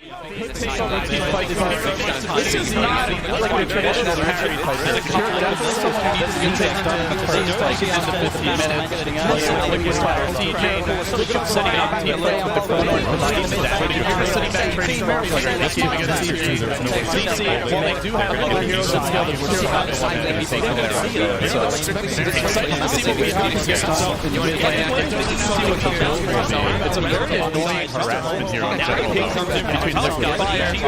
This is not like a traditional retreat fight. You're definitely someone who needs to get things done in the first, like, 10 to 15 minutes. Like this fire TJ, setting up team play with the chrono, providing some damage. Sitting back, trading normal, like this game against CC, while they do have other heroes that skill, we're still not deciding anything. Let's see what we have to get stuff. You want to play it? See what comes out. It's a very annoying harassment here on general between different damage.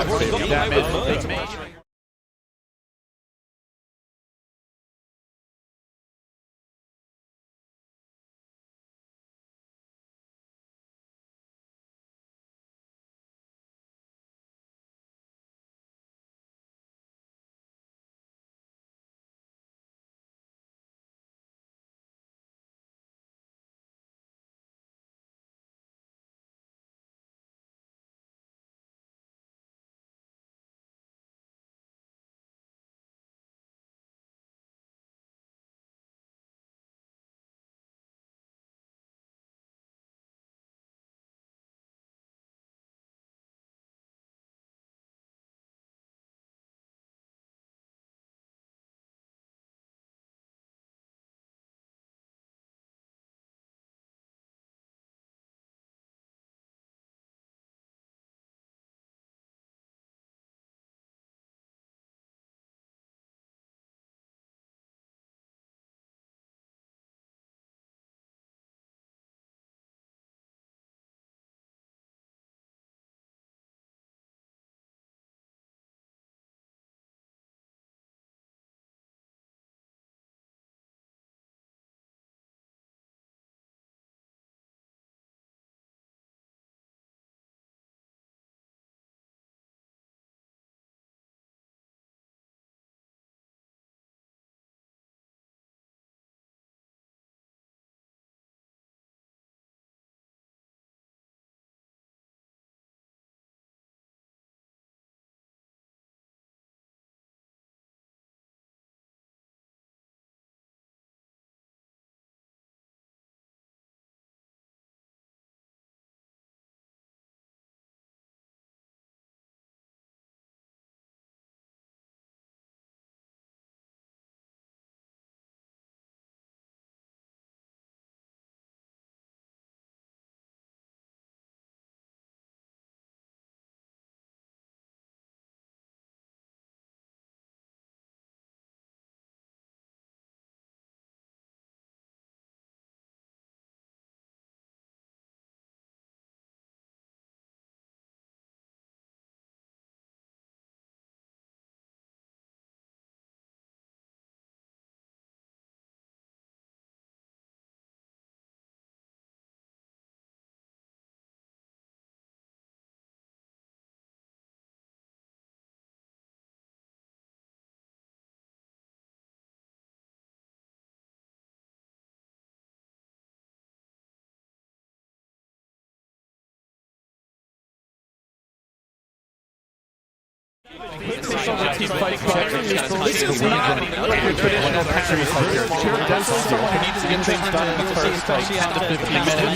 This is not like a traditional retreat fight. You're definitely someone who needs to get things done in the first, like, 10 to 15 minutes.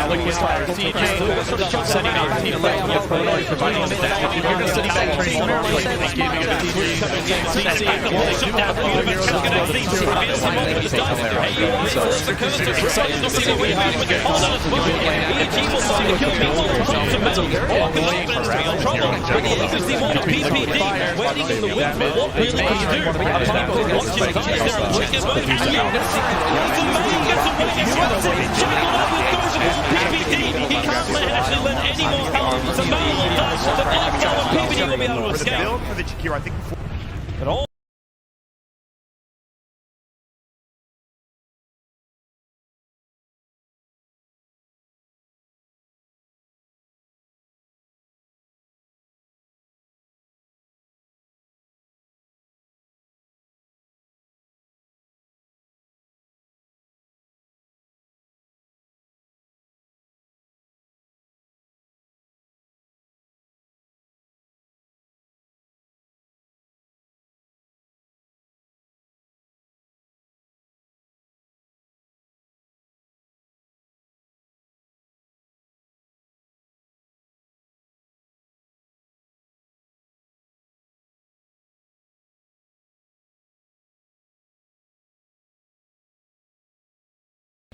Like this fire TJ, setting up team play with chrono, providing some damage. You're sitting back, trading normal, like this game against CC, while they do have other heroes that skill, they're still not deciding anything on their own. So it's exciting to see what we have to get done. See what comes out. It's a very annoying harassment here on general between different fire, damage. What really can you do? He can't actually let any more power to battle on that. The PPD will be able to escape. Build for the Jakiro, I think. But all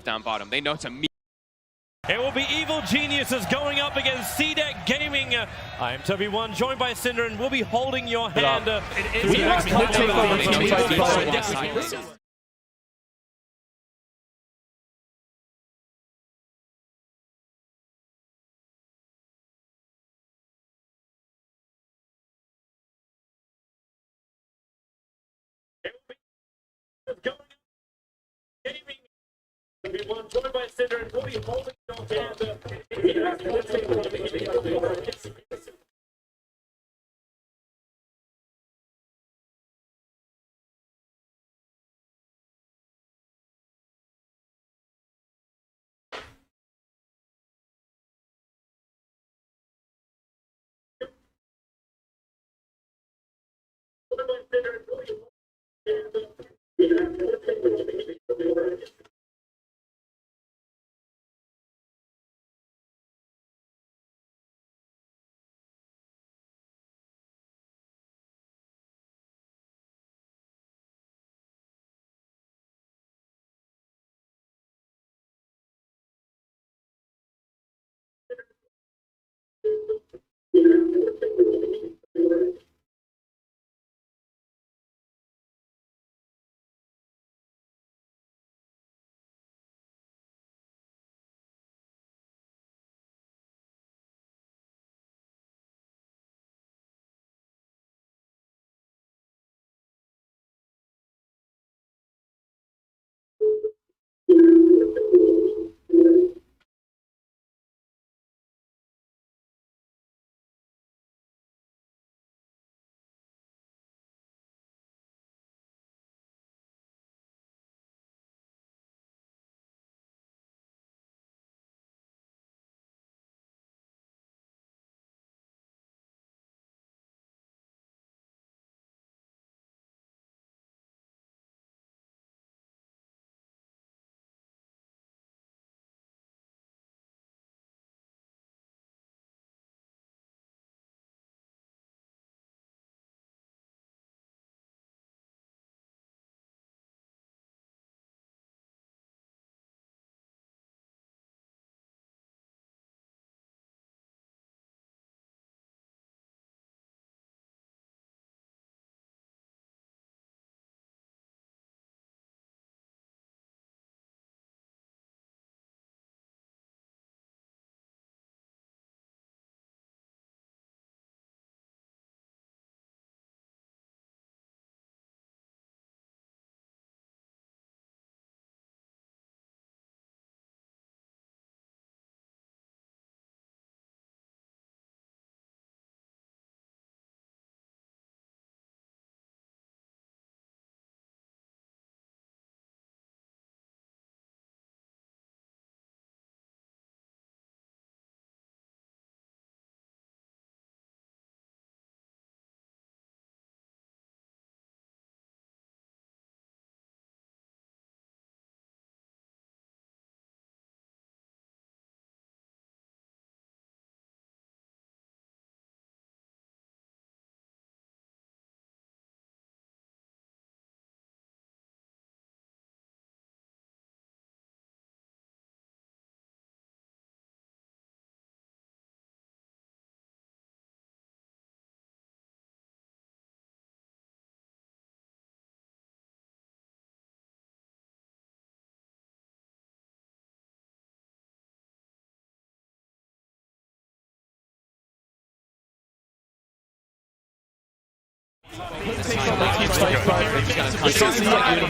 down bottom. They know to meet. It will be Evil Geniuses going up against C-Deck Gaming. I am Toby1, joined by Cinder, and we'll be holding your hand. We must take over teams like this. Everyone, joined by Cinder, and we'll be holding your hand.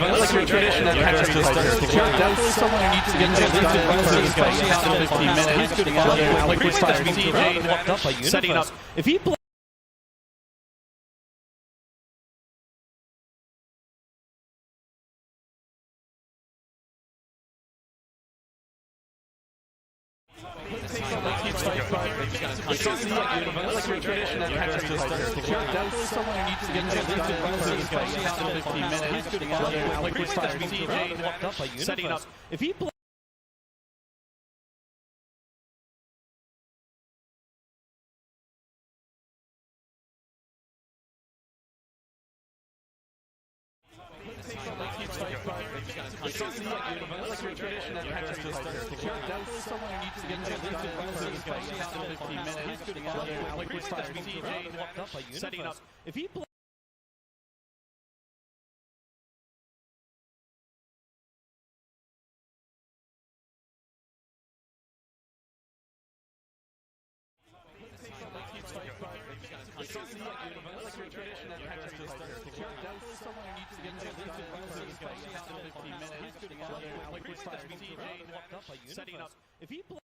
Like your tradition that has to start. You're definitely someone who needs to get things done in the first 15 minutes. Like we're starting TJ setting up. If he Like your tradition that has to start. You're definitely someone who needs to get things done in the first 15 minutes. Like we're starting TJ setting up. If he Setting up. If he plays setting up. If he plays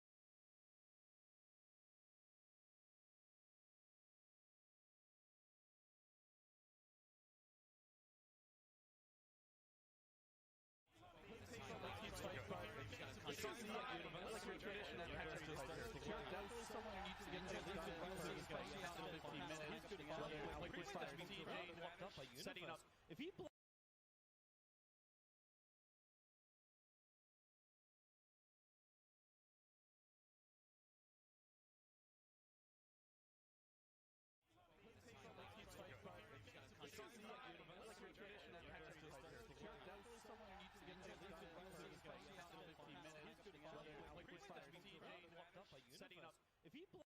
setting up. If he plays setting up. If he plays setting up. If he plays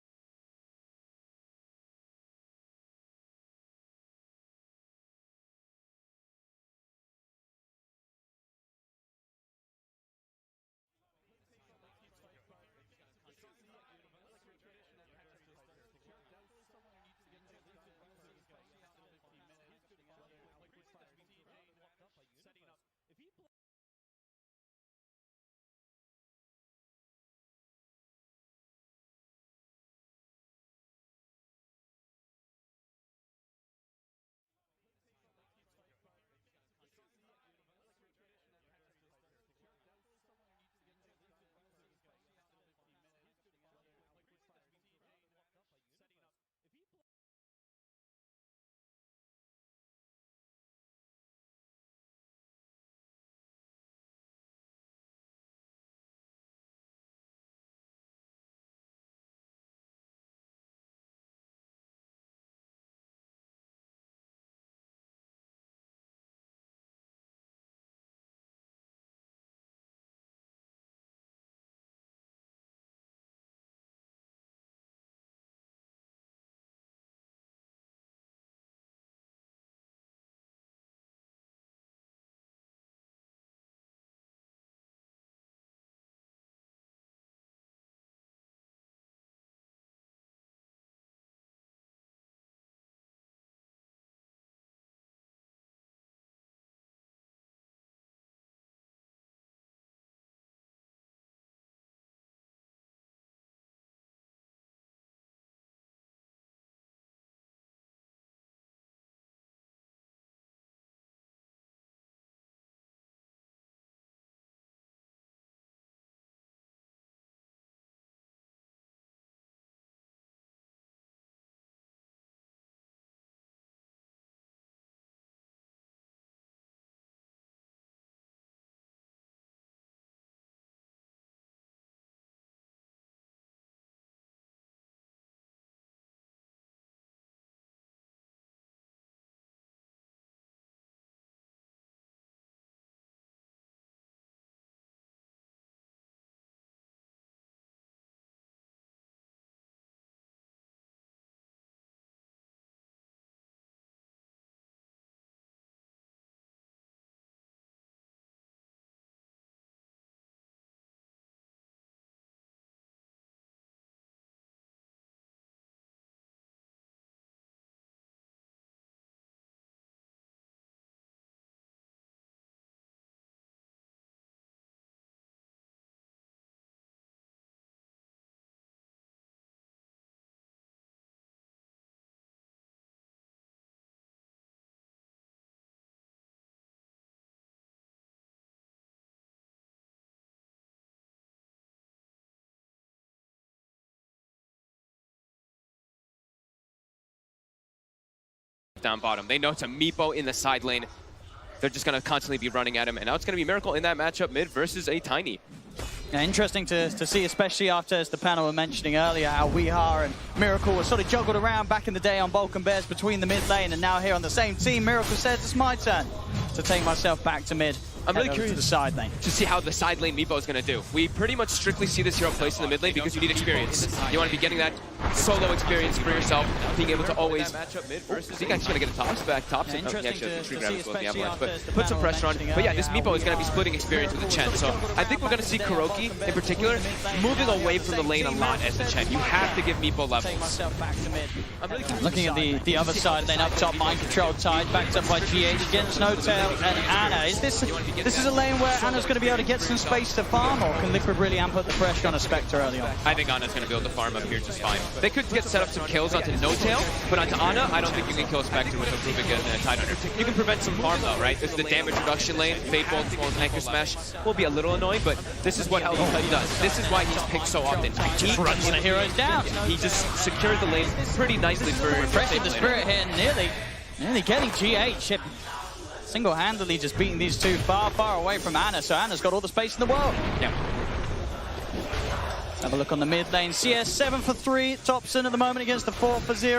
down bottom. They know it's a Meepo in the side lane. They're just going to constantly be running at him. And now it's going to be Miracle in that matchup mid versus a Tiny. Yeah, interesting to see, especially after, as the panel were mentioning earlier, how Weehaw and Miracle were sort of juggled around back in the day on Balkan Bears between the mid lane, and now here on the same team, Miracle says it's my turn to take myself back to mid. I'm really head over to curious the side lane. to see how the side lane Meepo is going to do. We pretty much strictly see this hero placed in the mid lane because you need experience. You want to be getting that solo experience for yourself, being able to always... I think I'm just going to get a tops back. Tops Yeah, and he actually has the tree grab see, as well, the especially avalanche, but after the put some panel pressure on. mentioning But yeah, this earlier Meepo is going to be how splitting experience with the Chen, so I think we're going to see Kuroki in particular moving away from the lane a lot as the Chen. You have to give Meepo Take levels. myself back to mid. I'm really Looking at the other side, then up top, mind control tied, backed up by GH against No-Tail and Anna. Is this is a lane where Anna's going to be able to get some space to farm, or can Liquid really amp up the pressure on a Spectre early on? I think Anna's going to be able to farm up here just fine. They could get set up some kills onto No-Tail, but onto Anna, I don't think you can kill Spectre with a Rubik and a Tidehunter. You can prevent some farm though, right? This is the damage reduction lane. Fade Bolt and Anchor Smash will be a little annoying, but this is what he does. This is why he's picked so often. He Runs the heroes down. He just secured the lane pretty nicely for Pressing the safe Spirit here, nearly getting GH. Single-handedly just beating these two far, far away from Anna, so Anna's got all the space in the world. Yeah. Have a look on the mid lane. CS 7 for 3, Thompson at the moment against the 4 for 0.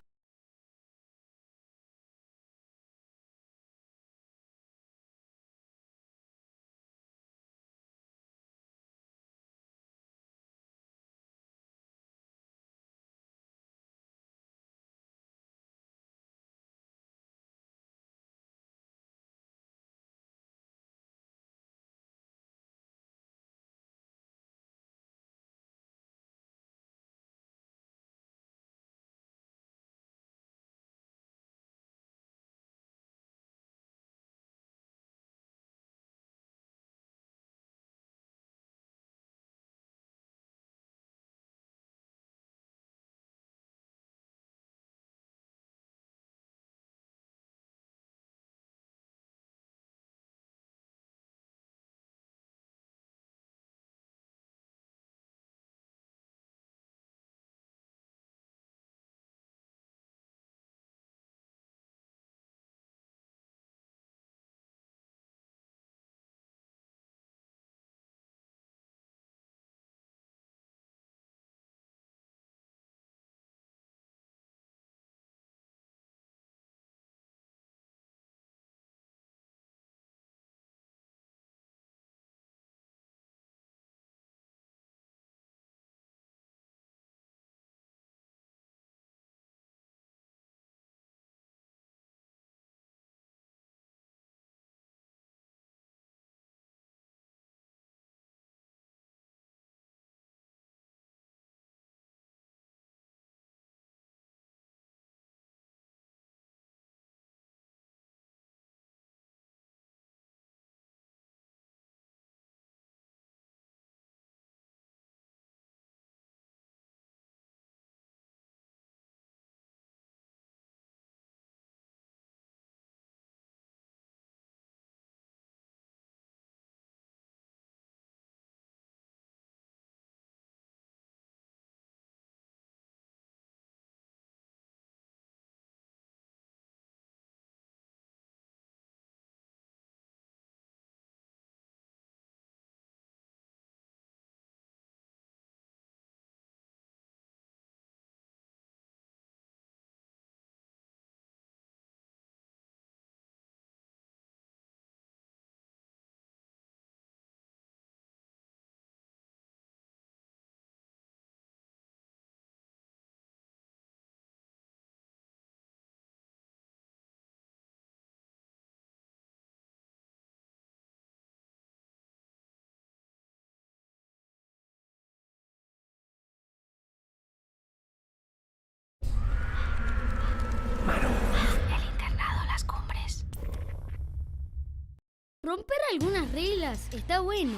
Romper algunas reglas está bueno.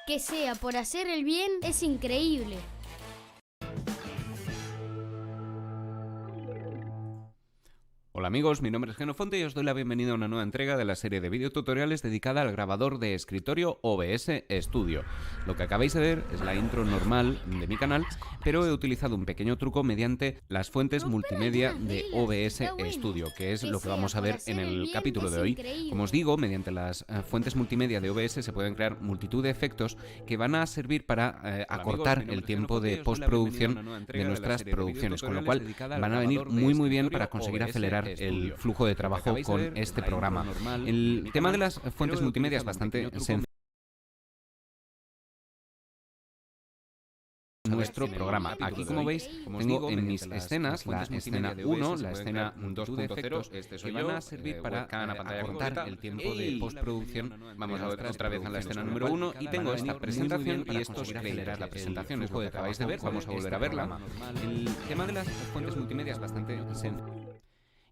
Que sea por hacer el bien es increíble. Hola amigos, mi nombre es Genofonte y os doy la bienvenida a una nueva entrega de la serie de videotutoriales dedicada al grabador de escritorio OBS Studio. Lo que acabáis de ver es la intro normal de mi canal, pero he utilizado un pequeño truco mediante las fuentes multimedia de OBS Studio, que es lo que vamos a ver en el capítulo de hoy. Como os digo, mediante las fuentes multimedia de OBS se pueden crear multitud de efectos que van a servir para acortar el tiempo de postproducción de nuestras producciones, con lo cual van a venir muy bien para conseguir acelerar el flujo de trabajo con este programa. El tema de las fuentes multimedia es bastante sencillo. Nuestro programa. Aquí, como veis, tengo en mis escenas la escena 1, la escena 2.0, que van a servir para acortar el tiempo de postproducción. Vamos a ver otra vez a la escena número 1 y tengo esta presentación y estos créditos. La presentación es lo que acabáis de ver, vamos a volver a verla. El tema de las fuentes multimedia es bastante sencillo.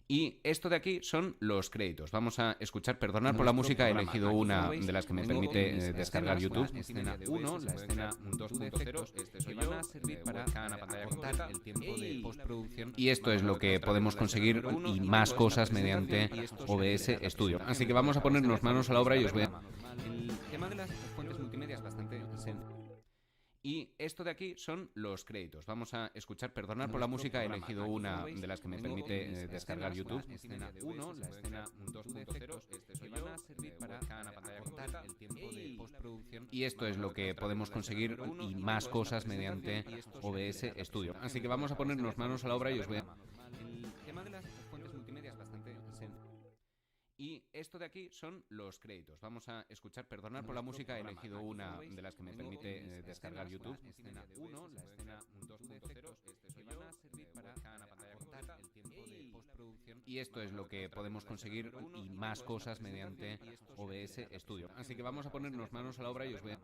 Y esto de aquí son los créditos. Vamos a escuchar, perdonad por la música, he elegido una de las que me permite descargar YouTube. La escena 1, la escena 2.0, que van a servir para acortar el tiempo de postproducción. Y esto es lo que podemos conseguir y más cosas mediante OBS Studio. Así que vamos a ponernos manos a la obra y os voy a... El tema de las fuentes multimedia es bastante sencillo. Y esto de aquí son los créditos. Vamos a escuchar, perdonad por la música, he elegido una de las que me permite descargar YouTube. La escena 1, la escena 2.0, que van a servir para acortar el tiempo de postproducción. Y esto es lo que podemos conseguir y más cosas mediante OBS Studio. Así que vamos a ponernos manos a la obra y os voy a... El tema de las fuentes multimedia es bastante sencillo. Y esto de aquí son los créditos. Vamos a escuchar, perdonad por la música, he elegido una de las que me permite descargar YouTube. La escena 1, la escena 2.0, que van a servir para acortar el tiempo de postproducción. Y esto es lo que podemos conseguir y más cosas mediante OBS Studio. Así que vamos a ponernos manos a la obra y os voy a...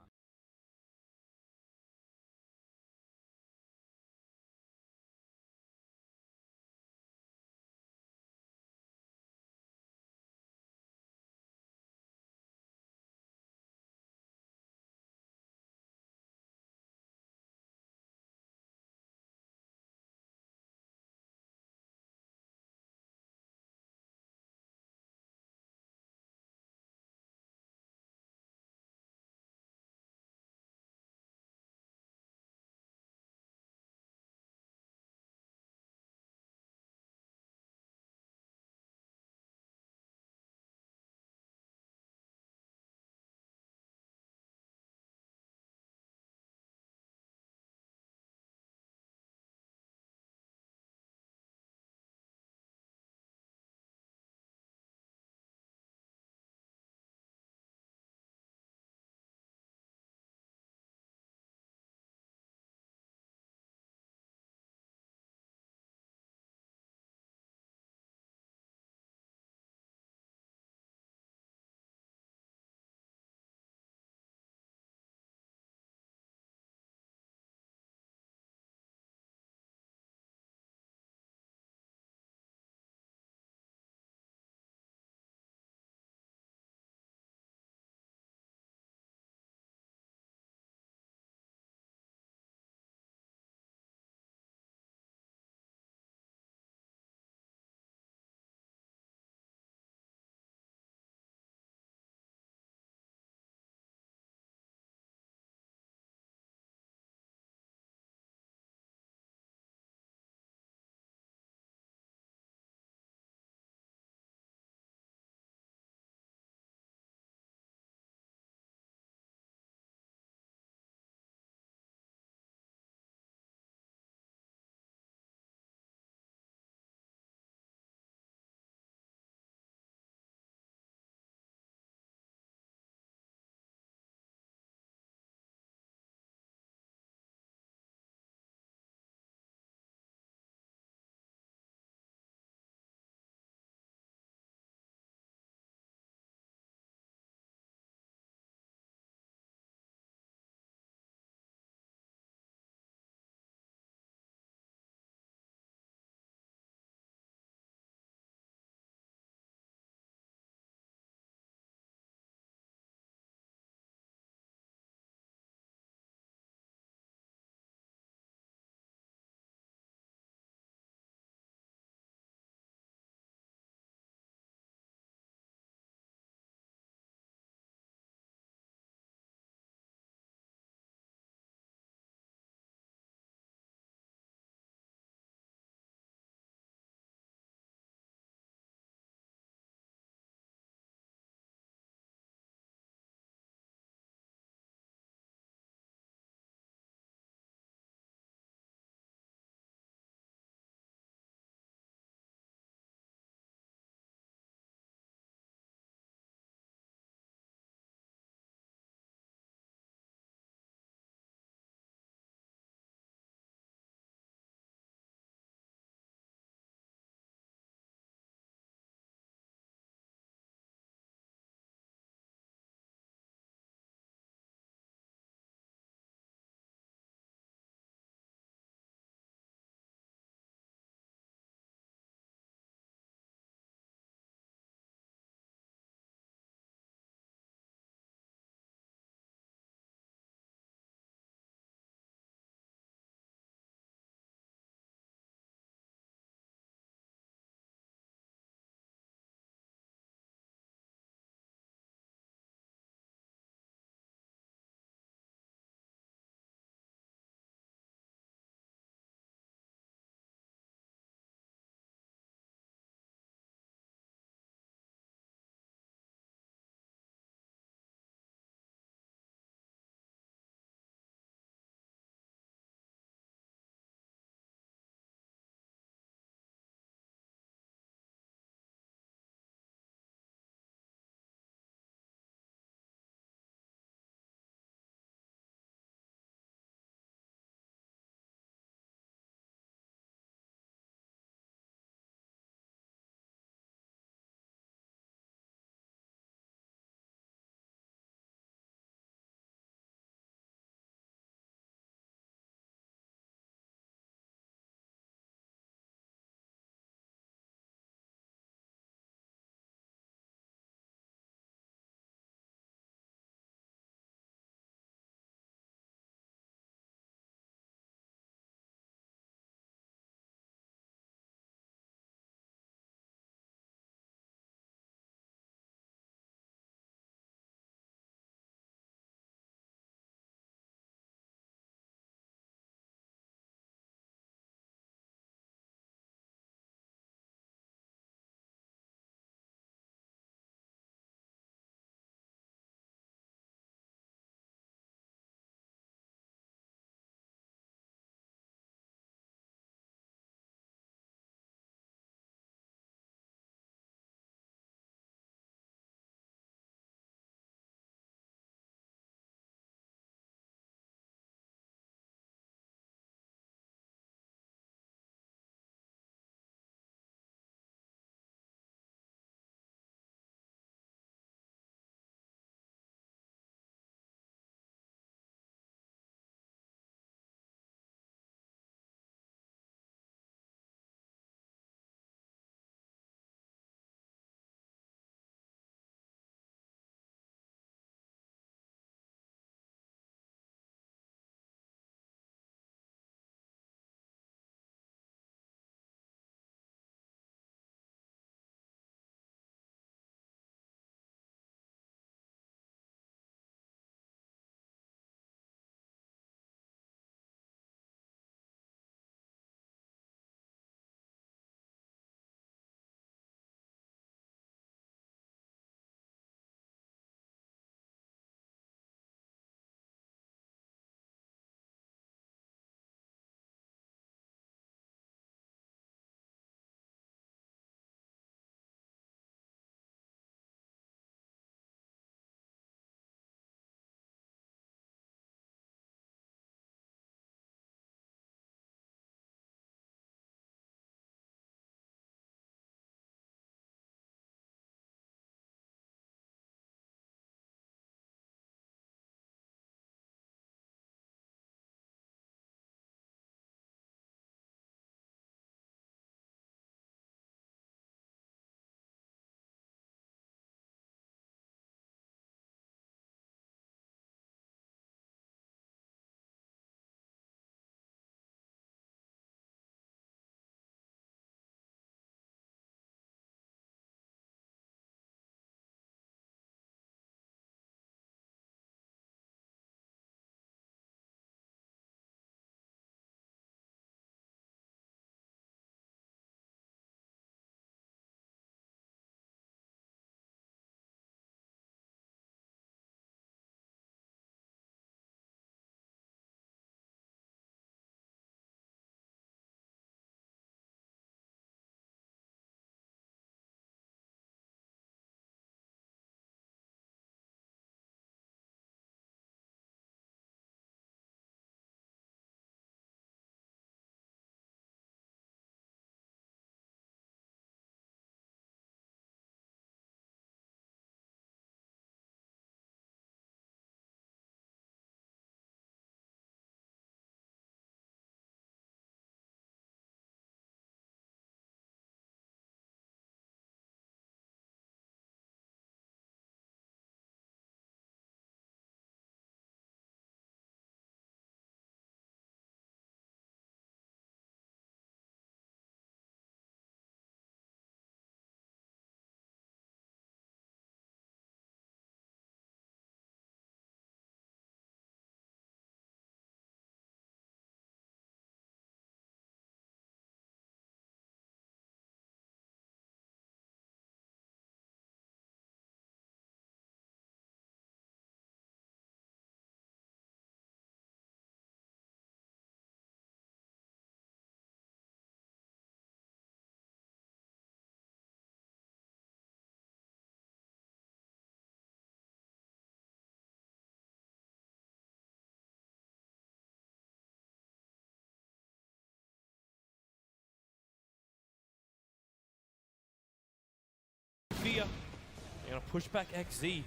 They're going to push back XZ.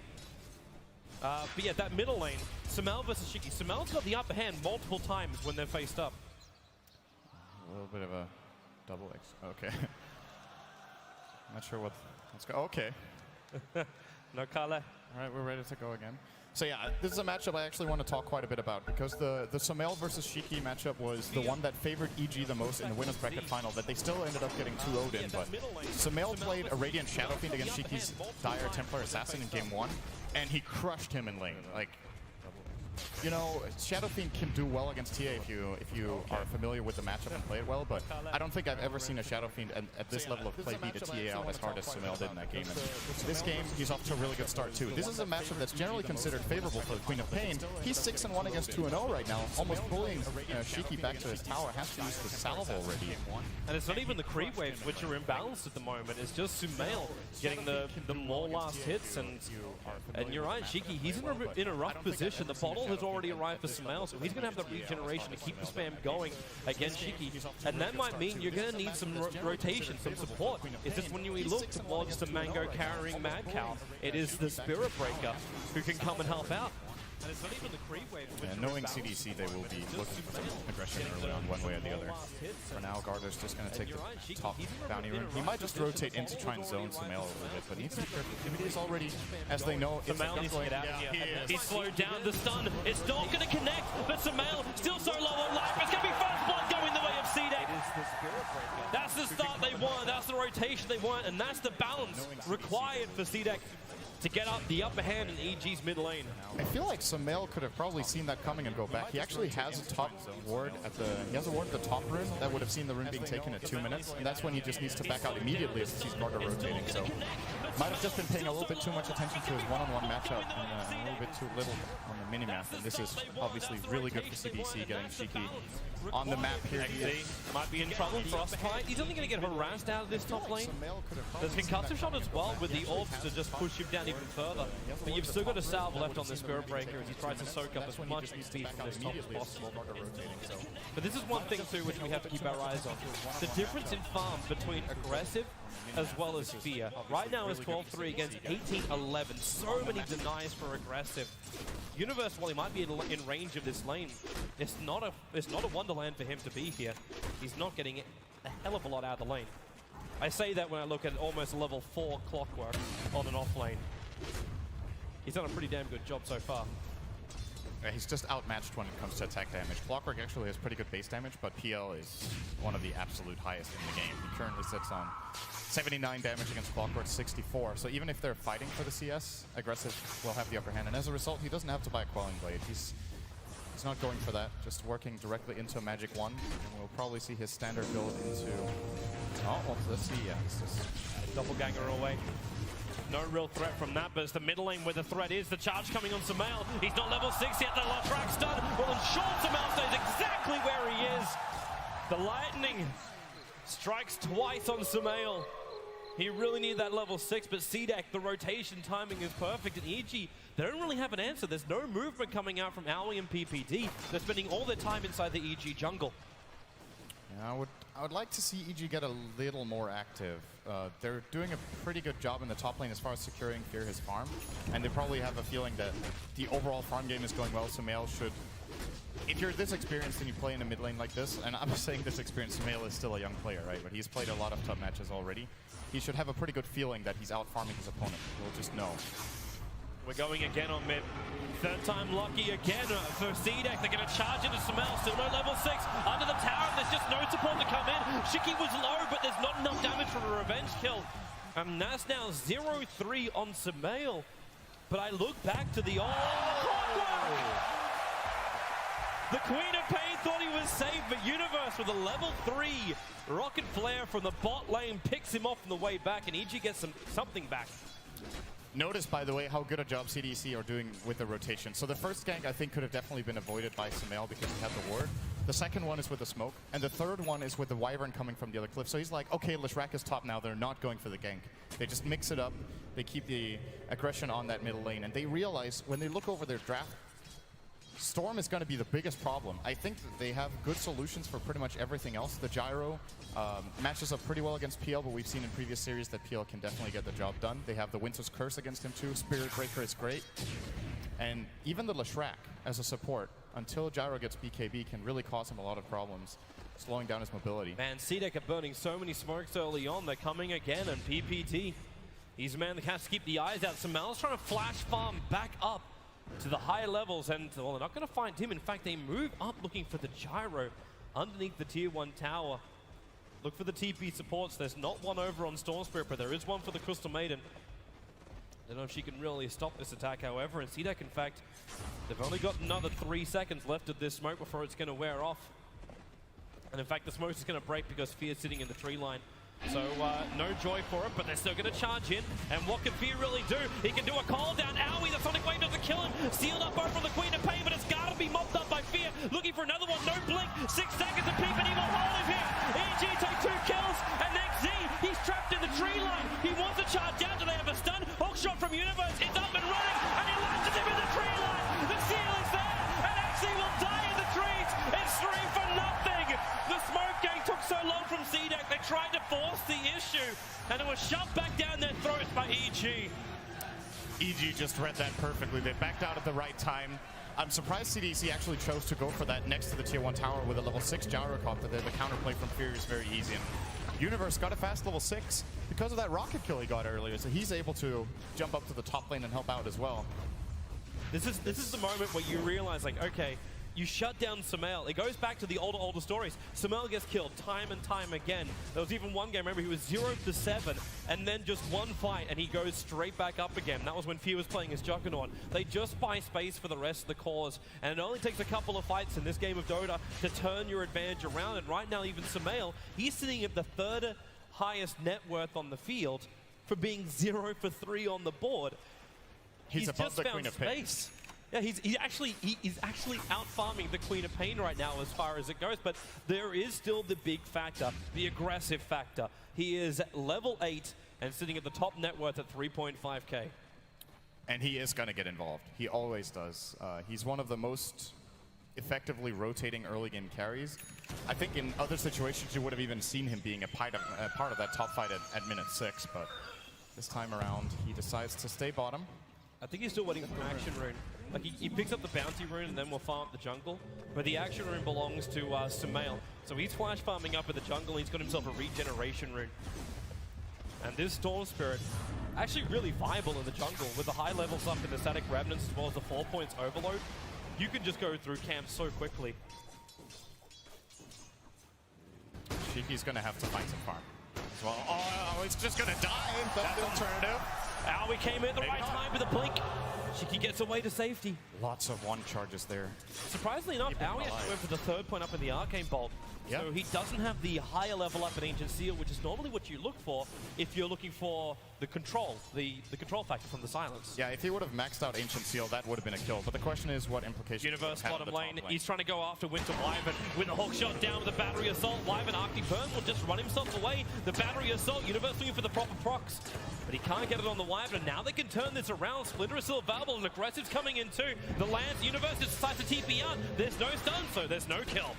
But yeah, that middle lane, Sumail versus Shiki. Sumail's got the upper hand multiple times when they're faced up. A little bit of a double X. Okay. Not sure what. Let's go. Okay. No Kale. All right, we're ready to go again. So yeah, this is a matchup I actually want to talk quite a bit about because the Sumail versus Shiki matchup was the one that favored EG the most in the winners bracket final that they still ended up getting 2-0'd in. But Sumail played a Radiant Shadow Fiend against Shiki's Dire Templar Assassin in game 1, and he crushed him in lane. Like, you know, Shadow Fiend can do well against TA if you are familiar with the matchup and play it well, but I don't think I've ever seen a Shadow Fiend at this level of play beat a TA out as hard as Sumail did in that game. And this game, he's off to a really good start too. This is a matchup that's generally considered favorable for the Queen of Pain. He's 6-1 against 2-0 right now, almost bullying Shiki back to his tower. Has to use the salve already. And it's not even the creep waves which are imbalanced at the moment. It's just Sumail getting the more last hits. And you're right, Shiki, he's in a rough position. The bottle has already arrived for Sumail, so he's going to have the regeneration to keep the spam going against Shiki. And that might mean you're going to need some rotation, some support. It's just when you look towards the Mango carrying Mad Cow, it is the Spirit Breaker who can come and help out. And it's not even the creep wave. Yeah, knowing CDC, they will be looking for some aggression early on, one way or the other. For now, Garder's just going to take the top bounty rune. He might just rotate in to try and zone Sumail a little bit, but he needs to be careful. If he is already, as they know, Sumail needs to get out of here. He's slowed down the stun. It's not going to connect, but Sumail still so low on life. It's going to be first blood going the way of CDEC. That's the start they want. That's the rotation they want, and that's the balance required for CDEC to get up the upper hand in EG's mid lane. I feel like Sumail could have probably seen that coming and go back. He actually has a top ward at the top rune that would have seen the rune being taken at 2 minutes, and that's when he just needs to back out immediately as he sees Garter rotating. So might have just been paying a little bit too much attention to his one-on-one matchup and a little bit too little on the mini-map. And this is obviously really good for CDC getting Shiki on the map here. XZ might be in trouble. Frostbite. He's only going to get harassed out of this top lane. There's concussive shot as well with the orbs to just push him down even further. But you've still got a salve left on the Spirit Breaker as he tries to soak up as much speed from this top as possible. But this is one thing too which we have to keep our eyes on. The difference in farm between aggressive as well as fear. Right now is 12-3 against 18-11. So many denies for aggressive. Universe, while he might be in range of this lane, it's not a wonderland for him to be here. He's not getting a hell of a lot out of the lane. I say that when I look at almost level 4 Clockwork on an off lane. He's done a pretty damn good job so far. He's just outmatched when it comes to attack damage. Clockwork actually has pretty good base damage, but PL is one of the absolute highest in the game. He currently sits on 79 damage against Clockwork, 64. So even if they're fighting for the CS, Aggressive will have the upper hand. And as a result, he doesn't have to buy a Quelling Blade. He's not going for that, just working directly into a Magic 1. And we'll probably see his standard build into... Oh, what's this? Yeah, this is... Doppelganger away. No real threat from that, but it's the middle lane where the threat is. The charge coming on Sumail. He's not level 6 yet. The track's done. Well, in short, Sumail stays exactly where he is. The lightning strikes twice on Sumail. He really needed that level 6, but CDEC, the rotation timing is perfect. And EG, they don't really have an answer. There's no movement coming out from Owie and PPD. They're spending all their time inside the EG jungle. Yeah, I would like to see EG get a little more active. They're doing a pretty good job in the top lane as far as securing Fear his farm, and they probably have a feeling that the overall farm game is going well. Sumail should, if you're this experienced and you play in a mid lane like this, and I'm saying this experienced, Sumail is still a young player, right? But he's played a lot of top matches already. He should have a pretty good feeling that he's out farming his opponent. We'll just know. We're going again on mid. Third time lucky again for CDEC. They're going to charge into Sumail. Still no level 6. Under the tower, there's just no support to come in. Shiki was low, but there's not enough damage for a revenge kill. And that's now 0-3 on Sumail. But I look back to the The Queen of Pain thought he was safe, but Universe with a level 3 rocket flare from the bot lane picks him off on the way back, and EG gets something back. Notice, by the way, how good a job CDC are doing with the rotation. So the first gank, I think, could have definitely been avoided by Sumail because he had the ward. The second one is with the smoke, and the third one is with the Wyvern coming from the other cliff. So he's like, okay, Leshrac is top now. They're not going for the gank. They just mix it up. They keep the aggression on that middle lane, and they realize when they look over their draft Storm is going to be the biggest problem. I think that they have good solutions for pretty much everything else. The gyro matches up pretty well against PL, but we've seen in previous series that PL can definitely get the job done. They have the Winter's Curse against him too. Spirit Breaker is great. And even the Leshrac as a support, until gyro gets BKB, can really cause him a lot of problems, slowing down his mobility. Man, CDEC are burning so many smokes early on. They're coming again, and PPT. He's a man that has to keep the eyes out. Samel's trying to flash farm back up to the higher levels, and well, they're not going to find him. In fact, they move up looking for the gyro underneath the tier 1 tower. Look for the TP supports. There's not one over on Storm Spirit, but there is one for the Crystal Maiden. I don't know if she can really stop this attack, however, and CDEC, in fact, they've only got another 3 seconds left of this smoke before it's going to wear off. And in fact, the smoke is going to break because Fear's sitting in the tree line. So no joy for it, but they're still going to charge in. And what can Fear really do? He can do a call down. Owie, the Sonic Wave doesn't kill him. Sealed up over from the Queen of Pain, but it's got to be mopped up by Fear. Looking for another one. No blink. 6 seconds of peep, and he will hold him here. EG take 2 kills, and next Z, he's trapped in the tree line. He wants to charge out. Do they have a stun? Hook shot from Universe. It's up and running, and he launches him in the tree line. The seal is there, and XZ will die in the trees. It's 3 for nothing. The smoke gang took so long from CDEC. They tried to force the issue, and it was shoved back down their throats by EG. EG just read that perfectly. They backed out at the right time. I'm surprised CDC actually chose to go for that next to the tier 1 tower with a level 6 gyrocopter there. The counterplay from Fury is very easy. And Universe got a fast level 6 because of that rocket kill he got earlier, so he's able to jump up to the top lane and help out as well. This is the moment where you realize, like, okay, you shut down Samel. It goes back to the older stories. Samel gets killed time and time again. There was even one game, remember, he was 0 for 7, and then just one fight, and he goes straight back up again. That was when Fear was playing his Juggernaut. They just buy space for the rest of the cores, and it only takes a couple of fights in this game of Dota to turn your advantage around. And right now, even Samel, he's sitting at the 3rd highest net worth on the field for being 0 for 3 on the board. He's above just the found Queen of Pain. space. Yeah, he's actually out farming the Queen of Pain right now as far as it goes, but there is still the big factor, the aggressive factor. He is at level 8 and sitting at the top net worth at 3.5k. And he is going to get involved. He always does. He's one of the most effectively rotating early game carries. I think in other situations you would have even seen him being a part of that top fight at minute 6, but this time around he decides to stay bottom. I think he's still waiting for an action rune. Like, he picks up the bounty rune and then we'll farm up the jungle. But the action rune belongs to Sumail. So he's flash farming up in the jungle. He's got himself a regeneration rune. And this Storm Spirit, actually really viable in the jungle with the high levels up in the Static Remnants as well as the 4 points overload. You can just go through camps so quickly. Shiki's going to have to find some farm as well. Oh, it's just going to die. That's the alternative. Owie came in at the right time with a blink. Shiki gets away to safety. Lots of 1 charges there. Surprisingly enough, Owie actually went for the 3rd point up in the Arcane Bolt. Yep. So he doesn't have the higher level up in Ancient Seal, which is normally what you look for if you're looking for the control, the control factor from the silence. Yeah, if he would have maxed out Ancient Seal, that would have been a kill. But the question is what implications Universe have bottom lane. He's trying to go after Winter Wyvern with a hook shot down with a battery assault. Wyvern Arctic Burn will just run himself away. The battery assault, Universe looking for the proper procs. But he can't get it on the Wyvern. Now they can turn this around. Splinter is still available and Aggressive's coming in too. The Lance Universe just decides to TP out. There's no stun, so there's no kill.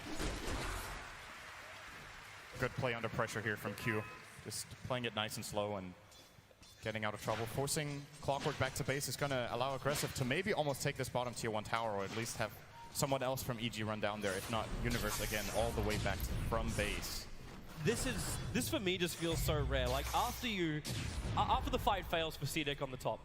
Good play under pressure here from Q. Just playing it nice and slow and getting out of trouble. Forcing Clockwork back to base is going to allow Aggressive to maybe almost take this bottom tier 1 tower, or at least have someone else from EG run down there. If not, Universe again all the way back from base. This for me just feels so rare. Like after the fight fails for CDEC on the top,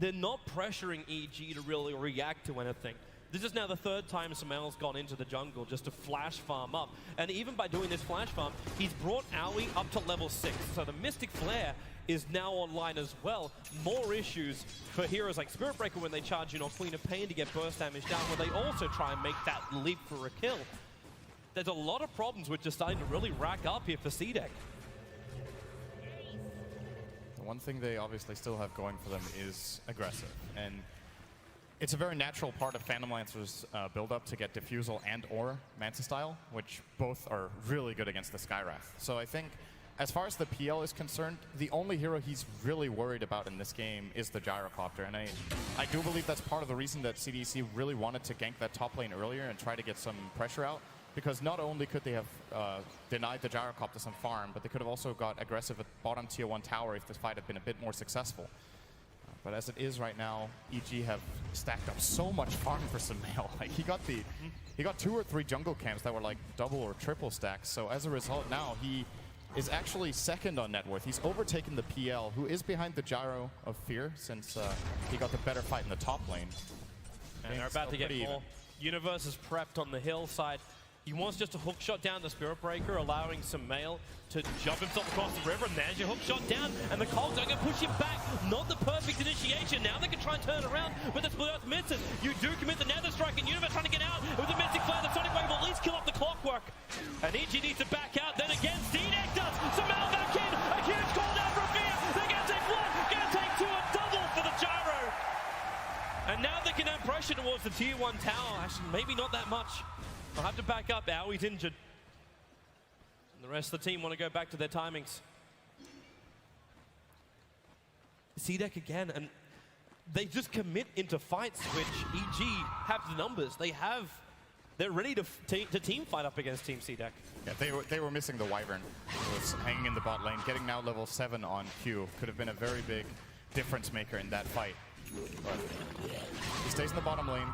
they're not pressuring EG to really react to anything. This is now the 3rd time Samel's gone into the jungle just to flash farm up. And even by doing this flash farm, he's brought Owie up to level 6. So the Mystic Flare is now online as well. More issues for heroes like Spirit Breaker when they charge in, or Queen of Pain to get burst damage down, where they also try and make that leap for a kill. There's a lot of problems which are starting to really rack up here for CDEC. The one thing they obviously still have going for them is Aggressive. And it's a very natural part of Phantom Lancer's build-up to get Diffusal and or Manta Style, which both are really good against the Skywrath. So I think as far as the PL is concerned, the only hero he's really worried about in this game is the gyrocopter, and I do believe that's part of the reason that CDC really wanted to gank that top lane earlier and try to get some pressure out, because not only could they have denied the gyrocopter some farm, but they could have also got aggressive at bottom tier 1 tower if this fight had been a bit more successful. But as it is right now, EG have stacked up so much farm for Sumail. Like he got 2 or 3 jungle camps that were like double or triple stacks. So as a result, now he is actually second on net worth. He's overtaken the PL, who is behind the gyro of Fear, since he got the better fight in the top lane. And they're about to get more. Universe is prepped on the hillside. He wants just a hook shot down the Spirit Breaker, allowing Sumail to jump himself across the river, and there's your hook shot down, and the Cogs are going to push him back. Not the perfect initiation. Now they can try and turn around, but the Split Earth misses. You do commit the Nether Strike, and Universe trying to get out with the Mystic Flare. The Sonic Wave will at least kill off the Clockwork. And EG needs to back out, then again, C-Deck does. Sumail back in, a huge call down from Fear. They're going to take 1, going to take 2, a double for the gyro. And now they can add pressure towards the tier 1 tower. Actually, maybe not that much. I'll have to back up. Owie's injured. And the rest of the team want to go back to their timings. C-Deck again, and they just commit into fights which EG have the numbers. They're ready to team fight up against Team C-Deck. Yeah, they were missing the Wyvern. It was hanging in the bot lane. Getting now level 7 on Q could have been a very big difference maker in that fight. But he stays in the bottom lane.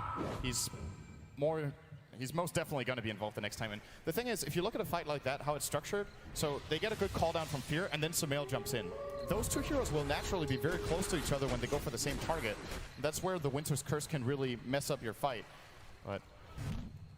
He's most definitely going to be involved the next time. And the thing is, if you look at a fight like that, how it's structured, so they get a good call down from Fear, and then Sumail jumps in. Those two heroes will naturally be very close to each other when they go for the same target. That's where the Winter's Curse can really mess up your fight. But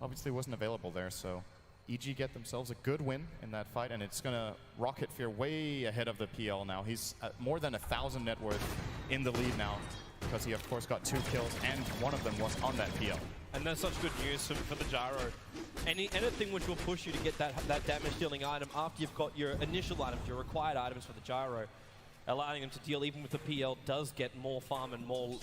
obviously wasn't available there, so EG get themselves a good win in that fight, and it's going to rocket Fear way ahead of the PL now. He's at more than 1,000 net worth in the lead now, because he of course got 2 kills, and one of them was on that PL. And that's such good news for the gyro. Anything which will push you to get that damage dealing item after you've got your initial items, your required items for the gyro, allowing him to deal even with the PL does get more farm and more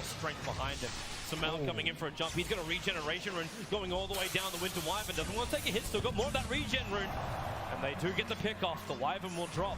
strength behind him. Sumail coming in for a jump. He's got a regeneration rune going all the way down the Winter Wyvern. Doesn't want to take a hit, still got more of that regen rune. And they do get the pick off. The Wyvern will drop.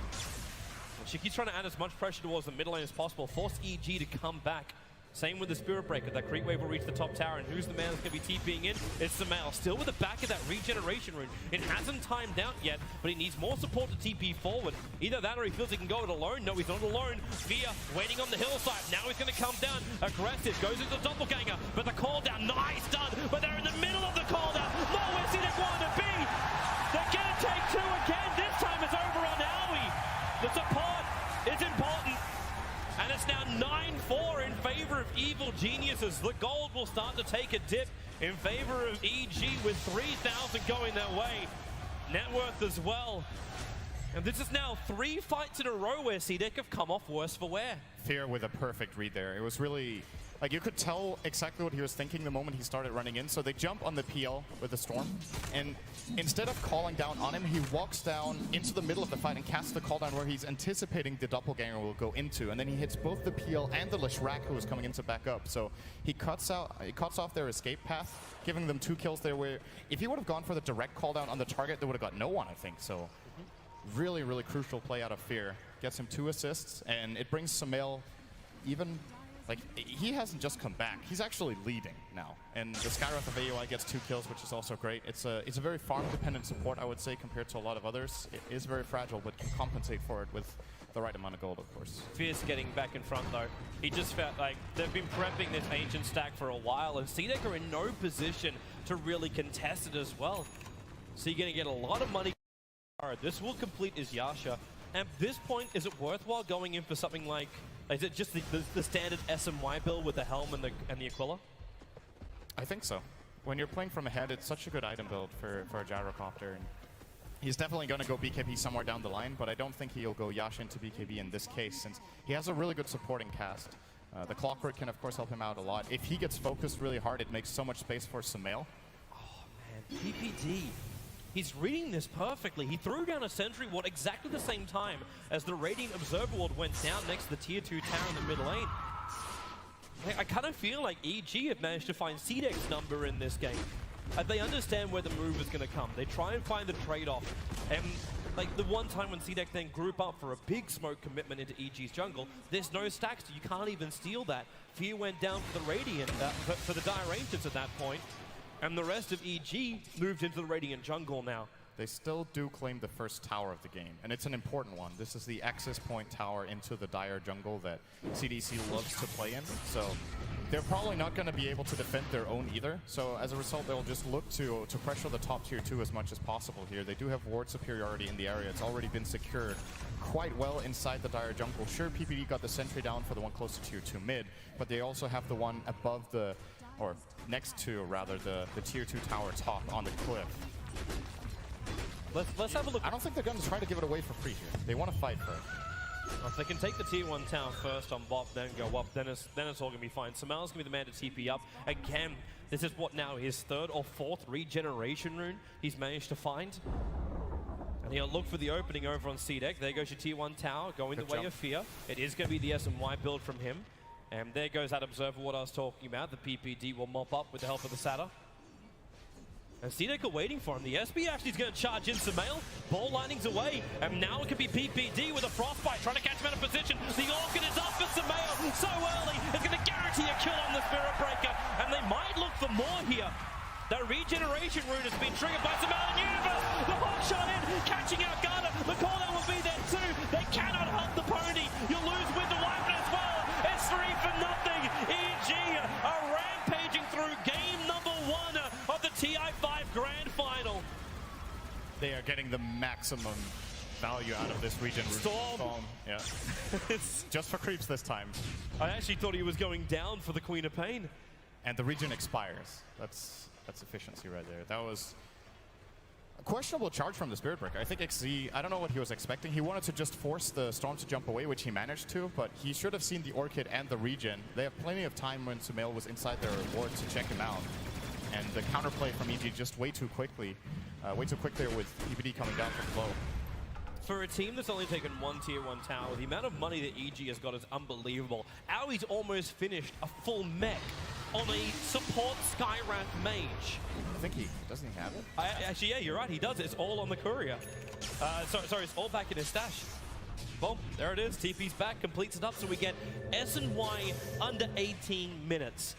And Shiki's trying to add as much pressure towards the middle lane as possible, force EG to come back. Same with the Spirit Breaker. That creep wave will reach the top tower, and who's the man that's going to be TPing in? It's Sumail. Still with the back of that regeneration rune. It hasn't timed out yet, but he needs more support to TP forward. Either that or he feels he can go it alone. No, he's not alone. Fear waiting on the hillside. Now he's going to come down aggressive. Goes into the doppelganger, but the call down, nice done. But they're in the middle of the call down. Nowhere C-Deck want to be. They're going to take 2 again. This time it's over on Owie. The support is important. And it's now 9-4 in favor of Evil Geniuses. The gold will start to take a dip in favor of EG with 3,000 going their way. Net worth as well. And this is now 3 fights in a row where C-Deck have come off worse for wear. Fear with a perfect read there. It was really, like, you could tell exactly what he was thinking the moment he started running in. So they jump on the PL with the Storm, and instead of calling down on him, he walks down into the middle of the fight and casts the call down where he's anticipating the doppelganger will go into, and then he hits both the PL and the Leshrac, who was coming in to back up. So he cuts off their escape path, giving them 2 kills there, where if he would have gone for the direct call down on the target, they would have got no one, I think. So really, really crucial play out of Fear. Gets him 2 assists, and it brings Sumail even, like, he hasn't just come back. He's actually leading now. And the Skywrath of AOI gets 2 kills, which is also great. It's a very farm-dependent support, I would say, compared to a lot of others. It is very fragile, but can compensate for it with the right amount of gold, of course. Fierce getting back in front, though. He just felt like they've been prepping this ancient stack for a while, and C-Deck are in no position to really contest it as well. So you're going to get a lot of money. This will complete his Yasha. At this point, is it worthwhile going in for something like, is it just the standard SMY build with the helm and the Aquila? I think so. When you're playing from ahead, it's such a good item build for a gyrocopter. And he's definitely going to go BKB somewhere down the line, but I don't think he'll go Yasha into BKB in this case, since he has a really good supporting cast. The Clockwork can, of course, help him out a lot. If he gets focused really hard, it makes so much space for Sumail. Oh, man. PPD. He's reading this perfectly. He threw down a Sentry Ward exactly the same time as the Radiant Observer Ward went down next to the tier 2 tower in the mid lane. I kind of feel like EG have managed to find C-Deck's number in this game. They understand where the move is going to come. They try and find the trade-off. And like the one time when CDEC then group up for a big smoke commitment into EG's jungle, there's no stacks, you can't even steal that. Fear went down for the Radiant, for the Dire Rangers at that point, and the rest of EG moved into the Radiant jungle now. They still do claim the first tower of the game, and it's an important one. This is the access point tower into the Dire jungle that CDC loves to play in, so they're probably not going to be able to defend their own either. So as a result, they'll just look to pressure the top tier 2 as much as possible here. They do have ward superiority in the area. It's already been secured quite well inside the Dire jungle. Sure, PPD got the sentry down for the one close to tier 2 mid, but they also have the one above the, or next to rather, the tier 2 tower top on the cliff. Let's have a look. I don't think they're going to try to give it away for free here. They want to fight for it. Well, if they can take the tier 1 tower first on bot, then go up, then it's all going to be fine. Samel's going to be the man to TP up. Again, this is what now, his third or fourth regeneration rune he's managed to find. And he'll look for the opening over on C-Deck. There goes your tier 1 tower, going the way of Fear. It is going to be the S&Y build from him. And there goes that observer, what I was talking about. The PPD will mop up with the help of the Satyr. And CDEC are waiting for him. The SB actually is going to charge in Samale. Ball lining's away. And now it could be PPD with a Frostbite trying to catch him out of position. The Orchid is up for Samale so early. It's going to guarantee a kill on the Spirit Breaker. And they might look for more here. The regeneration rune has been triggered by Samale and Universe. The hook shot in, catching out Garda. The cooldown will be there too. They cannot hunt the pony. You'll lose with the weapon as well. It's 3 for nothing. EG are rampaging through game number 1 of the TI5 Grand Final. They are getting the maximum value out of this region. Storm. Yeah. Just for creeps this time. I actually thought he was going down for the Queen of Pain. And the region expires. That's efficiency right there. That was a questionable charge from the Spirit Breaker. I think XZ, I don't know what he was expecting. He wanted to just force the Storm to jump away, which he managed to, but he should have seen the Orchid and the regen. They have plenty of time when Sumail was inside their ward to check him out. And the counterplay from EG just way too quickly with PPD coming down from below. For a team that's only taken 1 tier 1 tower, the amount of money that EG has got is unbelievable. Aui's almost finished a full mech on a support Skywrath mage. I think doesn't he have it? Actually, yeah, you're right, he does. It's all on the courier. Sorry, it's all back in his stash. Boom, there it is. TP's back, completes it up, so we get S&Y under 18 minutes.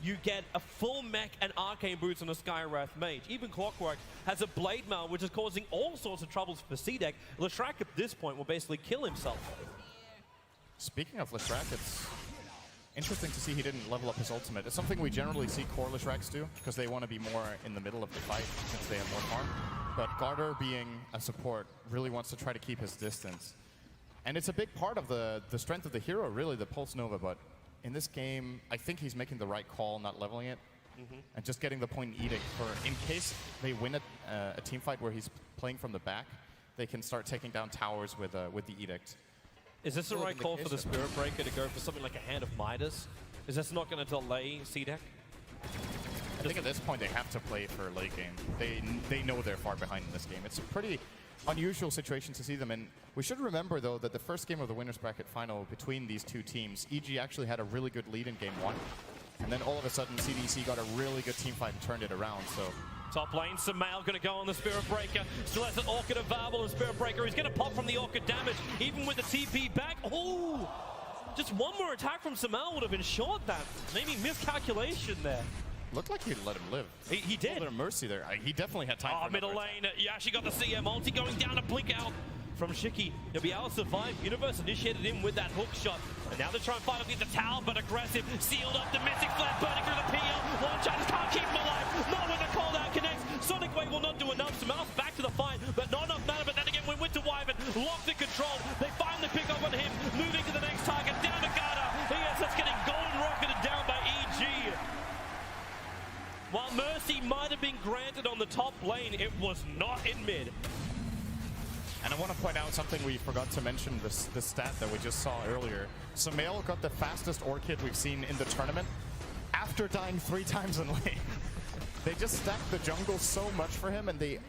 You get a full mech and arcane boots on a Skywrath mage. Even Clockwork has a blade mail, which is causing all sorts of troubles for C-Deck. Leshrac at this point will basically kill himself. Speaking of Leshrac, it's interesting to see he didn't level up his ultimate. It's something we generally see core Leshracs do, because they want to be more in the middle of the fight, since they have more farm. But Garter, being a support, really wants to try to keep his distance. And it's a big part of the strength of the hero, really, the Pulse Nova, but in this game, I think he's making the right call, not leveling it, and just getting the point in Edict for, in case they win a team fight where he's playing from the back, they can start taking down towers with the Edict. Is this the right call for the Spirit Breaker to go for something like a Hand of Midas? Is this not going to delay C-Deck? I think at this point they have to play for late game. They know they're far behind in this game. It's a pretty unusual situation to see them in. We should remember, though, that the first game of the Winners Bracket final between these two teams, EG actually had a really good lead in game 1. And then all of a sudden, CDC got a really good team fight and turned it around, so... Top lane, Sumail going to go on the Spirit Breaker. Still has an Orchid available, and Spirit Breaker is going to pop from the Orchid damage, even with the TP back. Oh! Just one more attack from Sumail would have ensured that. Maybe miscalculation there. Looked like he'd let him live. He did. A little bit of mercy there. He definitely had time for middle lane. Yeah, she got the CM ulti going down to blink out from Shiki. He'll be able to survive. Universe initiated him with that hook shot. And now they're trying to fight up the tower, but aggressive. Sealed up, the Mystic Flare burning through the PL. Launch out, can't keep him alive. Not when the cooldown connects. Sonic Wave will not do enough. Sumail's back to the fight, but not enough mana. But then again, when Winter Wyvern locked in control, they finally pick up on him. Moving to the next target, down to Garda. Yes, that's getting golden rocketed down by EG. While Mercy might have been granted on the top lane, it was not in mid. And I want to point out something we forgot to mention, this stat that we just saw earlier. Sumail got the fastest Orchid we've seen in the tournament after dying 3 times in lane. They just stacked the jungle so much for him, and they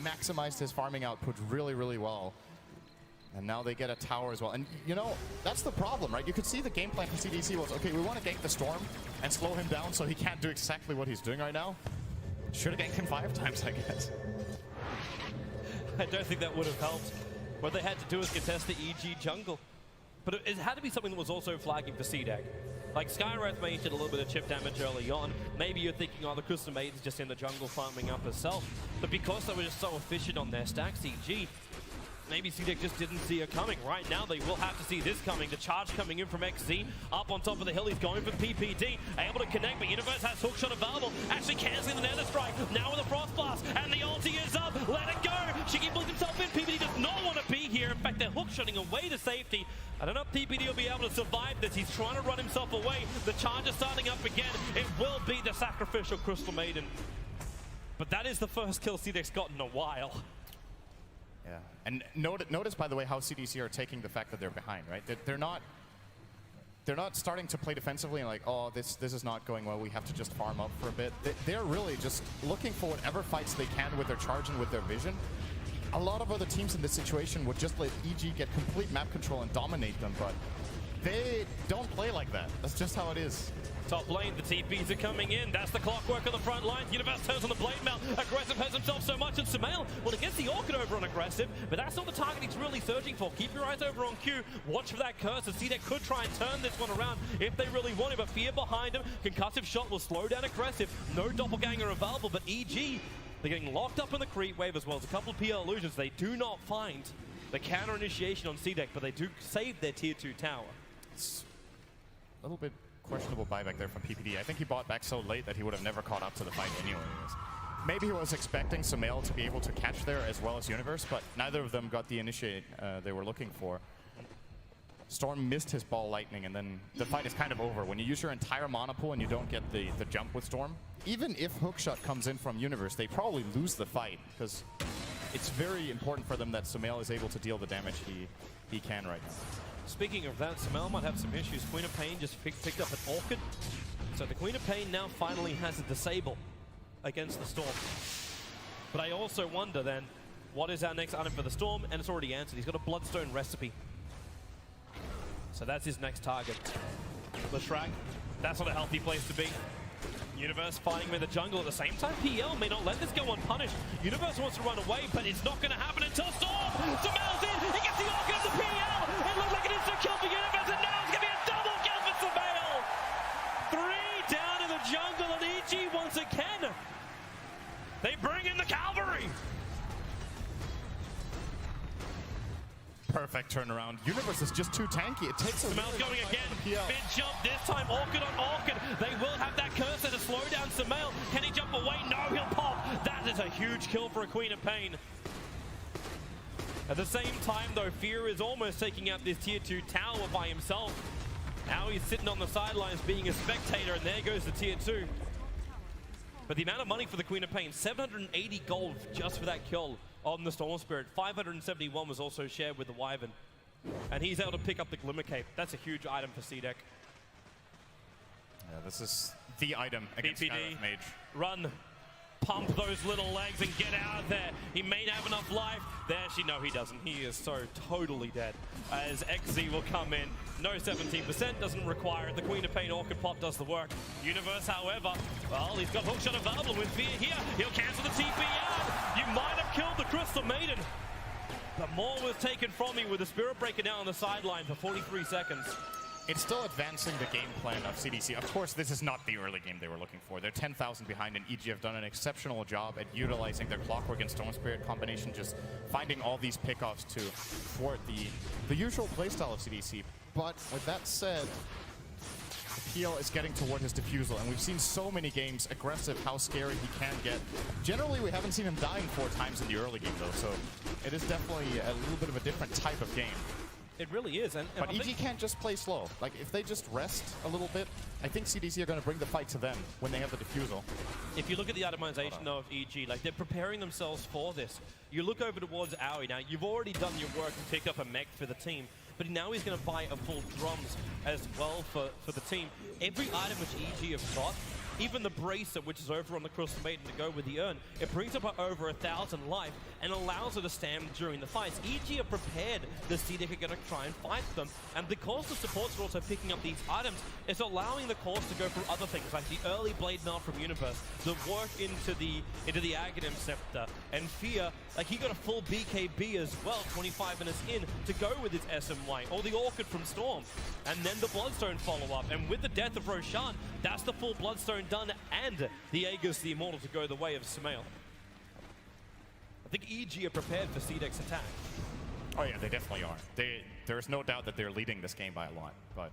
maximized his farming output really, really well. And now they get a tower as well. And, you know, that's the problem, right? You could see the game plan for CDC was, okay, we want to gank the Storm and slow him down so he can't do exactly what he's doing right now. Should have ganked him 5 times, I guess. I don't think that would have helped. What they had to do is contest the EG jungle. But it had to be something that was also flagging for C-Deck. Like, Skywrath may did a little bit of chip damage early on. Maybe you're thinking, oh, the Crystal Maiden's just in the jungle farming up herself. But because they were just so efficient on their stacks, EG, maybe C-Deck just didn't see it coming. Right now, they will have to see this coming. The charge coming in from XZ. Up on top of the hill, he's going for PPD. Able to connect, but Universe has hookshot available. Actually canceling the Nether Strike. Now with a Frost Blast, and the ulti is up. Let it go. Shiki bleeds himself in. PPD does not want to be here. In fact, they're hookshotting away to safety. I don't know if PPD will be able to survive this. He's trying to run himself away. The charge is starting up again. It will be the sacrificial Crystal Maiden. But that is the first kill C-Deck's got in a while. Yeah, and notice by the way how CDC are taking the fact that they're behind, right? They're not starting to play defensively and like, oh, this is not going well, we have to just farm up for a bit. They're really just looking for whatever fights they can with their charge and with their vision. A lot of other teams in this situation would just let EG get complete map control and dominate them, but they don't play like that. That's just how it is. Top lane, the TPs are coming in. That's the clockwork on the front line. Universe turns on the blade mail. Aggressive has himself so much in Sumail. Well, he gets the Orchid over on Aggressive, but that's not the target he's really searching for. Keep your eyes over on Q. Watch for that curse. C-Deck could try and turn this one around if they really want it, but Fear behind him. Concussive shot will slow down Aggressive. No doppelganger available, but EG, they're getting locked up in the creep wave as well as a couple of PL illusions. They do not find the counter initiation on C-Deck, but they do save their tier 2 tower. It's a little bit questionable buyback there from PPD. I think he bought back so late that he would have never caught up to the fight anyways. Maybe he was expecting Sumail to be able to catch there as well as Universe, but neither of them got the initiate they were looking for. Storm missed his ball lightning, and then the fight is kind of over. When you use your entire mana pool and you don't get the jump with Storm, even if hookshot comes in from Universe, they probably lose the fight, because it's very important for them that Sumail is able to deal the damage he can right now. Speaking of that, Sumail might have some issues. Queen of Pain just picked up an Orchid. So the Queen of Pain now finally has a disable against the Storm. But I also wonder then, what is our next item for the Storm? And it's already answered. He's got a Bloodstone recipe. So that's his next target. Leshrac, that's not a healthy place to be. Universe fighting with the jungle at the same time. PL may not let this go unpunished. Universe wants to run away, but it's not going to happen until Storm! Sumail's in! He gets the Orchid of the PL! It looked like an instant kill for Universe, and now it's going to be a double kill for Sumail! 3 down in the jungle, and EG once again, they bring in the cavalry! Perfect turnaround. Universe is just too tanky. It takes a Sumail's going again. Mid jump this time. Orchid on Orchid. They will have that cursor to slow down Sumail. Can he jump away? No, he'll pop. That is a huge kill for a Queen of Pain. At the same time, though, Fear is almost taking out this tier 2 tower by himself. Now he's sitting on the sidelines being a spectator, and there goes the tier 2. But the amount of money for the Queen of Pain, 780 gold just for that kill on the Storm Spirit. 571 was also shared with the Wyvern. And he's able to pick up the Glimmer Cape. That's a huge item for C-Deck. Yeah, this is the item against PPD, Mage. Run. Pump those little legs and get out of there. He may have enough life. There, actually, no, he doesn't. He is so totally dead. As XZ will come in. No 17%, doesn't require it. The Queen of Pain Orchid Pop does the work. Universe, however, well, he's got hookshot available with Fear here. He'll cancel the TP out. You might have killed the Crystal Maiden. But more was taken from me with the Spirit Breaker now on the sideline for 43 seconds. It's still advancing the game plan of CDC. Of course, this is not the early game they were looking for. They're 10,000 behind, and EG have done an exceptional job at utilizing their Clockwork and Storm Spirit combination, just finding all these pickoffs to thwart the usual playstyle of CDC. But with that said, PL is getting toward his defusal, and we've seen so many games aggressive, how scary he can get. Generally, we haven't seen him dying 4 times in the early game, though, so it is definitely a little bit of a different type of game. It really is. But EG can't just play slow. Like, if they just rest a little bit, I think CDC are going to bring the fight to them when they have the defusal. If you look at the itemization of EG, like, they're preparing themselves for this. You look over towards Aoi now. You've already done your work and picked up a mech for the team, but now he's going to buy a full drums as well for the team. Every item which EG have got even the Bracer, which is over on the Crystal Maiden to go with the Urn, it brings up over 1,000 life and allows her to stand during the fights. EG are prepared. The C-Deck are going to try and fight them, and because the supports are also picking up these items, it's allowing the cores to go through other things like the early Blade Mail from Universe, the work into the Aghanim Scepter, and Fear, like he got a full BKB as well 25 minutes in to go with his SMY, or the Orchid from Storm, and then the Bloodstone follow-up, and with the death of Roshan, that's the full Bloodstone done, and the Aegis the Immortal to go the way of Sumail. I think EG are prepared for C-Deck's attack. Oh yeah, they definitely are. There's no doubt that they're leading this game by a lot, but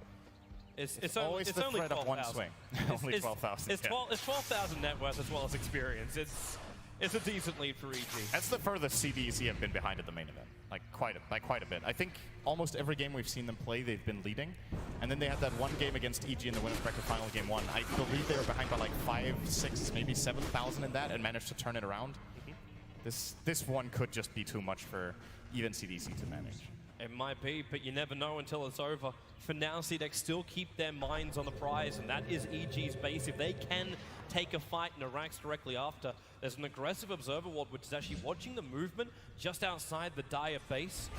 it's always it's the only threat of one swing. Only 12,000. It's 12,000 net worth as well as experience. It's a decent lead for EG. That's the furthest CDEC have been behind at the main event, like quite a bit. I think almost every game we've seen them play, they've been leading, and then they had that one game against EG in the winners bracket final game 1. I believe they were behind by like 5, 6, maybe 7,000 in that, and managed to turn it around. This one could just be too much for even CDC to manage. It might be, but you never know until it's over. For now, C-Deck still keep their minds on the prize, and that is EG's base. If they can take a fight in Iraq's directly after, there's an aggressive observer ward, which is actually watching the movement just outside the Dire base.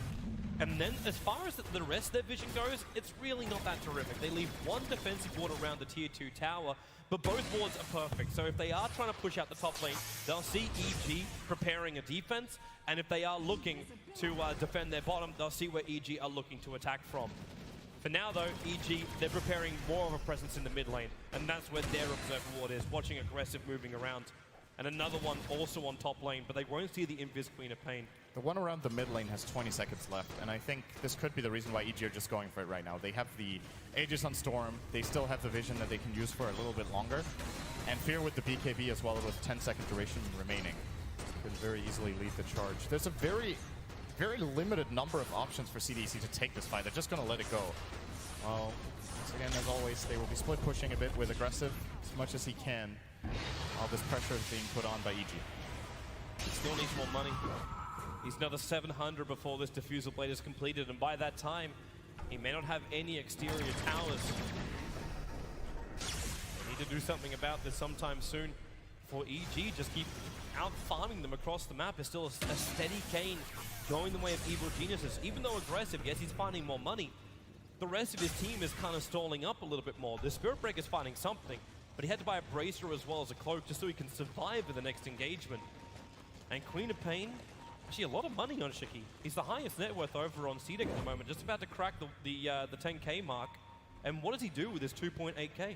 And then, as far as the rest of their vision goes, it's really not that terrific. They leave one defensive ward around the tier 2 tower, but both wards are perfect. So if they are trying to push out the top lane, they'll see EG preparing a defense, and if they are looking to defend their bottom, they'll see where EG are looking to attack from. For now, though, EG, they're preparing more of a presence in the mid lane, and that's where their observer ward is, watching aggressive moving around. And another one also on top lane, but they won't see the Invis Queen of Pain. The one around the mid lane has 20 seconds left, and I think this could be the reason why EG are just going for it right now. They have the Aegis on Storm, they still have the vision that they can use for a little bit longer, and Fear with the BKB as well with 10 second duration remaining could very easily lead the charge. There's a very limited number of options for CDC to take this fight. They're just going to let it go. Well, once again, as always, they will be split pushing a bit with aggressive as much as he can. All this pressure is being put on by EG. He still needs more money. He's another 700 before this Diffusal Blade is completed, and by that time, he may not have any exterior towers. They need to do something about this sometime soon. For EG, just keep out-farming them across the map is still a steady gain going the way of Evil Geniuses. Even though aggressive, yes, he's finding more money. The rest of his team is kind of stalling up a little bit more. The Spirit Breaker's finding something, but he had to buy a Bracer as well as a Cloak just so he can survive in the next engagement. And Queen of Pain, actually a lot of money on Shiki. He's the highest net worth over on C-Deck at the moment, just about to crack the 10k mark. And what does he do with his 2.8k?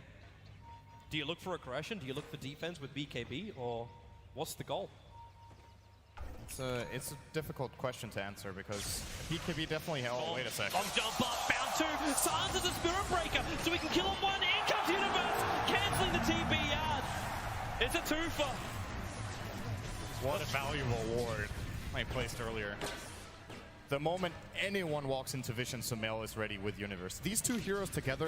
Do you look for aggression? Do you look for defense with BKB, or what's the goal? It's a difficult question to answer because BKB definitely held. Oh, wait a second. On jump up, bound two, silences the Spirit Breaker, so we can kill him one. In comes Universe, canceling the TB yard. It's a twofer. What a valuable ward I placed earlier. The moment anyone walks into Vision, Sumail is ready with Universe. These two heroes together,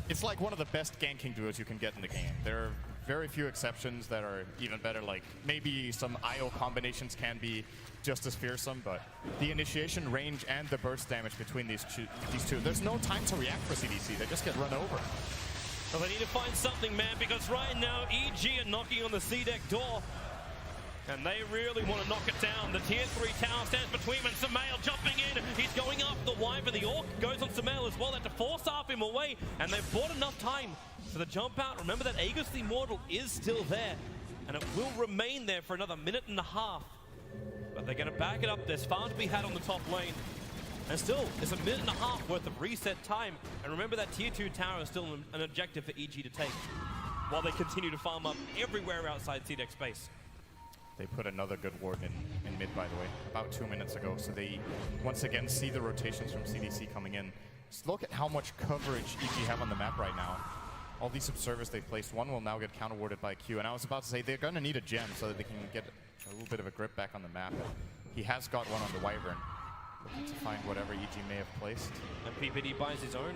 it's like one of the best ganking duos you can get in the game. There are very few exceptions that are even better, like maybe some IO combinations can be just as fearsome, but the initiation range and the burst damage between these two, there's no time to react for CDC, they just get run over. Well, they need to find something, man, because right now EG are knocking on the C-Deck door. And they really want to knock it down. The tier 3 tower stands between them, and Sumail jumping in. He's going up the wipe, and the Orc goes on Sumail as well. They have to force off him away, and they've bought enough time for the jump out. Remember that Aegis the Immortal is still there, and it will remain there for another minute and a half. But they're going to back it up. There's far to be had on the top lane. And still, it's a minute and a half worth of reset time. And remember that tier 2 tower is still an objective for EG to take, while they continue to farm up everywhere outside C-Deck space. They put another good ward in mid, by the way, about 2 minutes ago. So they, once again, see the rotations from CDC coming in. Just look at how much coverage EG have on the map right now. All these observers they placed, one will now get counter-warded by Q. And I was about to say, they're going to need a gem so that they can get a little bit of a grip back on the map. He has got one on the Wyvern to find whatever EG may have placed. And PPD buys his own.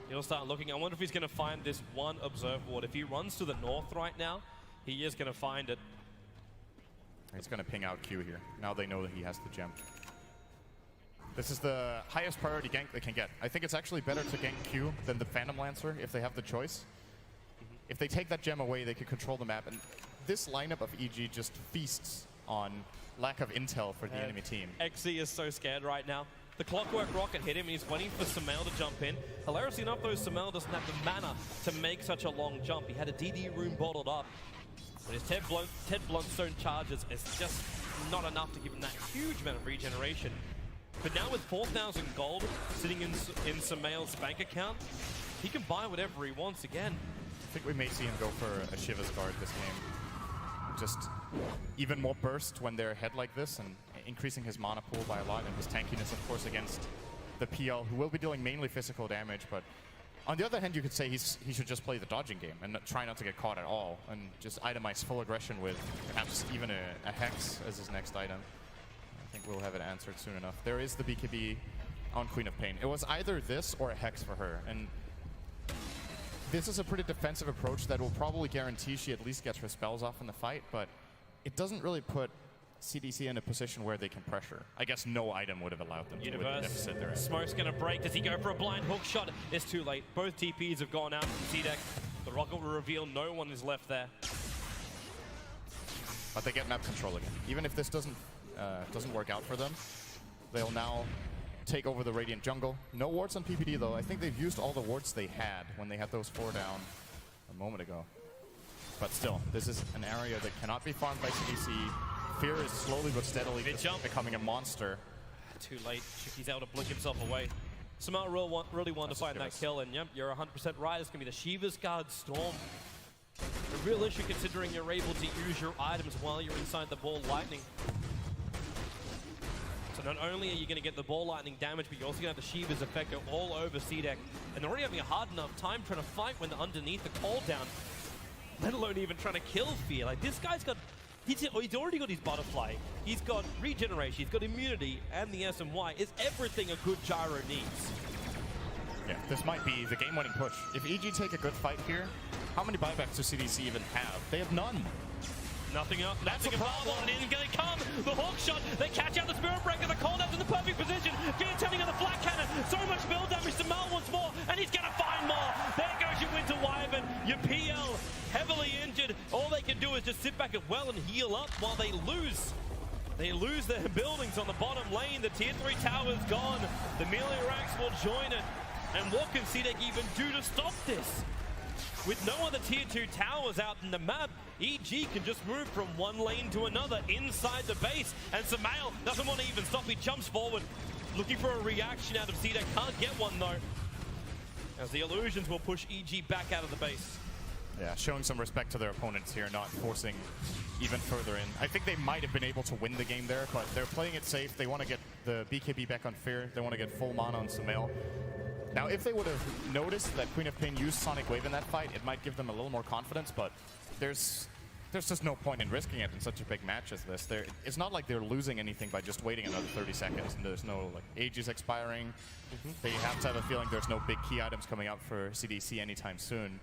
He'll start looking. I wonder if he's going to find this one observe ward. If he runs to the north right now, he is going to find it. He's going to ping out Q here. Now they know that he has the gem. This is the highest priority gank they can get. I think it's actually better to gank Q than the Phantom Lancer if they have the choice. if they take that gem away, they could control the map. And this lineup of EG just feasts on lack of intel for the enemy team. XZ is so scared right now. The Clockwork Rocket hit him, and he's waiting for Sumail to jump in. Hilariously enough, though, Sumail doesn't have the mana to make such a long jump. He had a DD rune bottled up. But his Ted Bluntstone charges is just not enough to give him that huge amount of regeneration. But now with 4,000 gold sitting in Sumail's bank account, he can buy whatever he wants again. I think we may see him go for a Shiva's Guard this game. Just even more burst when they're ahead like this, and increasing his mana pool by a lot, and his tankiness, of course, against the PL, who will be dealing mainly physical damage. But on the other hand, you could say he should just play the dodging game and try not to get caught at all, and just itemize full aggression with perhaps even a Hex as his next item. I think we'll have it answered soon enough. There is the BKB on Queen of Pain. It was either this or a Hex for her, and this is a pretty defensive approach that will probably guarantee she at least gets her spells off in the fight, but it doesn't really put CDC in a position where they can pressure. I guess no item would have allowed them to with the deficit they're in. Smoke's gonna break. Does he go for a blind hook shot? It's too late. Both TPs have gone out from C-Deck. The rocket will reveal no one is left there. But they get map control again. Even if this doesn't work out for them, they'll now take over the Radiant jungle. No wards on PPD though. I think they've used all the wards they had when they had those 4 down a moment ago. But still, this is an area that cannot be farmed by CDC. Fear is slowly but steadily becoming a monster. Too late. He's able to blink himself away. Sumail really wanted to find that kill, and yep, you're 100% right. It's going to be the Shiva's Guard Storm. A real issue considering you're able to use your items while you're inside the Ball Lightning. So not only are you going to get the Ball Lightning damage, but you're also going to have the Shiva's effect go all over C-Deck. And they're already having a hard enough time trying to fight when they're underneath the cooldown, let alone even trying to kill Fear. Like, this guy's got... He's already got his butterfly. He's got regeneration. He's got immunity, and the SMY is everything a good Gyro needs. Yeah, this might be the game-winning push. If EG take a good fight here, how many buybacks does CDC even have? They have none. Nothing up. That's a problem. And in going to come. The hook shot. They catch out the Spirit Breaker. The coldup's in the perfect position. Turning on the flat cannon. So much build damage. Sumail wants more, and he's going to find more. There goes your Winter Wyvern. Your PL heavily injured. All they can do is just sit back and well and heal up while they lose. They lose their buildings on the bottom lane. The tier 3 tower's gone. The melee ranks will join it. And what can C-Deck even do to stop this? With no other tier 2 towers out in the map, EG can just move from one lane to another inside the base. And Sumail doesn't want to even stop. He jumps forward, looking for a reaction out of C-Deck. Can't get one though, as the illusions will push EG back out of the base. Yeah, showing some respect to their opponents here, not forcing even further in. I think they might have been able to win the game there, but they're playing it safe. They want to get the BKB back on Fear. They want to get full mana on Sumail. Now, if they would have noticed that Queen of Pain used Sonic Wave in that fight, it might give them a little more confidence, but there's just no point in risking it in such a big match as this. It's not like they're losing anything by just waiting another 30 seconds, and there's no like ages expiring. They have to have a feeling there's no big key items coming up for CDC anytime soon.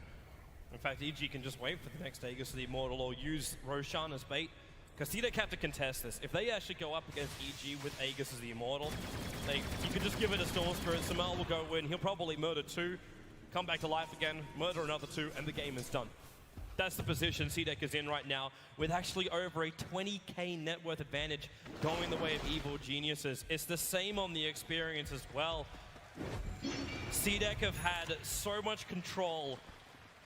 In fact, EG can just wait for the next Aegis of the Immortal or use Roshan as bait, because C-Deck have to contest this. If they actually go up against EG with Aegis as the Immortal, you could just give it a Storm Spirit. Sumail will go in. He'll probably murder 2, come back to life again, murder another 2, and the game is done. That's the position C-Deck is in right now, with actually over a 20k net worth advantage going the way of Evil Geniuses. It's the same on the experience as well. C-Deck have had so much control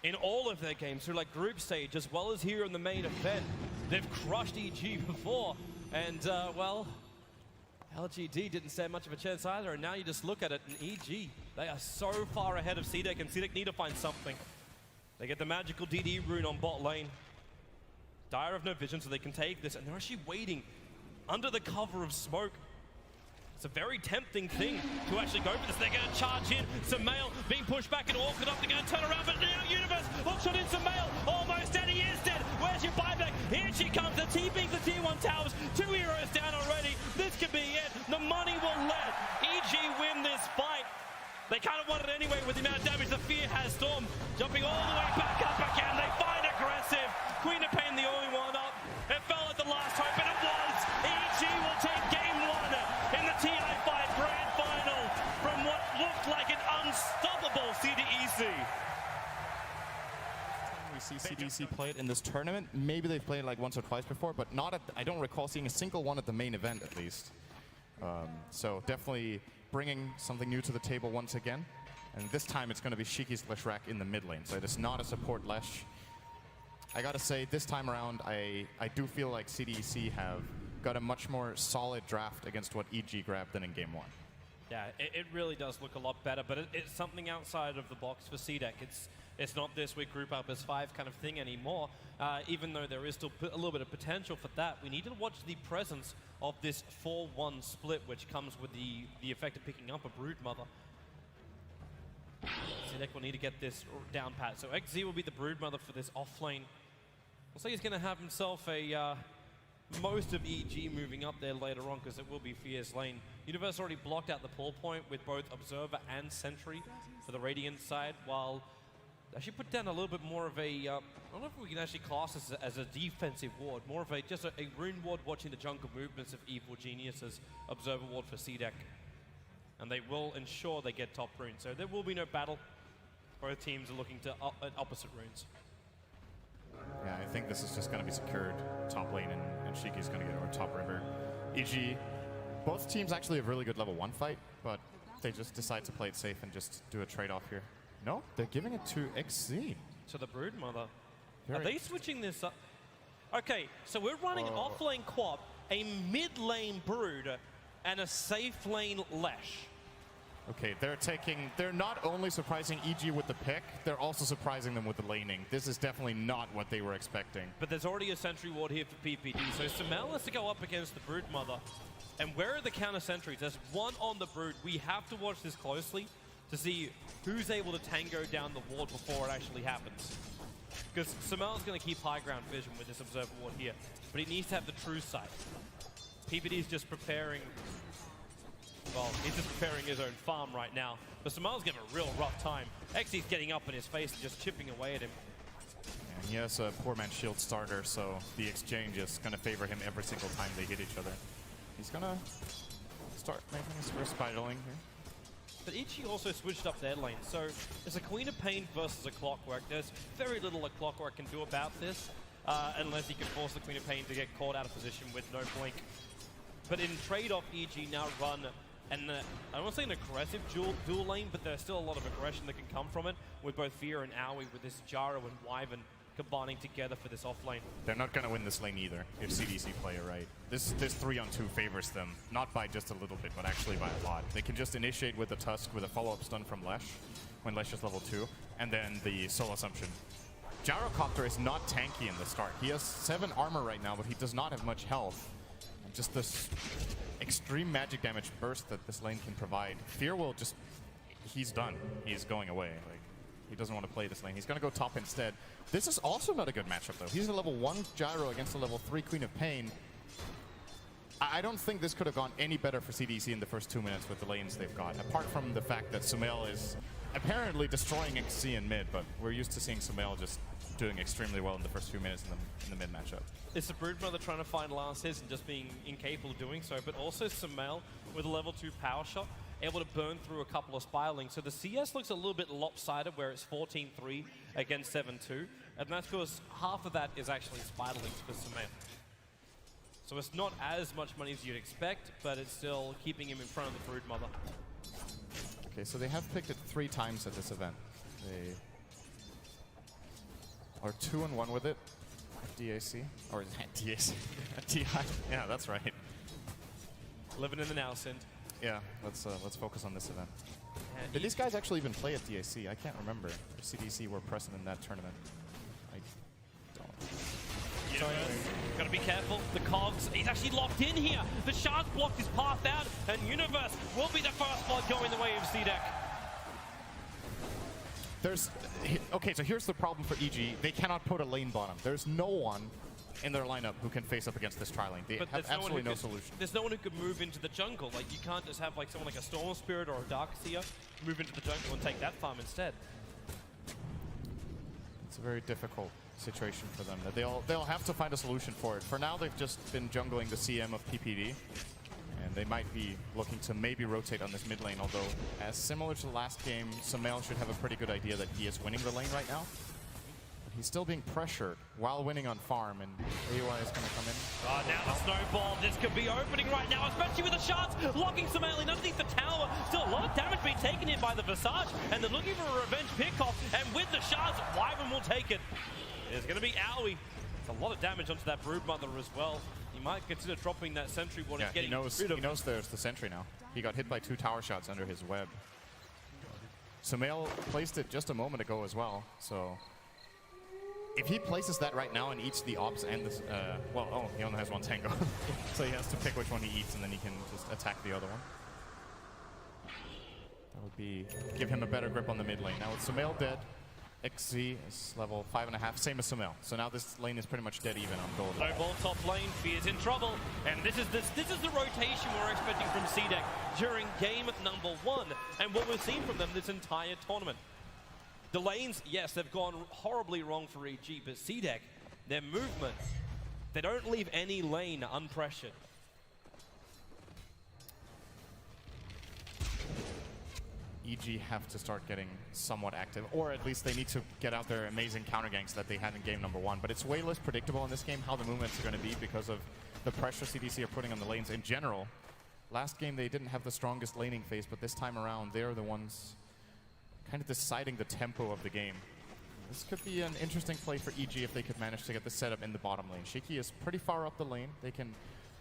in all of their games, through like group stage as well as here in the main event. They've crushed EG before, and well, LGD didn't stand much of a chance either, and now you just look at it, and EG, they are so far ahead of C-Deck, and C-Deck need to find something. They get the magical DD rune on bot lane. Dire have no vision, so they can take this, and they're actually waiting under the cover of smoke. It's a very tempting thing to actually go for this. They're going to charge in. Sumail being pushed back and awkward up. They're going to turn around, but now Universe hookshot in Sumail. Almost dead. He is dead. Where's your buyback? Here she comes. The TP's the tier 1 towers. 2 heroes down already. This could be it. The money will let EG win this fight. They kind of want it anyway with the amount of damage. The Fear has Storm jumping all the way back up again. They find aggressive. Queen of Pain the only one up. It fell at the last hope, and it was. EG will take game 1 in the TI5 Grand Final from what looked like an unstoppable CDEC. we see CDC play it in this tournament. Maybe they've played it like once or twice before, but not at I don't recall seeing a single one at the main event at least. So definitely bringing something new to the table once again. And this time it's going to be Shiki's Leshrac in the mid lane. So it is not a support Lesh. I gotta say, this time around, I do feel like CDC have got a much more solid draft against what EG grabbed than in game 1. Yeah, it really does look a lot better, but it's something outside of the box for CDEC. It's not this we group up as 5 kind of thing anymore. Even though there is still a little bit of potential for that, we need to watch the presence of this 4-1 split, which comes with the effect of picking up a Broodmother. CDEC will need to get this down pat. So XZ will be the Broodmother for this offlane. Looks like he's going to have himself a most of EG moving up there later on, because it will be Fierce lane. Universe already blocked out the pull point with both Observer and Sentry for the Radiant side, while actually put down a little bit more of a, I don't know if we can actually class this as a defensive ward, more of just a rune ward watching the jungle movements of Evil Genius's Observer ward for CDEC. And they will ensure they get top runes. So there will be no battle. Both teams are looking to opposite runes. Yeah, I think this is just going to be secured top lane, and Shiki's going to get over top river. EG, both teams actually have really good level 1 fight, but they just decide to play it safe and just do a trade-off here. No, they're giving it to XZ. So the Broodmother. Are they switching this up? Okay, so we're running off-lane Quap, a mid-lane Brood, and a safe lane Lesh. Okay, they're not only surprising EG with the pick, they're also surprising them with the laning. This is definitely not what they were expecting. But there's already a sentry ward here for PPD, so Sumail has to go up against the Broodmother. And where are the counter sentries? There's one on the Brood. We have to watch this closely to see who's able to tango down the ward before it actually happens. Because Sumail's going to keep high ground vision with this Observer ward here, but he needs to have the true sight. PPD's just preparing. Well, he's just preparing his own farm right now. But Sumail's getting a real rough time. XZ's getting up in his face and just chipping away at him. And he has a poor man's shield starter, so the exchange is going to favor him every single time they hit each other. He's going to start making his first spiraling here. But EG also switched up their lane, so there's a Queen of Pain versus a Clockwork. There's very little a Clockwork can do about this, unless he can force the Queen of Pain to get caught out of position with no blink. But in trade-off, EG now run and I don't want to say an aggressive dual lane, but there's still a lot of aggression that can come from it with both Fear and Aoi, with this Jaro and Wyvern combining together for this offlane. They're not going to win this lane either if CDC play it right. This 3-on-2 favors them, not by just a little bit, but actually by a lot. They can just initiate with the Tusk with a follow-up stun from Lesh, when Lesh is level 2, and then the Soul Assumption. Gyrocopter is not tanky in the start. He has 7 armor right now, but he does not have much health. And just this extreme magic damage burst that this lane can provide. Fear will just, he's done. He's going away. Like, he doesn't want to play this lane. He's going to go top instead. This is also not a good matchup, though. He's a level 1 Gyro against a level 3 Queen of Pain. I don't think this could have gone any better for CDC in the first 2 minutes with the lanes they've got, apart from the fact that Sumail is apparently destroying XC in mid, but we're used to seeing Sumail just doing extremely well in the first few minutes in the mid matchup. It's the Broodmother trying to find last hits and just being incapable of doing so, but also Sumail with a level 2 power shot, able to burn through a couple of Spirelings. So the CS looks a little bit lopsided where it's 14-3 against 7-2, and that's because half of that is actually Spirelings for Sumail. So it's not as much money as you'd expect, but it's still keeping him in front of the Broodmother. Okay, so they have picked it 3 times at this event. They are 2-1 with it at DAC, or at DAC, at TI. Yeah, that's right. Living in the now, Sind. Yeah, let's focus on this event. Did these guys actually even play at DAC? I can't remember if CDC were present in that tournament. I don't. Gotta be careful. The Cogs, he's actually locked in here. The Shards blocked his path out, and Universe will be the first blood going the way of CDEC. Okay, so here's the problem for EG. They cannot put a lane bottom. There's no one in their lineup who can face up against this tri lane. They have absolutely no solution. There's no one who could move into the jungle. Like, you can't just have like someone like a Storm Spirit or a Darkseer move into the jungle and take that farm instead. It's a very difficult situation for them. That they'll have to find a solution for it. For now, they've just been jungling the CM of PPD, and they might be looking to maybe rotate on this mid lane, although as similar to the last game, Sumail should have a pretty good idea that he is winning the lane right now. But he's still being pressured while winning on farm, and AUI is going to come in. Oh, now the snowball. This could be opening right now, especially with the shards locking Sumail in underneath the tower. Still a lot of damage being taken in by the Visage, and they're looking for a revenge pickoff. And with the shards, Wyvern will take it. It's going to be Aoi. It's a lot of damage onto that Broodmother as well. He might consider dropping that sentry ward. Yeah, he knows there's the sentry now. He got hit by 2 tower shots under his web. Sumail placed it just a moment ago as well, so if he places that right now and eats the ops and this, he only has 1 tango, so he has to pick which one he eats and then he can just attack the other one. That would be give him a better grip on the mid lane. Now with Sumail dead, XZ is level 5.5, same as Sumail. So now this lane is pretty much dead even on Dota. Snowball top lane, Fear's in trouble, and this is the rotation we're expecting from CDEC during game number 1, and what we've seen from them this entire tournament. The lanes, yes, they've gone horribly wrong for EG, but CDEC, their movement, they don't leave any lane unpressured. EG have to start getting somewhat active, or at least they need to get out their amazing counter ganks that they had in game number 1. But it's way less predictable in this game how the movements are going to be because of the pressure CDC are putting on the lanes in general. Last game they didn't have the strongest laning phase, but this time around they're the ones kind of deciding the tempo of the game. This could be an interesting play for EG if they could manage to get the setup in the bottom lane. Shiki is pretty far up the lane. They can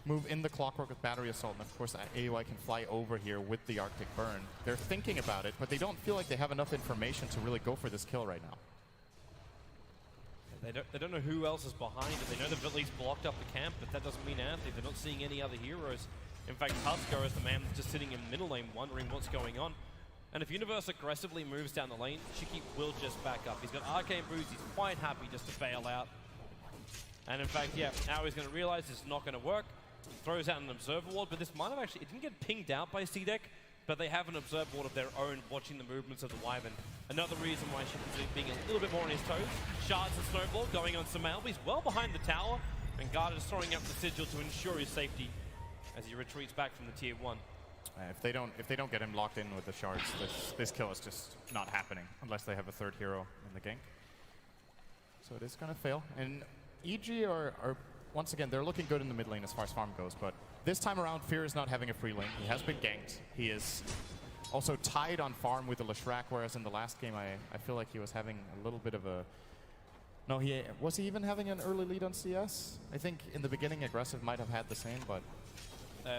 move in the clockwork with battery assault, and of course AUI can fly over here with the Arctic burn. They're thinking about it, but they don't feel like they have enough information to really go for this kill right now. They don't know who else is behind it. They know they've at least blocked up the camp, but that doesn't mean anything. They're not seeing any other heroes. In fact, Husker is the man that's just sitting in middle lane wondering what's going on. And if Universe aggressively moves down the lane, Shiki will just back up. He's got Arcane Boost, he's quite happy just to bail out. And in fact, yeah, now he's going to realize this is not going to work. Throws out an Observer Ward, but this might have actually, it didn't get pinged out by CDEC, but they have an Observer Ward of their own watching the movements of the Wyvern. Another reason why Shiki's being a little bit more on his toes. Shards and Snowball going on Sumail, but he's well behind the tower, and Guard is throwing up the sigil to ensure his safety as he retreats back from the tier 1. If they don't get him locked in with the shards, this kill is just not happening unless they have a 3rd hero in the gank. So it is going to fail. And EG are once again, they're looking good in the mid lane as far as farm goes, but this time around, Fear is not having a free lane. He has been ganked. He is also tied on farm with the Leshrac, whereas in the last game, I feel like he was having a little bit of a... No, was he even having an early lead on CS? I think in the beginning, Aggressive might have had the same, but...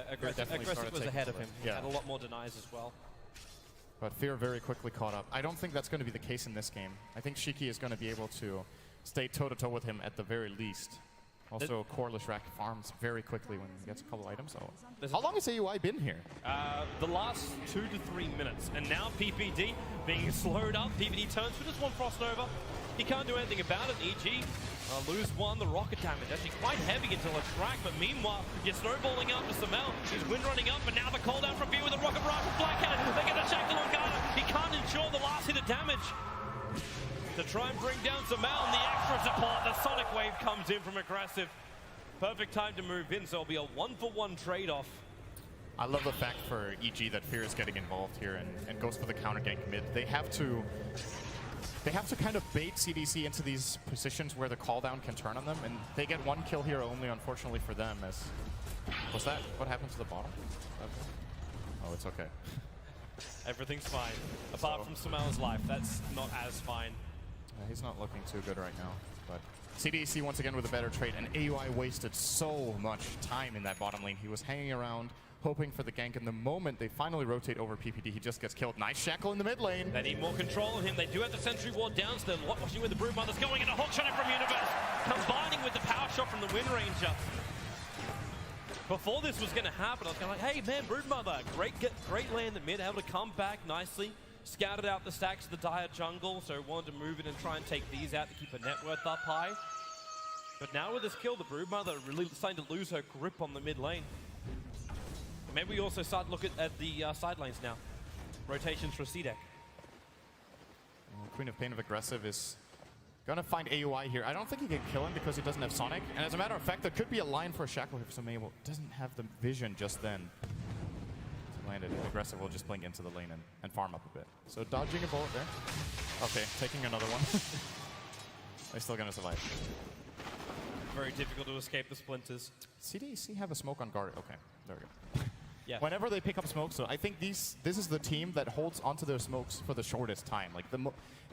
Aggressive was ahead of him. Yeah. Had a lot more denies as well. But Fear very quickly caught up. I don't think that's going to be the case in this game. I think Shiki is going to be able to stay toe-to-toe with him at the very least. Also, Core Leshrac farms very quickly when he gets a couple items. So, how long has AUI been here? The last 2 to 3 minutes. And now PPD being slowed up. PPD turns for just 1 Frost Nova. He can't do anything about it. EG lose 1. The rocket damage actually quite heavy into Leshrac. But meanwhile, you're snowballing up to Sumail. He's wind running up, and now the call down from Fear with a rocket barrage from Black Cannon. They get a Shackle on Garner. He can't ensure the last hit of damage to try and bring down Sumail, and the extra support, the Sonic Wave comes in from Aggressive. Perfect time to move in, so it'll be a 1-for-1 trade-off. I love the fact for EG that Fear is getting involved here and goes for the counter gank mid. They have to kind of bait CDC into these positions where the call down can turn on them, and they get 1 kill here only, unfortunately for them. As was that what happened to the bottom? Okay. Oh, it's okay. Everything's fine, apart from Sumail's life. That's not as fine. He's not looking too good right now, but CDC once again with a better trade, and AUI wasted so much time in that bottom lane. He was hanging around, hoping for the gank, and the moment they finally rotate over PPD, he just gets killed. Nice Shackle in the mid lane. They need more control of him. They do have the Sentry Ward down, so they're watching where the Broodmother's going, and a hook shot in from Universe, combining with the power shot from the Wind Ranger. Before this was going to happen, I was kind of like, hey man, Broodmother, great land in mid, able to come back nicely. Scouted out the stacks of the Dire jungle, so wanted to move in and try and take these out to keep her net worth up high. But now with this kill, the Broodmother really starting to lose her grip on the mid lane. Maybe we also start looking at the side lanes now. Rotations for CDEC. Queen of Pain of Aggressive is gonna find AUI here. I don't think he can kill him because he doesn't have Sonic. And as a matter of fact, there could be a line for a Shackle if Sumail doesn't have the vision just then. Landed. Aggressive will just blink into the lane and farm up a bit. So dodging a bullet there. Okay, taking another one. They're still gonna survive. Very difficult to escape the splinters. CDC have a smoke on guard. Okay, there we go. Yeah. Whenever they pick up smoke, so I think this is the team that holds onto their smokes for the shortest time. Like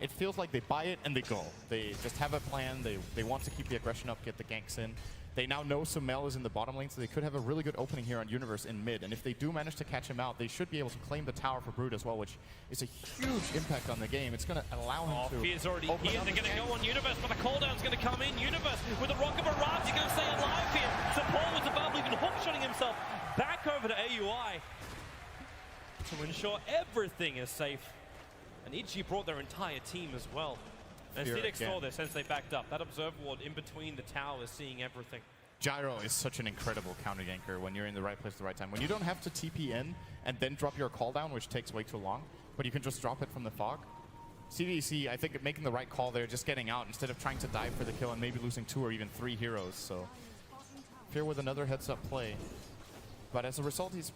it feels like they buy it and they go. They just have a plan. They want to keep the aggression up, get the ganks in. They now know Sumail is in the bottom lane, so they could have a really good opening here on Universe in mid. And if they do manage to catch him out, they should be able to claim the tower for Brood as well, which is a huge impact on the game. It's going to allow him to. Fear's already here. They're going to go on Universe, but the cooldown's going to come in. Universe with a rocket barrage. He's going to stay alive here. Support was above, even hook-shotting himself back over to AUI to ensure everything is safe. And EG brought their entire team as well. And CDEX saw this since they backed up. That observer ward in between the towers, seeing everything. Gyro is such an incredible counter ganker when you're in the right place at the right time. When you don't have to TP in and then drop your call down, which takes way too long, but you can just drop it from the fog. CDC, I think, making the right call there, just getting out instead of trying to dive for the kill and maybe losing 2 or even 3 heroes. So Fear with another heads-up play. But as a result, he's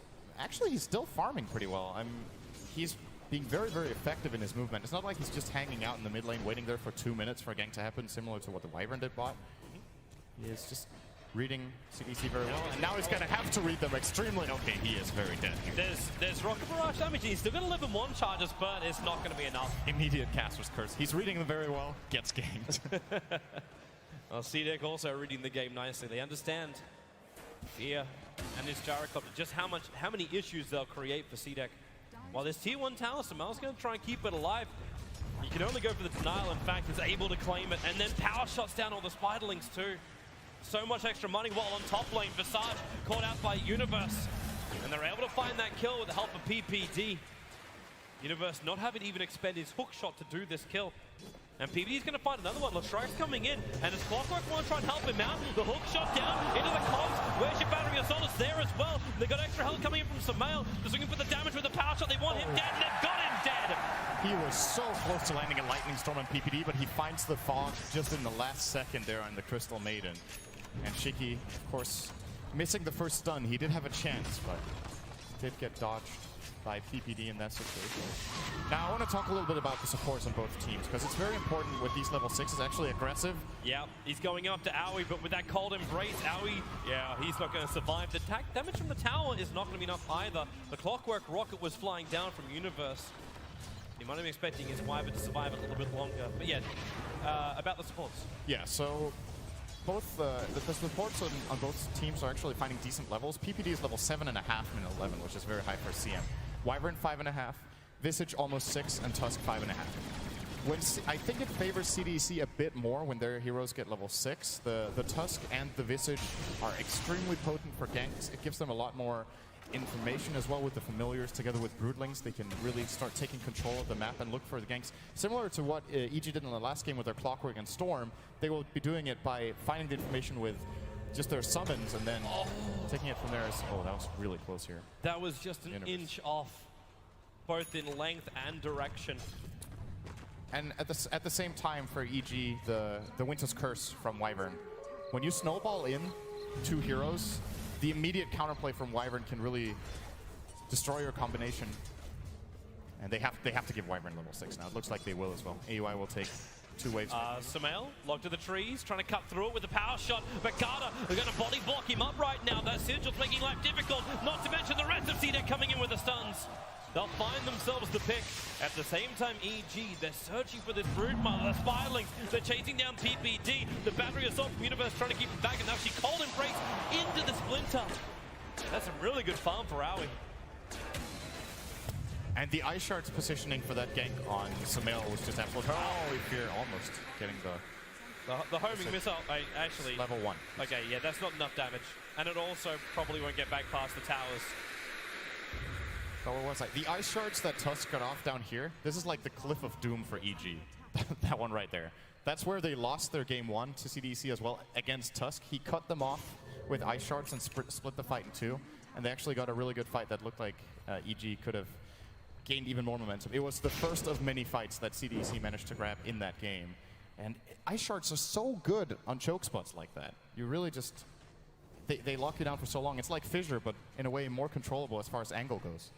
still farming pretty well. He's being very, very effective in his movement. It's not like he's just hanging out in the mid lane waiting there for 2 minutes for a gank to happen, similar to what the Wyvern did bot. He is just reading CDC very well, and now he's going to have to read them extremely. Okay, he is very dead here. There's rocket barrage damage. He's still going to live in 1 charges, but it's not going to be enough. Immediate caster's curse. He's reading them very well, gets ganked. Well, CDEC also reading the game nicely. They understand Fear and his gyrocopter, just how many issues they'll create for CDEC. While this tier 1 tower, Sumail's going to try and keep it alive. You can only go for the denial. In fact, is able to claim it, and then power shots down all the spiderlings too. So much extra money while on top lane. Visage caught out by Universe, and they're able to find that kill with the help of PPD. Universe not having even expend his hook shot to do this kill. And PPD's going to find another one. Strike's coming in, and as Clockwork want to try and help him out, the hook shot down into the cogs. Where's your battery assault? It's there as well. They got extra health coming in from Sumail. Just looking for the damage with the power shot. They want him dead, and they've got him dead. He was so close to landing a lightning storm on PPD, but he finds the fog just in the last second there on the Crystal Maiden. And Shiki, of course, missing the first stun. He did have a chance, but did get dodged by PPD in that situation. Now, I want to talk a little bit about the supports on both teams, because it's very important with these level 6s, actually aggressive. Yeah, he's going up to Aoi, but with that cold embrace, Aoi, yeah, he's not going to survive. The attack damage from the tower is not going to be enough either. The Clockwork rocket was flying down from Universe. He might have been expecting his Wyvern to survive a little bit longer. But yeah, about the supports. Yeah, so both the supports on both teams are actually finding decent levels. PPD is level 7.5 and 11, which is very high for CM. Wyvern 5.5, Visage almost 6, and Tusk 5.5. I think it favors CDC a bit more when their heroes get level 6. The Tusk and the Visage are extremely potent for ganks. It gives them a lot more information as well with the familiars together with Broodlings. They can really start taking control of the map and look for the ganks. Similar to what EG did in the last game with their Clockwork and Storm, they will be doing it by finding the information with just their summons and then taking it from there. Oh, that was really close here. That was just an inch off, both in length and direction. And at the same time for EG, the Winter's Curse from Wyvern. When you snowball in 2 heroes, the immediate counterplay from Wyvern can really destroy your combination. And they have to give Wyvern level 6 now. It looks like they will as well. AUI will take 2 waves. Sumail locked to the trees, trying to cut through it with a power shot. But Carter are going to body block him up right now. That Sigil's making life difficult, not to mention the rest of CDEC coming in with the stuns. They'll find themselves the pick. At the same time, EG, they're searching for this Broodmother, the Spirelings. They're chasing down PPD. The battery assault from Universe trying to keep him back, and now she cold embrace into the Splinter. That's a really good farm for Aoi. And the Ice Shard's positioning for that gank on Sumail was just absolute. Oh, Fear almost getting the homing missile, actually. Level 1. Okay, yeah, that's not enough damage. And it also probably won't get back past the towers. But what was I? The Ice Shards that Tusk got off down here, this is like the Cliff of Doom for EG. That one right there. That's where they lost their game 1 to CDC as well against Tusk. He cut them off with Ice Shards and split the fight in 2. And they actually got a really good fight that looked like EG could have gained even more momentum. It was the first of many fights that CDC managed to grab in that game. And Ice Shards are so good on choke spots like that. You really just... They lock you down for so long. It's like Fissure, but in a way more controllable as far as angle goes.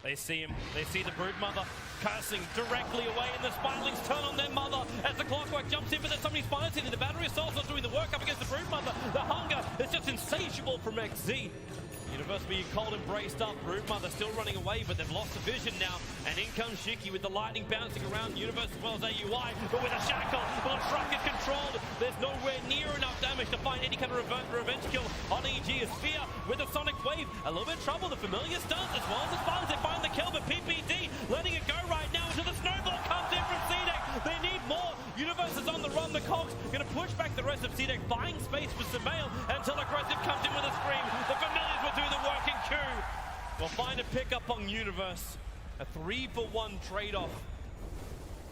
They see him. They see the Broodmother cursing directly away, and the Spiralings turn on their mother as the Clockwork jumps in, but then somebody's financing. The battery assault's not doing the work up against the Broodmother. The hunger is just insatiable from XZ. Universe being cold and braced up. Broodmother still running away, but they've lost the vision now. And in comes Shiki with the lightning bouncing around Universe as well as AUI, but with a shackle. Well, Shrug is controlled. There's nowhere near enough damage to find any kind of revenge kill on EG as Fear with a Sonic Wave. A little bit of trouble. The Familiar stuns as well as the Spiders. They find the kill, but PPD letting it go right now until the snowball comes in from CDEC. They need more. Universe is on the run. The Cogs going to push back the rest of CDEC, buying space for Sumail until Aggressive comes in with a scream. The Familiars will do the work in Q. We'll find a pickup on Universe. A 3-for-1 trade-off.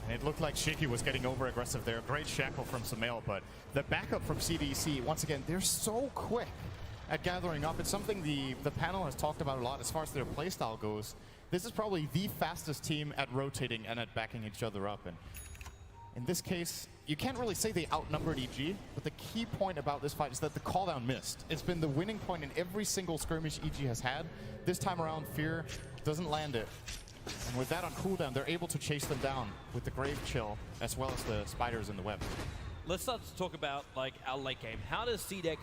And it looked like Shiki was getting over-aggressive there. Great shackle from Sumail, but the backup from CDC, once again, they're so quick at gathering up. It's something the panel has talked about a lot as far as their playstyle goes. This is probably the fastest team at rotating and at backing each other up. And in this case, you can't really say they outnumbered EG, but the key point about this fight is that the calldown missed. It's been the winning point in every single skirmish EG has had. This time around, Fear doesn't land it. And with that on cooldown, they're able to chase them down with the Grave Chill, as well as the Spiders in the web. Let's start to talk about like our late game. How does CDEC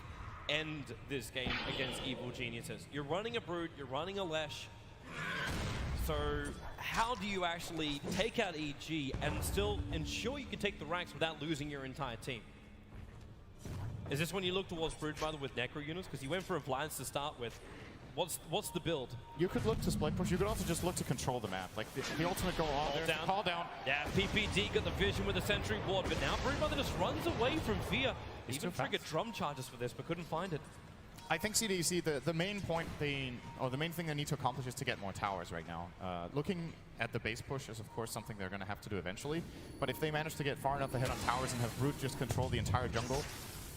end this game against Evil Geniuses? You're running a Brood, you're running a Lesh. So how do you actually take out EG and still ensure you can take the ranks without losing your entire team? Is this when you look towards Broodmother with Necro units? Because you went for a Blance to start with. What's the build? You could look to split push. You could also just look to control the map. Like the ultimate goal. Call down. Yeah, PPD got the vision with the Sentry Ward, but now Broodmother just runs away from Fear. He even triggered drum charges for this, but couldn't find it. I think CDC, the main point the main thing they need to accomplish is to get more towers right now. Looking at the base push is of course something they're going to have to do eventually, but if they manage to get far enough ahead on towers and have Brute just control the entire jungle,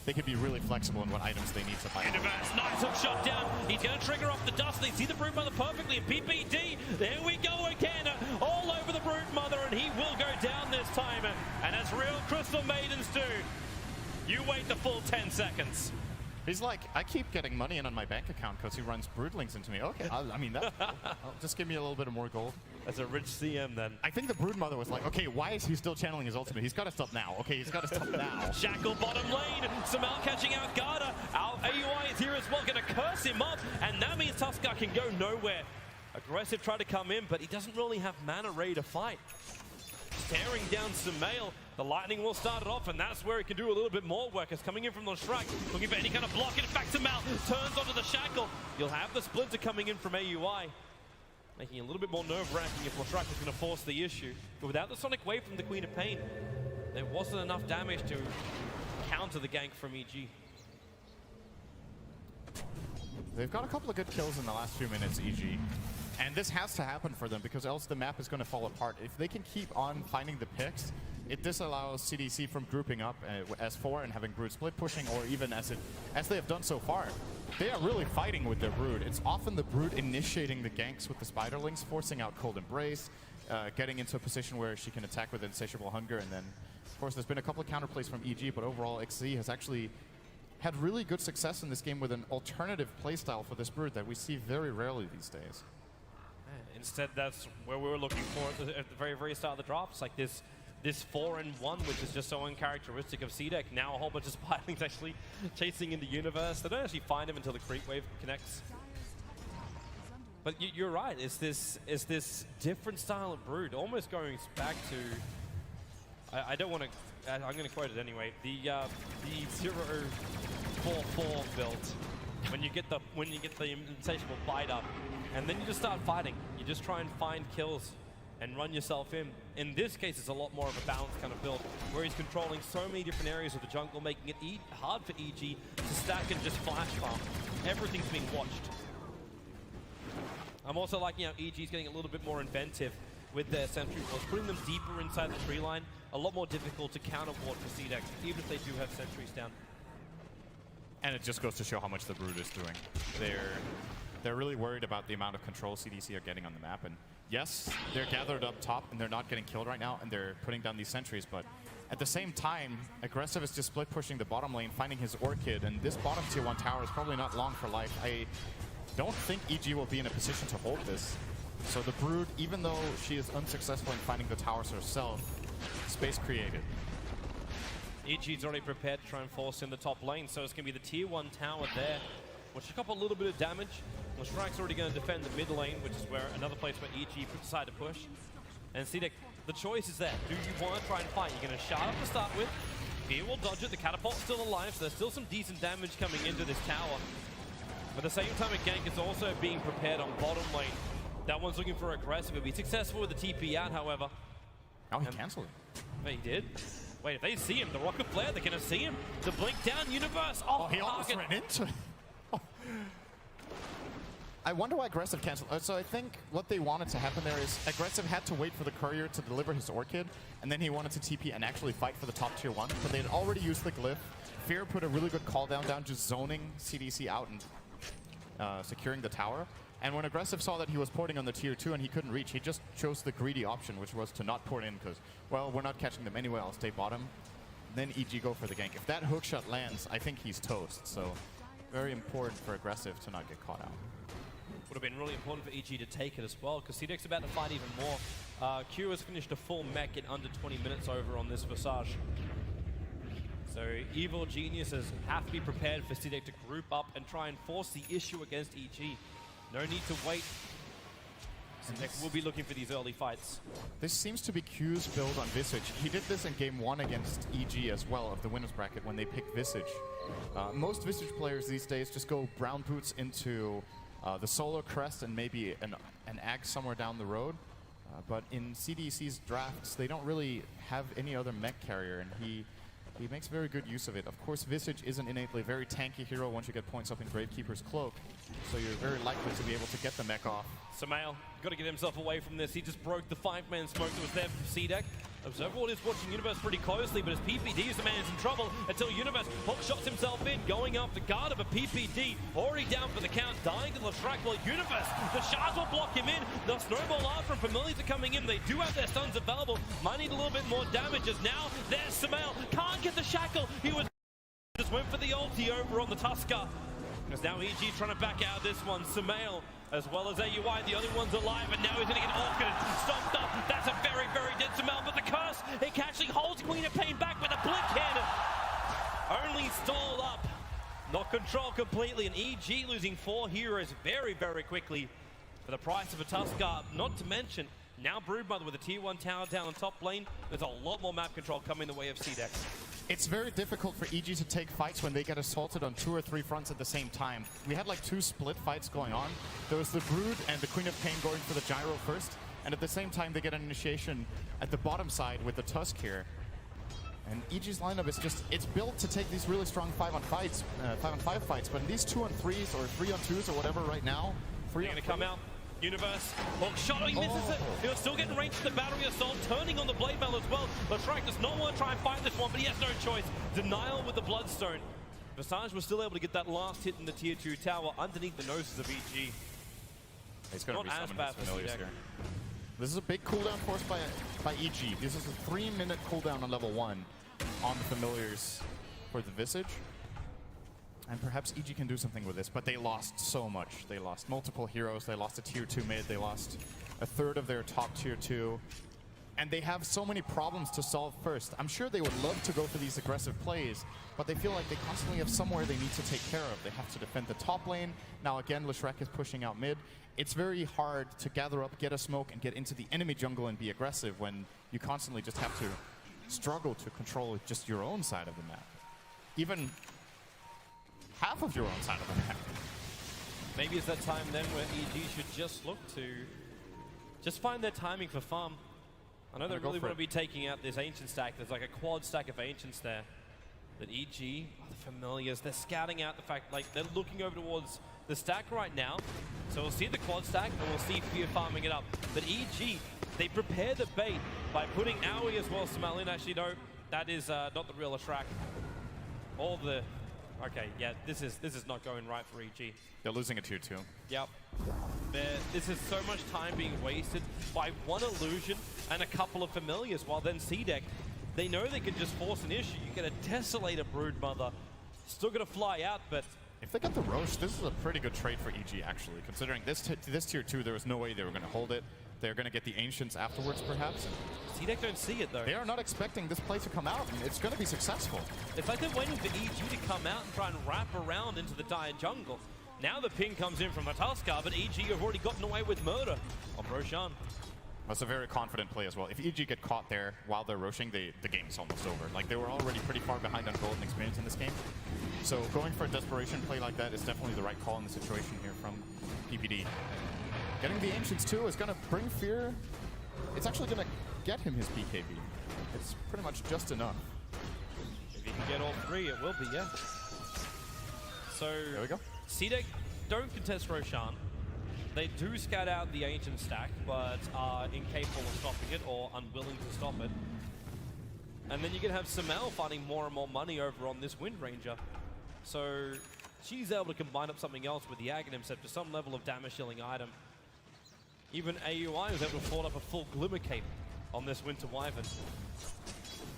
they could be really flexible in what items they need to fight. Universe, nice hook shot down. He's going to trigger off the dust. They see the Broodmother perfectly. And PPD, there we go again. All over the Broodmother, and he will go down this time. And as real Crystal Maidens do, you wait the full 10 seconds. He's like, I keep getting money in on my bank account because he runs Broodlings into me. Okay, I mean, that's cool. Just give me a little bit of more gold. That's a rich CM then. I think the Broodmother was like, okay, why is he still channeling his ultimate? He's got to stop now. Okay, he's got to stop now. Shackle bottom lane. Sumail catching out Garda. Our AUI is here as well, going to curse him up. And that means Tuskar can go nowhere. Aggressive tried to come in, but he doesn't really have mana ready to fight. Staring down Sumail. The lightning will start it off, and that's where he can do a little bit more work. It's coming in from the Shrug, looking for any kind of block, and in fact Sumail turns onto the shackle. You'll have the Splinter coming in from AUI, making it a little bit more nerve-wracking if Lashrak is going to force the issue. But without the Sonic Wave from the Queen of Pain, there wasn't enough damage to counter the gank from EG. They've got a couple of good kills in the last few minutes, EG. And this has to happen for them because else the map is going to fall apart. If they can keep on finding the picks, it disallows CDC from grouping up as 4 and having Brood split pushing, or even as they have done so far. They are really fighting with their Brood. It's often the Brood initiating the ganks with the Spiderlings, forcing out Cold Embrace, getting into a position where she can attack with Insatiable Hunger, and then, of course, there's been a couple of counterplays from EG, but overall XZ has actually had really good success in this game with an alternative playstyle for this Brood that we see very rarely these days. Instead, that's where we were looking for at the very, very start of the draft. It's like this 4-in-1, which is just so uncharacteristic of CDEC. Now a whole bunch of Spirelings actually chasing in the universe. They don't actually find him until the creep wave connects. But you're right. It's this different style of Brood, almost going back to. I don't want to. I'm going to quote it anyway. The 0-4-4 build. When you get the insatiable bite up, and then you just start fighting. You just try and find kills and run yourself in. In this case, it's a lot more of a balanced kind of build, where he's controlling so many different areas of the jungle, making it hard for EG to stack and just flash farm. Everything's being watched. I'm also liking how EG's getting a little bit more inventive with their sentry walls, putting them deeper inside the tree line. A lot more difficult to counter ward for CDEC, even if they do have sentries down. And it just goes to show how much the Brood is doing. They're really worried about the amount of control CDC are getting on the map. And yes, they're gathered up top and they're not getting killed right now, and they're putting down these sentries, but at the same time, Aggressive is just split pushing the bottom lane, finding his Orchid, and this bottom tier 1 tower is probably not long for life. I don't think EG will be in a position to hold this. So the Brood, even though she is unsuccessful in finding the towers herself, space created. EG's already prepared to try and force in the top lane, so it's going to be the tier 1 tower there, which took up a little bit of damage. Leshrakt's already going to defend the mid lane, which is where another place where EG decide to push. And Sidek, the choice is there. Do you want to try and fight? You're going to shard up to start with. Fear will dodge it. The catapult's still alive, so there's still some decent damage coming into this tower. But at the same time, a gank is also being prepared on bottom lane. That one's looking for aggressive. He'll be successful with the TP out, however. Oh, he canceled it. But he did. Wait, if they see him, the rocket flare, they're going to see him. The blink down, Universe. Oh, he almost ran into it. Oh. I wonder why Aggressive canceled. So I think what they wanted to happen there is Aggressive had to wait for the courier to deliver his Orchid, and then he wanted to TP and actually fight for the top tier 1. But they had already used the glyph. Fear put a really good call down, just zoning CDC out and securing the tower. And when Aggressive saw that he was porting on the tier 2 and he couldn't reach, he just chose the greedy option, which was to not port in because, well, we're not catching them anyway, I'll stay bottom. Then EG go for the gank. If that hookshot lands, I think he's toast. So very important for Aggressive to not get caught out. Would have been really important for EG to take it as well, because Sidek's about to fight even more. Q has finished a full mech in under 20 minutes over on this Visage. So evil geniuses have to be prepared for Sidek to group up and try and force the issue against EG. No need to wait. Sidek will be looking for these early fights. This seems to be Q's build on Visage. He did this in game 1 against EG as well of the winners bracket when they picked Visage. Most Visage players these days just go brown boots into the solo crest and maybe an axe somewhere down the road. But in CDC's drafts, they don't really have any other mech carrier, and he makes very good use of it. Of course, Visage is an innately very tanky hero once you get points up in Gravekeeper's Cloak, so you're very likely to be able to get the mech off. Samael, got to get himself away from this. He just broke the 5-man smoke that was there for Sidek. Observerworld is watching Universe pretty closely, but as PPD is the man is in trouble until Universe hook shots himself in, going up the guard of a PPD, already down for the count, dying to Leshract. Well, Universe, the shards will block him in. The snowball art from Familiars are coming in. They do have their stuns available. Might need a little bit more damage as now there's Samael. Can't get the shackle. He was just went for the ulti over on the Tusker. Because now EG trying to back out of this one. Samael, as well as AUI, the only ones alive, and now he's going to get Orchid stomped up. That's a very, very dead Samael, but the curse, it actually holds Queen of Pain back with a blink cannon. Only stalled up, not controlled completely, and EG losing 4 heroes very, very quickly for the price of a Tusker. Not to mention, now Broodmother with a tier 1 tower down on top lane. There's a lot more map control coming the way of Sidek. It's very difficult for EG to take fights when they get assaulted on 2 or 3 fronts at the same time. We had like 2 split fights going on. There was the Brood and the Queen of Pain going for the gyro first, and at the same time they get an initiation at the bottom side with the Tusk here. And EG's lineup is just, it's built to take these really strong 5-on-5 fights, but in these 2-on-3s or 3-on-2s or whatever right now, They're going to come out. Universe, hook shot, oh, he misses it. He was still getting range to the battery assault, turning on the blade mail as well. Leshract does not want to try and fight this one, but he has no choice. Denial with the Bloodstone. Visage was still able to get that last hit in the tier 2 tower underneath the noses of EG. He's going to resummon his Familiars here. This is a big cooldown forced by EG. This is a 3-minute cooldown on level 1 on the Familiars for the Visage. And perhaps EG can do something with this, but they lost so much. They lost multiple heroes, they lost a tier 2 mid, they lost a third of their top tier 2. And they have so many problems to solve first. I'm sure they would love to go for these aggressive plays, but they feel like they constantly have somewhere they need to take care of. They have to defend the top lane. Now again, Leshract is pushing out mid. It's very hard to gather up, get a smoke, and get into the enemy jungle and be aggressive when you constantly just have to struggle to control just your own side of the map. Even half of your own side of the map. Maybe it's that time then where EG should just look to just find their timing for farm. I know they really want to be taking out this ancient stack. There's like a quad stack of ancients there. But EG, the Familiars, they're scouting out the fact, like they're looking over towards the stack right now. So we'll see the quad stack and we'll see Fear farming it up. But EG, they prepare the bait by putting Aoi as well as Samael in. Actually, no, that is not the real Leshract. All the okay, yeah, this is not going right for EG. They're losing a tier 2. Yep. This is so much time being wasted by one illusion and a couple of Familiars, while then Sidek, they know they can just force an issue. You get a Desolator Broodmother, still gonna fly out, but If they get the Roche, this is a pretty good trade for EG, actually. Considering this tier 2, there was no way they were going to hold it. They're going to get the Ancients afterwards, perhaps. CDEC don't see it, though. They are not expecting this play to come out, and it's going to be successul. It's like they're waiting for EG to come out and try and wrap around into the dire jungle. Now the ping comes in from the Tuskar, but EG have already gotten away with murder on Roshan. That's a very confident play as well. If EG get caught there while they're rushing, the game's almost over. Like, they were already pretty far behind on gold and experience in this game. So going for a desperation play like that is definitely the right call in the situation here from PPD. Getting the Ancients too is going to bring fear. It's actually going to get him his BKB. It's pretty much just enough. If he can get all three, it will be, yeah. So there we go. CDEC don't contest Roshan. They do scout out the Ancient stack, but are incapable of stopping it or unwilling to stop it. And then you can have Samel finding more and more money over on this Wind Ranger. So she's able to combine up something else with the Aghanim Scepter, some level of damage dealing item. Even AUI was able to afford up a full Glimmer Cape on this Winter Wyvern.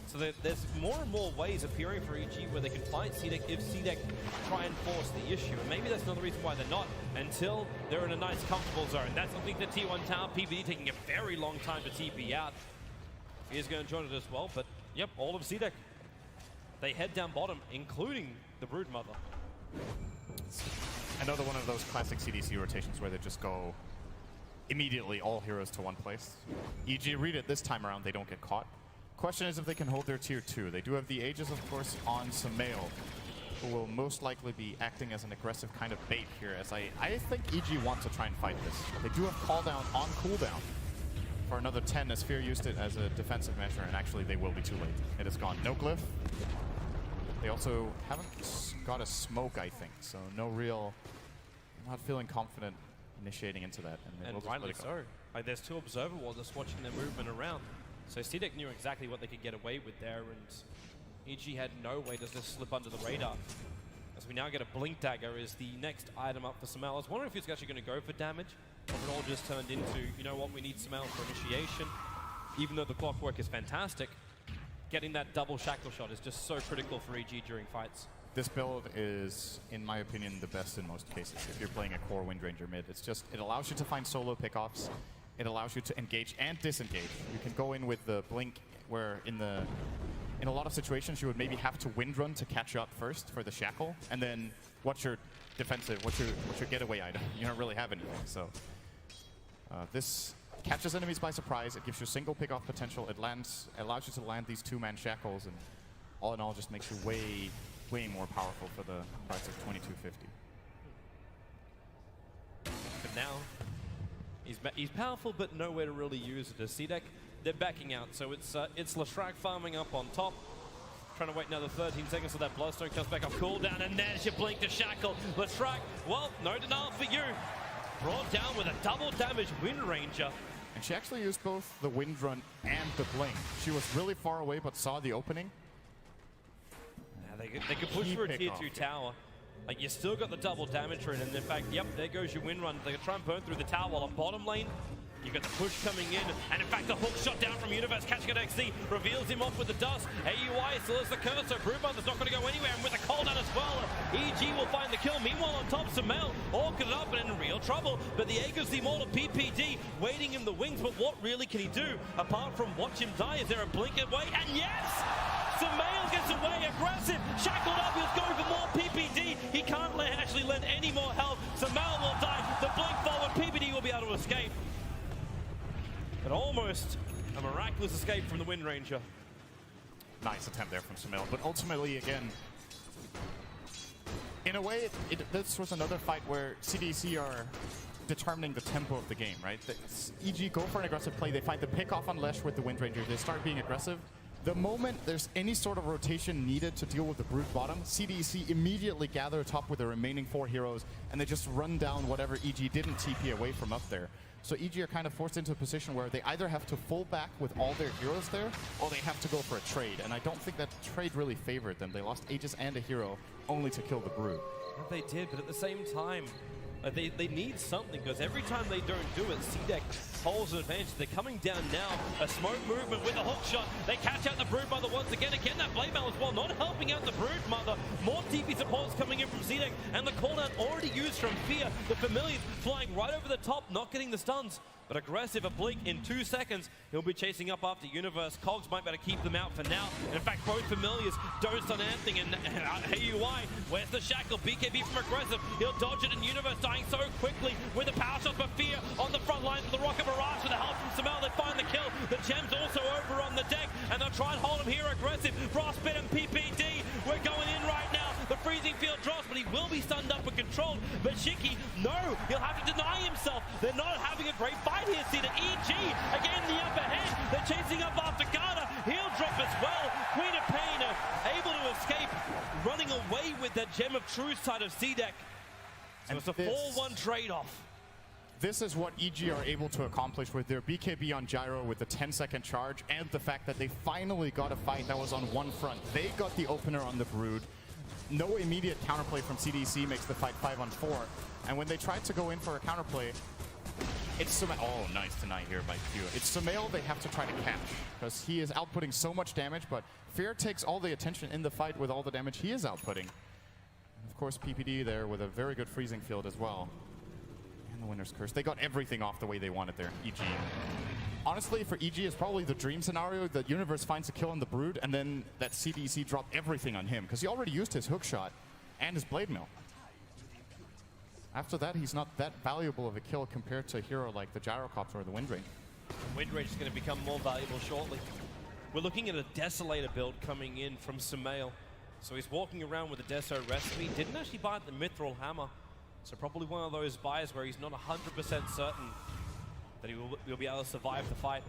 So there's more and more ways appearing for EG where they can fight CDEC if CDEC try and force the issue. And maybe that's another reason why they're not, until they're in a nice comfortable zone. That's something that T1 Tower, PPD taking a very long time to TP out. He is going to join it as well, but yep, all of CDEC. They head down bottom, including the Broodmother. Another one of those classic CDC rotations where they just go immediately all heroes to one place. EG read it this time around, they don't get caught. Question is if they can hold their tier 2. They do have the Aegis, of course, on Samel, who will most likely be acting as an aggressive kind of bait here, as I think EG wants to try and fight this. They do have call down on cooldown for another 10, as Fear used it as a defensive measure, and actually they will be too late. It is gone. No glyph. They also haven't got a smoke, I think, so no real... I'm not feeling confident initiating into that. And rightly so. Like, there's two observer walls just watching their movement around. So CDEC knew exactly what they could get away with there, and EG had no way to just slip under the radar. As we now get a Blink Dagger is the next item up for Samel. I was wondering if he's actually going to go for damage, or if it all just turned into, you know what, we need Samel for initiation. Even though the clockwork is fantastic, getting that double shackle shot is just so critical for EG during fights. This build is, in my opinion, the best in most cases. If you're playing a core Wind Ranger mid, it's just, it allows you to find solo pickoffs. It allows you to engage and disengage. You can go in with the blink, where in a lot of situations you would maybe have to wind run to catch up first for the shackle, and then what's your defensive, what's your getaway item? You don't really have anything. So this catches enemies by surprise. It gives you single pick-off potential. It allows you to land these two-man shackles, and all in all, just makes you way more powerful for the price of 2250. But now, he's powerful, but nowhere to really use it. As CDEC, they're backing out, so it's Leshrac farming up on top, trying to wait another 13 seconds so that Bloodstone comes back off cooldown, and there's your blink to shackle. Leshrac, well, no denial for you. Brought down with a double damage Wind Ranger. And she actually used both the Wind Run and the blink. She was really far away, but saw the opening. Yeah, they could push for a tier 2 tower. Like, you still got the double damage rune, and in fact, yep, there goes your Wind Run. They can try and burn through the tower while on bottom lane. You got the push coming in, and in fact, the hook shot down from Universe, catching an XZ, reveals him off with the dust. AUI still has the curse, so Broodmother's not going to go anywhere, and with a cooldown as well, EG will find the kill. Meanwhile, on top, Samel, orchid up and in real trouble, but the Aegis, the immortal PPD, waiting in the wings, but what really can he do, apart from watch him die? Is there a blink away? And yes! Samel gets away, aggressive, shackled up, he's going for more PPD. He can't actually lend any more help. Samel will die, the blink forward, PPD will be able to escape. But almost a miraculous escape from the Wind Ranger. Nice attempt there from Samel, but ultimately, again, in a way, this was another fight where CDC are determining the tempo of the game, right? EG go for an aggressive play, they find the pick off on Lesh with the Wind Ranger, they start being aggressive. The moment there's any sort of rotation needed to deal with the Brood bottom, CDC immediately gather top with the remaining 4 heroes, and they just run down whatever EG didn't TP away from up there. So EG are kind of forced into a position where they either have to full back with all their heroes there, or they have to go for a trade. And I don't think that trade really favored them. They lost Aegis and a hero only to kill the Brood. Well, they did, but at the same time, They need something, because every time they don't do it, C-Deck holds an advantage. They're coming down now. A smoke movement with a hook shot. They catch out the Broodmother once again. Again, that Blade Mail as well, not helping out the Broodmother. More TP supports coming in from C-Deck, and the cooldown already used from Fear. The Familiars flying right over the top, not getting the stuns. But aggressive, a blink in 2 seconds. He'll be chasing up after Universe. Cogs might be able to keep them out for now. In fact, both Familiars don't stun anything. And AUI, where's the shackle? BKB from aggressive. He'll dodge it, and Universe dying so quickly with the power shot for Fear on the front lines of the Rocket Barrage with the help from Samel. They find the kill. The Gem's also over on the deck, and they'll try and hold him here aggressive. Frostbite and PPD, we're going in right now. The freezing field drops, but he will be stunned up and controlled. But Shiki, no, he'll have to deny himself. They're not having a great fight here. See the EG, again the upper hand. They're chasing up after Garda. He'll drop as well. Queen of Pain able to escape, running away with that Gem of Truth side of C-Deck. So it's a 4-1 trade-off. This is what EG are able to accomplish with their BKB on Gyro with the 10-second charge, and the fact that they finally got a fight that was on one front. They got the opener on the Brood. No immediate counterplay from CDC makes the fight 5-on-4. And when they tried to go in for a counterplay, it's Sumail. Oh, nice tonight here by Q. It's Sumail they have to try to catch, because he is outputting so much damage, but Fear takes all the attention in the fight with all the damage he is outputting. And of course, PPD there with a very good freezing field as well. And the Winner's Curse. They got everything off the way they wanted there, EG. Honestly, for EG, it's probably the dream scenario that Universe finds a kill on the Brood, and then that CDC drop everything on him, because he already used his hook shot and his Blade Mill. After that, he's not that valuable of a kill compared to a hero like the Gyrocopter or the Windranger. Windranger is going to become more valuable shortly. We're looking at a Desolator build coming in from Sumail. So he's walking around with a Deso recipe. Didn't actually buy the Mithril Hammer. So probably one of those buys where he's not 100% certain that he will be able to survive the fight.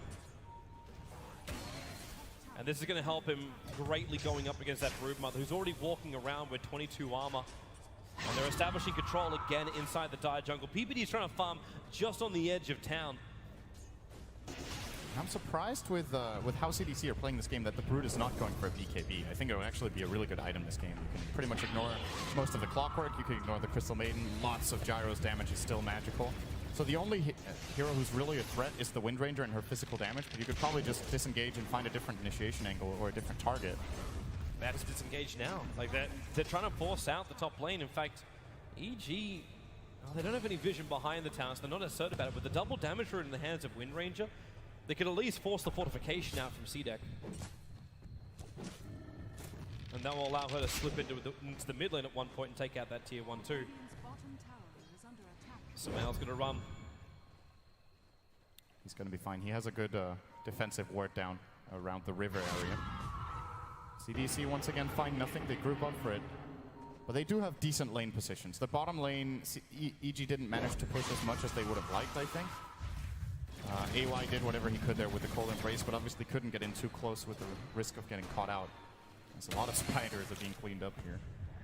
And this is going to help him greatly going up against that Broodmother, who's already walking around with 22 armor. And they're establishing control again inside the Dire Jungle. PPD is trying to farm just on the edge of town. I'm surprised with how CDC are playing this game that the Brood is not going for a BKB. I think it would actually be a really good item this game. You can pretty much ignore most of the Clockwork, you can ignore the Crystal Maiden, lots of Gyro's damage is still magical. So the only hero who's really a threat is the Windranger and her physical damage, but you could probably just disengage and find a different initiation angle or a different target. They have to disengage now. Like they're trying to force out the top lane. In fact, EG, they don't have any vision behind the town, so they're not assertive about it. With the double damage rune in the hands of Windranger, they could at least force the fortification out from C-Deck. And that will allow her to slip into the mid lane at one point and take out that tier 1-2. Sumail's going to run. He's going to be fine. He has a good defensive ward down around the river area. CDC once again find nothing. They group up for it. But they do have decent lane positions. The bottom lane, EG didn't manage to push as much as they would have liked, I think. AY did whatever he could there with the Cold Embrace, but obviously couldn't get in too close with the risk of getting caught out. There's a lot of spiders are being cleaned up here.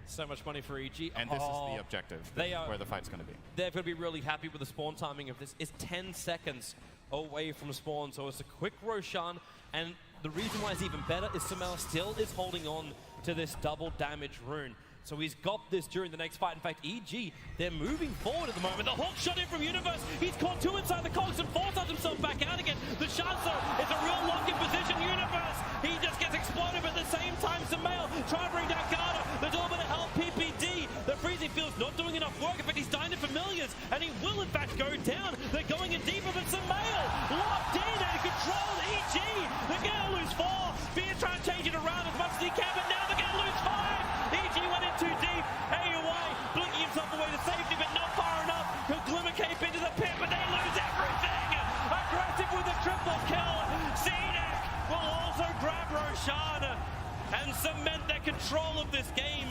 So much money for EG. And this is the objective. This is where the fight's going to be. They're going to be really happy with the spawn timing of this. It's 10 seconds away from spawn, so it's a quick Roshan. And the reason why it's even better is Sumail still is holding on to this double damage rune. So he's got this during the next fight. In fact, EG, they're moving forward at the moment. The hook shot in from Universe. He's caught two inside the cogs and forces himself back out again. The Shanzo is a real lock-in position. Universe, he just gets exploded, but at the same time, Sumail trying to bring down Garda. There's a little bit of help. PPD, the freezing field's not doing enough work. In fact, he's dying to Familiars, and he will in fact go down. They're going in deeper, but Sumail locked in and controlled EG. They're going to lose 4. Fear trying to change it around as much as he can, but now they're going to lose 5. EG went in too deep. AUI blinking himself away to safety, but not far enough. He'll Glimmer Cape into the pit, but they lose everything. Aggressive with a triple kill. C-Deck will also grab Roshan and cement their control of this game.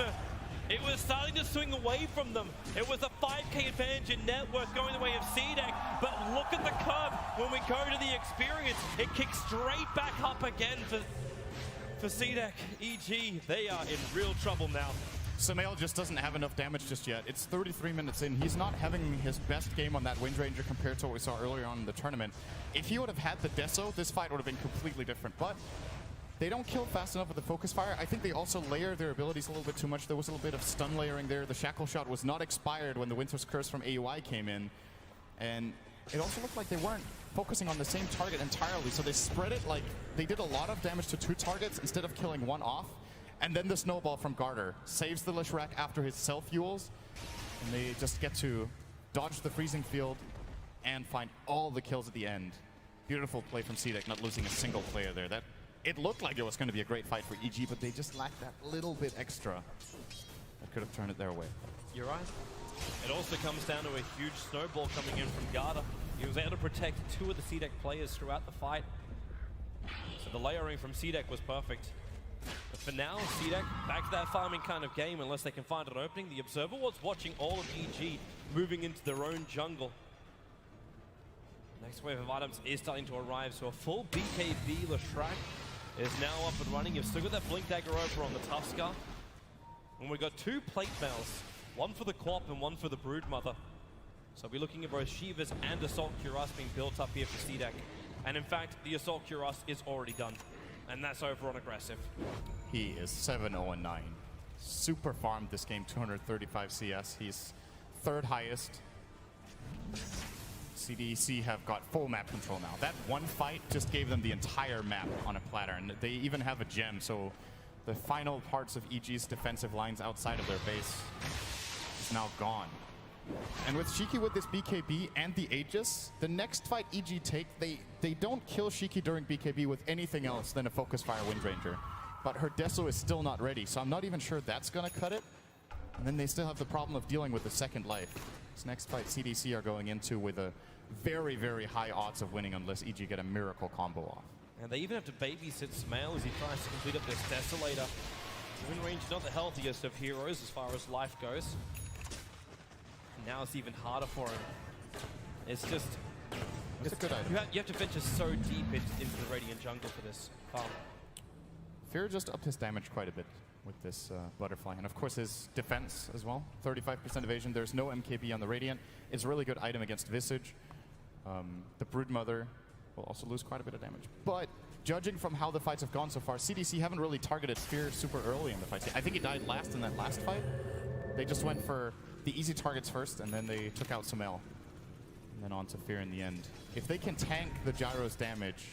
It was starting to swing away from them. It was a 5k advantage in net worth going the way of C-Deck, but look at the curve. When we go to the experience, it kicks straight back up again for C-Deck. EG, they are in real trouble now. Sumail just doesn't have enough damage just yet. It's 33 minutes in. He's not having his best game on that Windranger compared to what we saw earlier on in the tournament. If he would have had the Deso, this fight would have been completely different. But they don't kill fast enough with the focus fire. I think they also layer their abilities a little bit too much. There was a little bit of stun layering there. The shackle shot was not expired when the Winter's Curse from AUI came in. And it also looked like they weren't focusing on the same target entirely. So they spread it like they did a lot of damage to 2 targets instead of killing 1 off. And then the snowball from Garter saves the Leshrac after his self-fuels. And they just get to dodge the freezing field and find all the kills at the end. Beautiful play from CDEC, not losing a single player there. It looked like it was going to be a great fight for EG, but they just lacked that little bit extra that could have turned it their way. You're right. It also comes down to a huge snowball coming in from Garda. He was able to protect 2 of the CDEC players throughout the fight. So the layering from CDEC was perfect. But for now, CDEC back to that farming kind of game unless they can find an opening. The Observer was watching all of EG moving into their own jungle. Next wave of items is starting to arrive, so a full BKB Leshrac is now up and running. You've still got that Blink Dagger over on the Tusker. And we've got 2 plate mails, one for the Quap and one for the Broodmother. So we're looking at both Shivas and Assault Cuirass being built up here for CDEC. And in fact, the Assault Cuirass is already done. And that's over on Aggressive. He is 7-0-9. Super farmed this game, 235 CS. He's 3rd highest. CDEC have got full map control now. That one fight just gave them the entire map on a platter, and they even have a gem, so the final parts of EG's defensive lines outside of their base is now gone. And with Shiki with this BKB and the Aegis, the next fight EG take, they don't kill Shiki during BKB with anything else than a Focus Fire Windranger. But her Deso is still not ready, so I'm not even sure that's gonna cut it. And then they still have the problem of dealing with the second life. This next fight CDC are going into with a very, very high odds of winning unless EG get a miracle combo off. And they even have to babysit Smail as he tries to complete up this Desolator. Win range not the healthiest of heroes as far as life goes. And now it's even harder for him. It's just... It's a good idea. You have to venture so deep into the Radiant jungle for this farm. Fear just upped his damage quite a bit with this Butterfly. And of course his defense as well. 35% evasion. There's no MKB on the Radiant. It's a really good item against Visage. The Broodmother will also lose quite a bit of damage. But judging from how the fights have gone so far, CDC haven't really targeted Fear super early in the fight. I think he died last in that last fight. They just went for the easy targets first, and then they took out Samael. And then on to Fear in the end. If they can tank the Gyro's damage,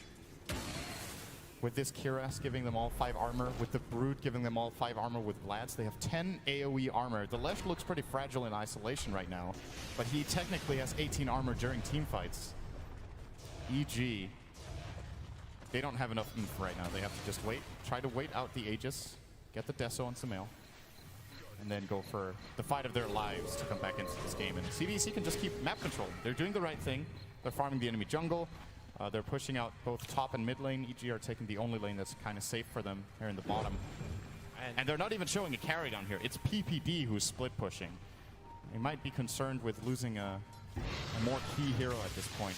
with this Cuirass giving them all 5 armor, with the Brood giving them all 5 armor with Vlad's, they have 10 AoE armor. The left looks pretty fragile in isolation right now, but he technically has 18 armor during team fights. EG, they don't have enough oomph right now. They have to just wait, try to wait out the Aegis, get the Deso on Samael, and then go for the fight of their lives to come back into this game. And CDC can just keep map control. They're doing the right thing. They're farming the enemy jungle. They're pushing out both top and mid lane. EG are taking the only lane that's kind of safe for them here in the bottom. And they're not even showing a carry down here. It's PPD who's split pushing. They might be concerned with losing a more key hero at this point.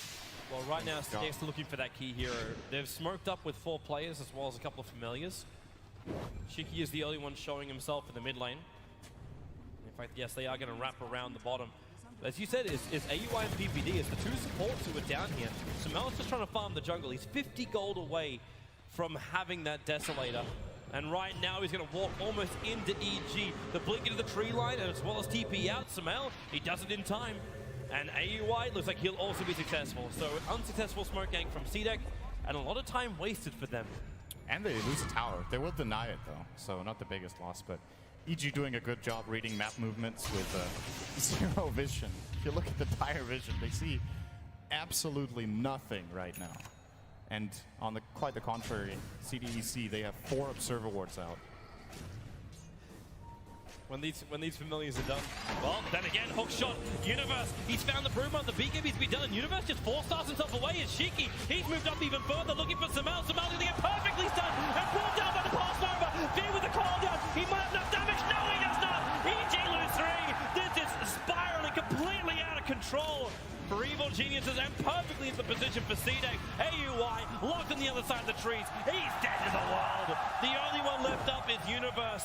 Well, right now, Stake's looking for that key hero. They've smoked up with 4 players as well as a couple of familiars. Shiki is the only one showing himself in the mid lane. In fact, yes, they are going to wrap around the bottom. As you said, is AUI and PPD is the 2 supports who are down here. So Mel's just trying to farm the jungle. He's 50 gold away from having that Desolator. And right now he's going to walk almost into EG. The blink into the tree line and as well as TP out. Samel, he does it in time. And AUI looks like he'll also be successful. So unsuccessful smoke gang from CDEC and a lot of time wasted for them. And they lose a tower. They will deny it though, so not the biggest loss, but EG doing a good job reading map movements with zero vision. If you look at the dire vision, they see absolutely nothing right now. And on quite the contrary, CDEC, they have 4 observer wards out. When these familiars are done. Well, then again, hook shot. Universe, he's found the Broodmother. The BKB's been done. Universe just 4-stars himself away. It's Shiki. He's moved up even further, looking for Samel. Samel's gonna get perfectly stunned and pulled down by the pass over. V with the call down. He might have enough damage. No, he does not. EG lose 3. This is spiraling completely out of control for Evil Geniuses and perfectly in the position for CDEC. AUI locked on the other side of the trees. He's dead to the world. The only one left up is Universe.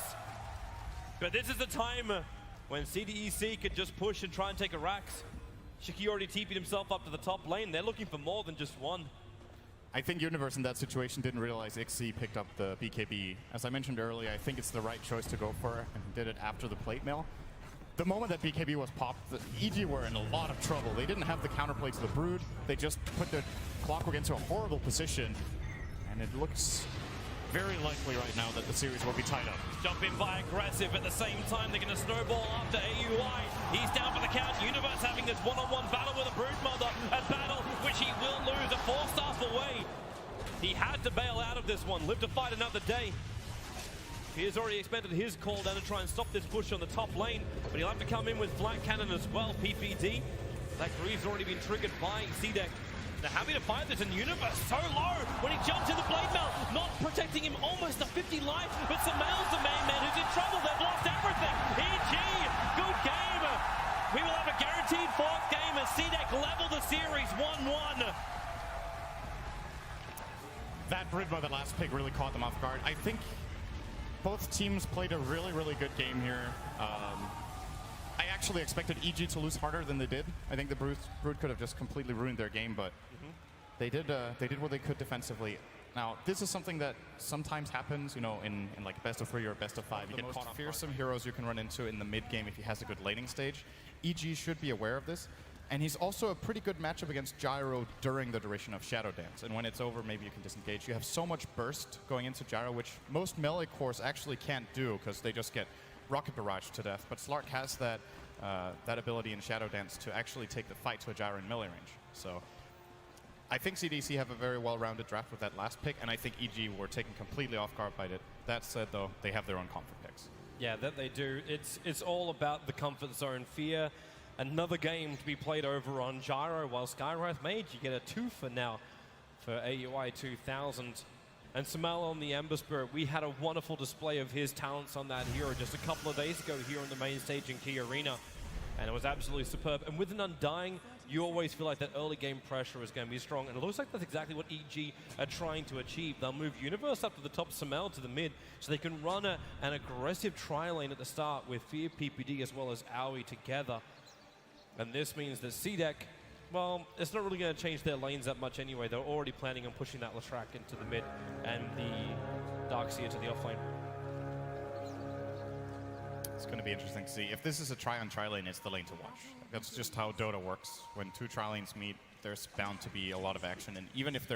But this is the time when CDEC could just push and try and take a Rax. Shiki already TP'd himself up to the top lane. They're looking for more than just one. I think Universe in that situation didn't realize XC picked up the BKB. As I mentioned earlier, I think it's the right choice to go for, and he did it after the plate mail. The moment that BKB was popped, the EG were in a lot of trouble. They didn't have the counterplay to the Brood. They just put their Clockwork into a horrible position, and it looks very likely right now that the series will be tied up. Jump in by aggressive. At the same time, they're going to snowball after AUI. He's down for the count. Universe having this one-on-one battle with a Broodmother. A battle which he will lose. A 4-staff away. He had to bail out of this one. Live to fight another day. He has already expended his call down to try and stop this push on the top lane. But he'll have to come in with Flat Cannon as well. PPD. That Greave's already been triggered by CDEC. They're happy to fight this, and Universe so low when he jumped to the blade mail, not protecting him, almost a 50 life, but Samel's the main man who's in trouble. They've lost everything. EG, good game. We will have a guaranteed 4th game as CDEC level the series 1-1. That Brid by the last pick really caught them off guard. I think both teams played a really, really good game here. I actually expected EG to lose harder than they did. I think the Brood could have just completely ruined their game, but they did what they could defensively. Now, this is something that sometimes happens, you know, in like best of 3 or best of 5. You get most fearsome heroes you can run into in the mid game if he has a good laning stage. EG should be aware of this, and he's also a pretty good matchup against Gyro during the duration of Shadow Dance. And when it's over, maybe you can disengage. You have so much burst going into Gyro, which most melee cores actually can't do because they just get rocket barrage to death, but Slark has that ability in Shadow Dance to actually take the fight to a Gyro in melee range. So I think CDC have a very well-rounded draft with that last pick, and I think EG were taken completely off guard by it. That said, though, they have their own comfort picks. Yeah, that they do. It's all about the comfort zone. Fear, another game to be played over on Gyro, while Skywrath Mage, you get a 2 for now for AUI 2000. And Samel on the Ember Spirit, we had a wonderful display of his talents on that hero just a couple of days ago here on the main stage in Key Arena. And it was absolutely superb. And with an Undying, you always feel like that early game pressure is going to be strong. And it looks like that's exactly what EG are trying to achieve. They'll move Universe up to the top, Samel to the mid, so they can run an aggressive tri-lane at the start with Fear, PPD, as well as Aoi together. And this means that CDEC, well, it's not really going to change their lanes that much anyway. They're already planning on pushing that Leshrac into the mid and the Darkseer to the offlane. It's going to be interesting to see. If this is a tri-on-tri lane, it's the lane to watch. That's just how Dota works. When 2 tri-lanes meet, there's bound to be a lot of action. And even if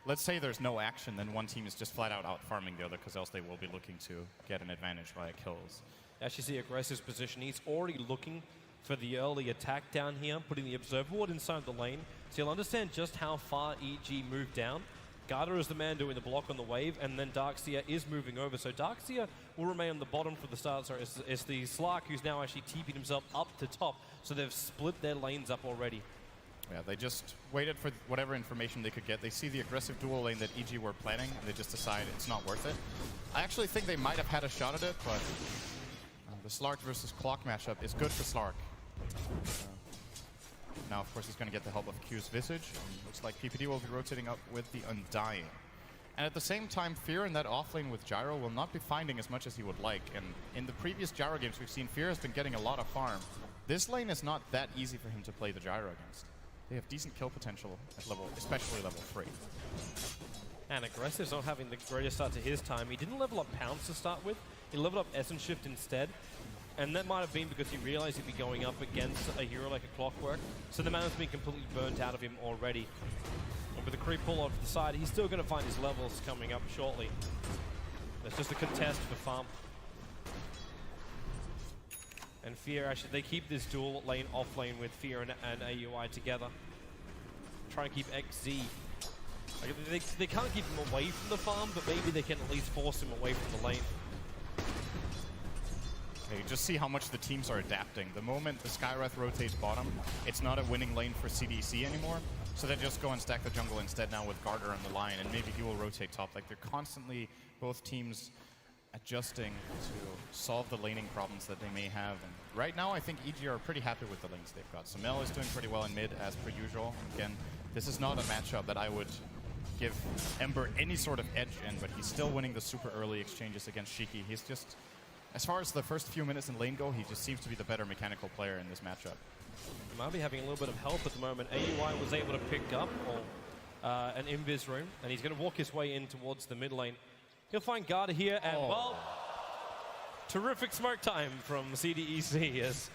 let's say there's no action, then one team is just flat out out-farming the other, because else they will be looking to get an advantage via kills. As you see Aggressive's position, he's already looking for the early attack down here, putting the Observer Ward inside the lane. So you'll understand just how far EG moved down. Garda is the man doing the block on the wave, and then Darkseer is moving over. So Darkseer will remain on the bottom for the start. So it's the Slark who's now actually TP'd himself up to top. So they've split their lanes up already. Yeah, they just waited for whatever information they could get. They see the aggressive dual lane that EG were planning, and they just decide it's not worth it. I actually think they might have had a shot at it, but the Slark versus Clock matchup is good for Slark. Now, of course, he's going to get the help of Q's Visage. Looks like PPD will be rotating up with the Undying. And at the same time, Fear in that offlane with Gyro will not be finding as much as he would like. And in the previous Gyro games we've seen, Fear has been getting a lot of farm. This lane is not that easy for him to play the Gyro against. They have decent kill potential at level, especially level 3. And Aggressive's not having the greatest start to his time. He didn't level up Pounce to start with. He leveled up Essence Shift instead. And that might have been because he realized he'd be going up against a hero like a Clockwork. So the mana's been completely burnt out of him already. And with the creep pull off to the side, he's still going to find his levels coming up shortly. It's just a contest for farm. And Fear, actually, they keep this dual lane off lane with Fear and AUI together. Try and keep XZ. Like, they can't keep him away from the farm, but maybe they can at least force him away from the lane. You just see how much the teams are adapting. The moment the Skywrath rotates bottom, it's not a winning lane for CDC anymore. So they just go and stack the jungle instead now with Garter on the line, and maybe he will rotate top. Like, they're constantly, both teams, adjusting to solve the laning problems that they may have. And right now, I think EG are pretty happy with the lanes they've got. Samel is doing pretty well in mid, as per usual. Again, this is not a matchup that I would give Ember any sort of edge in, but he's still winning the super early exchanges against Shiki. He's just... As far as the first few minutes in lane go, he just seems to be the better mechanical player in this matchup. He might be having a little bit of help at the moment. AUI was able to pick up, or an invis room, and he's going to walk his way in towards the mid lane. He'll find Garda here, and well, terrific smoke time from CDEC as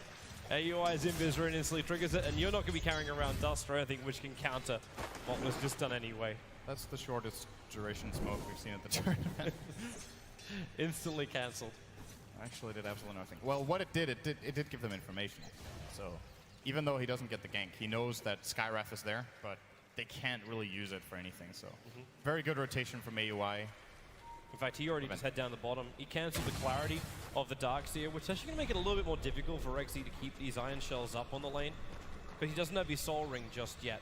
AUI's invis rune instantly triggers it, and you're not going to be carrying around dust or anything which can counter what was just done anyway. That's the shortest duration smoke we've seen at the tournament. Instantly cancelled. Actually did absolutely nothing. Well, what it did give them information. So even though he doesn't get the gank, he knows that Skyraf is there, but they can't really use it for anything. So very good rotation from AUI. In fact, he already just head down the bottom. He cancelled the clarity of the Darkseer, which is actually going to make it a little bit more difficult for Rexy to keep these Iron Shells up on the lane, because he doesn't have his Soul Ring just yet.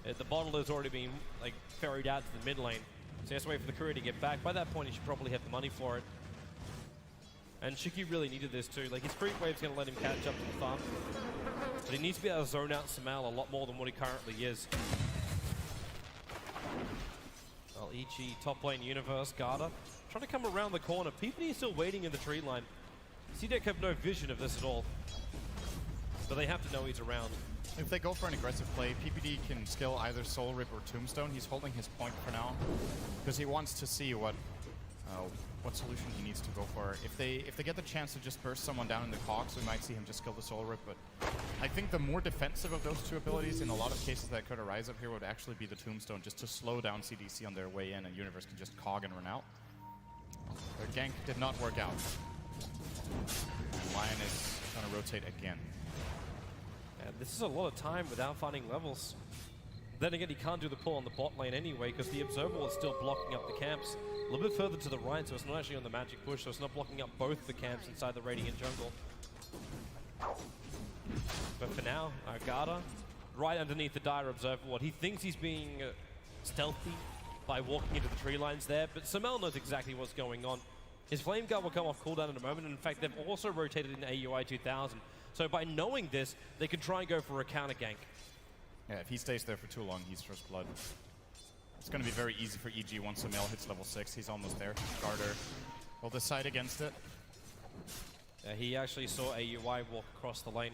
The bottle has already been like ferried out to the mid lane, so he has to wait for the courier to get back. By that point, he should probably have the money for it. And Shiki really needed this too. Like, his creep wave's going to let him catch up to the farm, but he needs to be able to zone out Samal a lot more than what he currently is. Well, EG, top lane Universe, Garda, trying to come around the corner. PPD is still waiting in the tree line. CDEC have no vision of this at all, but they have to know he's around. If they go for an aggressive play, PPD can skill either Soul Rip or Tombstone. He's holding his point for now, because he wants to see what solution he needs to go for. If they get the chance to just burst someone down in the cogs, we might see him just skill the Soul Rip, but I think the more defensive of those two abilities in a lot of cases that could arise up here would actually be the Tombstone, just to slow down CDC on their way in, and Universe can just cog and run out. Their gank did not work out. And Lion is going to rotate again. And this is a lot of time without finding levels. Then again, he can't do the pull on the bot lane anyway, because the Observer is still blocking up the camps. A little bit further to the right, so it's not actually on the magic push, so it's not blocking up both the camps inside the Radiant jungle. But for now, Garda, right underneath the Dire Observer Ward. He thinks he's being stealthy by walking into the tree lines there, but Samal knows exactly what's going on. His Flame Guard will come off cooldown in a moment, and in fact, they've also rotated in AUI 2000. So by knowing this, they can try and go for a counter gank. Yeah, if he stays there for too long, he's first blood. It's going to be very easy for EG once Samal hits level 6. He's almost there. Garda will decide against it. He actually saw AUI walk across the lane.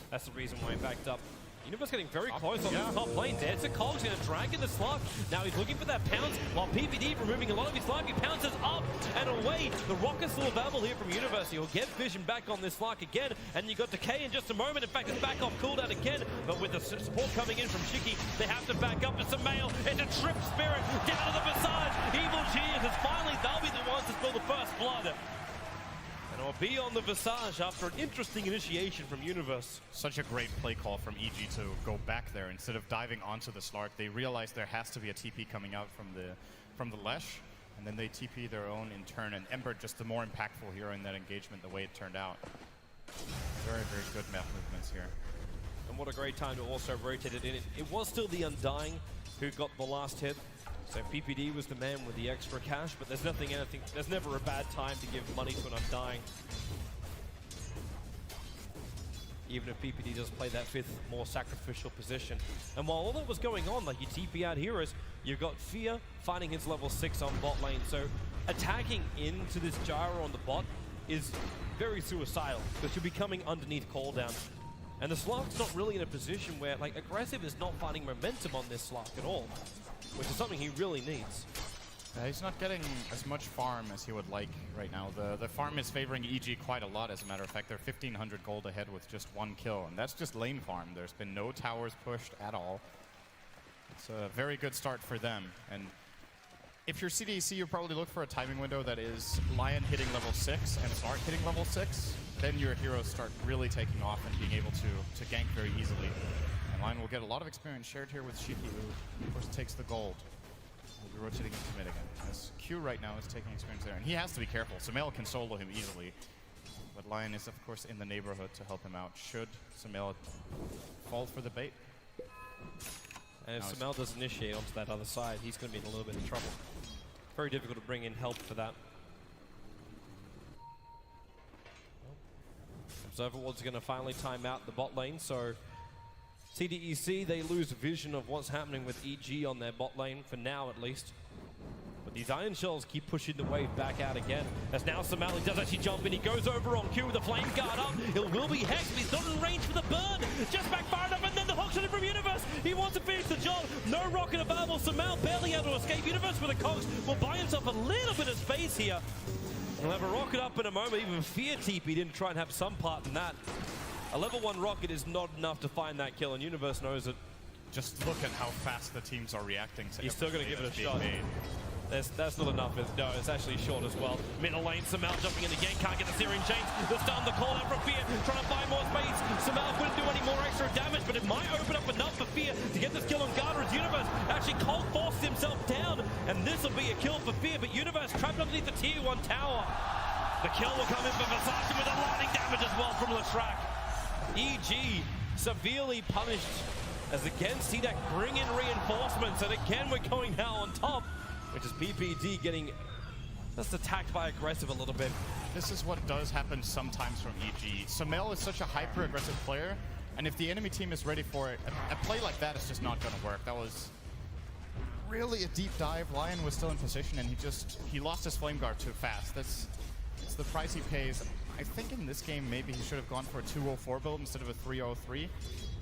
That's the reason why he backed up. Universe getting very close on the top lane. There's a Cog's going to drag in the slug. Now he's looking for that pounce, while PPD removing a lot of his life. He pounces up and away. The rocket's still available here from Universe. He'll get vision back on this slug again, and you got Decay in just a moment. In fact, it's back off cooldown again, but with the support coming in from Shiki, they have to back up. It's a male. It's a Trip Spirit down to the Visage. Evil Cheers, and finally they'll be the ones to spill the first blood. And it'll be on the Visage after an interesting initiation from Universe. Such a great play call from EG to go back there instead of diving onto the Slark. They realize there has to be a TP coming out from the Lesh, and then they TP their own in turn. And Ember, just the more impactful hero in that engagement, the way it turned out. Very, very good map movements here. And what a great time to also rotate it in. It was still the Undying who got the last hit. So PPD was the man with the extra cash, but there's never a bad time to give money to an Undying. Even if PPD does play that fifth, more sacrificial position. And while all that was going on, like you TP out heroes, you've got Fear finding his level 6 on bot lane. So attacking into this gyro on the bot is very suicidal, because you'll be coming underneath cooldown. And the Slark's not really in a position where, like, aggressive is not finding momentum on this Slark at all, which is something he really needs. He's not getting as much farm as he would like right now. The farm is favoring EG quite a lot, as a matter of fact. They're 1,500 gold ahead with just 1 kill, and that's just lane farm. There's been no towers pushed at all. It's a very good start for them. And if you're CDEC, you probably look for a timing window that is Lion hitting level 6 and Slark hitting level 6. Then your heroes start really taking off and being able to gank very easily. And Lion will get a lot of experience shared here with Shiki, who of course takes the gold. We'll be rotating into mid again, as Q right now is taking experience there. And he has to be careful. Samal can solo him easily. But Lion is, of course, in the neighborhood to help him out, should Samal fall for the bait. And if Samal does initiate onto that other side, he's going to be in a little bit of trouble. Very difficult to bring in help for that. Observer Ward's going to finally time out the bot lane, so CDEC, they lose vision of what's happening with EG on their bot lane, for now at least. But these Iron Shells keep pushing the wave back out again. As now Samali does actually jump in. He goes over on Q with the Flame Guard up. It will be Hex, but he's not in range for the burn. Just backfired up, and then the hook shot in from Universe. He wants to finish the job. No rocket available. Samel barely able to escape. Universe with a Cogs will buy himself a little bit of space here. He'll have a rocket up in a moment. Even Fear TP didn't try and have some part in that. A level 1 rocket is not enough to find that kill, and Universe knows it. Just look at how fast the teams are reacting to He's still going to give it a shot. made. That's not enough. No, it's actually short as well. Middle lane, Samel jumping in again, can't get the searing chains. The stun, the call out from Fear, trying to find more space. Samel wouldn't do any more extra damage, but it might open up enough for Fear to get this kill on Garter as Universe actually cold forced himself down, and this will be a kill for Fear, but Universe trapped underneath the tier 1 tower. The kill will come in for Versace with a lightning damage as well from Leshrac. EG severely punished as again CDAC bring in reinforcements, and again we're going now on top, which is PPD getting just attacked by aggressive a little bit. This is what does happen sometimes from EG. Samel is such a hyper-aggressive player, and if the enemy team is ready for it, a play like that is just not going to work. That was really a deep dive. Lion was still in position, and he lost his flame guard too fast. That's the price he pays. I think in this game maybe he should have gone for a 204 build instead of a 303.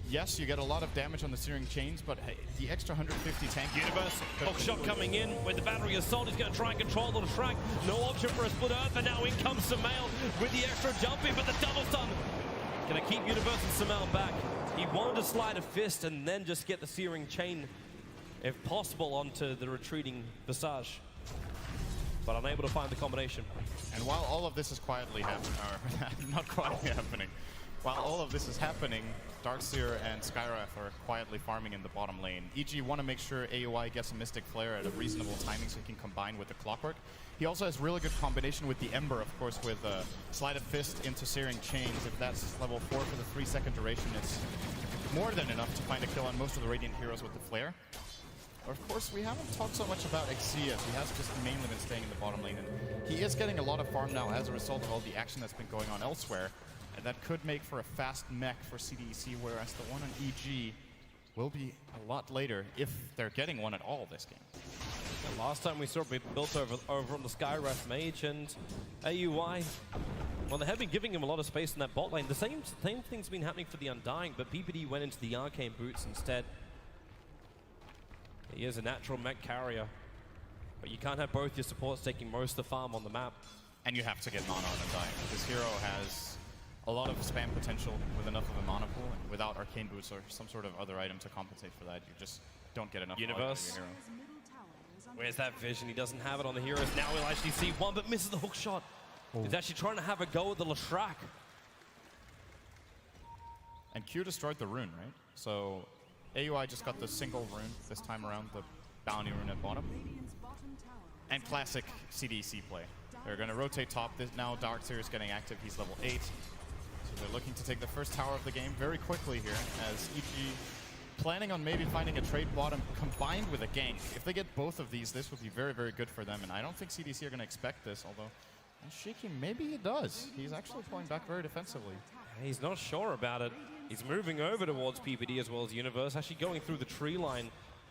Yes, you get a lot of damage on the searing chains, but hey, the extra 150 tank. Universe, hook shot coming in with the battery assault. He's going to try and control the Leshrac. No option for a split earth, and now in comes Samel with the extra jumping, but the double stun. Going to keep Universe and Samel back. He wanted to slide a fist and then just get the searing chain, if possible, onto the retreating Visage, but unable to find the combination. And while all of this is quietly happening, or not quietly happening, while all of this is happening, Darkseer and Skywrath are quietly farming in the bottom lane. EG want to make sure AOI gets a Mystic Flare at a reasonable timing so he can combine with the Clockwork. He also has really good combination with the Ember, of course, with Slide of Fist into Searing Chains. If that's level 4 for the 3-second duration, it's more than enough to find a kill on most of the Radiant heroes with the Flare. Of course, we haven't talked so much about Exia. He has just mainly been staying in the bottom lane, and he is getting a lot of farm now as a result of all the action that's been going on elsewhere. And that could make for a fast mech for CDEC, whereas the one on EG will be a lot later if they're getting one at all this game. And last time we saw it built over on the Skywrath Mage, and AUI, well, they have been giving him a lot of space in that bot lane. The same thing's been happening for the Undying, but PPD went into the Arcane Boots instead. He is a natural mech carrier, but you can't have both your supports taking most of the farm on the map. And you have to get mana on Undying. This hero has a lot of spam potential with enough of a mana pool, and without Arcane Boots or some sort of other item to compensate for that, you just don't get enough Universe. Your hero. Where's that vision? He doesn't have it on the heroes. Now we'll actually see one, but misses the hook shot. He's actually trying to have a go at the Leshrac. And Q destroyed the rune, right? So AUI just got the single rune this time around, the bounty rune at bottom. And classic CDC play. They're going to rotate top. Now Darkseer is getting active. He's level 8. So they're looking to take the first tower of the game very quickly here, as EG planning on maybe finding a trade bottom combined with a gank. If they get both of these, this would be very, very good for them. And I don't think CDC are going to expect this, although Shiki, maybe he does. He's actually pulling back very defensively. He's not sure about it. He's moving over towards PPD as well as Universe, actually going through the tree line.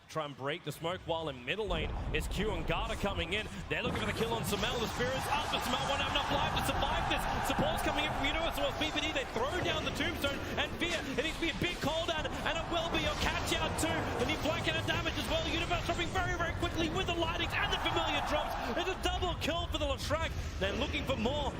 Try and break the smoke, while in middle lane is Q and Garter coming in. They're looking for the kill on Samel. The Spear is up, but Samel won't have enough life to survive this. Support's coming in from Universe as well as PPD. They throw down the tombstone, and Fear, it needs to be a big call down, and it will be a catch out too. They need blanket and damage as well. Universe dropping very, very quickly with the lightnings and the familiar drops. It's a double kill for the Leshrac. They're looking for more.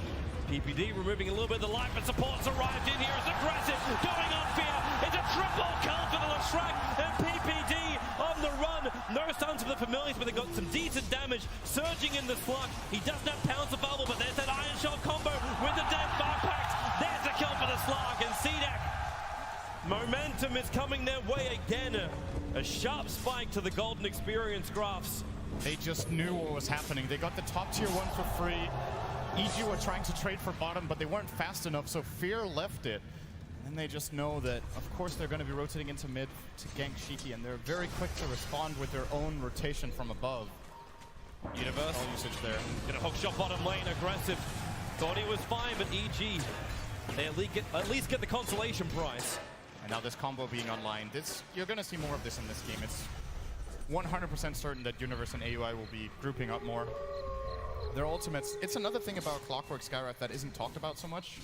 PPD removing a little bit of the life, but support's arrived in here. It's aggressive, going on Fear. It's a triple kill for the Leshrac, and PPD on the run. No stuns for the familiars, but they got some decent damage. Surging in the slug. He doesn't have pounds available, but there's that Iron Shot combo with the dead backpacks. There's a kill for the slug, and CDAC. Momentum is coming their way again. A sharp spike to the Golden Experience graphs. They just knew what was happening. They got the top tier 1 for free. EG were trying to trade for bottom, but they weren't fast enough, so Fear left it. And they just know that, of course, they're going to be rotating into mid to gank Shiki, and they're very quick to respond with their own rotation from above. Universe. All usage there. Gonna hook shot bottom lane, aggressive. Thought he was fine, but EG, they at least get the consolation prize. And now this combo being online, you're going to see more of this in this game. It's 100% certain that Universe and AUI will be grouping up more. Their ultimates, it's another thing about Clockwork Skywrath that isn't talked about so much.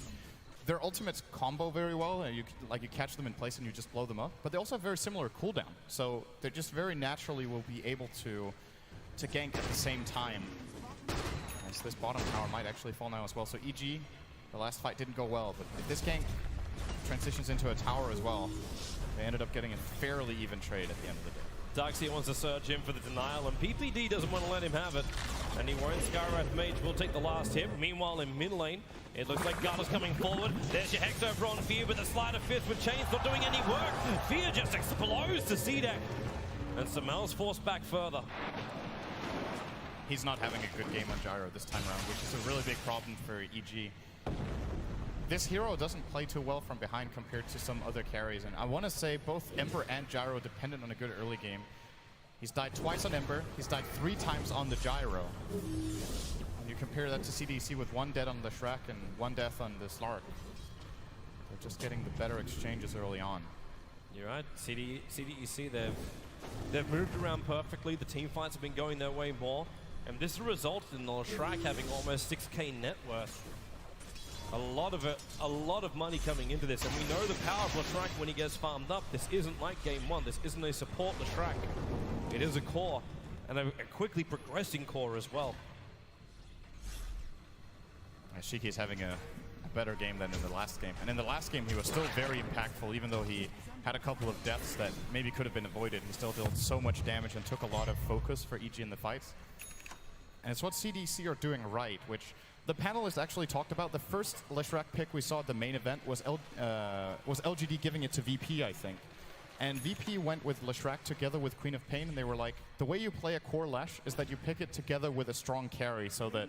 their ultimates combo very well, and you catch them in place and you just blow them up. But they also have very similar cooldown, so they just very naturally will be able to gank at the same time. And so this bottom tower might actually fall now as well. So EG, the last fight didn't go well, but if this gank transitions into a tower as well, they ended up getting a fairly even trade at the end of the day. Darkseer wants to surge in for the denial, and PPD doesn't want to let him have it. And he won't. Skywrath Mage will take the last hit. Meanwhile, in mid lane, it looks like Garda's coming forward. There's your Hex over on Fear, but the Sleight of Fist with Chains not doing any work. Fear just explodes to C-Deck. And Samel's forced back further. He's not having a good game on Gyro this time around, which is a really big problem for EG. This hero doesn't play too well from behind compared to some other carries, and I want to say both Ember and Gyro dependent on a good early game. He's died twice on Ember, he's died 3 times on the Gyro. And you compare that to CDEC with 1 dead on the Shrek and 1 death on the Slark. They're just getting the better exchanges early on. You're right, CDEC, they've moved around perfectly, the team fights have been going their way more, and this resulted in the Shrek having almost 6k net worth. A lot of money coming into this, and we know the power of Leshrac when he gets farmed up. This isn't like game 1. This isn't a support Leshrac. It is a core, and a quickly progressing core as well. Shiki is having a better game than in the last game. And in the last game, he was still very impactful, even though he had a couple of deaths that maybe could have been avoided. He still dealt so much damage and took a lot of focus for EG in the fights. And it's what CDC are doing right, which the panelists actually talked about. The first Leshrac pick we saw at the main event was LGD giving it to VP, I think. And VP went with Leshrac together with Queen of Pain, and they were like, the way you play a core Lesh is that you pick it together with a strong carry, so that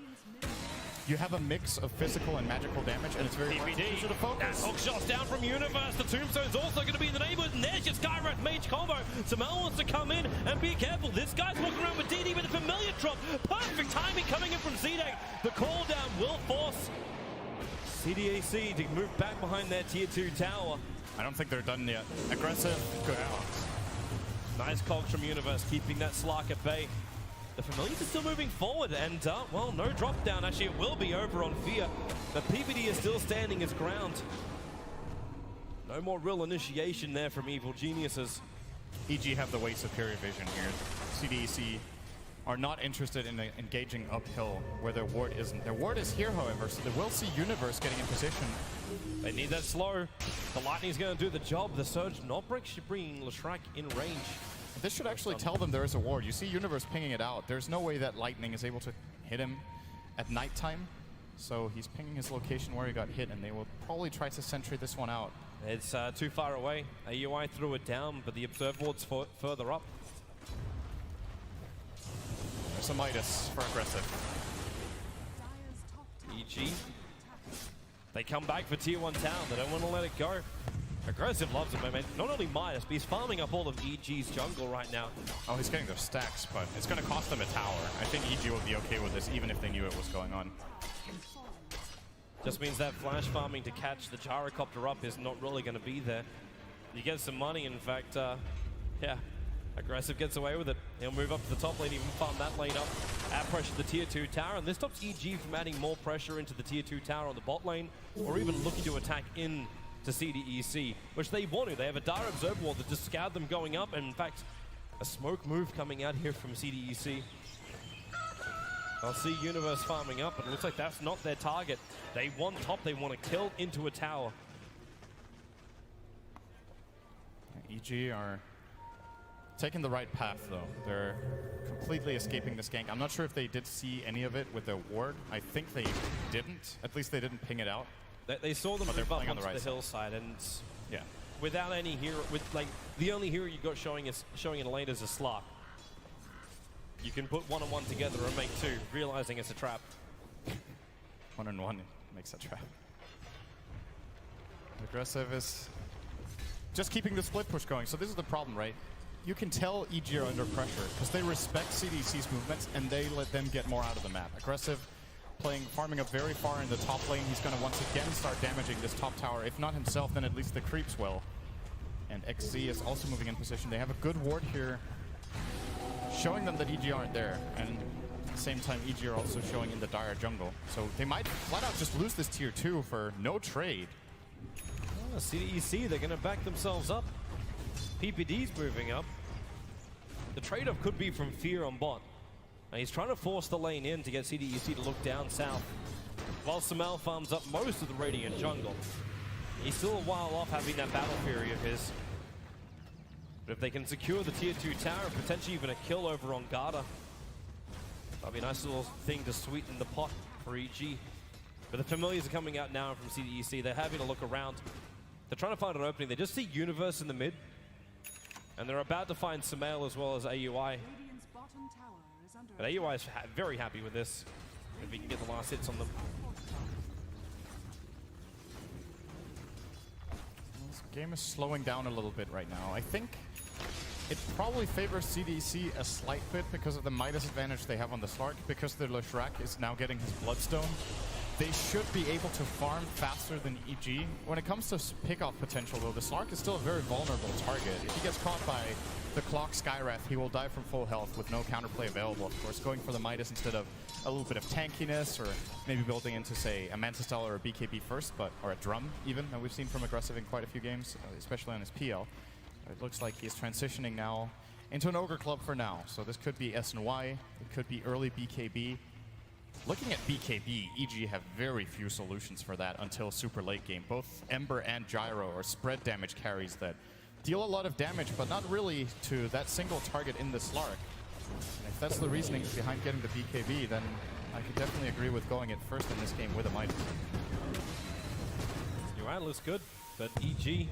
you have a mix of physical and magical damage, and it's very hard to use it to focus. Hook shots down from Universe. The Tombstone's also going to be in the neighborhood, and there's your Skywrath Mage combo. Samel wants to come in and be careful. This guy's walking around with DD with a familiar drop. Perfect timing coming in from Z-Deck. The call down will force CDAC to move back behind their tier 2 tower. I don't think they're done yet. Aggressive, good. Nice cogs from Universe, keeping that Slark at bay. The Familiars are still moving forward, and, well, no drop down. Actually, it will be over on Fear. But PPD is still standing his ground. No more real initiation there from Evil Geniuses. EG have the way superior vision here. CDEC are not interested in engaging uphill where their ward isn't. Their ward is here, however, so they will see Universe getting in position. They need that slow. The Lightning's going to do the job. The Surge not bringing Leshrac in range. This should actually tell them there is a ward. You see Universe pinging it out. There's no way that Lightning is able to hit him at nighttime. So he's pinging his location where he got hit, and they will probably try to sentry this one out. It's too far away. AUI threw it down, but the Observe Ward's further up. There's a Midas for aggressive. EG. They come back for tier 1 town. They don't want to let it go. Aggressive loves it, man. Not only Midas, but he's farming up all of EG's jungle right now. Oh, he's getting their stacks, but it's going to cost them a tower. I think EG will be okay with this, even if they knew it was going on. Just means that flash farming to catch the gyrocopter up is not really going to be there. You get some money, in fact, yeah. Aggressive gets away with it. He'll move up to the top lane, even farm that lane up. Add pressure to the tier 2 tower, and this stops EG from adding more pressure into the tier 2 tower on the bot lane, or even looking to attack in to CDEC, which they want to. They have a Dire Observer Wall that just scared them going up, and in fact, a smoke move coming out here from CDEC. I'll see Universe farming up, but it looks like that's not their target. They want top, they want to kill into a tower. EG are taking the right path, though. They're completely escaping this gank. I'm not sure if they did see any of it with their ward. I think they didn't. At least they didn't ping it out. They saw them move up onto the hillside, and yeah, without any hero, with like the only hero you got showing in a lane is a Slark. You can put 1-on-1 together and make 2, realizing it's a trap. 1-on-1 makes a trap. Aggressive is just keeping the split push going. So this is the problem, right? You can tell EG are under pressure because they respect CDC's movements and they let them get more out of the map. Aggressive farming up very far in the top lane. He's going to once again start damaging this top tower. If not himself, then at least the creeps will. And XZ is also moving in position. They have a good ward here, showing them that EG aren't there. And at the same time, EG are also showing in the Dire jungle. So they might flat out just lose this tier 2 for no trade. CDEC, they're going to back themselves up. PPD's moving up. The trade-off could be from Fear on bot. And he's trying to force the lane in to get CDEC to look down south, while Samel farms up most of the Radiant jungle. He's still a while off having that Battle Fury of his. But if they can secure the tier 2 tower, potentially even a kill over on Garda, that'd be a nice little thing to sweeten the pot for EG. But the familiars are coming out now from CDEC. They're having a look around. They're trying to find an opening. They just see Universe in the mid. And they're about to find Samel as well as AUI. But AUI is very happy with this, if he can get the last hits on them. This game is slowing down a little bit right now. I think it probably favors CDC a slight bit because of the Midas advantage they have on the Slark, because the Leshrac is now getting his Bloodstone. They should be able to farm faster than EG. When it comes to pickoff potential though, the Slark is still a very vulnerable target. If he gets caught by the Clock Skywrath, he will die from full health with no counterplay available. Of course, going for the Midas instead of a little bit of tankiness, or maybe building into, say, a Mantis Style or a BKB first, or a Drum even, that we've seen from Aggressive in quite a few games, especially on his PL. It looks like he's transitioning now into an Ogre Club for now. So this could be SNY, it could be early BKB. Looking at BKB, EG have very few solutions for that until super late game. Both Ember and Gyro are spread damage carries that deal a lot of damage, but not really to that single target in the Slark. And if that's the reasoning behind getting the BKB, then I could definitely agree with going it first in this game with a Midas. Your looks good, but EG,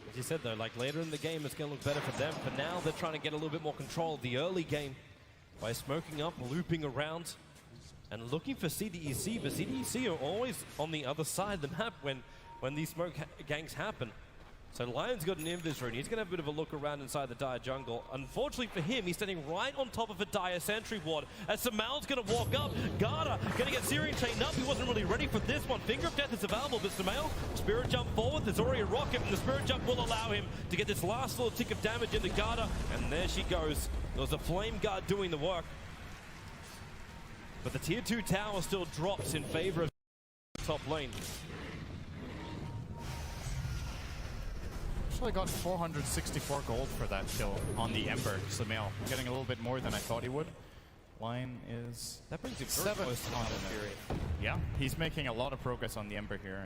as you said though, like later in the game it's going to look better for them. For now, they're trying to get a little bit more control of the early game by smoking up, looping around, and looking for CDEC, but CDEC are always on the other side of the map when these smoke gangs happen. So Lion's got an invis rune. He's going to have a bit of a look around inside the Dire jungle. Unfortunately for him, he's standing right on top of a Dire sentry ward. As Samal's going to walk up, Garda going to get Syrian chained up. He wasn't really ready for this one. Finger of Death is available, but Samal, Spirit Jump forward. There's already a rocket, and the Spirit Jump will allow him to get this last little tick of damage into Garda. And there she goes. There was a Flame Guard doing the work. But the tier 2 tower still drops in favor of top lane. Actually got 464 gold for that kill on the Ember. Samel getting a little bit more than I thought he would. Line is that brings him very close to the Fury. Yeah, he's making a lot of progress on the Ember here.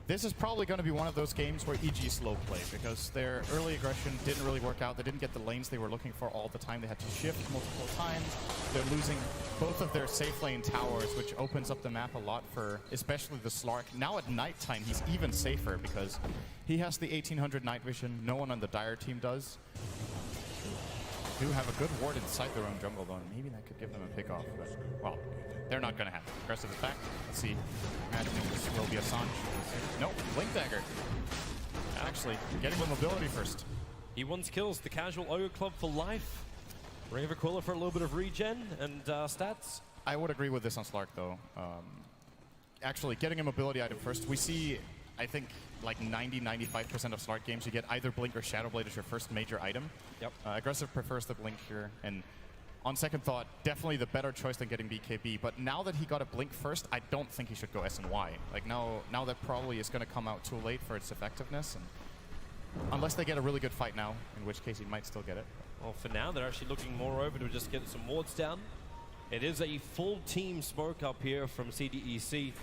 This is probably going to be one of those games where EG slow play, because their early aggression didn't really work out. They didn't get the lanes they were looking for all the time. They had to shift multiple times. They're losing both of their safe lane towers, which opens up the map a lot for especially the Slark. Now at nighttime, he's even safer because he has the 1800 night vision. No one on the Dire team does. Do have a good ward inside their own jungle though, and maybe that could give them a pick off, but well, they're not gonna have it. Aggressive attack. Let's see. Imagining this will be a Sanj. Nope, Blink Dagger. Actually, getting the mobility first. He wants kills. The casual Ogre Club for life. Ring of Aquila for a little bit of regen and stats. I would agree with this on Slark though. Actually, getting a mobility item first. We see, I think, like 90-95% of Slark games, you get either Blink or Shadowblade as your first major item. Yep. Aggressive prefers the Blink here, and on second thought, definitely the better choice than getting BKB. But now that he got a Blink first, I don't think he should go SNY. Like now that probably is going to come out too late for its effectiveness, and unless they get a really good fight now, in which case he might still get it. Well, for now, they're actually looking more over to just get some wards down. It is a full team smoke up here from CDEC,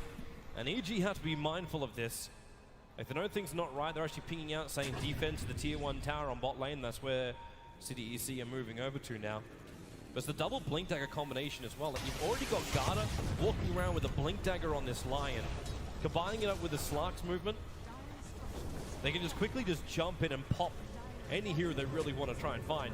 and EG have to be mindful of this. If they know things not right, they're actually pinging out saying defense to the tier 1 tower on bot lane. That's where CDEC are moving over to now. But it's the double Blink Dagger combination as well. Like, you've already got Garda walking around with a Blink Dagger on this Lion. Combining it up with the Slark's movement, they can just quickly just jump in and pop any hero they really want to try and find.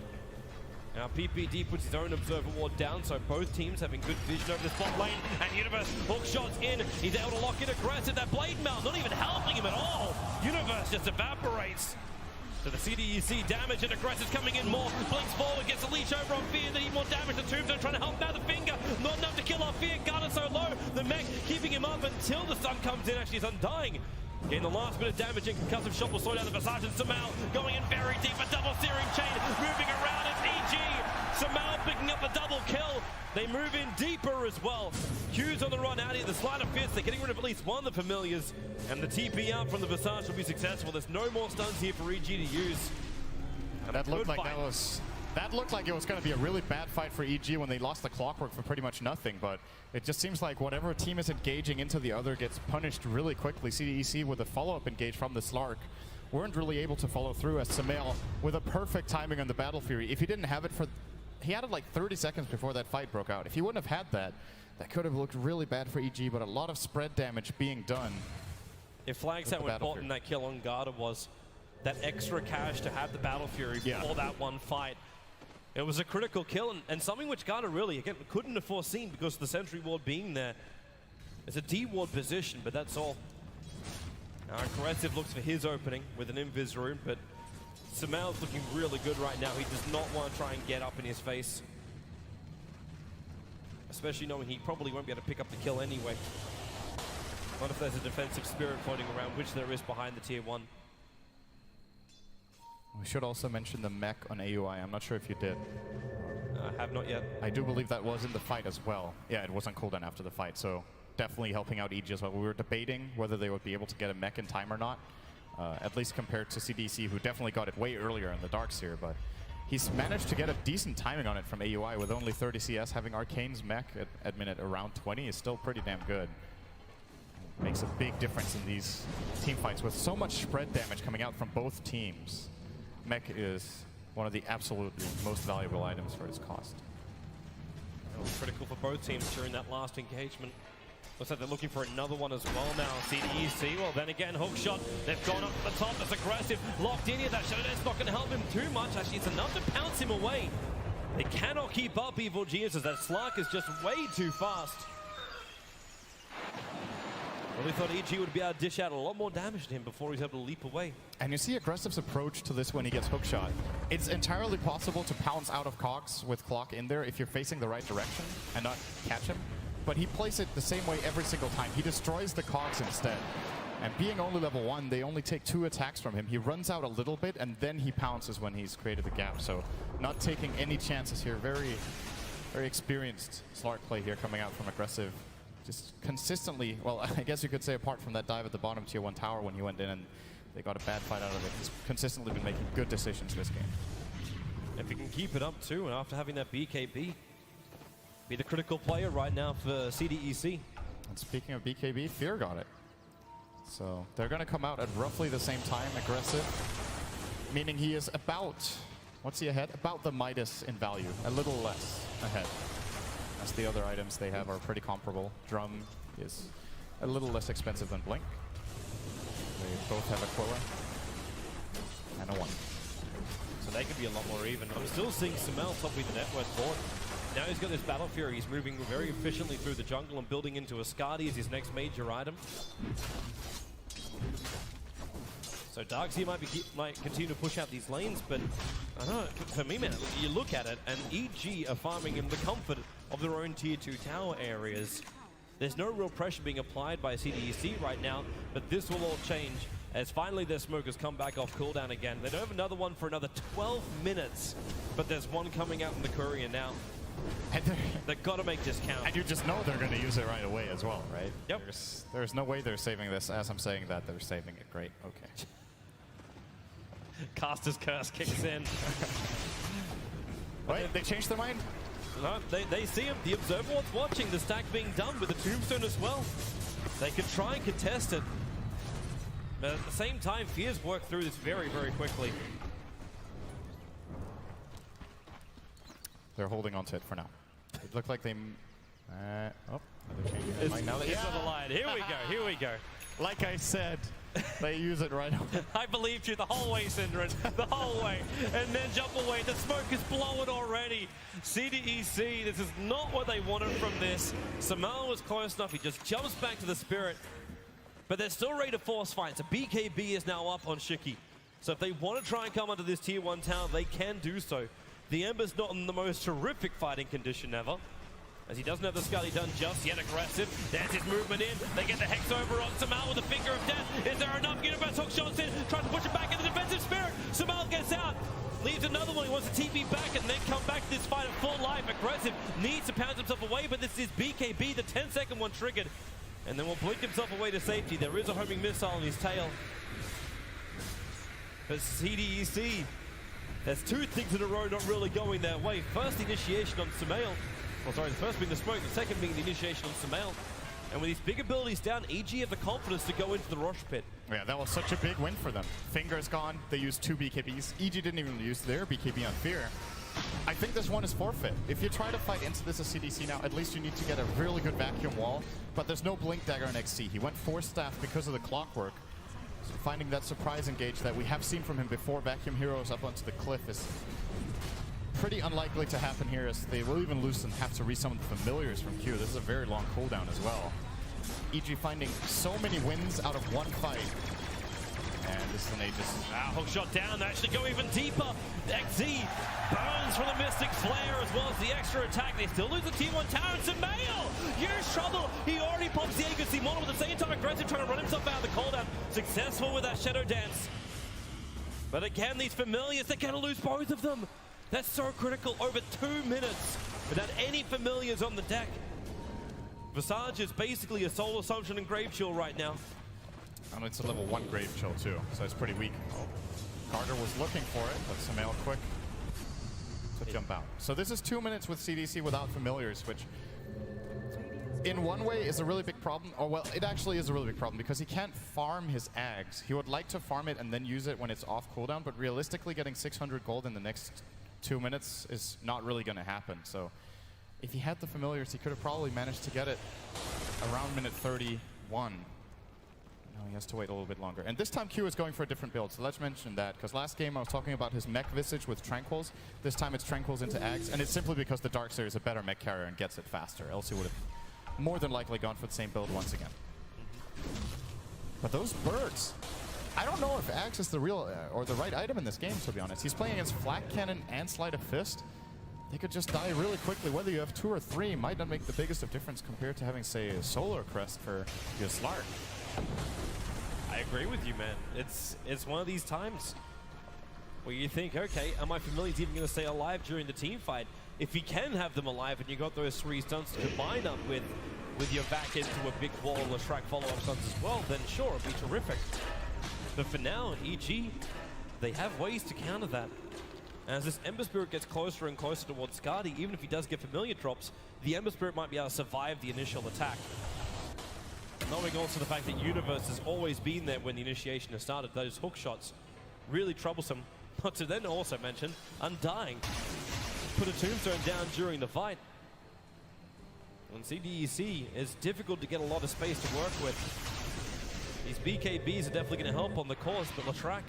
Now PPD puts his own Observer Ward down, so both teams having good vision over this bot lane, and Universe hook shots in. He's able to lock in aggressive. That Blade Mail not even helping him at all. Universe just evaporates. So the CDEC damage, and Aggressive's coming in more. Blinks forward, gets a leash over on Fear. They need more damage. The Tombstone trying to help now. The Finger, not enough to kill off Fear. Garda so low. The mech keeping him up until the sun comes in. Actually, he's undying. Getting the last bit of damage, and Concussive Shot will slow down the Visage, and Samal going in very deep. A double Searing Chain moving around. It's EG. Samal picking up a double kill. They move in deeper as well. Q's on the run out here. The Sleight of Fist, they're getting rid of at least one of the familiars. And the TP out from the Visage will be successful. There's no more stuns here for EG to use. And that looked like that looked like it was going to be a really bad fight for EG when they lost the clockwork for pretty much nothing, but it just seems like whatever team is engaging into the other gets punished really quickly. CDEC with a follow-up engage from the Slark weren't really able to follow through, as Samael with a perfect timing on the Battle Fury. If he didn't have it he had it like 30 seconds before that fight broke out. If he wouldn't have had that, that could have looked really bad for EG, but a lot of spread damage being done. It flags how important that kill on Garda was. That extra cash to have the Battle Fury for that one fight. It was a critical kill, and something which Garda really, again, couldn't have foreseen because of the Sentry Ward being there. It's a D-Ward position, but that's all. Now Aggressive looks for his opening with an Invis Rune, but Samael's looking really good right now. He does not want to try and get up in his face. Especially knowing he probably won't be able to pick up the kill anyway. Not if there's a defensive spirit floating around, which there is behind the tier 1. We should also mention the mech on AUI. I'm not sure if you did. I have not yet. I do believe that was in the fight as well. Yeah, it was on cooldown after the fight, so definitely helping out EG as well. We were debating whether they would be able to get a mech in time or not, at least compared to CDC, who definitely got it way earlier in the Darks here, but he's managed to get a decent timing on it from AUI with only 30 CS. Having Arcane's mech at minute around 20 is still pretty damn good. Makes a big difference in these team fights with so much spread damage coming out from both teams. Mech is one of the absolutely most valuable items for its cost. It was critical for both teams during that last engagement. Looks like they're looking for another one as well now. CDEC, well then again, hookshot. They've gone up to the top, that's aggressive. Locked in here, that Shadow Dance's not going to help him too much. Actually, it's enough to pounce him away. They cannot keep up Evil Genius as that Slark is just way too fast. Really thought EG would be able to dish out a lot more damage to him before he's able to leap away. And you see Aggressive's approach to this when he gets hookshot. It's entirely possible to pounce out of cogs with Clock in there if you're facing the right direction and not catch him. But he plays it the same way every single time. He destroys the cogs instead. And being only level 1, they only take 2 attacks from him. He runs out a little bit and then he pounces when he's created the gap. So not taking any chances here. Very, very experienced Slark play here coming out from Aggressive. Just consistently, well, I guess you could say apart from that dive at the bottom tier 1 tower when he went in and they got a bad fight out of it, he's consistently been making good decisions this game. If he can keep it up too, and after having that BKB, be the critical player right now for CDEC. And speaking of BKB, Fear got it. So they're going to come out at roughly the same time, Aggressive, meaning he is about, what's he ahead? About the Midas in value, a little less ahead. As the other items they have are pretty comparable. Drum is a little less expensive than Blink. They both have Aquila and a 1. So they could be a lot more even. I'm still seeing Samael top with the net worth board. Now he's got this Battle Fury. He's moving very efficiently through the jungle and building into a Skadi as his next major item. So Darkseer might continue to push out these lanes, but I don't know, for me, man, you look at it, and EG are farming in the comfort of their own tier 2 tower areas. There's no real pressure being applied by CDEC right now, but this will all change as finally their smokers come back off cooldown again. They don't have another one for another 12 minutes, but there's one coming out in the courier now. And they've got to make this count. And you just know they're going to use it right away as well, right? Yep. There's no way they're saving this. As I'm saying that, they're saving it. Great, okay. Caster's Curse kicks in. Wait, they changed their mind? No, they see him. The Observer Ward's watching the stack being done with the Tombstone as well. They could try and contest it. But at the same time, Fears work through this very, very quickly. They're holding on to it for now. It looked like they... they're changing their mind now. It's on the line. Here we go, here we go. Like I said, they use it right away. I believed you the whole way, Synderen. The whole way. And then jump away. The smoke is blowing already. CDEC, this is not what they wanted from this. Samael was close enough. He just jumps back to the Spirit. But they're still ready to force fights. A BKB is now up on Shiki. So if they want to try and come onto this tier 1 tower, they can do so. The Ember's not in the most terrific fighting condition ever. as he doesn't have the Scully done just yet. Aggressive. There's his movement in. They get the Hex over on Samal with the finger of death. Is there enough? Universe hook shots in, trying to push it back in the defensive spirit. Samal gets out. Leaves another one. He wants to TP back and then come back to this fight at full life. Aggressive needs to pound himself away, but this is BKB. The 10-second one triggered. And then will blink himself away to safety. There is a homing missile on his tail. But CDEC has two things in a row not really going their way. First, the initiation on Sumail. Well, sorry, the first being the smoke, the second being the initiation on Sumail. And with these big abilities down, EG have the confidence to go into the Rosh pit. Yeah, that was such a big win for them. Finger's gone. They used 2 BKBs. EG didn't even use their BKB on Fear. I think this one is forfeit. If you try to fight into this as CDC now, at least you need to get a really good vacuum wall. But there's no Blink Dagger on XC. He went 4 staff because of the clockwork. So finding that surprise engage that we have seen from him before Vacuum Heroes up onto the cliff is pretty unlikely to happen here, as they will even lose and have to resummon the familiars from Q. This is a very long cooldown as well. EG finding so many wins out of one fight. And this is an Aegis. Hook shot down, they actually go even deeper. XZ burns from the Mystic Flare as well as the extra attack. They still lose the T1 tower, and Sumail, huge trouble. He already pops the Aegis model, at the same time aggressive, trying to run himself out of the cooldown. Successful with that Shadow Dance. But again, these familiars, they're gonna lose both of them. That's so critical, over 2 minutes without any familiars on the deck. Visage is basically a Soul Assumption and Grave Chill right now. And it's a level 1 Grave Chill too, so it's pretty weak. Carter was looking for it, but Sumail quick to jump out. So this is 2 minutes with CDC without familiars, which in one way is a really big problem. Or well, it actually is a really big problem because he can't farm his Ags. He would like to farm it and then use it when it's off cooldown, but realistically getting 600 gold in the next 2 minutes is not really going to happen. So if he had the familiars, he could have probably managed to get it around minute 31. No, he has to wait a little bit longer. And this time Q is going for a different build, so let's mention that. Because last game I was talking about his mech Visage with Tranquils. This time it's Tranquils into Ags, and it's simply because the Darkseer is a better mech carrier and gets it faster. Else he would have more than likely gone for the same build once again. But those birds, I don't know if Ags is the real or the right item in this game, to be honest. He's playing against Flak Cannon and Sleight of Fist. They could just die really quickly. Whether you have 2 or 3 might not make the biggest of difference compared to having, say, a Solar Crest for your Slark. I agree with you, man. It's one of these times where you think, okay, are my familiars even going to stay alive during the team fight? If you can have them alive and you got those 3 stunts to combine up with your back into a big wall or Shrek follow-up stunts as well, then sure, it'd be terrific. But for now, EG, they have ways to counter that. As this Ember Spirit gets closer and closer towards Skadi, even if he does get familiar drops, the Ember Spirit might be able to survive the initial attack. Knowing also the fact that Universe has always been there when the initiation has started, those hook shots, really troublesome. Not to then also mention, Undying. Put a tombstone down during the fight. On CDEC, it's difficult to get a lot of space to work with. These BKBs are definitely going to help on the course, but Latrak,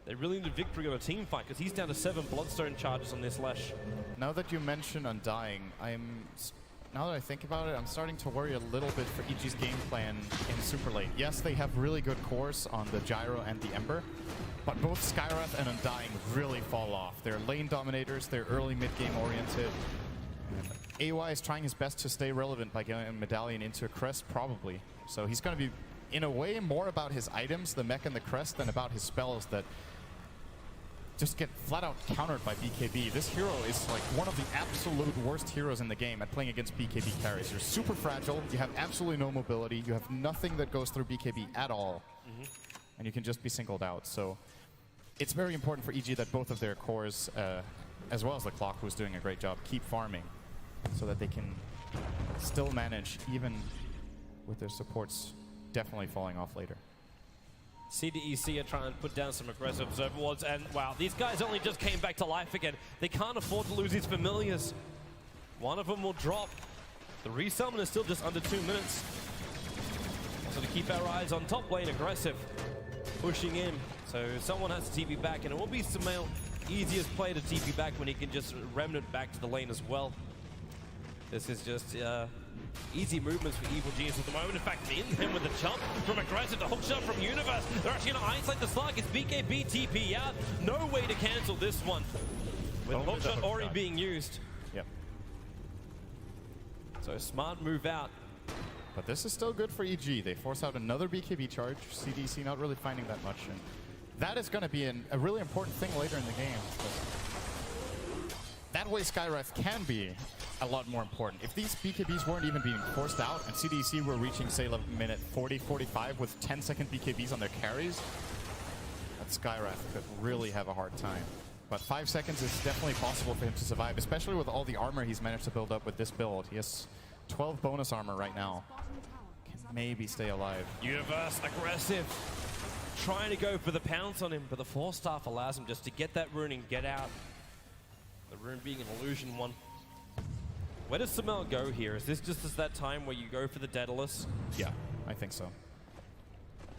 they really need a victory on a team fight because he's down to 7 Bloodstone charges on this Lesh. Now that you mention Undying, now that I think about it, I'm starting to worry a little bit for EG's game plan in super late. Yes, they have really good cores on the Gyro and the Ember, but both Skywrath and Undying really fall off. They're lane dominators, they're early mid-game oriented. AY is trying his best to stay relevant by getting a Medallion into a Crest, probably. So he's going to be, in a way, more about his items, the mech and the Crest, than about his spells that just get flat out countered by BKB. This hero is like one of the absolute worst heroes in the game at playing against BKB carries. You're super fragile, you have absolutely no mobility, you have nothing that goes through BKB at all, and you can just be singled out. So it's very important for EG that both of their cores, as well as the Clock, who's doing a great job, keep farming so that they can still manage, even with their supports definitely falling off later. CDEC are trying to put down some aggressive overwards, and wow, these guys only just came back to life again. They can't afford to lose these familiars. One of them will drop. The resummon is still just under 2 minutes. So to keep our eyes on top lane, aggressive, pushing in. So someone has to TP back, and it will be Sumail, easiest play to TP back when he can just remnant back to the lane as well. This is just easy movements for Evil Genius at the moment. In fact, in him with the jump from aggressive to hook shot from Universe. They're actually going to isolate the Slug. It's BKB TP out. No way to cancel this one. With hook shot already being used. Yep. So smart move out. But this is still good for EG. They force out another BKB charge. CDC not really finding that much. And that is going to be a really important thing later in the game. That way Skyref can be a lot more important. If these BKBs weren't even being forced out and CDC were reaching, say, minute 40, 45 with 10-second BKBs on their carries, that Skyref could really have a hard time. But 5 seconds is definitely possible for him to survive, especially with all the armor he's managed to build up with this build. He has 12 bonus armor right now. Can maybe stay alive. Universe aggressive. Trying to go for the pounce on him, but the Force Staff allows him just to get that rune and get out. The rune being an illusion one. Where does Samel go here? Is this just as that time where you go for the Daedalus? Yeah, I think so.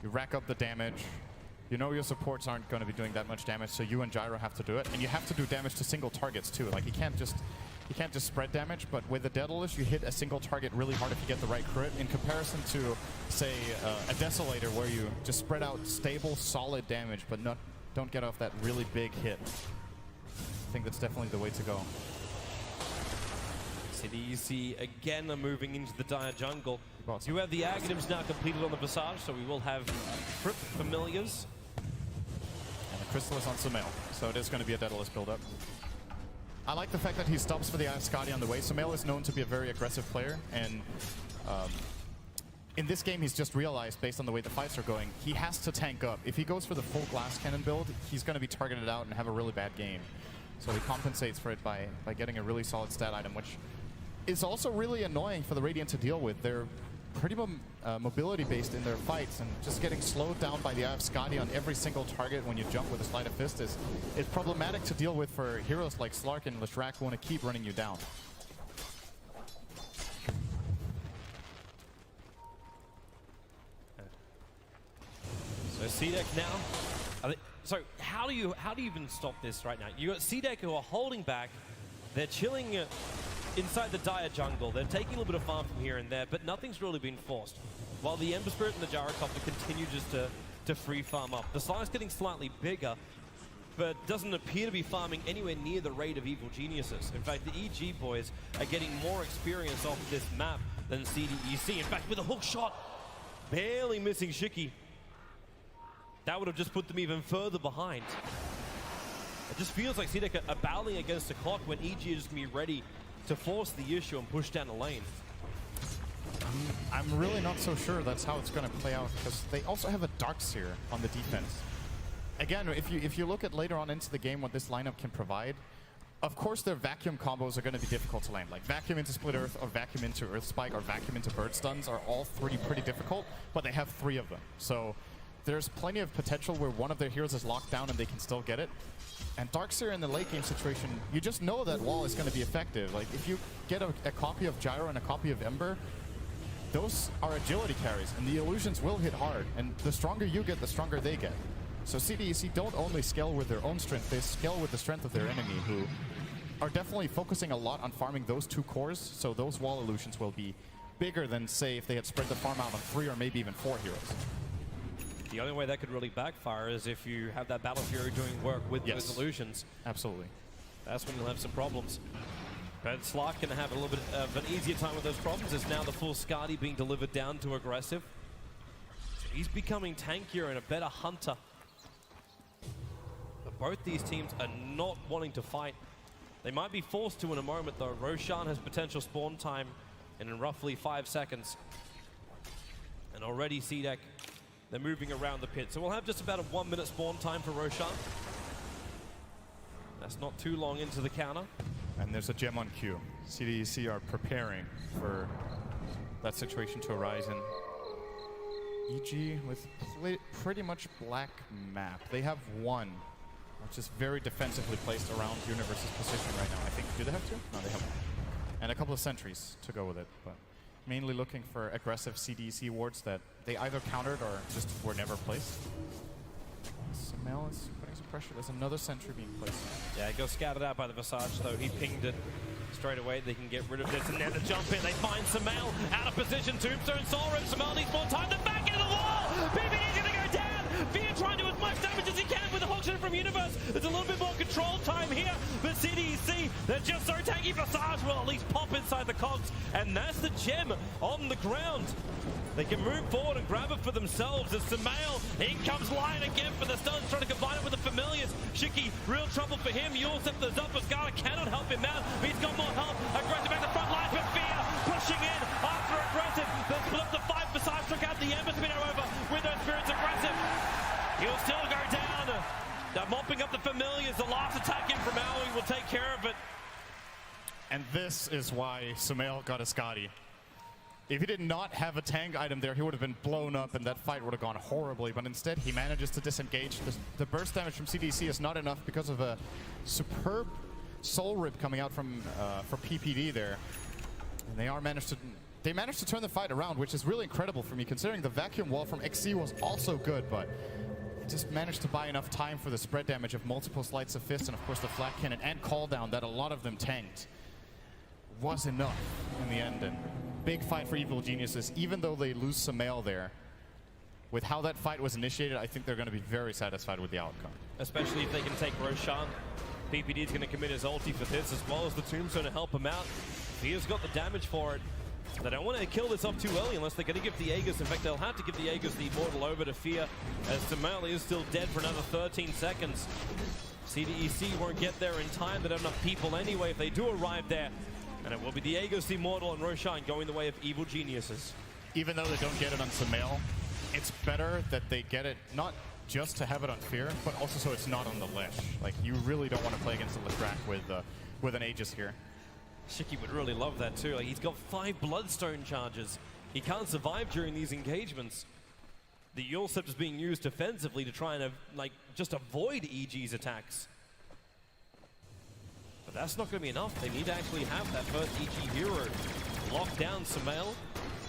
You rack up the damage. You know your supports aren't going to be doing that much damage, so you and Gyro have to do it. And you have to do damage to single targets too. Like you can't just spread damage, but with the Daedalus you hit a single target really hard if you get the right crit, in comparison to, say, a Desolator where you just spread out stable, solid damage, but don't get off that really big hit. I think that's definitely the way to go. CDC again are moving into the dire jungle. You have the Aghanims now completed on the Visage, so we will have Crypt Familiars. And the Chrysalis on Sumail, so it is going to be a Daedalus build-up. I like the fact that he stops for the Ascadi on the way. Sumail is known to be a very aggressive player, and in this game he's just realized, based on the way the fights are going, he has to tank up. If he goes for the full glass cannon build, he's going to be targeted out and have a really bad game. So he compensates for it by getting a really solid stat item, which is also really annoying for the Radiant to deal with. They're pretty mobility-based in their fights, and just getting slowed down by the Ascadi on every single target when you jump with a Sleight of Fist is problematic to deal with for heroes like Slark and Leshrac who want to keep running you down. So C-Deck now. So how do you even stop this right now? You got C-Deck who are holding back. They're chilling inside the dire jungle. They're taking a little bit of farm from here and there, but nothing's really been forced. While the Ember Spirit and the Gyrocopter continue just to free farm up. The Slime's getting slightly bigger, but doesn't appear to be farming anywhere near the rate of Evil Geniuses. In fact, the EG boys are getting more experience off this map than CDEC. In fact, with a hook shot, barely missing Shiki. That would have just put them even further behind. It just feels like C-Deck are battling against the clock when EG is going to be ready to force the issue and push down the lane. I'm really not so sure that's how it's going to play out, because they also have a Darkseer on the defense. Again, if you look at later on into the game what this lineup can provide, of course their vacuum combos are going to be difficult to land. Like vacuum into Split Earth, or vacuum into Earth Spike, or vacuum into Bird Stuns are all three pretty difficult, but they have 3 of them. So there's plenty of potential where one of their heroes is locked down and they can still get it. And Darkseer in the late game situation, you just know that wall is going to be effective. Like if you get a copy of Gyro and a copy of Ember, those are agility carries, and the illusions will hit hard. And the stronger you get, the stronger they get. So CDEC don't only scale with their own strength, they scale with the strength of their enemy, who are definitely focusing a lot on farming those 2 cores, so those wall illusions will be bigger than, say, if they had spread the farm out on 3 or maybe even 4 heroes. The only way that could really backfire is if you have that Battle Fury doing work with those illusions. Absolutely. That's when you'll have some problems. But Slark can have a little bit of an easier time with those problems. It's now the full Skadi being delivered down to aggressive. So he's becoming tankier and a better hunter. But both these teams are not wanting to fight. They might be forced to in a moment though. Roshan has potential spawn time in roughly 5 seconds. And already C-Deck, they're moving around the pit. So we'll have just about a 1-minute spawn time for Roshan. That's not too long into the counter. And there's a gem on Q. CDEC are preparing for that situation to arise, and EG with pretty much black map. They have 1, which is very defensively placed around Universe's position right now. I think, do they have 2? No, they have 1. And a couple of sentries to go with it, but mainly looking for aggressive CDEC wards that they either countered or just were never placed. Sumail is putting some pressure. There's another sentry being placed. Yeah, it got scouted out by the Visage, though. He pinged it straight away. They can get rid of this, and then the jump in. They find Sumail out of position. Tombstone Soul Rip. Sumail needs more time. They're back into the wall. BB is going to go down. Fear trying to do as much damage as he can with the hook function from Universe. There's a little bit more control time here, but CDEC, they're just so tanky. Visage will at least pop inside the cogs, and that's the gem on the ground. They can move forward and grab it for themselves. As Samael, in comes Lion again for the stuns, trying to combine it with the familiars. Shiki, real trouble for him. Yulsep, the Zupascala cannot help him out, but he's got more help. Aggressive back to front line, but Fear pushing in after Aggressive. They split up the fight. Visage took out the Ember Spinner over with those spirits. Aggressive, he'll still go down. They're mopping up the familiars. The last attack in from Aoi will take care of it. And this is why Samael got a Scotty. If he did not have a tank item there, he would have been blown up and that fight would have gone horribly. But instead, he manages to disengage. The burst damage from CDC is not enough because of a superb soul rip coming out from for PPD there. And they managed to turn the fight around, which is really incredible for me, considering the vacuum wall from XC was also good, but just managed to buy enough time for the spread damage of multiple sleights of fist and of course the flat cannon and call down that a lot of them tanked was enough in the end. And big fight for Evil Geniuses, even though they lose Samael there. With how that fight was initiated, I think they're going to be very satisfied with the outcome. Especially if they can take Roshan. PPD is going to commit his ulti for this, as well as the Tombstone to help him out. Fear's got the damage for it. They don't want to kill this off too early unless they're going to give the Aegis. In fact, they'll have to give the Aegis the Immortal over to Fear, as Samael is still dead for another 13 seconds. CDEC won't get there in time. They don't have enough people anyway if they do arrive there. And it will be the Aegis, the Immortal, and Roshan going the way of Evil Geniuses. Even though they don't get it on Samael, it's better that they get it not just to have it on Fear, but also so it's not on the Lesh. Like, you really don't want to play against the Leshrac with an Aegis here. Shiki would really love that too. Like, he's got 5 Bloodstone charges. He can't survive during these engagements. The Yulsep is being used defensively to try and just avoid EG's attacks. But that's not going to be enough. They need to actually have that first EG hero lock down. Samael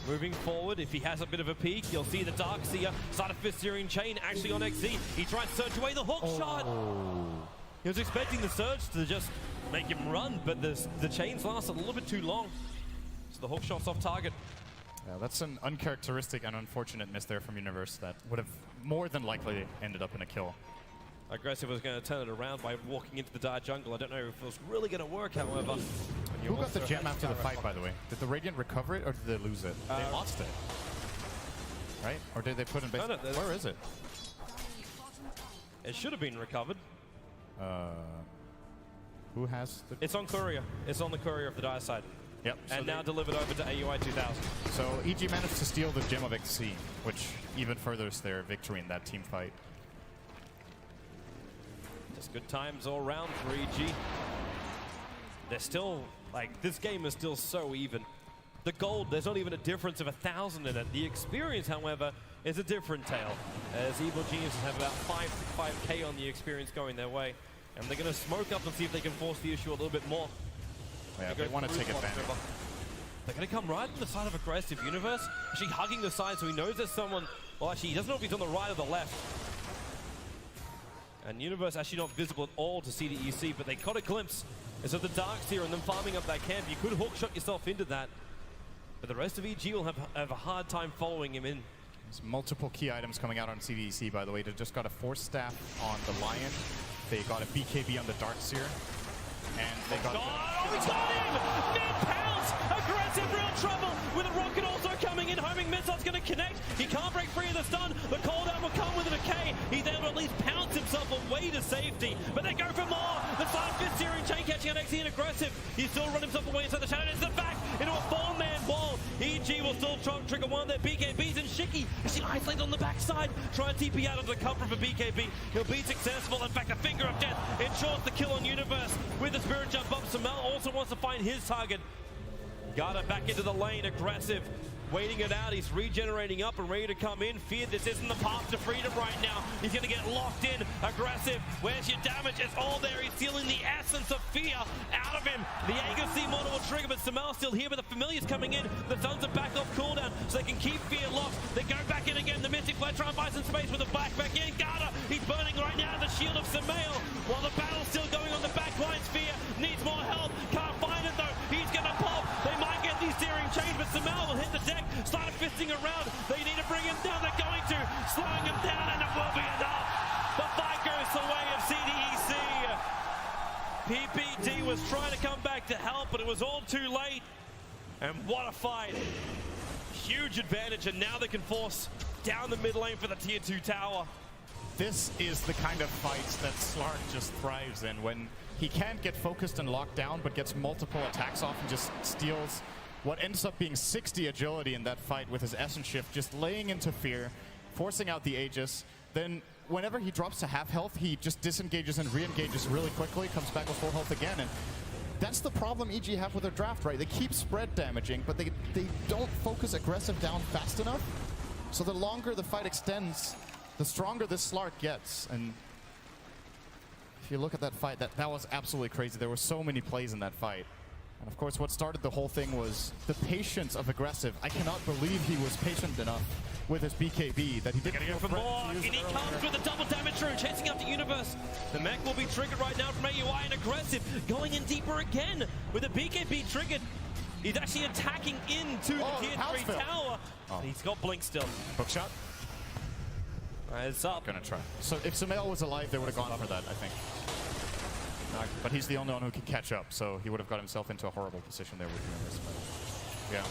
moving forward. If he has a bit of a peek, you'll see the Darkseer start a fifth Searing Chain actually on XZ. He tried to surge away the hook shot. He was expecting the surge to just make him run, but the chains lasted a little bit too long. So the hook shot's off target. Yeah, that's an uncharacteristic and unfortunate miss there from Universe that would have more than likely ended up in a kill. Aggressive was going to turn it around by walking into the dire jungle. I don't know if it was really going to work, however. Who got the gem after the fight, by the way? Did the Radiant recover it or did they lose it? They lost it. Right? Or did they put it in base? No, where is it? It should have been recovered. Who has the... It's on Courier. It's on the Courier of the dire side. Yep. And now delivered over to AUI 2000. So EG managed to steal the gem of XC, which even furthers their victory in that team fight. Just good times all around for EG. They're still, this game is still so even. The gold, there's not even a difference of 1,000 in it. The experience, however, is a different tale, as Evil Geniuses have about 5K on the experience going their way. And they're going to smoke up and see if they can force the issue a little bit more. Yeah, they want to take advantage. They're going to come right on the side of Aggressive. Universe actually hugging the side, so he knows there's someone. Well, actually, he doesn't know if he's on the right or the left. And Universe actually not visible at all to CDEC, but they got a glimpse. As of the Darkseer and them farming up that camp, you could hook shot yourself into that. But the rest of EG will have a hard time following him in. There's multiple key items coming out on CDEC, by the way. They just got a Force Staff on the Lion. They got a BKB on the Darkseer. And they got... Oh, he got him! Mid-pounce! Aggressive, real trouble! With a rocket also coming in, homing missile's going to connect. He can't break free of the stun. The cooldown will come with a decay. He's able to at least pounce himself away to safety. But they go for more! The side fifth Searing Chain catching on XE and Aggressive. He still run himself away inside the shadow. It's the back into a 4-man wall. EG will still try to trigger one of their BKBs, and Shiki is isolated on the backside. Try and TP out of the cover for BKB. He'll be successful. In fact, a finger of death ensures the kill on Universe. With the Spirit Jump up, Samael also wants to find his target. Gata back into the lane, Aggressive. Waiting it out, he's regenerating up and ready to come in. Fear, this isn't the path to freedom right now. He's going to get locked in. Aggressive, where's your damage? It's all there. He's stealing the essence of fear out of him. The Aegis Immortal will trigger, but Samael's still here, but the Familiar's coming in. The Suns are back off cooldown, so they can keep Fear locked. They go back in again. The Mystic Blade trying to buy some space with the back in. Gata, he's burning right now the shield of Samael. While the battle's still going on the back lines, Fear needs more help. Can't find it though. He's going to pop. They might get these Searing Chains, but Samael will hit the deck. Started fisting around. They need to bring him down. They're going to. Slowing him down, and it will be enough. The fight goes gets away of CDEC. PPD was trying to come back to help, but it was all too late. And what a fight. Huge advantage, and now they can force down the mid lane for the tier 2 tower. This is the kind of fights that Slark just thrives in, when he can't get focused and locked down, but gets multiple attacks off and just steals what ends up being 60 agility in that fight with his Essence Shift, just laying into fear, forcing out the Aegis. Then whenever he drops to half health, he just disengages and re-engages really quickly, comes back with full health again. And that's the problem EG have with their draft, right? They keep spread damaging, but they don't focus aggressive down fast enough. So the longer the fight extends, the stronger this Slark gets. And if you look at that fight, that was absolutely crazy. There were so many plays in that fight. And of course, what started the whole thing was the patience of aggressive. I cannot believe he was patient enough with his BKB that he didn't go for more, and he comes with a double damage rune, chasing out the Universe. The mech will be triggered right now from AUI, and aggressive, going in deeper again with the BKB triggered. He's actually attacking into the tier 3 tower. He's got Blink still. Hookshot. It's up. Gonna try. So if Sumail was alive, they would have gone for that, I think. But he's the only one who can catch up, so he would have got himself into a horrible position there with Universe. But yeah.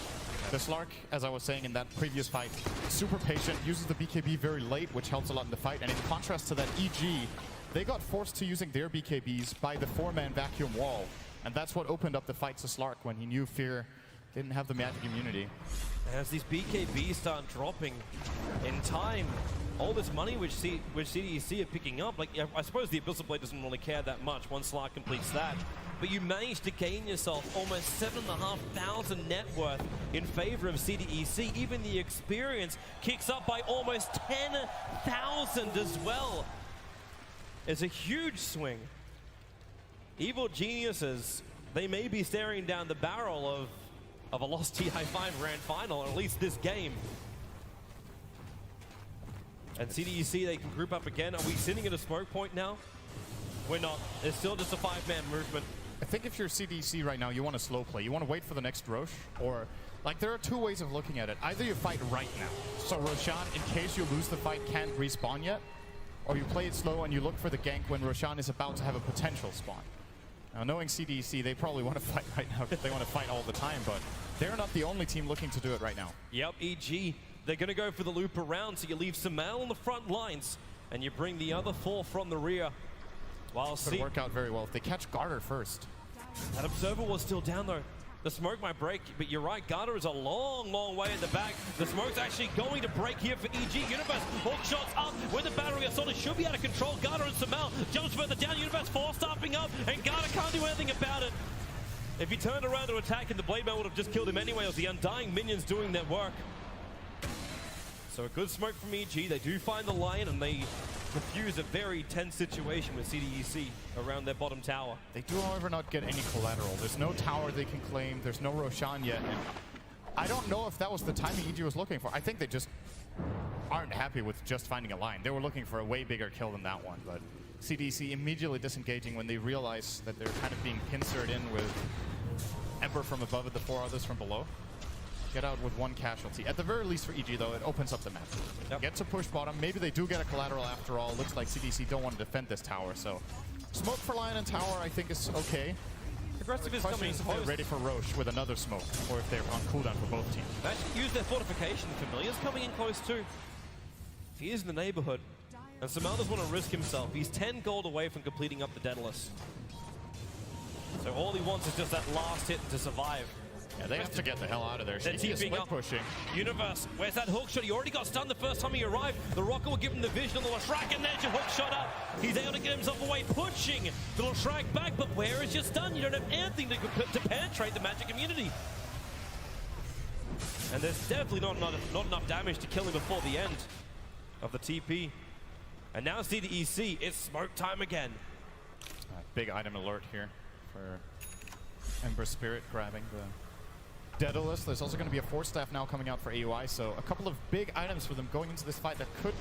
The Slark, as I was saying in that previous fight, super patient, uses the BKB very late, which helps a lot in the fight. And in contrast to that, EG, they got forced to using their BKBs by the 4-man vacuum wall. And that's what opened up the fight to Slark when he knew Fear didn't have the magic immunity. As these BKBs start dropping in time, all this money which CDEC are picking up, like I suppose the Abyssal Blade doesn't really care that much once Slark completes that, but you managed to gain yourself almost 7,500 net worth in favor of CDEC. Even the experience kicks up by almost 10,000 as well. It's a huge swing. Evil geniuses, they may be staring down the barrel of a lost TI5 grand final, or at least this game. And CDEC, they can group up again. Are we sitting at a smoke point now? We're not. It's still just a 5-man movement. I think if you're CDEC right now, you want to slow play. You want to wait for the next Rosh, or like there are two ways of looking at it. Either you fight right now, so Roshan, in case you lose the fight, can't respawn yet, or you play it slow and you look for the gank when Roshan is about to have a potential spawn. Now, knowing CDEC, they probably want to fight right now because they want to fight all the time, but they're not the only team looking to do it right now. Yep, EG, they're going to go for the loop around, so you leave Sumail on the front lines, and you bring the other 4 from the rear. While Could work out very well if they catch Garter first. That Observer was still down, though. The smoke might break, but you're right, Garter is a long, long way at the back. The smoke's actually going to break here for EG. Universe, hook shots up with the battery assault. It should be out of control. Garter and Sumail jumps further down. Universe 4 stopping up, and Garter can't do anything about it. If he turned around to attack, and the Blade Man would have just killed him anyway. It was the Undying minions doing their work. So a good smoke from EG. They do find the lion, and they confuse a very tense situation with CDEC around their bottom tower. They do, however, not get any collateral. There's no tower they can claim. There's no Roshan yet. And I don't know if that was the timing EG was looking for. I think they just aren't happy with just finding a line. They were looking for a way bigger kill than that one. But CDEC immediately disengaging when they realize that they're kind of being pincered in with Ember from above and the 4 others from below. Get out with 1 casualty. At the very least for EG, though, it opens up the map. Yep. Get to push bottom. Maybe they do get a collateral after all. Looks like CDC don't want to defend this tower, so smoke for Lion and tower, I think, is okay. Aggressive is coming if they're ready for Roche with another smoke, or if they're on cooldown for both teams. They actually use their fortification. Familiar's coming in close too. He is in the neighborhood, and Sumail doesn't want to risk himself. He's 10 gold away from completing up the Daedalus. So all he wants is just that last hit to survive. Yeah, they have to get the hell out of there. They're TPing up. Pushing. Universe, where's that hook shot? He already got stunned the first time he arrived. The Rocket will give him the vision of the Lashrak, and there's your hook shot up. He's able to get himself away, pushing the Lashrak back, but where is your stun? You don't have anything to penetrate the magic immunity. And there's definitely not enough damage to kill him before the end of the TP. And now CDEC, it's smoke time again. Big item alert here for Ember Spirit grabbing the Daedalus. There's also going to be a Force Staff now coming out for AUI, so a couple of big items for them going into this fight that could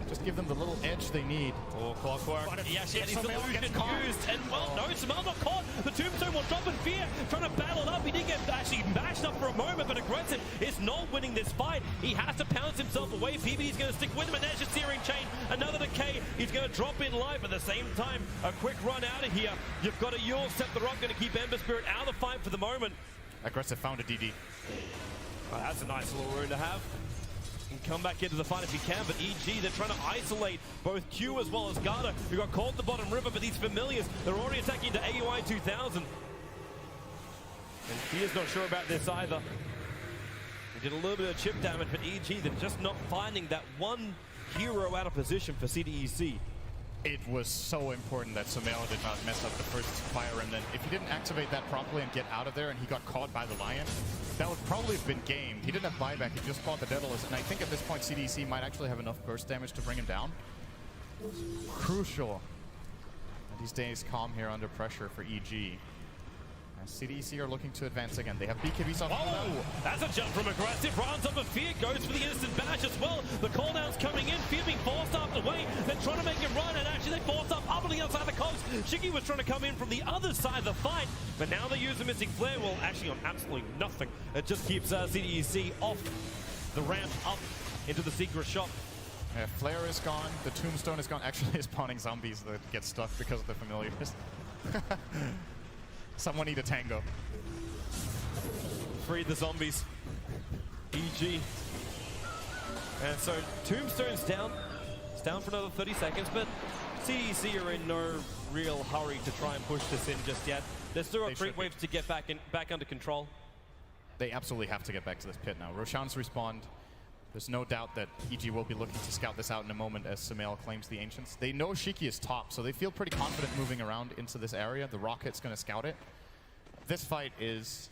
just give them the little edge they need. Oh, Clockwork. He actually had his illusion used, and well, no, Samel not caught. The Tombstone will drop in fear, trying to battle it up. He did get actually mashed up for a moment, but Aggressive is not winning this fight. He has to pounce himself away. PBD's going to stick with him, and there's your Searing Chain. Another decay. He's going to drop in life at the same time. A quick run out of here. You've got a Yule, Scepter Rock, going to keep Ember Spirit out of the fight for the moment. Aggressive found a DD. Oh, that's a nice little rune to have. And come back into the fight if you can, but EG, they're trying to isolate both Q as well as Garda, who got caught at the bottom river, but these familiars, they're already attacking to AUI 2000. And Fear's not sure about this either. He did a little bit of chip damage, but EG, they're just not finding that one hero out of position for CDEC. It was so important that Sumail did not mess up the first Fire Remnant. If he didn't activate that properly and get out of there and he got caught by the Lion, that would probably have been gamed. He didn't have buyback, he just caught the Daedalus, and I think at this point CDC might actually have enough burst damage to bring him down. Crucial. And these days calm here under pressure for EG. CDC are looking to advance again. They have BKBs on. Oh, that's a jump from Aggressive. Runs up, and Fear goes for the instant bash as well. The cooldown's coming in. Fear being forced up the way. They're trying to make him run, and actually they forced up on the outside of the coast. Shiki was trying to come in from the other side of the fight, but now they use the Mystic Flare. Well, actually on absolutely nothing. It just keeps CDEC off the ramp up into the secret shop. Yeah, Flare is gone. The Tombstone is gone. Actually, it's spawning zombies that get stuck because of the familiars. Someone need a tango. Free the zombies. EG. And so Tombstone's down. It's down for another 30 seconds, but CDC are in no real hurry to try and push this in just yet. There's still got creep waves to get back under control. They absolutely have to get back to this pit now. Roshan's respawned. There's no doubt that EG will be looking to scout this out in a moment as Sumail claims the Ancients. They know Shiki is top, so they feel pretty confident moving around into this area. The Rocket's going to scout it. This fight is...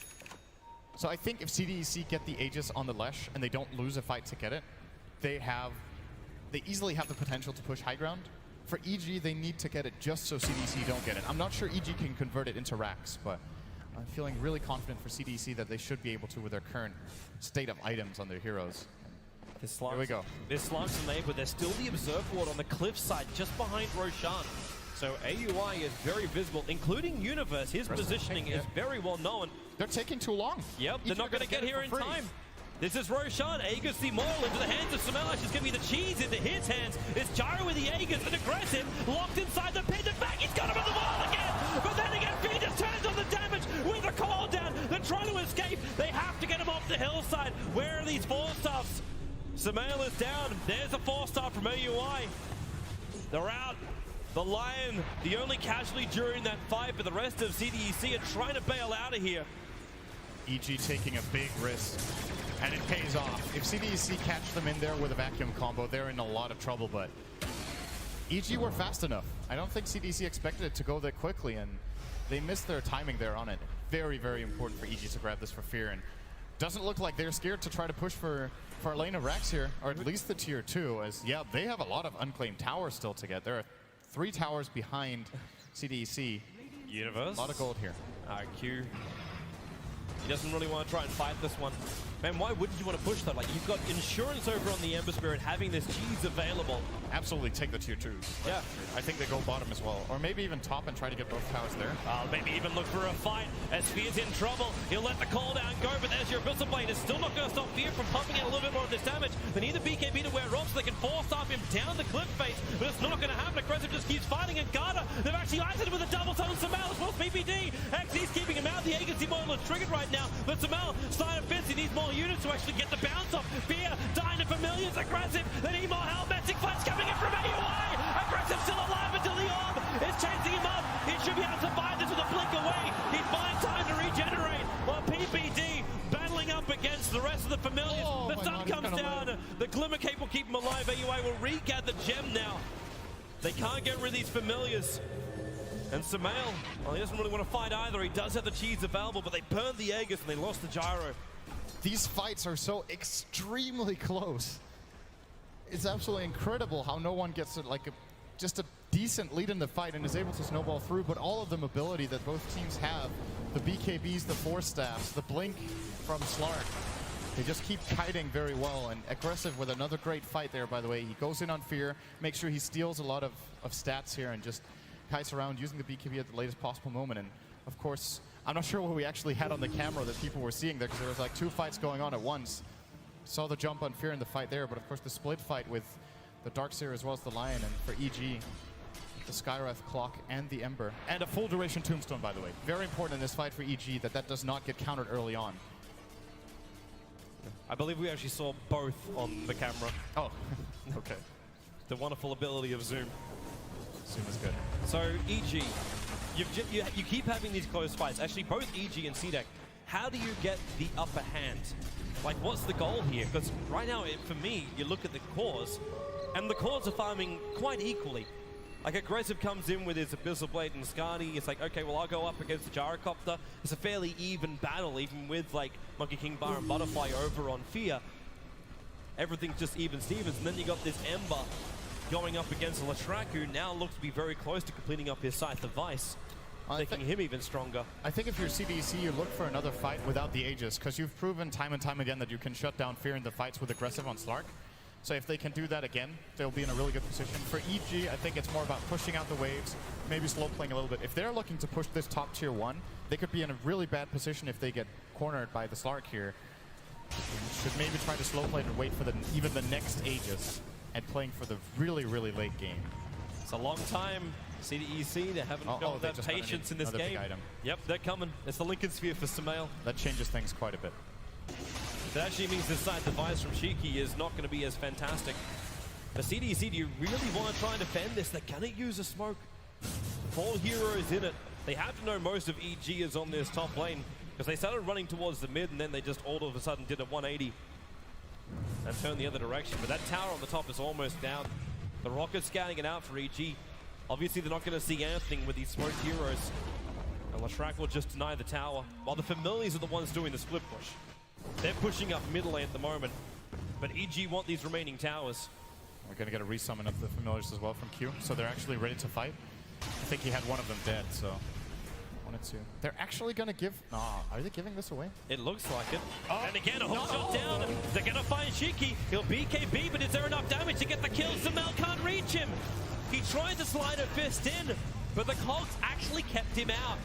So I think if CDEC get the Aegis on the Lesh and they don't lose a fight to get it, they easily have the potential to push high ground. For EG, they need to get it just so CDEC don't get it. I'm not sure EG can convert it into racks, but I'm feeling really confident for CDEC that they should be able to with their current state of items on their heroes. Here we go. There's slumps in there, but there's still the Observer Ward on the cliff side just behind Roshan. So AUI is very visible, including Universe. His positioning is very well known. They're taking too long. Yep, they're not going to get here in time. This is Roshan. Aegis Immortal into the hands of Samelash. Is going to be the cheese into his hands. It's Gyro with the Aegis and Aggressive locked inside the pit. In fact, he's got him on the wall again. But then again, Fee just turns on the damage with a call down. They're trying to escape. They have to get him off the hillside. Where are these 4-stuffs? Sumail is down. There's a 4-star from AUI. They're out. The Lion, the only casualty during that fight, but the rest of CDEC are trying to bail out of here. EG taking a big risk, and it pays off. If CDEC catch them in there with a vacuum combo, they're in a lot of trouble, but EG were fast enough. I don't think CDEC expected it to go that quickly, and they missed their timing there on it. Very, very important for EG to grab this for Fear, and doesn't look like they're scared to try to push for a lane of racks here, or at least the tier 2, as yeah, they have a lot of unclaimed towers still to get. There are 3 towers behind CDEC. Universe. A lot of gold here. Q. He doesn't really want to try and fight this one. Man, why wouldn't you want to push that? Like, you've got insurance over on the Ember Spirit having this cheese available. Absolutely take the tier 2s. Yeah. I think they go bottom as well. Or maybe even top and try to get both towers there. Maybe even look for a fight as Fear's in trouble. He'll let the call down go, but there's your Abyssal Blade. It's still not going to stop Fear from pumping out a little bit more of this damage. They need the BKB to wear off so they can force up him down the cliff face, but it's not going to happen. Aggressive just keeps fighting, and Garda, they've actually isolated with a double tunnel. Samel as well as PPD. XC's keeping him out. The Aegis Immortal is triggered right now, but Samel, sign of fits. He needs more units to actually get the bounce off. Fear, dying to Familiars. Aggressive, they need more help. Mystic Flash coming in from AUI. Aggressive still alive until the orb is chasing him up. He should be able to survive this with a blink away. He's buying time to regenerate while PPD battling up against the rest of the Familiars. The sun comes down. The Glimmer Cape will keep him alive. AUI will regather gem now. They can't get rid of these Familiars. And Sumail, well, he doesn't really want to fight either. He does have the cheese available, but they burned the Aegis and they lost the Gyro. These fights are so extremely close. It's absolutely incredible how no one gets just a decent lead in the fight and is able to snowball through, but all of the mobility that both teams have, the BKBs, the 4-staffs, the blink, from Slark. They just keep kiting very well, and aggressive with another great fight there, by the way. He goes in on Fear, makes sure he steals a lot of stats here, and just kites around using the BKB at the latest possible moment. And of course, I'm not sure what we actually had on the camera that people were seeing there, because there was like 2 fights going on at once. Saw the jump on Fear in the fight there, but of course the split fight with the Darkseer as well as the Lion, and for EG, the Skywrath Clock and the Ember. And a full duration Tombstone, by the way. Very important in this fight for EG that does not get countered early on. I believe we actually saw both on the camera. Oh, okay. The wonderful ability of Zoom. Zoom is good. So EG, you keep having these close fights. Actually, both EG and CDEC, how do you get the upper hand? Like, what's the goal here? Because right now, for me, you look at the cores, and the cores are farming quite equally. Like, Aggressive comes in with his Abyssal Blade and Skadi. It's like, okay, well, I'll go up against the Gyrocopter. It's a fairly even battle, even with, like, Monkey King Bar and Butterfly over on Fear. Everything's just even Stevens. And then you got this Ember going up against Leshrac, who now looks to be very close to completing up his Scythe of Vice, making him even stronger. I think if you're CDC, you look for another fight without the Aegis, because you've proven time and time again that you can shut down Fear in the fights with Aggressive on Slark. So if they can do that again, they'll be in a really good position. For EG, I think it's more about pushing out the waves, maybe slow playing a little bit. If they're looking to push this top tier 1, they could be in a really bad position if they get cornered by the Slark here. Should maybe try to slow play and wait for even the next Aegis, and playing for the really, really late game. It's a long time, CDEC, they haven't got that patience in this game. Yep, they're coming. It's the Lincoln Sphere for Sumail. That changes things quite a bit. That actually means this side device from Shiki is not going to be as fantastic. The CDC, do you really want to try and defend this? They're going to use a smoke. 4 heroes in it. They have to know most of EG is on this top lane, because they started running towards the mid, and then they just all of a sudden did a 180 and turned the other direction. But that tower on the top is almost down. The Rocket's scouting it out for EG. Obviously, they're not going to see anything with these smoked heroes. And Leshrac will just deny the tower, while the Familiars are the ones doing the split push. They're pushing up middle lane at the moment, but EG want these remaining towers. We're going to get a resummon of the Familiars as well from Q, so they're actually ready to fight. I think he had one of them dead, so 1 and 2. They're actually going to give... Nah, are they giving this away? It looks like it. Oh, and again, a hook shot down. They're going to find Shiki. He'll BKB, but is there enough damage to get the kill? Sumail can't reach him. He tried to slide a fist in, but the cogs actually kept him out.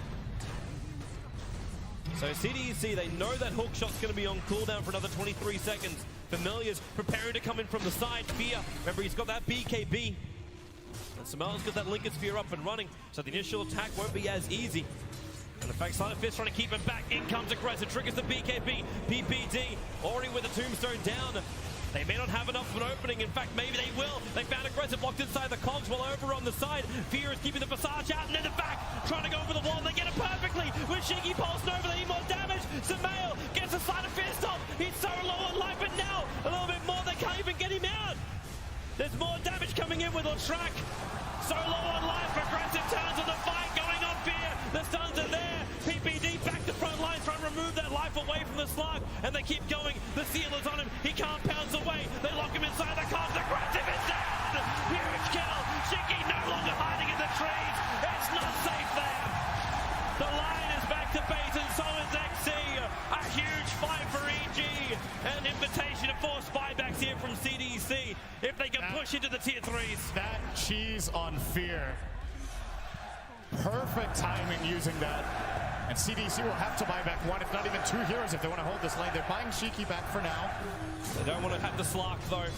So CDEC, they know that hook shot's going to be on cooldown for another 23 seconds. Familiars preparing to come in from the side. Fear, remember, he's got that BKB. And Sumail's got that Lincoln Sphere up and running, so the initial attack won't be as easy. And in fact, Silent Fist trying to keep him back. In comes Aggressive, triggers the BKB. PPD already with the Tombstone down. They may not have enough of an opening. In fact, maybe they will. They found Aggressive locked inside the cogs, while over on the side, Fear is keeping the Visage out, and in the back, trying to go over the wall, and they get it perfectly. With Shiki pulsing over, they need more damage. Sumail gets a Silent Fist off. He's so low on life, but now a little bit more. They can't even get him out. There's more damage coming in with Leshrac. So low on life. Aggressive turns on the fight, going on Fear. The stuns are there. PPD back to front line, trying to remove that life away from the slug, and they keep going. The seal is on him. He can't pounce away. They lock him inside the cogs. Aggressive is down. Huge kill. Shiki no longer hiding in the trees. It's not safe there. The line is back to base, and so is XC. A huge fight for EG. An invitation to force buybacks here from CDC if they can push into the tier 3s. That cheese on Fear. Perfect timing using that. And CDC will have to buy back 1, if not even 2 heroes if they want to hold this lane. They're buying Shiki back for now. They don't want to have the Slark though.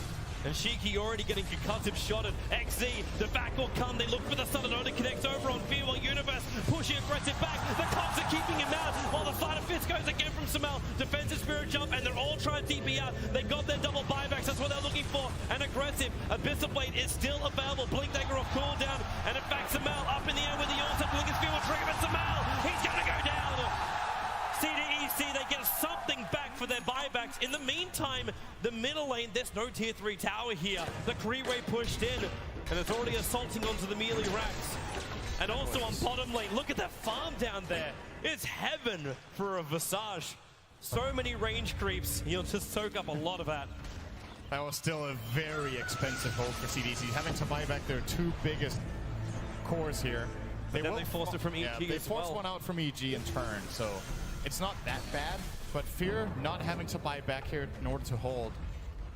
And Shiki already getting concussive shotted. XZ, the back will come. They look for the Sun and Oda connects over on Fear, while Universe pushing Aggressive back. The cogs are keeping him out, while the Side of Fist goes again from Sumail. Defensive Spirit jump, and they're all trying to TP out. They got their double buybacks, that's what they're looking for. And Aggressive, Abyssal Blade is still available. Blink Dagger off cooldown. And in fact, Sumail up in the air with the Ultimate. Lincoln Sphere will trigger, but Sumail, he's gonna go down. CDEC, they get something back for their buybacks. In the meantime, the middle lane, there's no tier 3 tower here. The Creeway pushed in, and it's already assaulting onto the melee racks. And also on bottom lane, look at that farm down there. It's heaven for a Visage. So many range creeps, you'll just soak up a lot of that. That was still a very expensive hold for CDC, having to buy back their 2 biggest cores here. They forced it from EG as well. They forced one out from EG in turn, so it's not that bad. But Fear not having to buy back here in order to hold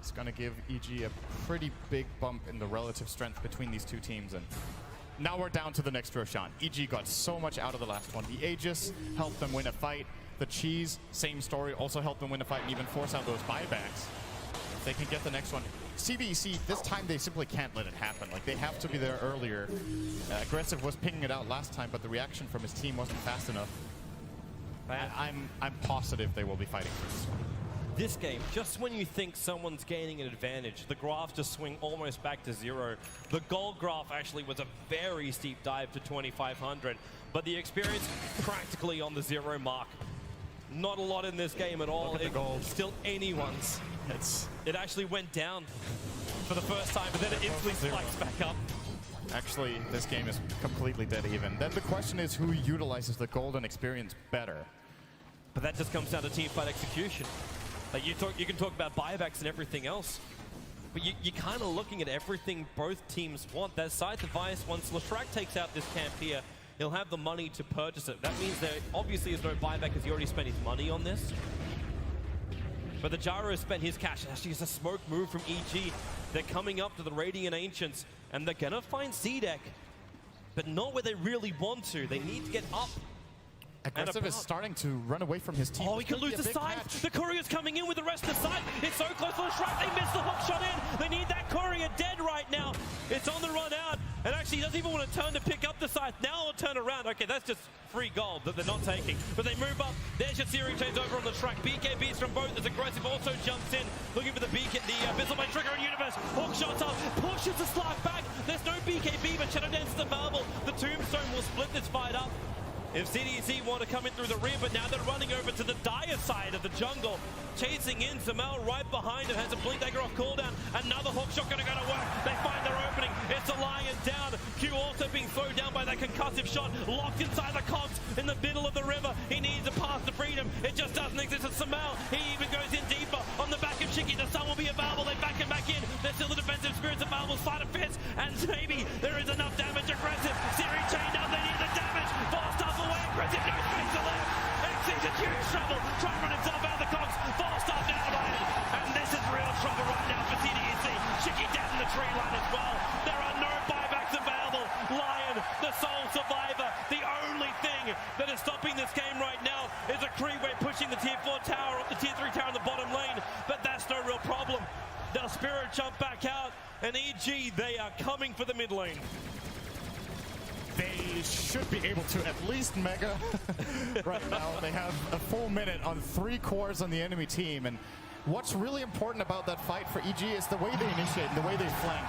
is going to give EG a pretty big bump in the relative strength between these two teams. And now we're down to the next Roshan. EG got so much out of the last one. The Aegis helped them win a fight. The Cheese, same story, also helped them win a fight and even force out those buybacks. If they can get the next one. CDEC, this time they simply can't let it happen. Like, they have to be there earlier. Aggressive was pinging it out last time, but the reaction from his team wasn't fast enough. I'm positive they will be fighting for this one. This game, just when you think someone's gaining an advantage, the graphs just swing almost back to zero. The gold graph actually was a very steep dive to 2,500, but the experience practically on the zero mark. Not a lot in this game at all. It's still anyone's. It actually went down for the first time, but then it instantly spikes back up. Actually, this game is completely dead even. Then the question is who utilizes the golden experience better. But that just comes down to teamfight execution. Like you can talk about buybacks and everything else, but you're kind of looking at everything both teams want. That side device, once Leshrac takes out this camp here, he'll have the money to purchase it. That means there obviously is no buyback because he already spent his money on this. But the Gyro spent his cash. Actually, it's a smoke move from EG. They're coming up to the Radiant Ancients, and they're gonna find C-Deck, but not where they really want to. They need to get up. Aggressive is starting to run away from his team. Oh, he could lose the side. The Courier's coming in with the rest of the side. It's so close to the Shrike. They missed the hook shot in. They need that Courier dead right now. It's on the run out. And actually, he doesn't even want to turn to pick up the side. Now he'll turn around. Okay, that's just free gold that they're not taking. But they move up. There's your series change over on the track. BKBs from both as Aggressive also jumps in. Looking for the beacon, the Abyssal by Trigger in Universe. Hook shots up. Pushes the Slark back. There's no BKB, but Shadow Dance the Marble. The Tombstone will split this fight up. If CDEC want to come in through the rear, but now they're running over to the dire side of the jungle. Chasing in, Zamel right behind him, has a Blink Dagger off cooldown. Another hook shot gonna go to work. They find their opening. It's a Lion down. Q also being thrown down by that concussive shot. Locked inside the cogs in the middle of the river. He needs a path to freedom. It just doesn't exist at Zamel. He even goes in deeper on the back of Shiki. The sun will be available. They back him back in. There's still the defensive spirits available. Side of Fist, and maybe there is enough damage. Aggressive. Siri chained up. They need the damage. Fast up away. Aggressive. No space to live. Exit in huge trouble. Trying to run himself out of the cogs. Fast up now, Lion. And this is real trouble right now for CDEC. Shiki dead in the tree line as well. There are no buybacks available. Lion, the sole survivor. The only thing that is stopping this game right now is a Creeway pushing the tier 4 tower, the tier 3 tower in the bottom lane. But that's no real problem. The Spirit jump back out, and EG, they are coming for the mid lane. They should be able to at least mega right now. They have a full minute on 3 cores on the enemy team. And what's really important about that fight for EG is the way they initiate and the way they flank.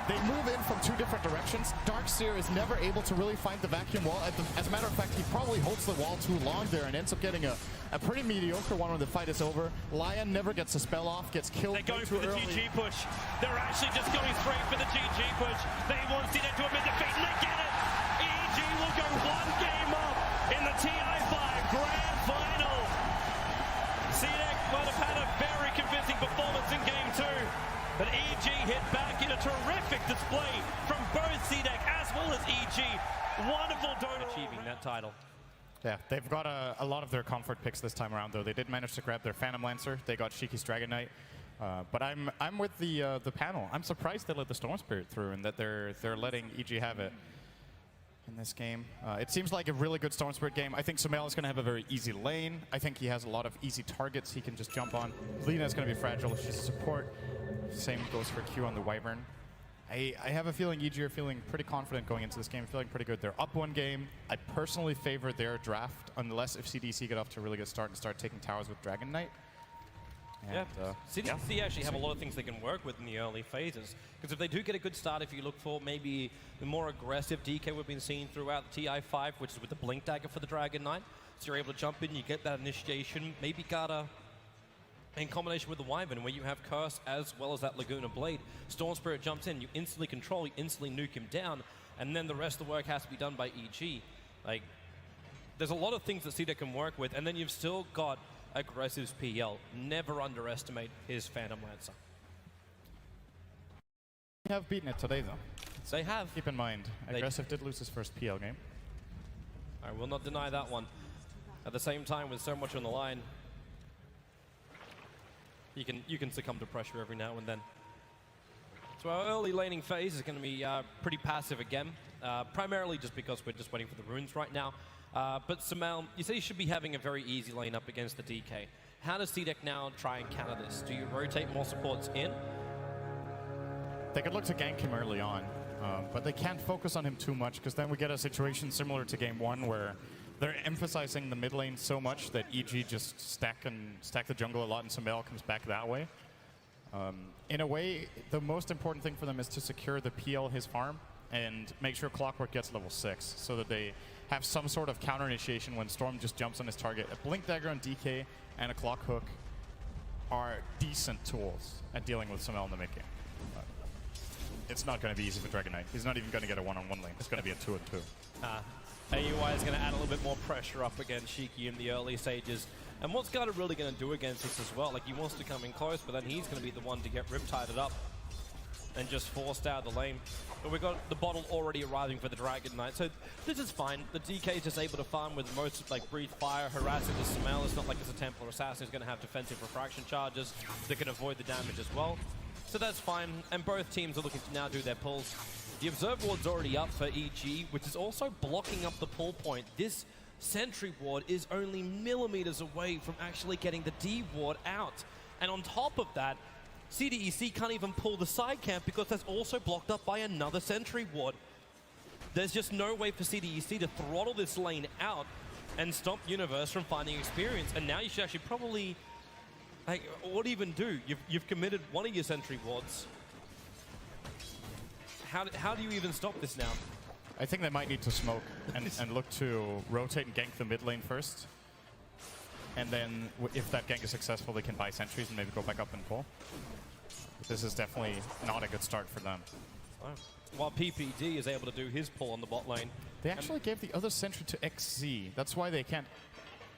They move in from 2 different directions. Darkseer is never able to really find the vacuum wall. As a matter of fact, he probably holds the wall too long there and ends up getting a pretty mediocre one when the fight is over. Lion never gets a spell off, gets killed. They're going for the early. GG push. They're actually just going straight for the GG push. They want C-Deck to admit defeat, and they get it. EG will go 1 game up in the TI5 Grand Final. C-Deck might have had a very convincing performance in Game 2, but EG hit back in a terrific display from both C-Deck as well as EG. Wonderful Dota achieving that title. Yeah, they've got a lot of their comfort picks this time around, though. They did manage to grab their Phantom Lancer. They got Shiki's Dragon Knight. But I'm with the panel. I'm surprised they let the Storm Spirit through and that they're letting EG have it in this game. It seems like a really good Storm Spirit game. I think Sumail is going to have a very easy lane. I think he has a lot of easy targets he can just jump on. Lina is going to be fragile. She's a support. Same goes for Q on the Wyvern. I have a feeling EG are feeling pretty confident going into this game, feeling pretty good. They're up 1 game. I personally favor their draft, unless if CDC get off to a really good start and start taking towers with Dragon Knight. And, yeah, CDC actually have a lot of things they can work with in the early phases. Because if they do get a good start, if you look for maybe the more aggressive DK we've been seeing throughout the TI5, which is with the Blink Dagger for the Dragon Knight, so you're able to jump in, you get that initiation, maybe Gata in combination with the Wyvern, where you have Curse as well as that Laguna Blade. Storm Spirit jumps in, you instantly control, you instantly nuke him down, and then the rest of the work has to be done by EG. Like, there's a lot of things that C-Deck can work with, and then you've still got Aggressive's PL. Never underestimate his Phantom Lancer. They have beaten it today, though. They have. Keep in mind, Aggressive did lose his first PL game. I will not deny that one. At the same time, with so much on the line, you can succumb to pressure every now and then. So our early laning phase is going to be pretty passive again, primarily just because we're just waiting for the runes right now. But Sumail, you say you should be having a very easy lane up against the DK. How does CDEC now try and counter this? Do you rotate more supports in? They could look to gank him early on, but they can't focus on him too much because then we get a situation similar to game 1 where they're emphasizing the mid lane so much that EG just stack the jungle a lot and Sumail comes back that way. In a way, the most important thing for them is to secure the PL his farm and make sure Clockwork gets level 6 so that they have some sort of counter initiation when Storm just jumps on his target. A Blink Dagger on DK and a Clock Hook are decent tools at dealing with Sumail in the mid game. It's not going to be easy for Dragon Knight. He's not even going to get a one-on-one lane. It's going to be a 2-on-2. AUI is going to add a little bit more pressure up against Shiki in the early stages. And what's Gada really going to do against this as well? Like, he wants to come in close, but then he's going to be the one to get riptided up and just forced out of the lane. But we've got the bottle already arriving for the Dragon Knight, so this is fine. The DK is just able to farm with most, like, breathe fire, harassing the Sumail. It's not like it's a Templar Assassin who's going to have defensive refraction charges that can avoid the damage as well. So that's fine, and both teams are looking to now do their pulls. The Observe Ward's already up for EG, which is also blocking up the pull point. This Sentry Ward is only millimeters away from actually getting the D Ward out. And on top of that, CDEC can't even pull the side camp because that's also blocked up by another Sentry Ward. There's just no way for CDEC to throttle this lane out and stop Universe from finding experience. And now you should actually probably... Like, what do you even do? You've committed one of your Sentry Wards. How do you even stop this now? I think they might need to smoke and look to rotate and gank the mid lane first. And then if that gank is successful, they can buy sentries and maybe go back up and pull. But this is definitely not a good start for them. Oh. While PPD is able to do his pull on the bot lane. They actually gave the other sentry to XZ. That's why they can't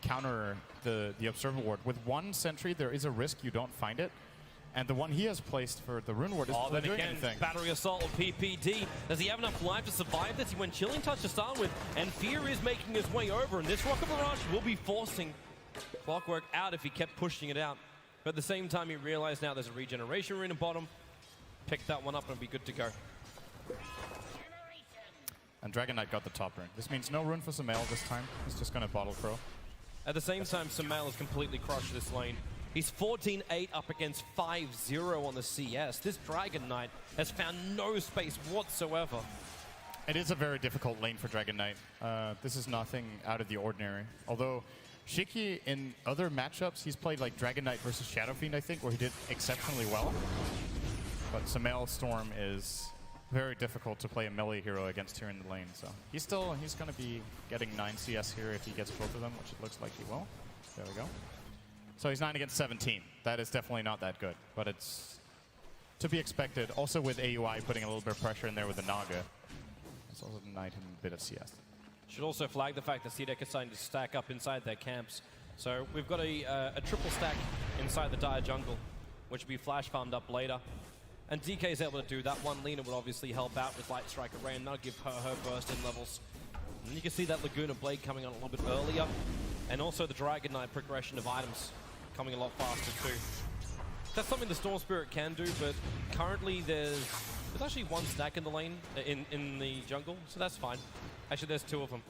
counter the Observer Ward. With one sentry, there is a risk you don't find it. And the one he has placed for the Rune Ward is not doing anything. Battery Assault of PPD. Does he have enough life to survive this? He went Chilling Touch to start with, and Fear is making his way over, and this Rocket Barrage will be forcing Clockwork out if he kept pushing it out. But at the same time, he realized now there's a regeneration rune in bottom. Pick that one up and be good to go. And Dragon Knight got the top rune. This means no rune for Sumail this time. He's just going to Bottle Crow. At the same time, Sumail has completely crushed this lane. He's 14-8 up against 5-0 on the CS. This Dragon Knight has found no space whatsoever. It is a very difficult lane for Dragon Knight. This is nothing out of the ordinary. Although Shiki, in other matchups, he's played like Dragon Knight versus Shadow Fiend, I think, where he did exceptionally well. But Sumail Storm is very difficult to play a melee hero against here in the lane. So he's going to be getting 9 CS here if he gets both of them, which it looks like he will. There we go. So he's 9 against 17. That is definitely not that good, but it's to be expected. Also with AUI putting a little bit of pressure in there with the Naga. It's also denied him a bit of CS. Should also flag the fact that CDEC is starting to stack up inside their camps. So we've got a triple stack inside the Dire Jungle, which will be flash farmed up later. And DK is able to do that. One Lina would obviously help out with Light Strike Array and that'll give her burst in levels. And you can see that Laguna Blade coming on a little bit earlier. And also the Dragon Knight progression of items coming a lot faster too. That's something the Storm Spirit can do, but currently there's actually one stack in the lane, in the jungle, so that's fine. Actually, there's 2 of them.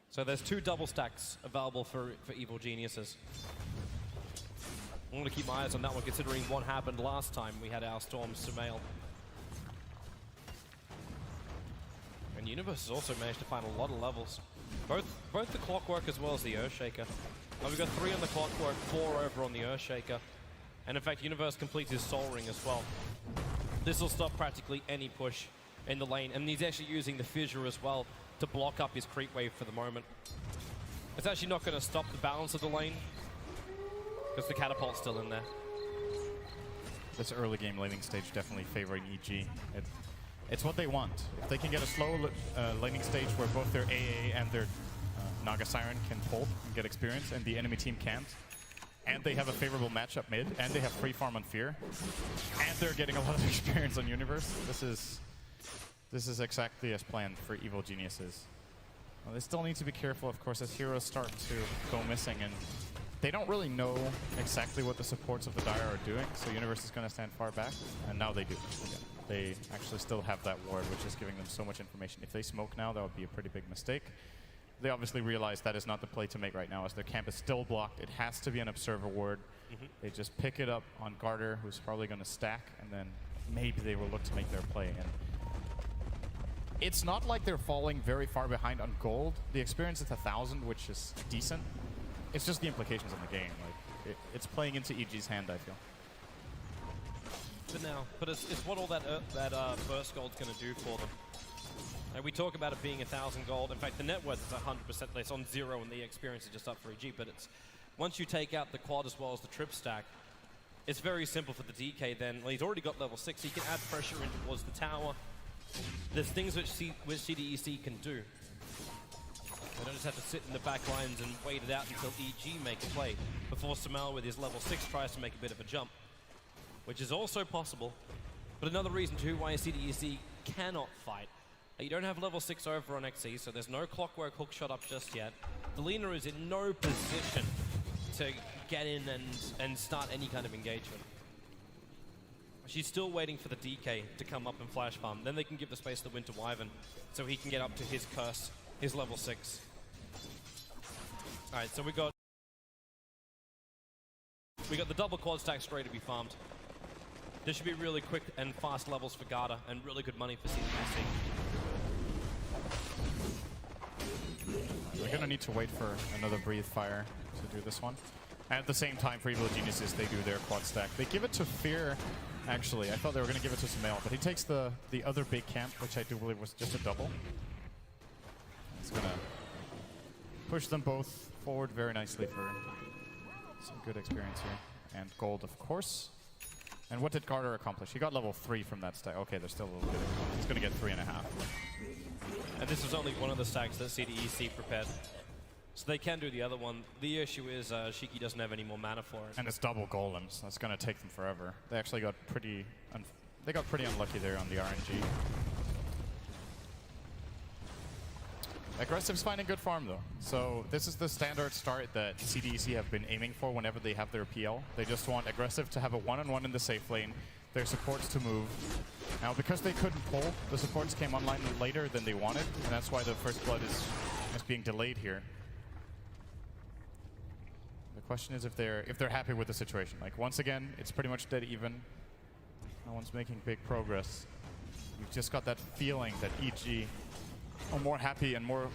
So there's 2 double stacks available for Evil Geniuses. I'm going to keep my eyes on that one, considering what happened last time we had our Storm Sumail. And Universe has also managed to find a lot of levels. Both the Clockwork as well as the Earthshaker. We've got 3 on the Clockwork, 4 over on the Earthshaker. And in fact, Universe completes his Soul Ring as well. This will stop practically any push in the lane. And he's actually using the Fissure as well to block up his creep wave for the moment. It's actually not going to stop the balance of the lane, because the Catapult's still in there. This early game laning stage definitely favoring EG. It's what they want. If they can get a slow laning stage where both their AA and their Naga Siren can pull and get experience, and the enemy team can't, and they have a favorable matchup mid, and they have free farm on Fear, and they're getting a lot of experience on Universe, this is exactly as planned for Evil Geniuses. Well, they still need to be careful, of course, as heroes start to go missing and they don't really know exactly what the supports of the Dire are doing, so Universe is going to stand far back, and now they do. Again, they actually still have that ward, which is giving them so much information. If they smoke now, that would be a pretty big mistake. They obviously realize that is not the play to make right now, as their camp is still blocked. It has to be an observer ward. They just pick it up on Garter, who's probably going to stack, and then maybe they will look to make their play. And it's not like they're falling very far behind on gold. The experience is 1,000, which is decent. It's just the implications on the game. Like it's playing into EG's hand, I feel. But it's what all that burst gold's going to do for them. And we talk about it being 1,000 gold. In fact, the net worth is 100% less on 0, and the experience is just up for EG. But it's once you take out the quad as well as the trip stack, it's very simple for the DK. Then well, he's already got level 6. He can add pressure in towards the tower. There's things which CDEC can do. They don't just have to sit in the back lines and wait it out until EG make a play before Samel with his level 6 tries to make a bit of a jump, which is also possible. But another reason too why CDEC cannot fight. You don't have level 6 over on XE, so there's no clockwork hook shot up just yet. Delina is in no position to get in and start any kind of engagement. She's still waiting for the DK to come up and flash farm. Then they can give the space to Winter Wyvern so he can get up to his curse, his level 6. Alright, so we got the double quad stacks ready to be farmed. This should be really quick and fast levels for Garda and really good money for CDEC. We're going to need to wait for another Breathe Fire to do this one. And at the same time, for Evil Geniuses, they do their quad stack. They give it to Fear, actually. I thought they were going to give it to Sumail, but he takes the other big camp, which I do believe was just a double. It's going to push them both forward very nicely for some good experience here. And gold, of course. And what did Garter accomplish? He got level 3 from that stack. Okay, there's still a little bit. He's going to get 3.5. And this was only one of the stacks that CDEC prepared. So they can do the other one. The issue is Shiki doesn't have any more mana for it. And it's double golems. That's going to take them forever. They actually got pretty unlucky there on the RNG. Aggressive's finding good farm though. So this is the standard start that CDEC have been aiming for whenever they have their PL. They just want Aggressive to have a one-on-one in the safe lane, their supports to move. Now because they couldn't pull, the supports came online later than they wanted, and that's why the first blood is being delayed here. The question is if they're happy with the situation. Like once again, it's pretty much dead even. No one's making big progress. You've just got that feeling that EG are more happy and more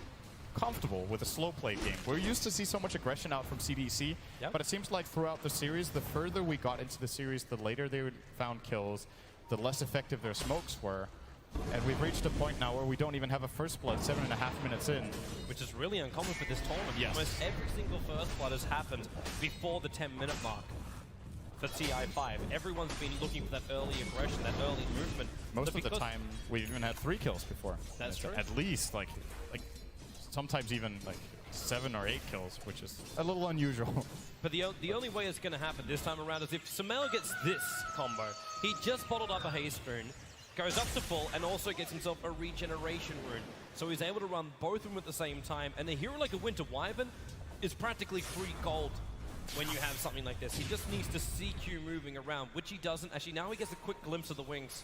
comfortable with a slow play game. We're used to see so much aggression out from CDEC, but it seems like throughout the series, the further we got into the series, the later they found kills, the less effective their smokes were. And we've reached a point now where we don't even have a first blood 7.5 minutes in. Which is really uncommon for this tournament. Yes. Almost every single first blood has happened before the 10-minute mark for TI5. Everyone's been looking for that early aggression, that early movement. Most of the time, we've even had 3 kills before. That's true. At least, like sometimes even like 7 or 8 kills, which is a little unusual. But the only way it's going to happen this time around is if Sumail gets this combo. He just bottled up a Haze Spoon, goes up to full, and also gets himself a regeneration rune. So he's able to run both of them at the same time. And a hero like a Winter Wyvern is practically free gold when you have something like this. He just needs to CQ moving around, which he doesn't. Actually, now he gets a quick glimpse of the wings.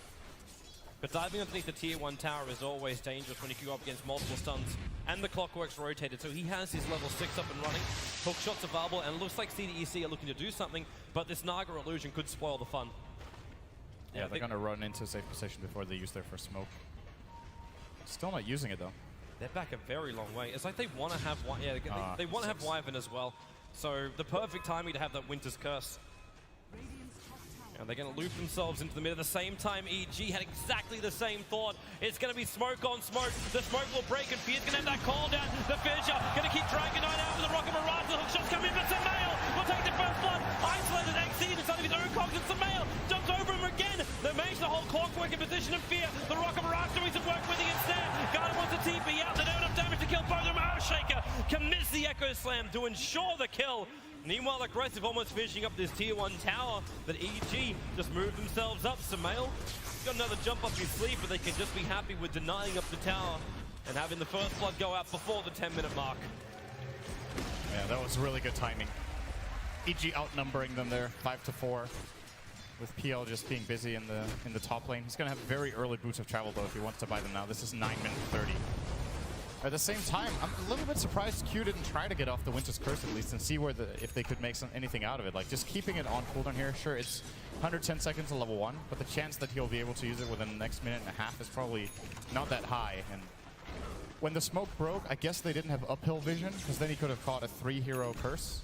But diving underneath the tier 1 tower is always dangerous when you go up against multiple stuns. And the clockwork's rotated, so he has his level 6 up and running. Hook shots available, and it looks like CDEC are looking to do something, but this Naga illusion could spoil the fun. Yeah, they're going to run into a safe position before they use their first smoke. Still not using it though. They're back a very long way. It's like they want to have they want to have Wyvern as well. So the perfect timing to have that Winter's Curse. And they're going to loop themselves into the mid at the same time. EG had exactly the same thought. It's going to be smoke on smoke. The smoke will break, and Fear's going to have that call down. The Fisher going to keep Dragon Knight out with the Rocket Mirage. The hook shots come in, but Sumail will take the first blood. Isolated XE inside of his own cogs, and Sumail jumps over him again. They manage the whole clockwork in position of Fear. The Rocket Mirage doing some work with the instead. Garden wants a TP out. They don't have enough damage to kill both of them. Earthshaker commits the Echo Slam to ensure the kill. Meanwhile, Aggressive almost finishing up this tier 1 tower, but EG just moved themselves up. Sumail got another jump up his sleeve, but they can just be happy with denying up the tower and having the first blood go out before the 10-minute mark. Yeah, that was really good timing. EG outnumbering them there, 5-4. With PL just being busy in the top lane. He's gonna have very early boots of travel though if he wants to buy them now. This is 9 minutes 30. At the same time, I'm a little bit surprised Q didn't try to get off the Winter's Curse at least and see where if they could make anything out of it. Like just keeping it on cooldown here. Sure, it's 110 seconds to level 1, but the chance that he'll be able to use it within the next minute and a half is probably not that high. And when the smoke broke, I guess they didn't have uphill vision because then he could have caught a 3-hero curse.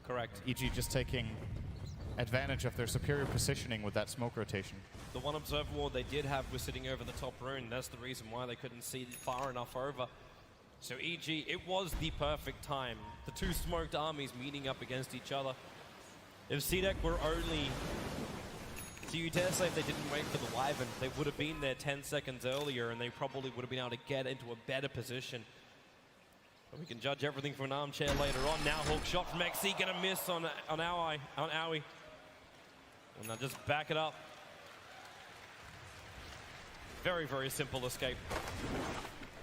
Correct. EG just taking advantage of their superior positioning with that smoke rotation. The one observer ward they did have was sitting over the top rune. That's the reason why they couldn't see far enough over. So EG, it was the perfect time. The two smoked armies meeting up against each other. If CDEC were only... Do you dare say if they didn't wait for the Wyvern, they would have been there 10 seconds earlier and they probably would have been able to get into a better position. But we can judge everything from an armchair later on. Now hook shot from XC, gonna miss on Aoi. And now just back it up. Very, very simple escape.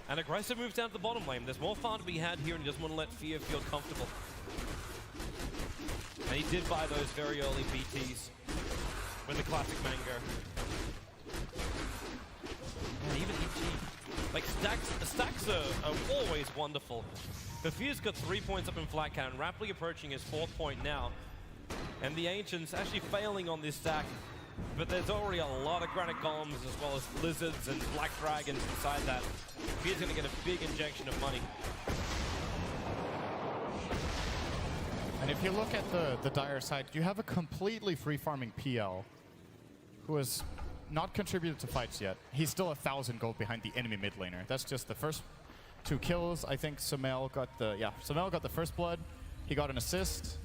And aggressive moves down to the bottom lane. There's more farm to be had here and he doesn't want to let Fear feel comfortable. And he did buy those very early BTs with the classic Mango. And even EG, like stacks are always wonderful. But Fear's got 3 points up in flat cannon, rapidly approaching his 4th point now. And the Ancients actually failing on this stack. But there's already a lot of granite golems as well as lizards and black dragons inside that. Fear's going to get a big injection of money. And if you look at the Dire side, you have a completely free-farming PL who has not contributed to fights yet. He's still 1,000 gold behind the enemy mid laner. That's just the first 2 kills. I think Sumail got the first blood. He got an assist.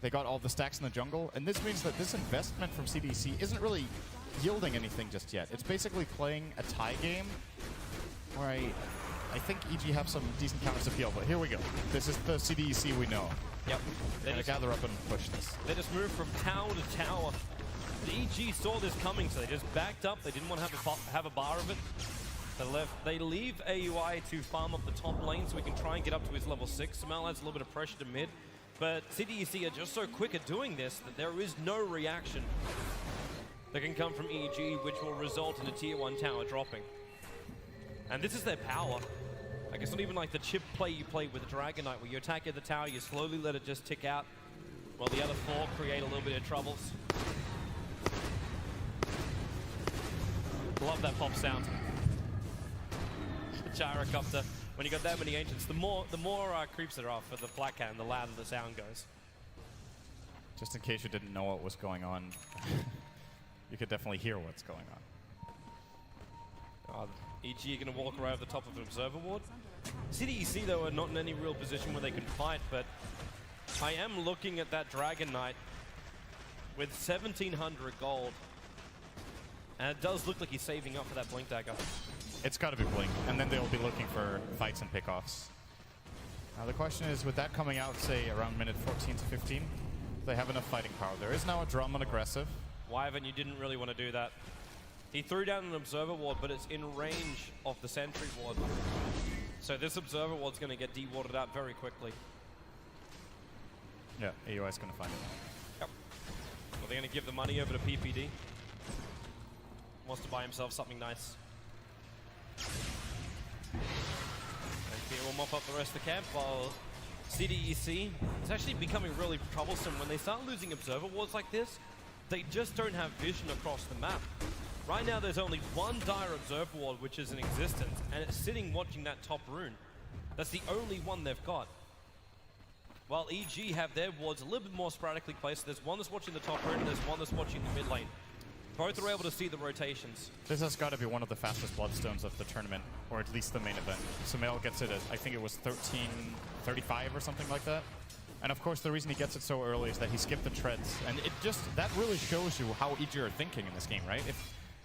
They got all the stacks in the jungle, and this means that this investment from CDC isn't really yielding anything just yet. It's basically playing a tie game where I think EG have some decent counters to PL, but here we go. This is the CDC we know. Yep. They're gonna gather up and push this. They just moved from tower to tower. The EG saw this coming, so they just backed up. They didn't want to have a bar of it. They leave AUI to farm up the top lane so we can try and get up to his level 6. Sumail adds a little bit of pressure to mid. But CDEC are just so quick at doing this that there is no reaction that can come from EG, which will result in a tier 1 tower dropping. And this is their power. Like, it's not even like the chip play you play with the Dragon Knight, where you attack at the tower, you slowly let it just tick out, while the other 4 create a little bit of troubles. Love that pop sound. The gyrocopter. When you got that many Ancients, the more creeps there are for the flat cannon, the louder the sound goes. Just in case you didn't know what was going on, you could definitely hear what's going on. EG are going to walk around the top of an observer ward. CDEC, though, are not in any real position where they can fight, but I am looking at that Dragon Knight with 1,700 gold. And it does look like he's saving up for that Blink Dagger. It's got to be Blink, and then they'll be looking for fights and pickoffs. Now the question is, with that coming out, say, around minute 14 to 15, they have enough fighting power. There is now a drum on aggressive. Wyvern, you didn't really want to do that. He threw down an observer ward, but it's in range of the sentry ward. So this observer ward's going to get de-warded out very quickly. Yeah, AUI's going to find it. Yep. Well, they're going to give the money over to PPD. Wants to buy himself something nice. And Fear will mop up the rest of the camp, while CDEC is actually becoming really troublesome. When they start losing observer wards like this, they just don't have vision across the map. Right now there's only one Dire observer ward which is in existence, and it's sitting watching that top rune. That's the only one they've got. While EG have their wards a little bit more sporadically placed. There's one that's watching the top rune, and there's one that's watching the mid lane. Both are able to see the rotations. This has got to be one of the fastest Bloodstones of the tournament, or at least the main event. Sumail gets it at, I think it was 13:35 or something like that. And of course, the reason he gets it so early is that he skipped the treads. And it just, that really shows you how EG are thinking in this game, right?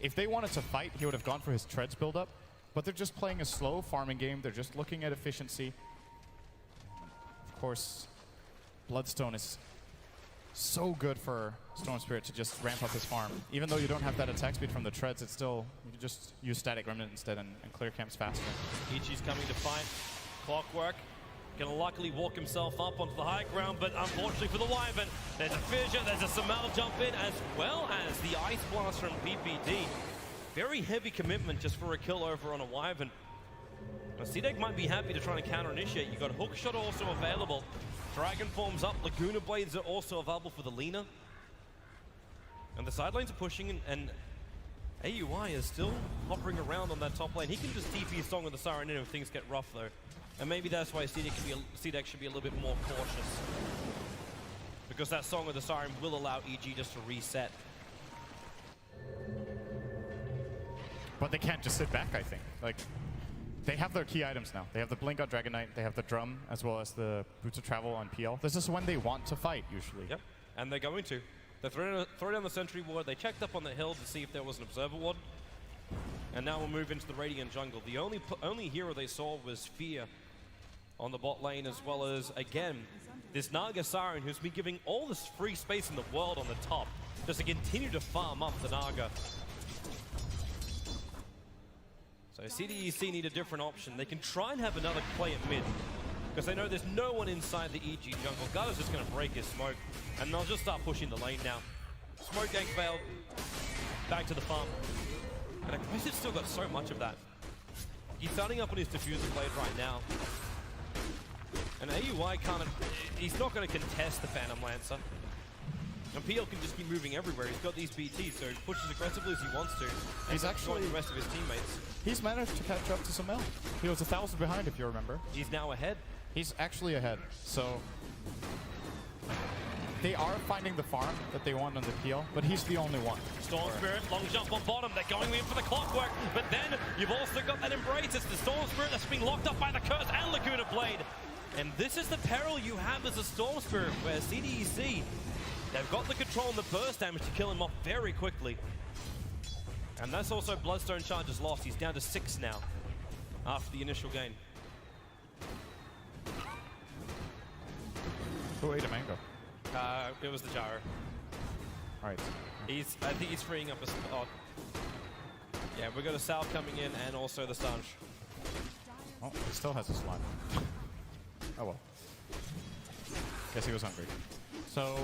If they wanted to fight, he would have gone for his treads build-up. But they're just playing a slow farming game. They're just looking at efficiency. Of course, Bloodstone is so good for Storm Spirit to just ramp up his farm. Even though you don't have that attack speed from the treads, it's still, you can just use Static Remnant instead and clear camps faster. Ichi's coming to fight. Clockwork. Gonna luckily walk himself up onto the high ground, but unfortunately for the Wyvern, there's a fissure, there's a Samel jump in, as well as the Ice Blast from PPD. Very heavy commitment just for a kill over on a Wyvern. Now, C-Deck might be happy to try and counter-initiate. You've got Hook Shot also available. Dragon Form's up, Laguna Blades are also available for the Lina. And the side lanes are pushing, and AUI is still hovering around on that top lane. He can just TP Song with the Siren in if things get rough, though. And maybe that's why C-Deck should be a little bit more cautious. Because that Song of the Siren will allow EG just to reset. But they can't just sit back, I think. Like, they have their key items now. They have the Blink on Dragon Knight, they have the Drum, as well as the Boots of Travel on PL. This is when they want to fight, usually. Yep, and they're going to. They throw down the Sentry Ward, they checked up on the hill to see if there was an Observer Ward. And now we'll move into the Radiant jungle. The only hero they saw was Fear on the bot lane, as well as, again, this Naga Siren who's been giving all this free space in the world on the top, just to continue to farm up the Naga. So CDEC need a different option. They can try and have another play at mid, because they know there's no one inside the EG jungle. Gutter's just going to break his smoke, and they'll just start pushing the lane now. Smoke gank failed. Back to the farm. And Aggressive's still got so much of that. He's starting up on his Diffuser Blade right now. And AUI he's not going to contest the Phantom Lancer. And PL can just keep moving everywhere. He's got these BTs, so he pushes aggressively as he wants to. He's actually the rest of his teammates. He's managed to catch up to Samel. He was 1,000 behind, if you remember. He's now ahead. He's actually ahead. So they are finding the farm that they want on the PL, but he's the only one. Storm Spirit, long jump on bottom. They're going in for the clockwork, but then you've also got that Embrace. It's the Storm Spirit that's being locked up by the Curse and Laguna Blade. And this is the peril you have as a Storm Spirit, where CDEC, they've got the control and the burst damage to kill him off very quickly. And that's also Bloodstone charges lost. He's down to 6 now after the initial gain. Who ate a mango? It was the Gyro. Alright. I think he's freeing up a spot. Yeah, we've got a Sal coming in and also the Stange. Oh, he still has a slot. Oh well. Guess he was hungry. So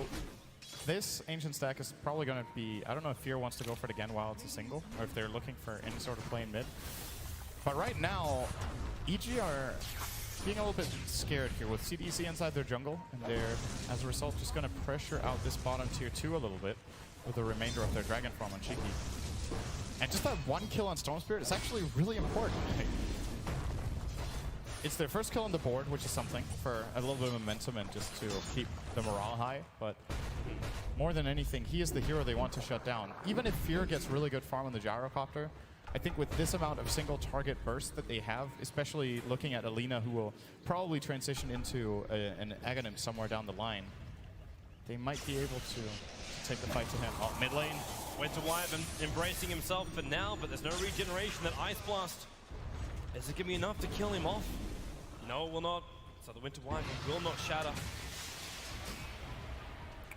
this Ancient Stack is probably going to be, I don't know if Fear wants to go for it again while it's a single, or if they're looking for any sort of play in mid. But right now, EG are being a little bit scared here with CDC inside their jungle, and they're, as a result, just going to pressure out this bottom tier 2 a little bit with the remainder of their Dragon Form on Cheeky. And just that one kill on Storm Spirit is actually really important. It's their first kill on the board, which is something for a little bit of momentum and just to keep the morale high, but more than anything, he is the hero they want to shut down. Even if Fear gets really good farm on the Gyrocopter, I think with this amount of single target burst that they have, especially looking at Alina, who will probably transition into an Aghanim somewhere down the line, they might be able to take the fight to him. Oh, mid lane, went to Wyvern, embracing himself for now, but there's no regeneration. That Ice Blast, is it going to be enough to kill him off? No, it will not. So the Winter Wyvern will not shatter.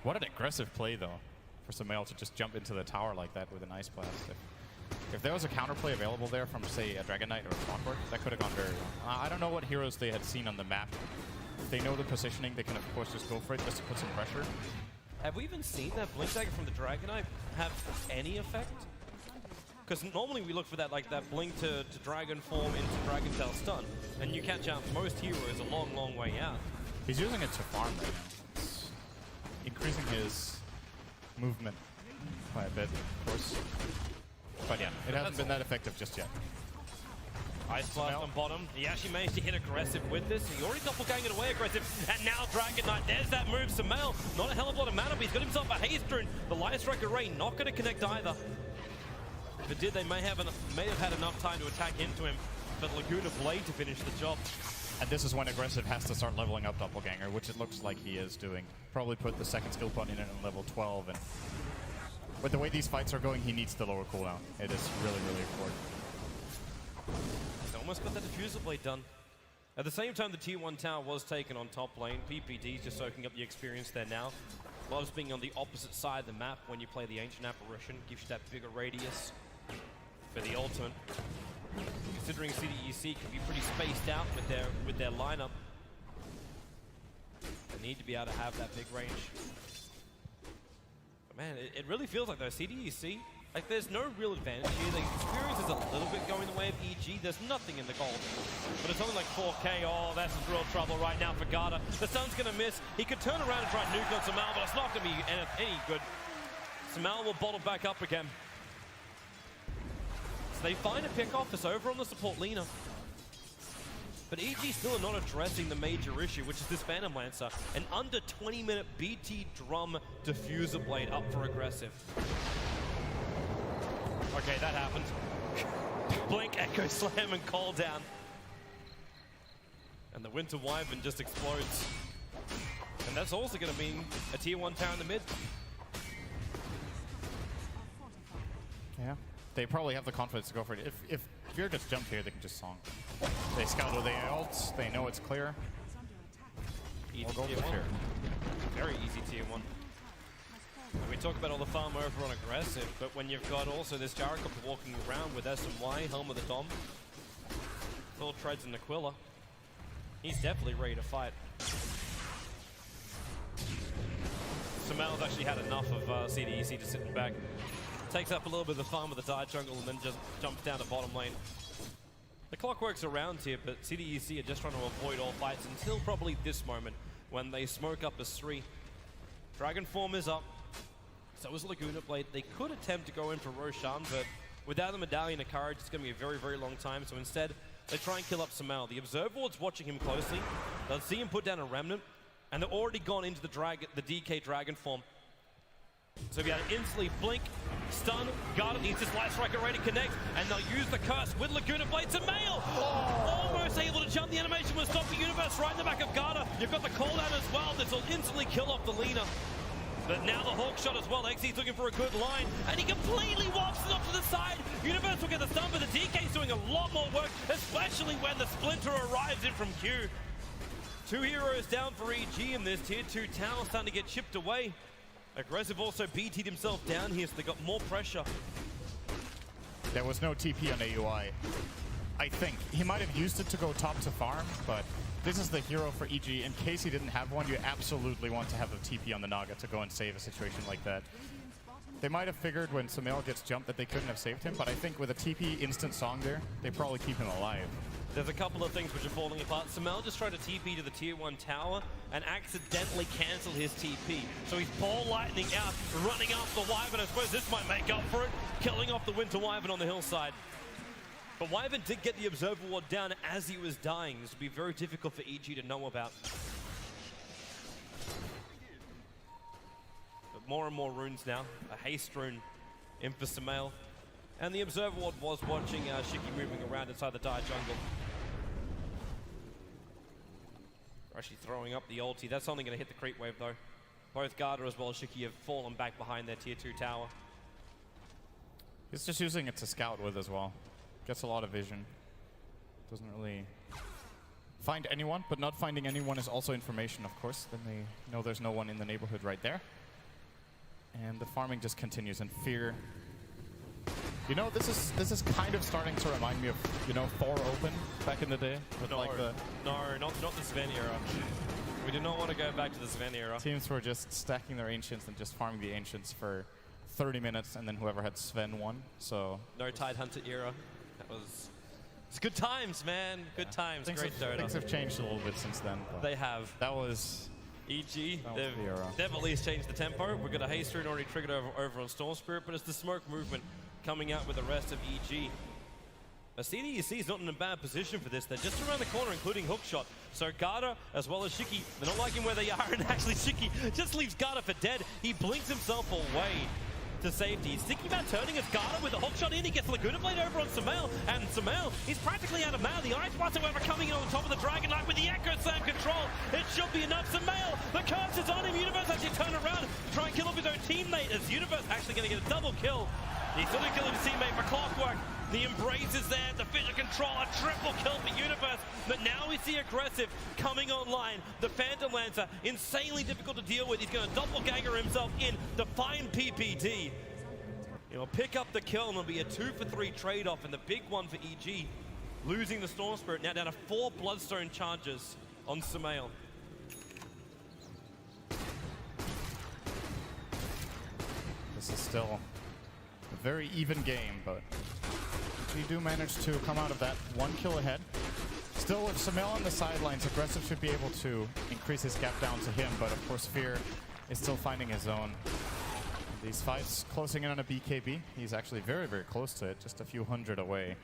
What an aggressive play, though, for Samel to just jump into the tower like that with an Ice Blast. If there was a counterplay available there from, say, a Dragon Knight or a Clockwork, that could have gone very well. I don't know what heroes they had seen on the map. If they know the positioning, they can, of course, just go for it just to put some pressure. Have we even seen that Blink Dagger from the Dragon Knight have any effect? Because normally we look for that, like that Blink to Dragon Form into Dragon Tail stun, and you catch out most heroes a long, long way out. He's using it to farm right now. It's increasing his movement by a bit, of course. But yeah, it hasn't been that effective just yet. Ice Blast on bottom. He actually managed to hit aggressive with this. He already doppelganged it away aggressive. And now Dragon Knight. There's that move. Samel, not a hell of a lot of mana, but he's got himself a Haste Rune. The Light Strike Array not going to connect either. If it did, they may have had enough time to attack into him. But Laguna Blade to finish the job. And this is when Aggressive has to start leveling up Doppelganger, which it looks like he is doing. Probably put the second skill point in at level 12. And with the way these fights are going, he needs the lower cooldown. It is really, really important. He's almost got that Diffuser Blade done. At the same time, the Tier 1 tower was taken on top lane. PPD's just soaking up the experience there now. Loves being on the opposite side of the map when you play the Ancient Apparition. Gives you that bigger radius for the ultimate. Considering CDEC can be pretty spaced out with their lineup. need to be able to have that big range. But man, it really feels like though, CDEC, like there's no real advantage here. The experience is a little bit going the way of EG. There's nothing in the gold. But it's only like 4K. Oh, that's real trouble right now for Garda. The sun's going to miss. He could turn around and try and nuke on Samal, but it's not going to be any good. Samal will bottle back up again. So they find a pick off this over on the support Lina. But EG still are not addressing the major issue, which is this Phantom Lancer. An under 20-minute BT drum diffuser blade up for aggressive. Okay, that happened. Blink, Echo Slam, and Call Down. And the Winter Wyvern just explodes. And that's also going to mean a tier 1 tower in the mid. Yeah. They probably have the confidence to go for it. If Fear gets jumped here, they can just song. They scout with the ults, they know it's clear. Easy We'll go tier for 1. Fear. Very easy tier 1. And we talk about all the farm over on aggressive, but when you've got also this Gyrocopter walking around with SMY, Helm of the Dom, Full Treads and Aquila, he's definitely ready to fight. Samal's actually had enough of CDEC just sitting back. Takes up a little bit of the farm with the Dire Jungle and then just jumps down to bottom lane. The clock works around here, but CDEC are just trying to avoid all fights until probably this moment when they smoke up as 3. Dragon Form is up. So is Laguna Blade. They could attempt to go in for Roshan, but without the Medallion of Courage, it's going to be a very, very long time. So instead, they try and kill up Samal. The Observer Ward's watching him closely. They'll see him put down a Remnant, and they're already gone into the DK Dragon Form. So we got to instantly blink, stun, Garda needs his Light Striker ready to connect, and they'll use the curse with Laguna Blade to Mail! Almost able to jump, the animation will stop the Universe right in the back of Garda. You've got the cooldown as well, this will instantly kill off the Lina. But now the Hawk shot as well, XC's looking for a good line, and he completely walks it off to the side. Universe will get the stun, but the DK's doing a lot more work, especially when the Splinter arrives in from Q. 2 heroes down for EG in this tier 2 tower, starting to get chipped away. Aggressive also BT'd himself down here, so they got more pressure. There was no TP on AUI. I think. He might have used it to go top to farm, but this is the hero for EG. In case he didn't have one, you absolutely want to have a TP on the Naga to go and save a situation like that. They might have figured when Samal gets jumped that they couldn't have saved him, but I think with a TP instant song there, they probably keep him alive. There's a couple of things which are falling apart. Samal just tried to TP to the tier 1 tower and accidentally cancelled his TP. So he's ball lightning out, running after the Wyvern. I suppose this might make up for it, killing off the Winter Wyvern on the hillside. But Wyvern did get the Observer Ward down as he was dying. This would be very difficult for EG to know about. But more and more runes now. A haste rune in for Samal. And the Observer Ward was watching Shiki moving around inside the Dire Jungle. They're actually throwing up the ulti. That's only going to hit the creep wave though. Both Garda as well as Shiki have fallen back behind their tier 2 tower. He's just using it to scout with as well. Gets a lot of vision. Doesn't really find anyone, but not finding anyone is also information, of course. Then they know there's no one in the neighborhood right there. And the farming just continues, and Fear. You know, this is kind of starting to remind me of, you know, 4 Open back in the day. With No, like the no, not the Sven era. We do not want to go back to the Sven era. teams were just stacking their Ancients and just farming the Ancients for 30 minutes, and then whoever had Sven won. So No Tidehunter era. That was... It's good times, man. Good times. Great Dota. Things have changed a little bit since then. But They have. that was... EG, That was they've the era. at least changed the tempo. We've got a haste rune already triggered over on Storm Spirit, but it's the smoke movement coming out with the rest of EG. CDEC is not in a bad position for this. They're just around the corner, including Hookshot. So Garda, as well as Shiki, they're not liking where they are, and actually Shiki just leaves Garda for dead. He blinks himself away to safety. He's thinking about turning his Garda with a hookshot in. He gets Laguna Blade over on Samal, and Samal, he's practically out of mana. The Ice Blast, however, coming in on the top of the Dragon Knight with the Echo Slam control. It should be enough. Samal, the curse is on him. Universe actually turn around, try and kill off his own teammate, as Universe actually going to get a double kill. He's still killing his teammate for Clockwork. The Embrace is there, the Fission Control, a triple kill for Universe. But now we see Aggressive coming online. The Phantom Lancer, insanely difficult to deal with. He's going to doppelganger himself in to find PPD. He'll pick up the kill, and it'll be a 2-for-3 trade-off, and the big one for EG. Losing the Storm Spirit, now down to 4 Bloodstone charges on Samal. This is still a very even game, but we do manage to come out of that 1 kill ahead. Still, with Sumail on the sidelines, Aggressive should be able to increase his gap down to him, but of course Fear is still finding his own. These fights closing in on a BKB. He's actually very, very close to it, just a few hundred away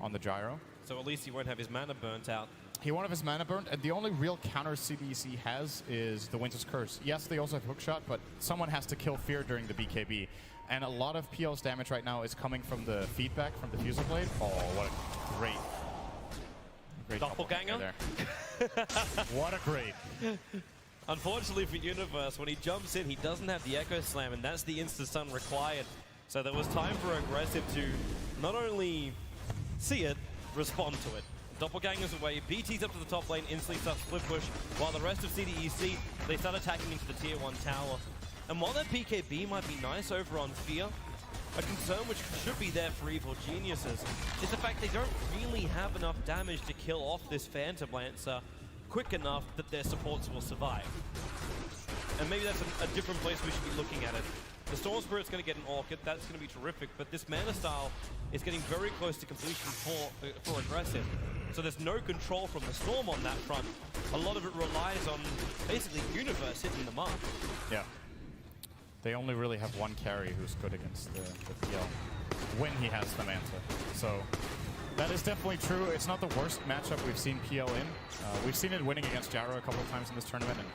on the gyro. So at least he won't have his mana burnt out. He won't have his mana burnt, and the only real counter CDEC has is the Winter's Curse. Yes, they also have Hookshot, but someone has to kill Fear during the BKB. And a lot of PL's damage right now is coming from the feedback from the Fusel Blade. Oh, what a great Doppelganger there. What a great. Unfortunately for Universe, when he jumps in, he doesn't have the Echo Slam, and that's the insta-stun required. So there was time for Aggressive to not only see it, respond to it. Doppelganger's away, BT's up to the top lane, instantly starts split push, while the rest of CDEC, they start attacking into the tier 1 tower. And while that BKB might be nice over on Fear, a concern which should be there for Evil Geniuses is the fact they don't really have enough damage to kill off this Phantom Lancer quick enough that their supports will survive. And maybe that's a different place we should be looking at it. The Storm Spirit's going to get an Orchid, that's going to be terrific, but this mana style is getting very close to completion for Aggressive. So there's no control from the Storm on that front. A lot of it relies on basically Universe hitting the mark. Yeah. They only really have one carry who's good against the PL when he has the Manta. So that is definitely true. It's not the worst matchup we've seen PL in. We've seen it winning against Gyro a couple of times in this tournament. And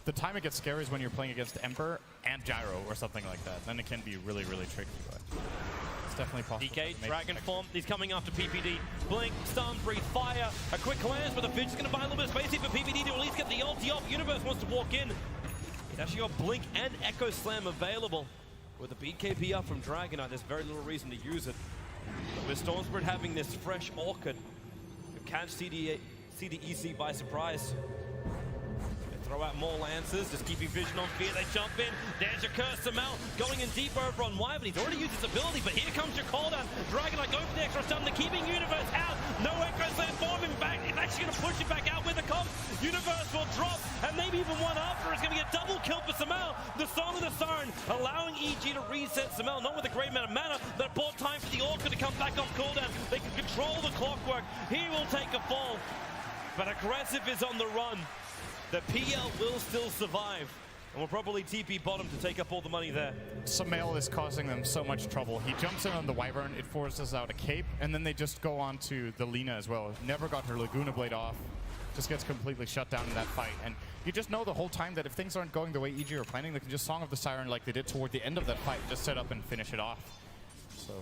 the time it gets scary is when you're playing against Emperor and Gyro or something like that. Then it can be really, really tricky. But it's definitely possible. DK, Dragon Form, he's coming after PPD. Blink, stun, breathe, fire. A quick glance, but the Finch is going to buy a little bit of space here for PPD to at least get the ulti off. Universe wants to walk in. He's actually got Blink and Echo Slam available. With the BKB up from Dragonite, there's very little reason to use it. But with Storm Spirit having this fresh Orchid, to catch CDEC by surprise. Throw out more Lancers, just keeping vision on Fear. They jump in. There's your Curse Sumail going in deep over on Wyvern. He's already used his ability, but here comes your call down. Dragonite going for the extra stun. They're keeping Universe out. No Echo Slam forming back. It's actually going to push him back out with a comp. Universe will drop, and maybe even one after. It's going to get double kill for Sumail. The Song of the Siren allowing EG to reset Sumail, not with a great amount of mana, but bought time for the Orca to come back off cooldown. They can control the clockwork. He will take a fall, but Aggressive is on the run. The PL will still survive, and will probably TP bottom to take up all the money there. Sumail is causing them so much trouble. He jumps in on the Wyvern, it forces out a cape, and then they just go on to the Lina as well. Never got her Laguna Blade off. Just gets completely shut down in that fight. And you just know the whole time that if things aren't going the way EG are planning, they can just Song of the Siren like they did toward the end of that fight, just set up and finish it off. So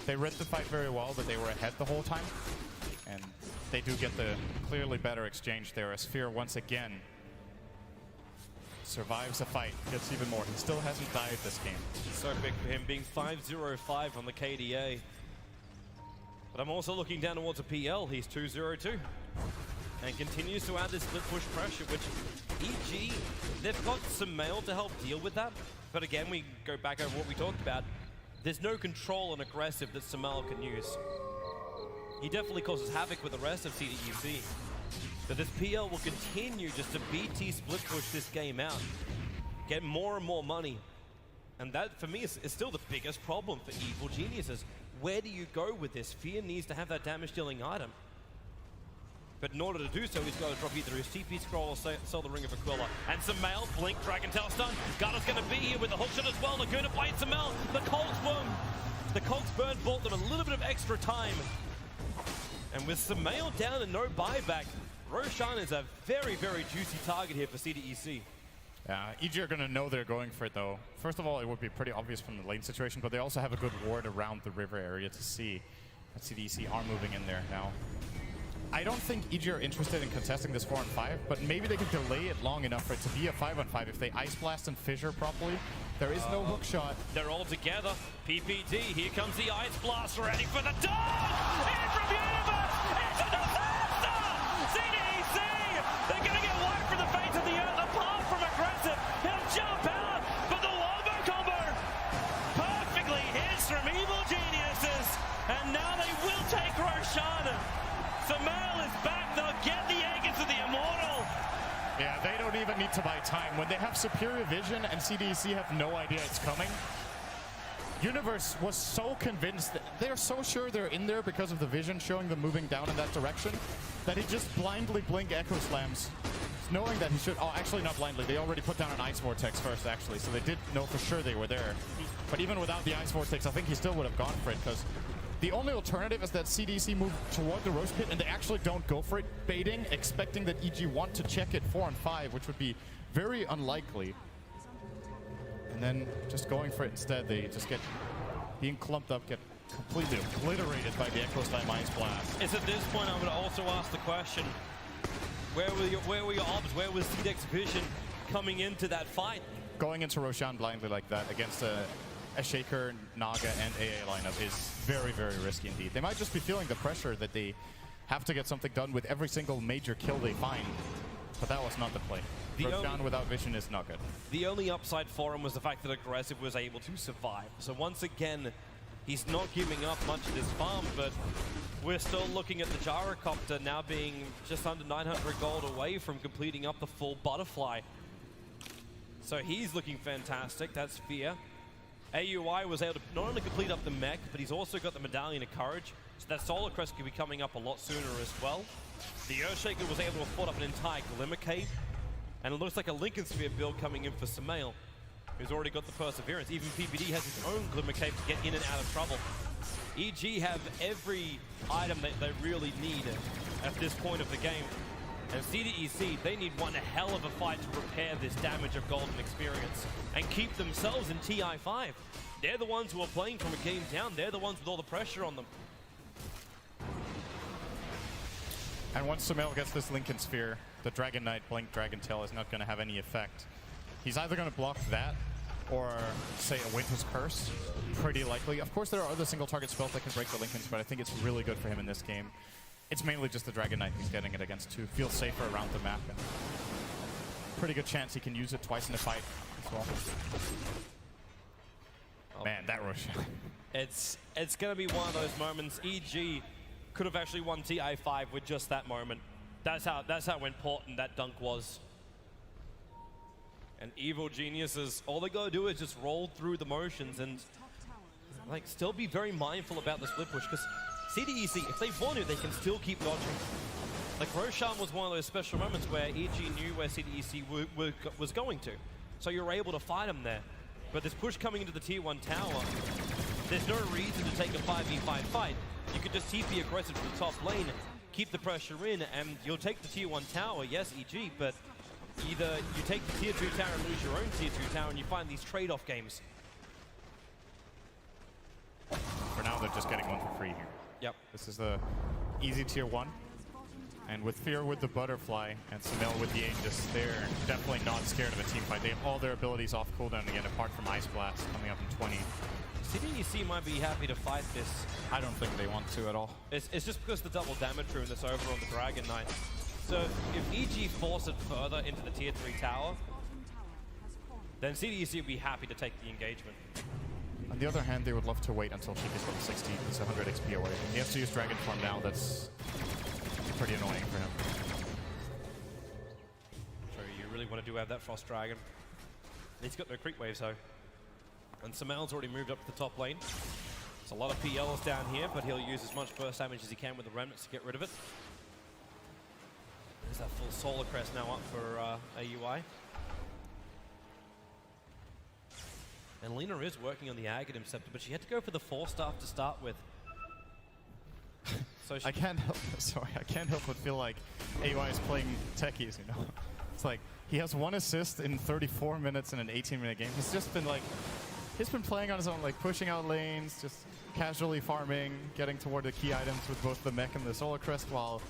they read the fight very well, but they were ahead the whole time. And they do get the clearly better exchange there as Fear once again survives a fight, gets even more. He still hasn't died this game. So big for him, being 5-0-5 on the KDA. But I'm also looking down towards a PL. He's 2-0-2. And continues to add this split push pressure, which EG, they've got Sumail to help deal with that. But again, we go back over what we talked about. There's no control on Aggressive that Sumail can use. He definitely causes havoc with the rest of CDEC. But this PL will continue just to BT split push this game out. Get more and more money. And that, for me, is still the biggest problem for Evil Geniuses. Where do you go with this? Fear needs to have that damage-dealing item. But in order to do so, he's got to drop either his TP scroll or sell the Ring of Aquila. And Sumail, Blink, Dragon Tail stun. Garda's going to be here with the hookshot as well. Laguna Blade, Sumail, the Colt's Burn bought them a little bit of extra time. And with Sumail down and no buyback, Roshan is a very, very juicy target here for CDEC. Yeah, EG are going to know they're going for it, though. First of all, it would be pretty obvious from the lane situation, but they also have a good ward around the river area to see that CDEC are moving in there now. I don't think EG are interested in contesting this 4-on-5, but maybe they can delay it long enough for it to be a 5-on-5 if they Ice Blast and Fissure properly. There is no hook shot. They're all together. PPD, here comes the Ice Blast, ready for the dodge! In from Universe! It's a disaster! CDEC! They're going to get wiped from the face of the earth, apart from Aggressive. He'll jump out, but the wombo combo perfectly hits from Evil Geniuses. And now they will take Roshan. Sumail is back, they'll get the egg into the Immortal. Yeah, they don't even even need to buy time. When they have superior vision and CDEC have no idea it's coming, Universe was so convinced that they're so sure they're in there because of the vision showing them moving down in that direction that he just blindly blink Echo Slams, knowing that he should. Oh, actually not blindly. They already put down an Ice Vortex first, actually, so they did know for sure they were there. But even without the Ice Vortex, I think he still would have gone for it, because the only alternative is that CDC move toward the Roast Pit and they actually don't go for it, baiting, expecting that EG want to check it 4 and 5, which would be very unlikely. And then just going for it instead, they just get being clumped up, get completely obliterated by the Echo Slam Ice Blast. It's at this point I would also ask the question, where were your obs? Where was CDEC's vision coming into that fight? Going into Roshan blindly like that against a Shaker, Naga, and AA lineup is very, very risky indeed. They might just be feeling the pressure that they have to get something done with every single major kill they find, but that was not the play. Roshan without vision is not good. The only upside for him was the fact that Aggressive was able to survive. So once again, he's not giving up much of his farm, but we're still looking at the Gyrocopter now being just under 900 gold away from completing up the full butterfly. So he's looking fantastic. That's Fear. AUI was able to not only complete up the mech, but he's also got the Medallion of Courage, so that Solar Crest could be coming up a lot sooner as well. The Earthshaker was able to afford up an entire Glimmer Cape, and it looks like a Lincoln Sphere build coming in for Sumail, who's already got the Perseverance. Even PBD has his own Glimmer Cape to get in and out of trouble. EG have every item that they really need at this point of the game. And CDEC, they need one hell of a fight to repair this damage of golden experience and keep themselves in TI5. They're the ones who are playing from a game down. They're the ones with all the pressure on them. And once Sumail gets this Lincoln Sphere, the Dragon Knight Blink Dragon Tail is not going to have any effect. He's either going to block that or, say, a Winter's Curse. Pretty likely. Of course, there are other single target spells that can break the Lincolns, but I think it's really good for him in this game. It's mainly just the Dragon Knight he's getting it against to feel safer around the map. And pretty good chance he can use it twice in the fight as well. Oh. Man, that rush. It's going to be one of those moments. EG could have actually won TI5 with just that moment. That's how important that dunk was. And Evil Geniuses, all they got to do is just roll through the motions and like still be very mindful about the split push, because CDEC, if they want to, they can still keep dodging. Like Roshan was one of those special moments where EG knew where CDEC was going to, so you're able to fight them there. But this push coming into the tier 1 tower, there's no reason to take a 5v5 fight. You could just TP aggressive to the top lane, keep the pressure in, and you'll take the tier 1 tower, yes, EG, but either you take the tier 2 tower and lose your own tier 2 tower, and you find these trade-off games. For now, they're just getting one for free here. Yep. This is the easy tier 1. And with Fear with the Butterfly and Sumail with the Aegis, they're definitely not scared of a team fight. They have all their abilities off cooldown again, apart from Ice Blast coming up in 20. CDEC might be happy to fight this. I don't think they want to at all. It's just because the double damage rune that's over on the Dragon Knight. So if EG force it further into the tier 3 tower, then CDEC would be happy to take the engagement. On the other hand, they would love to wait until she gets level 60. He's 100 XP away. He has to use Dragon Form now. That's pretty annoying for him. So you really want to have that Frost Dragon. He's got no creep waves though. And Sumail's already moved up to the top lane. There's a lot of PLs down here, but he'll use as much burst damage as he can with the Remnants to get rid of it. There's that full Solar Crest now up for AUI. And Lena is working on the Aghanim Scepter, but she had to go for the 4-staff to start with. So I can't help but feel like AUI is playing techies, you know? It's like, he has 1 assist in 34 minutes in an 18-minute game. He's just been like, he's been playing on his own, like pushing out lanes, just casually farming, getting toward the key items with both the mech and the Solar Crest, while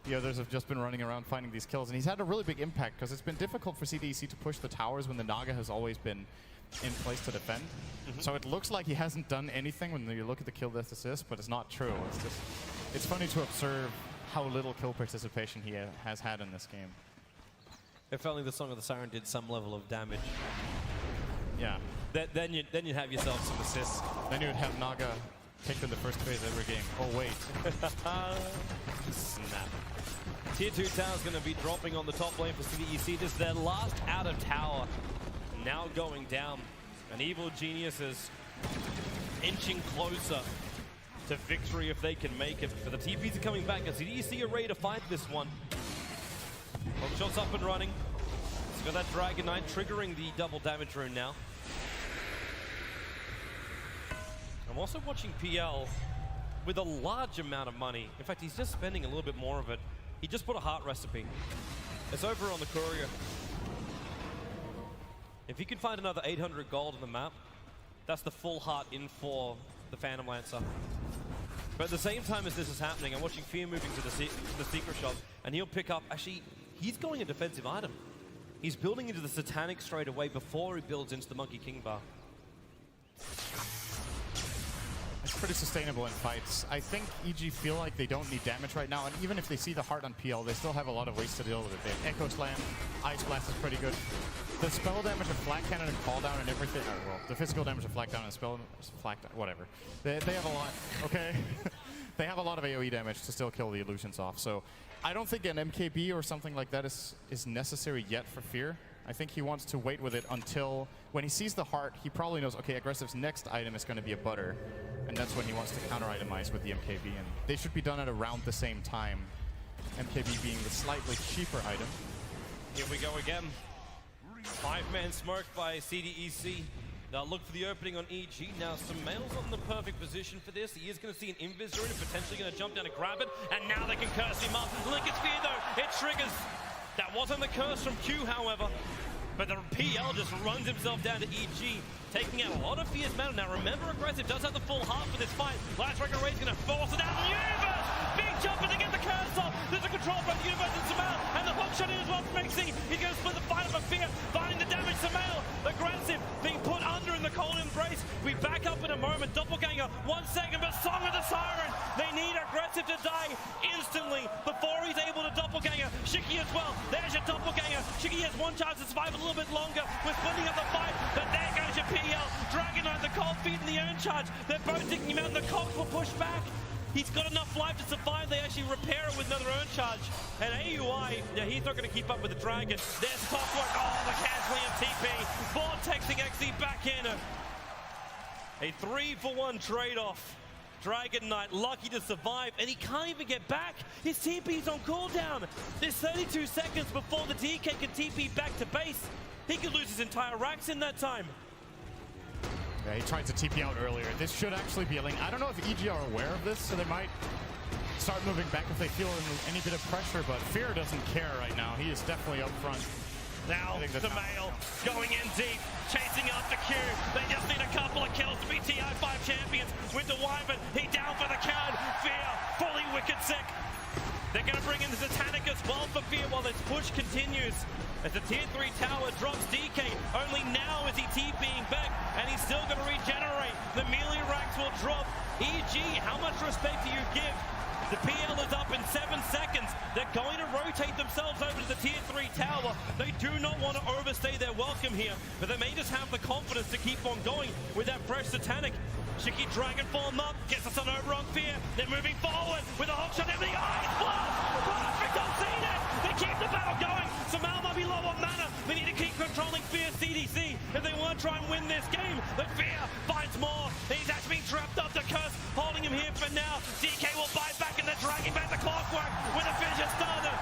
the others have just been running around finding these kills. And he's had a really big impact, because it's been difficult for CDEC to push the towers when the Naga has always been in place to defend. So it looks like he hasn't done anything when you look at the kill death assist, but it's not true. It's just, it's funny to observe how little kill participation he has had in this game. If only the Song of the Siren did some level of damage. Yeah. Then you'd have yourself some assists. Then you would have Naga taken the first phase every game. Oh, wait. Snap. Tier 2 tower's going to be dropping on the top lane for CDEC. This is their last out of tower. Now going down. And Evil Genius is inching closer to victory if they can make it. But the TPs are coming back, and CDEC are ready to fight this one. Hookshot's up and running. He's got that Dragon Knight triggering the double damage rune now. I'm also watching PL with a large amount of money. In fact, he's just spending a little bit more of it. He just put a heart recipe. It's over on the courier. If he can find another 800 gold on the map, that's the full heart in for the Phantom Lancer. But at the same time as this is happening, I'm watching Fear moving to the secret shop, and he'll pick up, actually, he's going a defensive item. He's building into the Satanic straight away before he builds into the Monkey King bar. It's pretty sustainable in fights. I think EG feel like they don't need damage right now, and even if they see the heart on PL, they still have a lot of ways to deal with it. They have Echo Slam, Ice Blast is pretty good. The spell damage of Flat Cannon and Call Down and everything, well, the physical damage of Flat Down and spell Flat Down, whatever. They have a lot, okay? They have a lot of AoE damage to still kill the illusions off, so I don't think an MKB or something like that is necessary yet for Fear. I think he wants to wait with it until, when he sees the heart, he probably knows, okay, Aggressive's next item is going to be a butter, and that's when he wants to counter-itemize with the MKB, and they should be done at around the same time, MKB being the slightly cheaper item. Here we go again. 5-man smoke by CDEC. Now look for the opening on EG. Now Sumail's not in the perfect position for this. He is going to see an invis rune and potentially going to jump down and grab it, and now they can curse him up. Lincoln Spear though, it triggers. That wasn't the curse from Q, however. But the PL just runs himself down to EG, taking out a lot of fierce mana. Now remember, Aggressive does have the full heart for this fight. Last Record Ray's going to force it out. Universe! Big jumper to get the curse off. There's a control by the Universe and Sumail. And the hook shot in as well from XC. He's going to split the fight up of Fear, finding the damage. Sumail, Aggressive, being put under in the cold embrace. We back up in a moment. Doppelganger, 1 second, but Song of the Siren. They need Aggressive to die instantly before he's able to Doppelganger. Shiki as well. There's your Doppelganger. Shiki has one chance to survive a little bit longer. We're splitting up the fight, but there goes your PL. Dragon Knight, the cold feet, and the urn charge. They're both taking him out, and the cogs will push back. He's got enough life to survive. They actually repair it with another urn charge. And AUI, yeah, he's not going to keep up with the Dragon. There's Clockwork. Oh, the canceling of TP. Vortexing XC back in. A 3-for-1 trade-off. Dragon Knight lucky to survive, and he can't even get back. His TP's on cooldown. There's 32 seconds before the DK can TP back to base. He could lose his entire racks in that time. Yeah, he tried to TP out earlier. This should actually be a lane. I don't know if EG are aware of this, so they might start moving back if they feel any bit of pressure, but Fear doesn't care right now. He is definitely up front. Now, Sumail going in deep, chasing up the Q. They just need a couple of kills to be TI5 champions with the Wyvern. He down for the count. Fear, fully wicked sick. They're going to bring in the Satanic as well for Fear while this push continues. As the tier 3 tower drops DK, only now is he TPing back, and he's still going to regenerate. The melee racks will drop. EG, how much respect do you give? The PL is up in 7 seconds. They're going to rotate themselves over to the tier 3 tower. They do not want to overstay their welcome here, but they may just have the confidence to keep on going with that fresh Satanic. Shiki Dragon form up, gets us on over on Fear. They're moving forward with a hook shot in the eyes. Perfect on Zenith. They keep the battle going. Sumail might be low on mana. They need to keep controlling Fear CDC if they want to try and win this game. But Fear finds more. He's actually being trapped up to curse, holding him here for now. DK will bite back and they're dragging back the Clockwork with a Fissure Starter.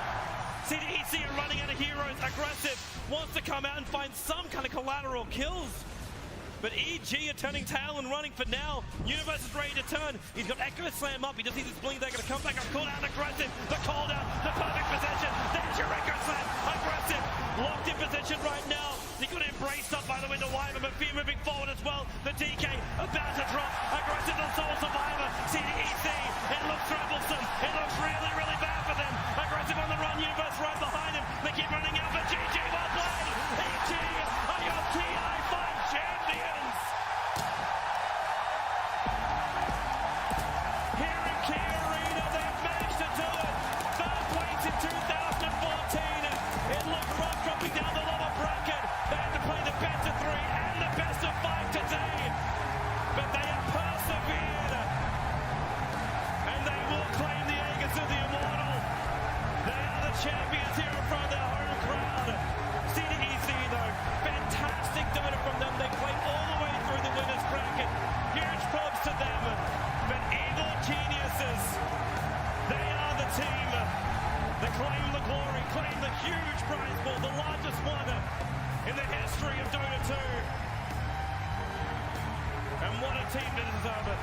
CDEC are running out of heroes. Aggressive wants to come out and find some kind of collateral kills. But EG are turning tail and running for now. Universe is ready to turn. He's got Echo Slam up. He just needs his blink. They're going to come back up. Call down Aggressive. The call down. The perfect position. There's your Echo Slam. Aggressive. Locked in position right now. He got embraced up by the way the Wyvern, but Fear moving forward as well. The DK about to drop. Aggressive on Soul Survivor. CDEC. It looks troublesome. It looks really, really bad for them. Aggressive on the run. Universe right behind him. They keep running out for GG. Well played. EG are your TI5 champions. Here in Key Arena, they've managed to do it. Third place in 2014. It looked rough dropping down the lower bracket. They had to play the best of 3 and the best of 5 today. But they have persevered. team didn't deserve it.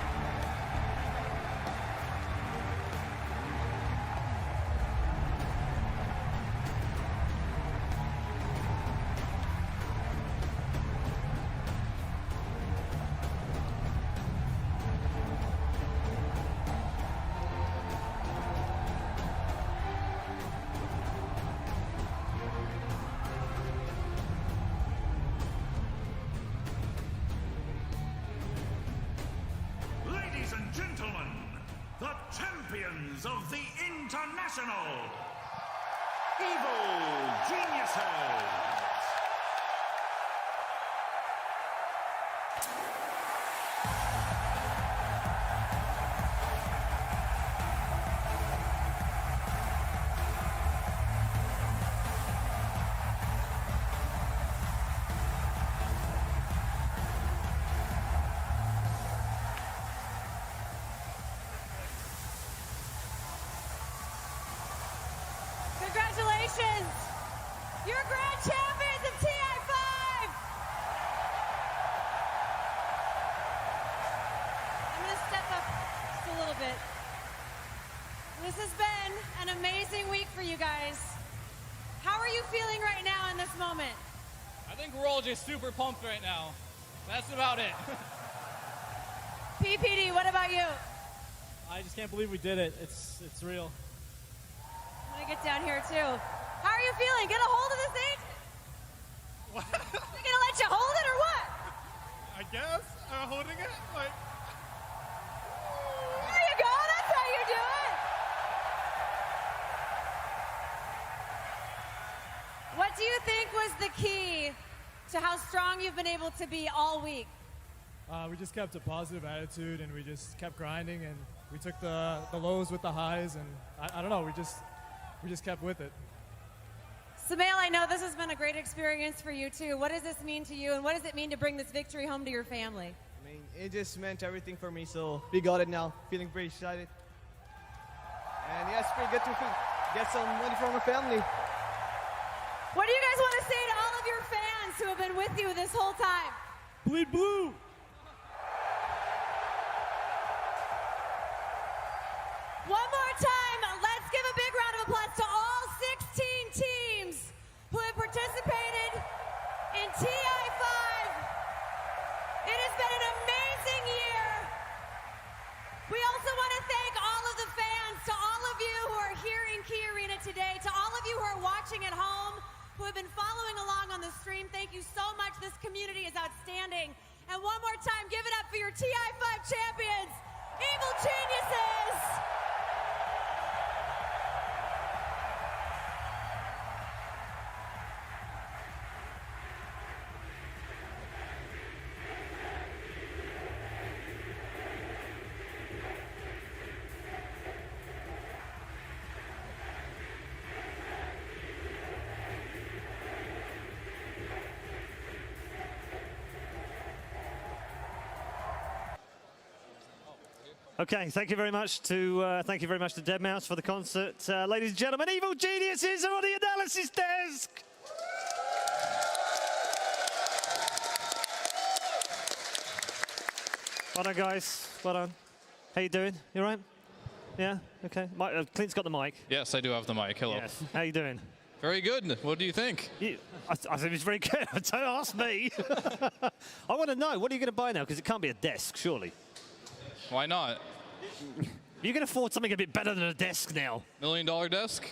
Ladies and gentlemen, the champions of the International Evil Geniuses. Congratulations! You're grand champions of TI5! I'm going to step up just a little bit. This has been an amazing week for you guys. How are you feeling right now in this moment? I think we're all just super pumped right now. That's about it. PPD, what about you? I just can't believe we did it. It's real. I'm going to get down here too. How are you feeling? Get a hold of this thing? They're going to let you hold it or what? I guess I'm holding it. Like, There you go. That's how you do it. What do you think was the key to how strong you've been able to be all week? We just kept a positive attitude and we just kept grinding and we took the lows with the highs and I don't know, we just kept with it. Sumail, I know this has been a great experience for you too. What does this mean to you and what does it mean to bring this victory home to your family? I mean, it just meant everything for me, so we got it now. Feeling pretty excited. And yeah, it's pretty good to get some money from our family. What do you guys want to say to all of your fans who have been with you this whole time? Bleed blue! One more time, let's give a big round of applause to all 16 teams who have participated in TI5. It has been an amazing year. We also want to thank all of the fans, to all of you who are here in Key Arena today, to all of you who are watching at home, who have been following along on the stream. Thank you so much. This community is outstanding. And one more time, give it up for your TI5 champions, Evil Geniuses. Okay, thank you very much to Deadmau5 for the concert. Ladies and gentlemen, Evil Geniuses are on the analysis desk! Well done, guys. Well done. How you doing? You all right? Yeah? Okay. Clint's got the mic. yes, I do have the mic. Hello. Yes. How you doing? Very good. What do you think? I think it's very good. Don't ask me. I want to know, what are you going to buy now? Because it can't be a desk, surely. Why not? You can afford something a bit better than a desk now. $1 million desk?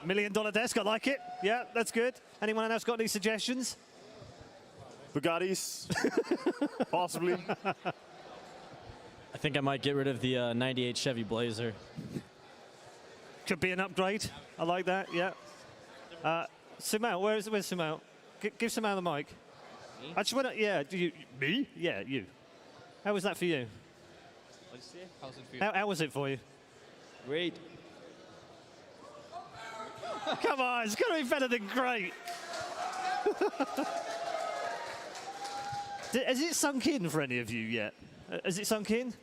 $1 million desk, I like it. Yeah, that's good. Anyone else got any suggestions? Bugattis, possibly. I think I might get rid of the 98 Chevy Blazer. Could be an upgrade. I like that, yeah. Sumail, where's Sumail? Give Sumail the mic. Me? I just want to, yeah, me? Yeah, you. How was that for you? What did you say? How's it feel? How was it for you? Great. Come on, it's got to be better than great. Has it sunk in for any of you yet? Has it sunk in?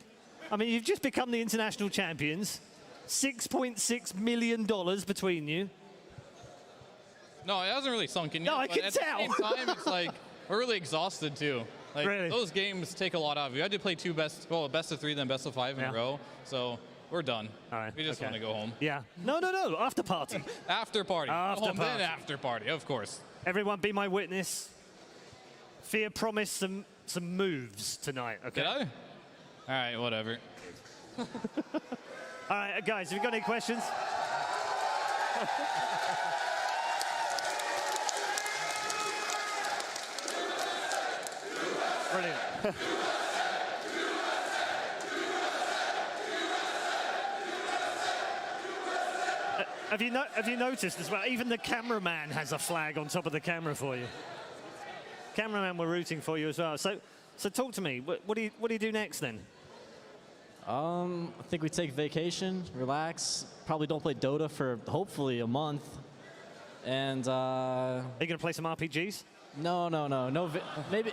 I mean, you've just become the international champions. $6.6 million between you. No, it hasn't really sunk in yet. No, I but can at tell. the same time, it's like, we're really exhausted too. Like, Really? those games take a lot out of you. I had to play best of 3, then best of 5 in a row. So we're done. All right. We just want to go home. Yeah. No. After party. After party. After Go home, party. then after party, of course. Everyone, be my witness. Fear promised some moves tonight. Okay. Did I? All right, whatever. All right, guys, have you got any questions? Brilliant. Have you noticed as well? Even the cameraman has a flag on top of the camera for you. Cameraman, we're rooting for you as well. So talk to me. What do you do next then? I think we take vacation, relax. Probably don't play Dota for hopefully a month. And are you gonna play some RPGs? No.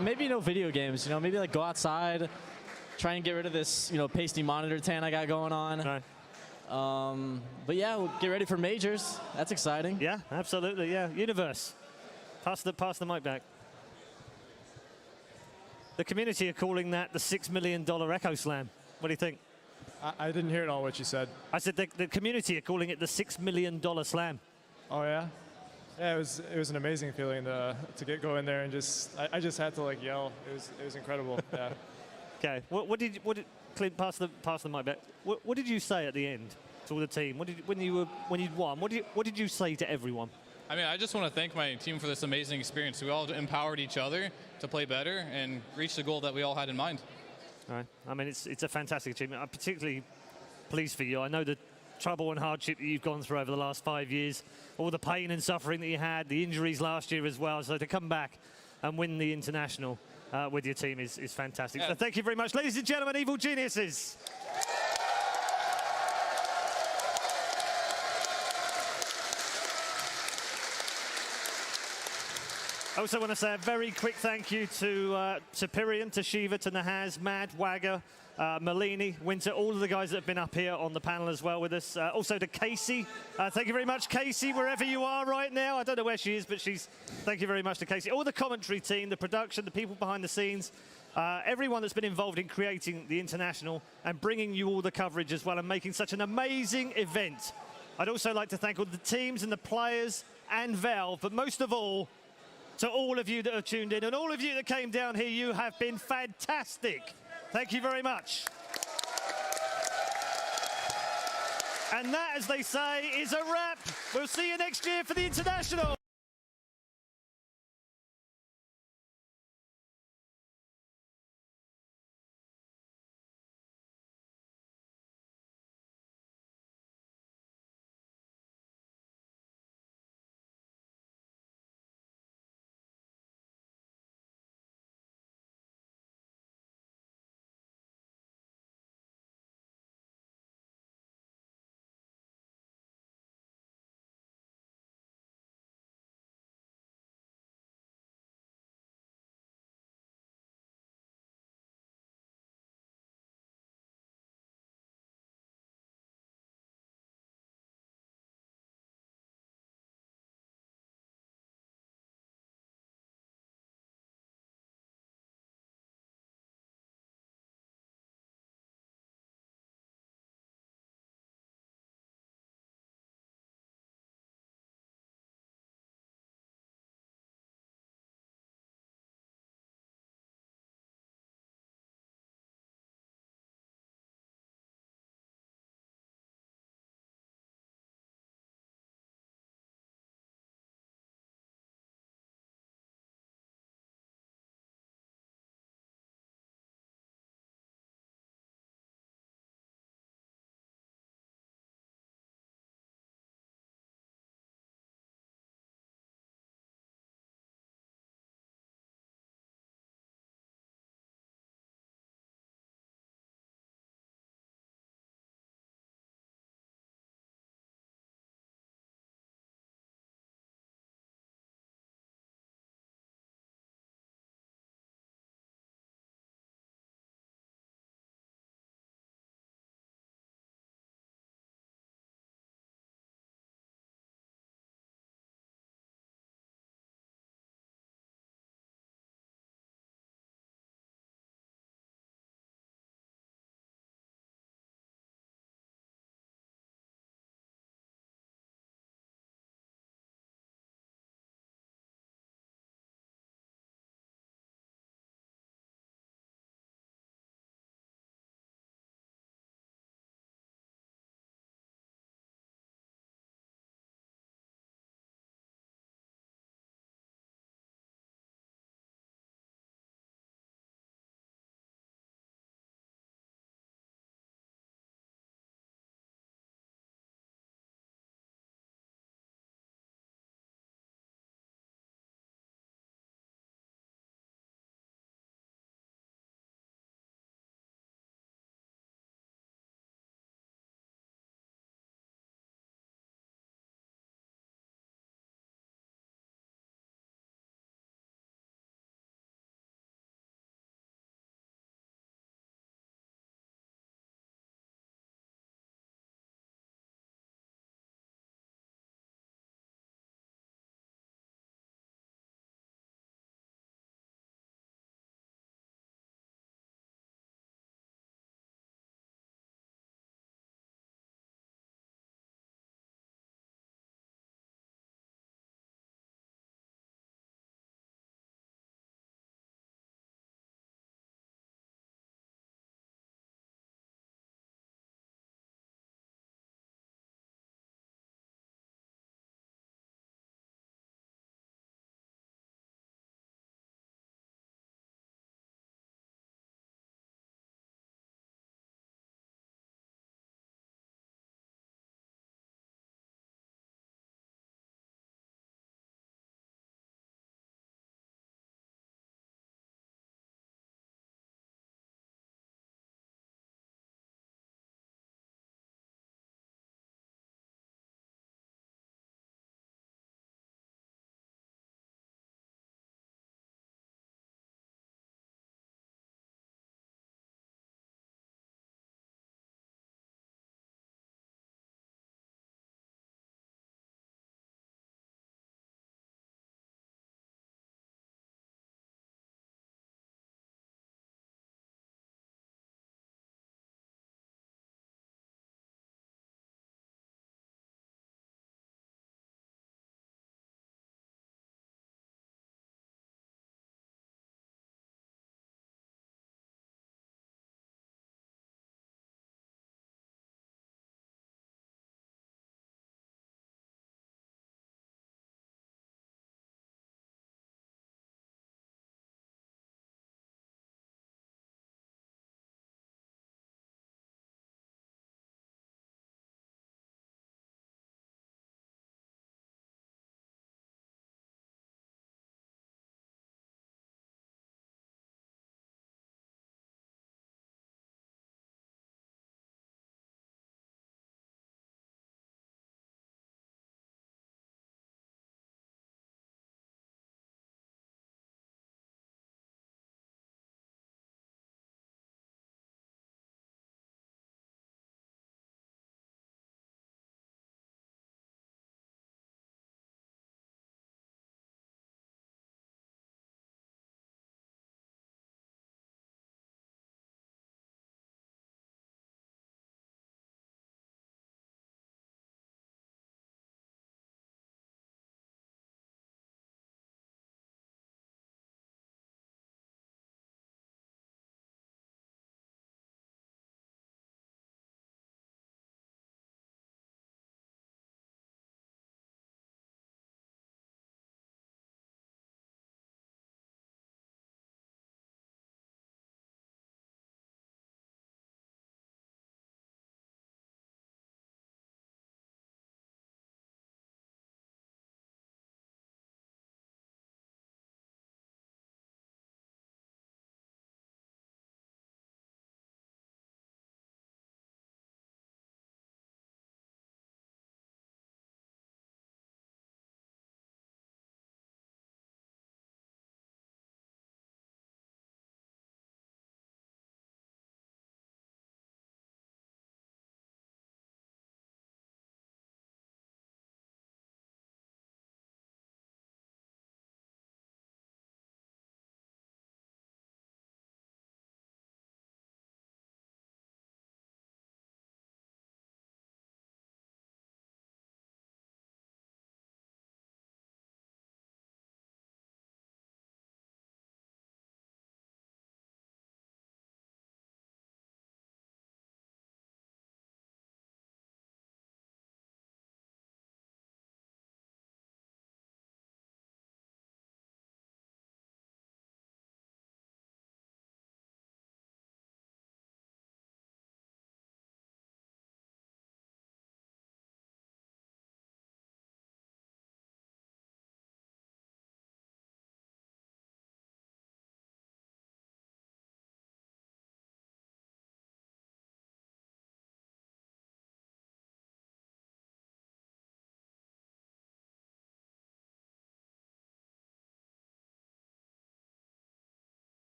Maybe no video games. You know, maybe like go outside, try and get rid of this pasty monitor tan I got going on. Right. But yeah, we'll get ready for majors. That's exciting. Yeah, absolutely. Yeah, Universe. Pass the mic back. The community are calling that the $6 million Echo Slam. What do you think? I didn't hear it all what you said. I said the community are calling it the $6 million slam. Oh yeah? Yeah, it was an amazing feeling to go in there and I just had to like yell. It was incredible. Yeah. Okay. What did Clint, pass the mic back. What did you say at the end to all the team? When you'd won? What did you say to everyone? I mean, I just want to thank my team for this amazing experience. We all empowered each other to play better and reach the goal that we all had in mind. All right. I mean, it's a fantastic achievement. I'm particularly pleased for you. I know the trouble and hardship that you've gone through over the last 5 years, all the pain and suffering that you had, the injuries last year as well. So to come back and win the international with your team is fantastic. Yeah. So thank you very much. Ladies and gentlemen, Evil Geniuses. I also want to say a very quick thank you to Pirian, to Shiva, to Nahaz, Mad, Wagger, Malini, Winter, all of the guys that have been up here on the panel as well with us. Also to Casey. Thank you very much, Casey, wherever you are right now. I don't know where she is, but thank you very much to Casey. All the commentary team, the production, the people behind the scenes, everyone that's been involved in creating the international and bringing you all the coverage as well and making such an amazing event. I'd also like to thank all the teams and the players and Valve, but most of all, to all of you that have tuned in and all of you that came down here, you have been fantastic. Thank you very much. And that, as they say, is a wrap. We'll see you next year for the international.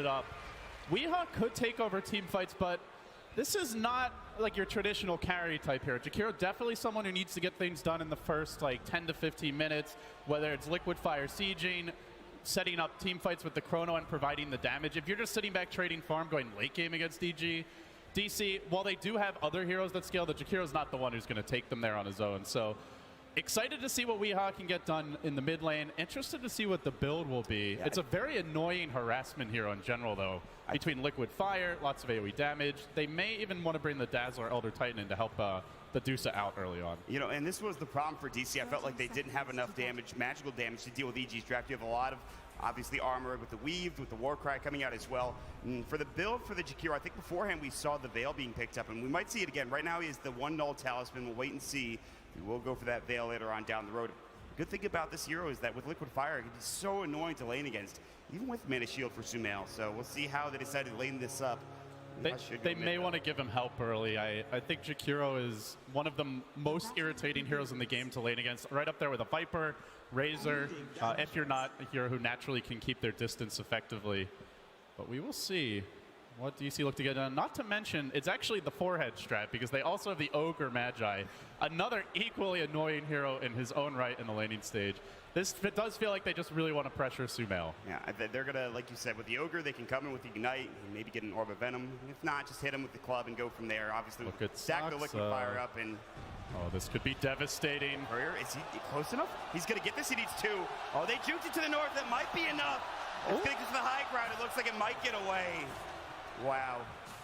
it up. Weehaw could take over team fights, but this is not like your traditional carry type hero. Jakiro definitely someone who needs to get things done in the first like 10 to 15 minutes, whether it's liquid fire sieging, setting up team fights with the chrono and providing the damage. If you're just sitting back trading farm going late game against DC, while they do have other heroes that scale, the Jakiro's not the one who's going to take them there on his own. So excited to see what Weehaw can get done in the mid lane. Interested to see what the build will be. It's a very annoying harassment hero in general, though. Between liquid fire, lots of AoE damage. They may even want to bring the Dazzler Elder Titan in to help the Dusa out early on. You know, and this was the problem for DC. I felt like they didn't have enough damage, magical damage, to deal with EG's draft. You have a lot of, obviously, armor with the Weaved, with the Warcry coming out as well. And for the build for the Jakiro, I think beforehand we saw the Veil being picked up, and we might see it again. Right now he is the one null talisman. We'll wait and see. We will go for that Veil later on down the road. Good thing about this hero is that with Liquid Fire, it can be so annoying to lane against, even with Mana Shield for Sumail. So we'll see how they decide to lane this up. They may want to give him help early. I think Jakiro is one of the most irritating heroes in the game to lane against. Right up there with a Viper, Razor, if you're not a hero who naturally can keep their distance effectively. But we will see what DC look to get done. Not to mention, it's actually the forehead strat, because they also have the Ogre Magi, another equally annoying hero in his own right in the laning stage. It does feel like they just really want to pressure Sumail. Yeah, they're going to, like you said, with the Ogre, they can come in with the Ignite, and maybe get an Orb of Venom. If not, just hit him with the club and go from there. Obviously, stack the Liquid Fire up and... Oh, this could be devastating. Is he close enough? He's going to get this. He needs 2. Oh, they juked it to the north. That might be enough. It's going to get to the high ground. It looks like it might get away. Wow.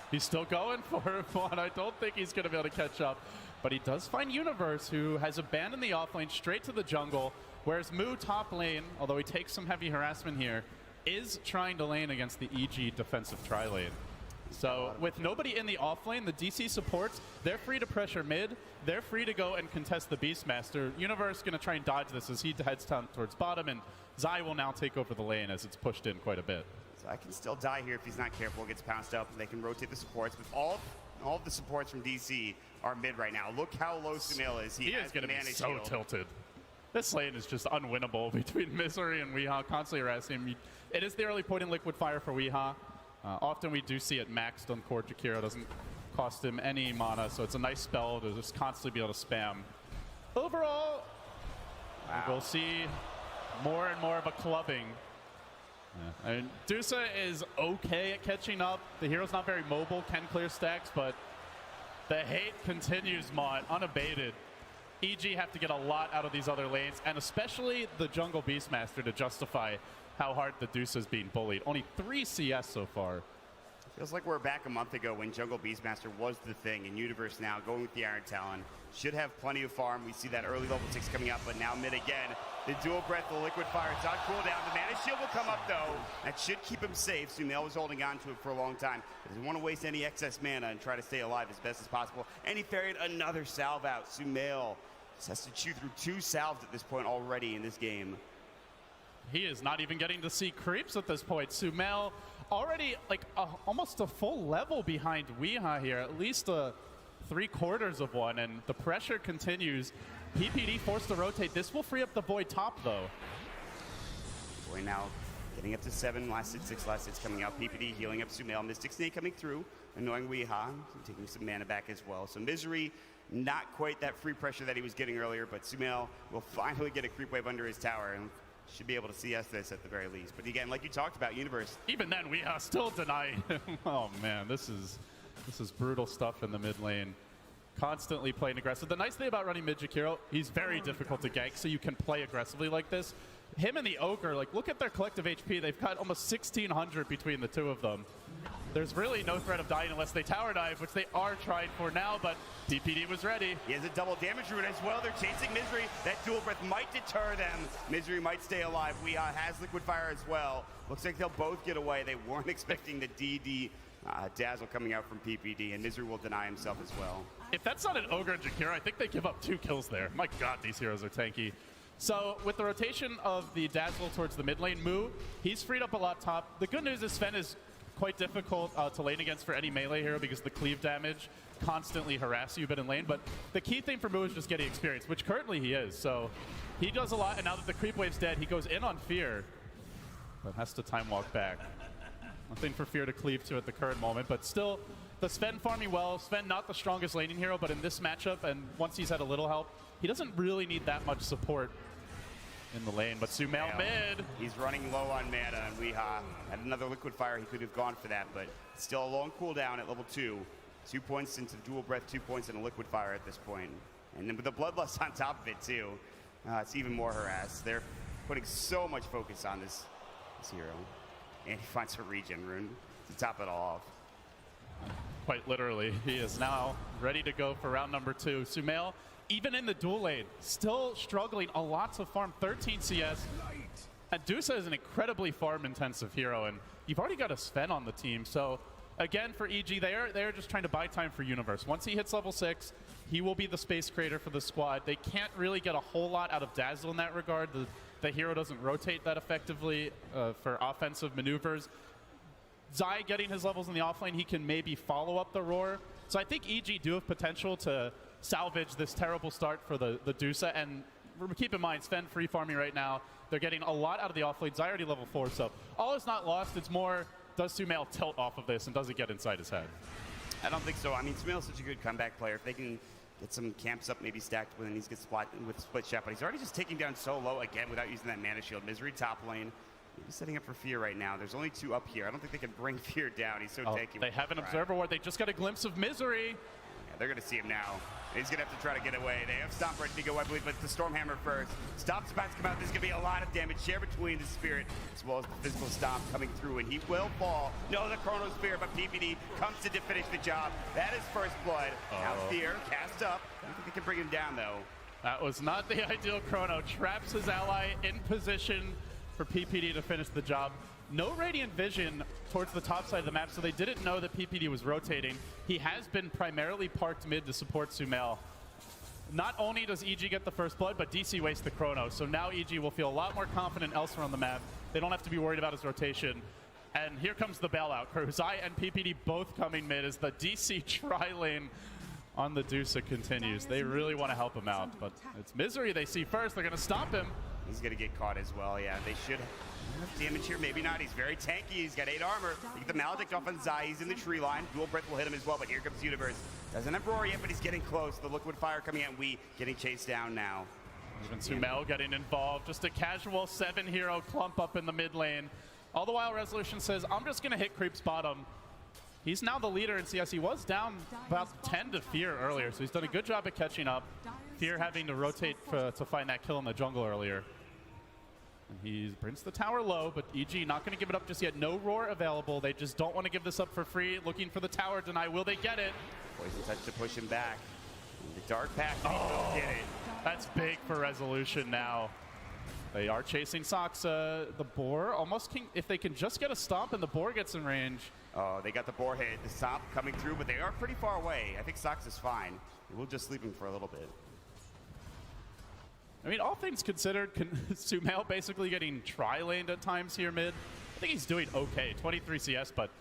He's still going for one. I don't think he's going to be able to catch up. But he does find Universe, who has abandoned the offlane straight to the jungle, whereas Moo top lane, although he takes some heavy harassment here, is trying to lane against the EG defensive tri-lane. So with nobody in the offlane, the DC supports, they're free to pressure mid, they're free to go and contest the Beastmaster. Universe going to try and dodge this as he heads down towards bottom, and Zai will now take over the lane as it's pushed in quite a bit. So I can still die here if he's not careful, gets pounced up, and they can rotate the supports. But all of the supports from DC are mid right now. Look how low Sumail is. He is going to be so tilted. This lane is just unwinnable between Misery and Weehaw, constantly harassing him. It is the early point in Liquid Fire for Weehaw. Often we do see it maxed on core Jakiro. Doesn't cost him any mana, so it's a nice spell to just constantly be able to spam. Overall, we'll see more and more of a clubbing. Yeah. I mean, Dusa is okay at catching up. The hero's not very mobile, can clear stacks, but the hate continues, Mont, unabated. EG have to get a lot out of these other lanes, and especially the Jungle Beastmaster to justify how hard the Dusa is being bullied. Only 3 CS so far. Feels like we're back a month ago when Jungle Beastmaster was the thing, and Universe now going with the Iron Talon. Should have plenty of farm. We see that early level 6 coming up, but now mid again. The dual breath, the Liquid Fire, it's on cooldown. The Mana Shield will come up though. That should keep him safe. Sumail was holding on to it for a long time. Doesn't want to waste any excess mana and try to stay alive as best as possible. And he ferried another salve out. Sumail just has to chew through 2 salves at this point already in this game. He is not even getting to see creeps at this point. Sumail already like almost a full level behind Weehaw here, at least 3/4 of one, and the pressure continues. PPD forced to rotate. This will free up the Void top though. Boy, now getting up to 7, last hit 6, last hits coming out. PPD healing up Sumail. Mystic Snake coming through, annoying Weehaw, taking some mana back as well. So Misery, not quite that free pressure that he was getting earlier, but Sumail will finally get a creep wave under his tower and should be able to CS this at the very least. But again, like you talked about, Universe. Even then, Weehaw still denying him. Oh man, this is brutal stuff in the mid lane. Constantly playing aggressive. The nice thing about running mid Jakiro, he's very difficult to gank, so you can play aggressively like this. Him and the Ogre, like look at their collective HP. They've got almost 1,600 between the two of them. There's really no threat of dying unless they tower dive, which they are trying for now, but DPD was ready. He has a double damage route as well. They're chasing Misery. That dual breath might deter them. Misery might stay alive. Weehaw has Liquid Fire as well. Looks like they'll both get away. They weren't expecting the DD Dazzle coming out from PPD, and Misery will deny himself as well. If that's not an Ogre and Jakiro, I think they give up 2 kills there. My god, these heroes are tanky. So with the rotation of the Dazzle towards the mid lane, Moo, he's freed up a lot top. The good news is Sven is quite difficult to lane against for any melee hero because the cleave damage constantly harass you a bit in lane, but the key thing for Moo is just getting experience, which currently he is. So he does a lot, and now that the creep wave's dead, he goes in on Fear, but has to time walk back. Nothing for Fear to cleave to at the current moment, but still, the Sven farming well. Sven not the strongest laning hero, but in this matchup, and once he's had a little help, he doesn't really need that much support in the lane. But Sumail mid. He's running low on mana, and Weehaw had another Liquid Fire. He could have gone for that, but still a long cooldown at level 2. 2 points into Dual Breath, 2 points into Liquid Fire at this point. And then with the Bloodlust on top of it, too, it's even more harass. They're putting so much focus on this hero. And he finds a regen rune to top it all off. Quite literally, he is now ready to go for round number 2. Sumail, even in the dual lane, still struggling a lot to farm 13 CS. And Dusa is an incredibly farm-intensive hero, and you've already got a Sven on the team, so again, for EG, they're just trying to buy time for Universe. Once he hits level 6, he will be the space creator for the squad. They can't really get a whole lot out of Dazzle in that regard. The hero doesn't rotate that effectively for offensive maneuvers. Zai getting his levels in the offlane, he can maybe follow up the Roar. So I think EG do have potential to salvage this terrible start for the Dusa. And keep in mind, Sven free farming right now. They're getting a lot out of the offlane. Zai already level 4, so all is not lost. It's more, does Sumail tilt off of this and does it get inside his head? I don't think so. I mean, Sumail's such a good comeback player. If they can get some camps up, maybe stacked with, and he's gets with split shot, but he's already just taking down so low again without using that mana shield. Misery top lane. He's setting up for Fear right now. There's only 2 up here. I don't think they can bring Fear down. He's so tanky. They have an Observer Ward. They just got a glimpse of Misery. Yeah, they're going to see him now. He's going to have to try to get away. They have Stomp ready to go, I believe, but it's the Stormhammer first. Stomp's about to come out. There's going to be a lot of damage share between the Spirit as well as the physical Stomp coming through, and he will fall. No, the Chrono Spear, but PPD comes to finish the job. That is first blood. Now Fear, cast up. I don't think they can bring him down, though. That was not the ideal Chrono. Traps his ally in position for PPD to finish the job. No Radiant Vision towards the top side of the map, so they didn't know that PPD was rotating. He has been primarily parked mid to support Sumail. Not only does EG get the first blood, but DC wastes the Chrono, so now EG will feel a lot more confident elsewhere on the map. They don't have to be worried about his rotation. And here comes the bailout crew. Zai and PPD both coming mid as the DC tri-lane on the Dusa continues. They really want to help him out, but it's Misery they see first. They're going to stop him. He's going to get caught as well, yeah. They should have damage here, maybe not. He's very tanky. He's got 8 armor. You get the Maledict off on Zai. He's in the tree line. Dual Breath will hit him as well, but here comes Universe. Doesn't have Roar yet, but he's getting close. The Liquid Fire coming out, Wee getting chased down now. Even Sumail getting involved. Just a casual 7 hero clump up in the mid lane. All the while, Resolution says, I'm just going to hit Creep's bottom. He's now the leader in CS. He was down about 10 to Fear earlier, so he's done a good job at catching up. Fear having to rotate to find that kill in the jungle earlier. And he brings the tower low, but EG not going to give it up just yet. No Roar available. They just don't want to give this up for free. Looking for the tower deny. Will they get it? Poison touch to push him back. The Dark Pact, he will get it. That's big for Resolution now. They are chasing Saksa. The Boar almost can, if they can just get a stomp and the Boar gets in range. Oh, they got the Boar hit. The stomp coming through, but they are pretty far away. I think Sox is fine. We'll just sleep him for a little bit. I mean, all things considered, Sumail basically getting tri-laned at times here mid. I think he's doing okay, 23 CS, but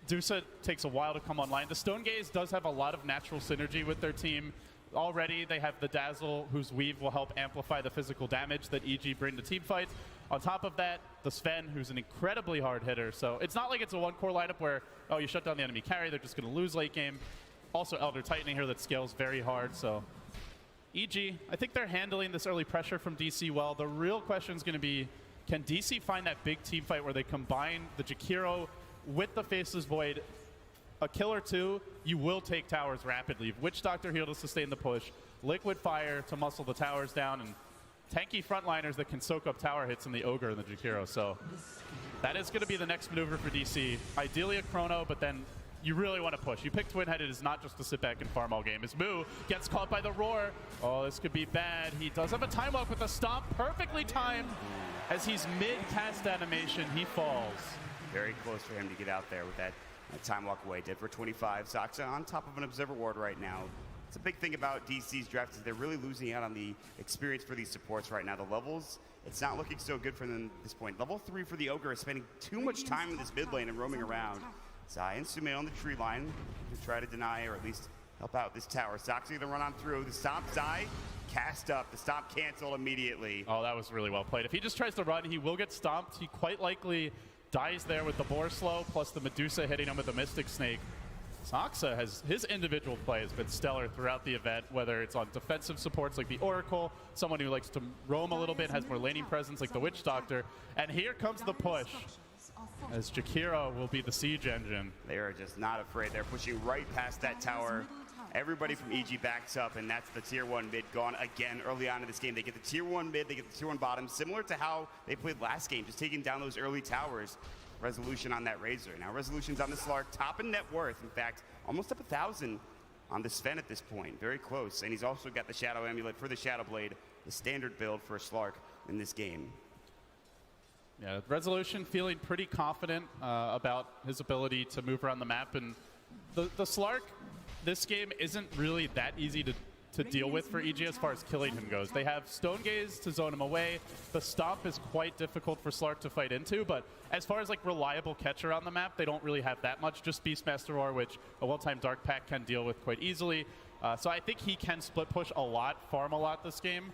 Dusa takes a while to come online. The Stone Gaze does have a lot of natural synergy with their team. Already, they have the Dazzle, whose weave will help amplify the physical damage that EG bring to team fights. On top of that, the Sven, who's an incredibly hard hitter. So it's not like it's a one-core lineup where, oh, you shut down the enemy carry, they're just going to lose late game. Also, Elder Tightening here that scales very hard, so EG, I think they're handling this early pressure from DC well. The real question is going to be, can DC find that big team fight where they combine the Jakiro with the Faceless Void? A kill or two, you will take towers rapidly. Witch Doctor here to sustain the push. Liquid Fire to muscle the towers down, and tanky frontliners that can soak up tower hits in the Ogre and the Jakiro. So that is going to be the next maneuver for DC. Ideally a Chrono, but then you really want to push. You pick Twin Head, it is not just to sit back and farm all game. As Moo gets caught by the Roar. Oh, this could be bad. He does have a time walk with a stomp, perfectly timed. As he's mid-cast animation, he falls. Very close for him to get out there with that time walk away. Dead for 25. Saksa on top of an Observer Ward right now. It's a big thing about DC's draft is they're really losing out on the experience for these supports right now. The levels, it's not looking so good for them at this point. Level 3 for the Ogre is spending too much time in this mid lane and roaming around. Zai and Sumail on the tree line to try to deny or at least help out this tower. Saksa gonna run on through. The stomp, Zai cast up. The stomp canceled immediately. Oh, that was really well played. If he just tries to run, he will get stomped. He quite likely dies there with the Boar Slow, plus the Medusa hitting him with the Mystic Snake. Saxa has his individual play has been stellar throughout the event, whether it's on defensive supports like the Oracle, someone who likes to roam a little bit, has more laning presence like the Witch Doctor. And here comes the push, as Jakiro will be the siege engine. They are just not afraid. They're pushing right past that tower. Everybody from EG backs up, and that's the tier 1 mid gone again early on in this game. They get the tier 1 mid, they get the tier 1 bottom, similar to how they played last game, just taking down those early towers. Resolution on that Razor. Now Resolution's on the Slark, top in net worth. In fact, almost up 1,000 on the Sven at this point. Very close. And he's also got the Shadow Amulet for the Shadow Blade, the standard build for a Slark in this game. Yeah, Resolution feeling pretty confident about his ability to move around the map. And the Slark, this game isn't really that easy to deal with for EG as far as killing him goes. They have Stone Gaze to zone him away. The Stomp is quite difficult for Slark to fight into, but as far as like reliable catcher on the map, they don't really have that much. Just Beastmaster Roar, which a well-timed Dark Pack can deal with quite easily. So I think he can split push a lot, farm a lot this game.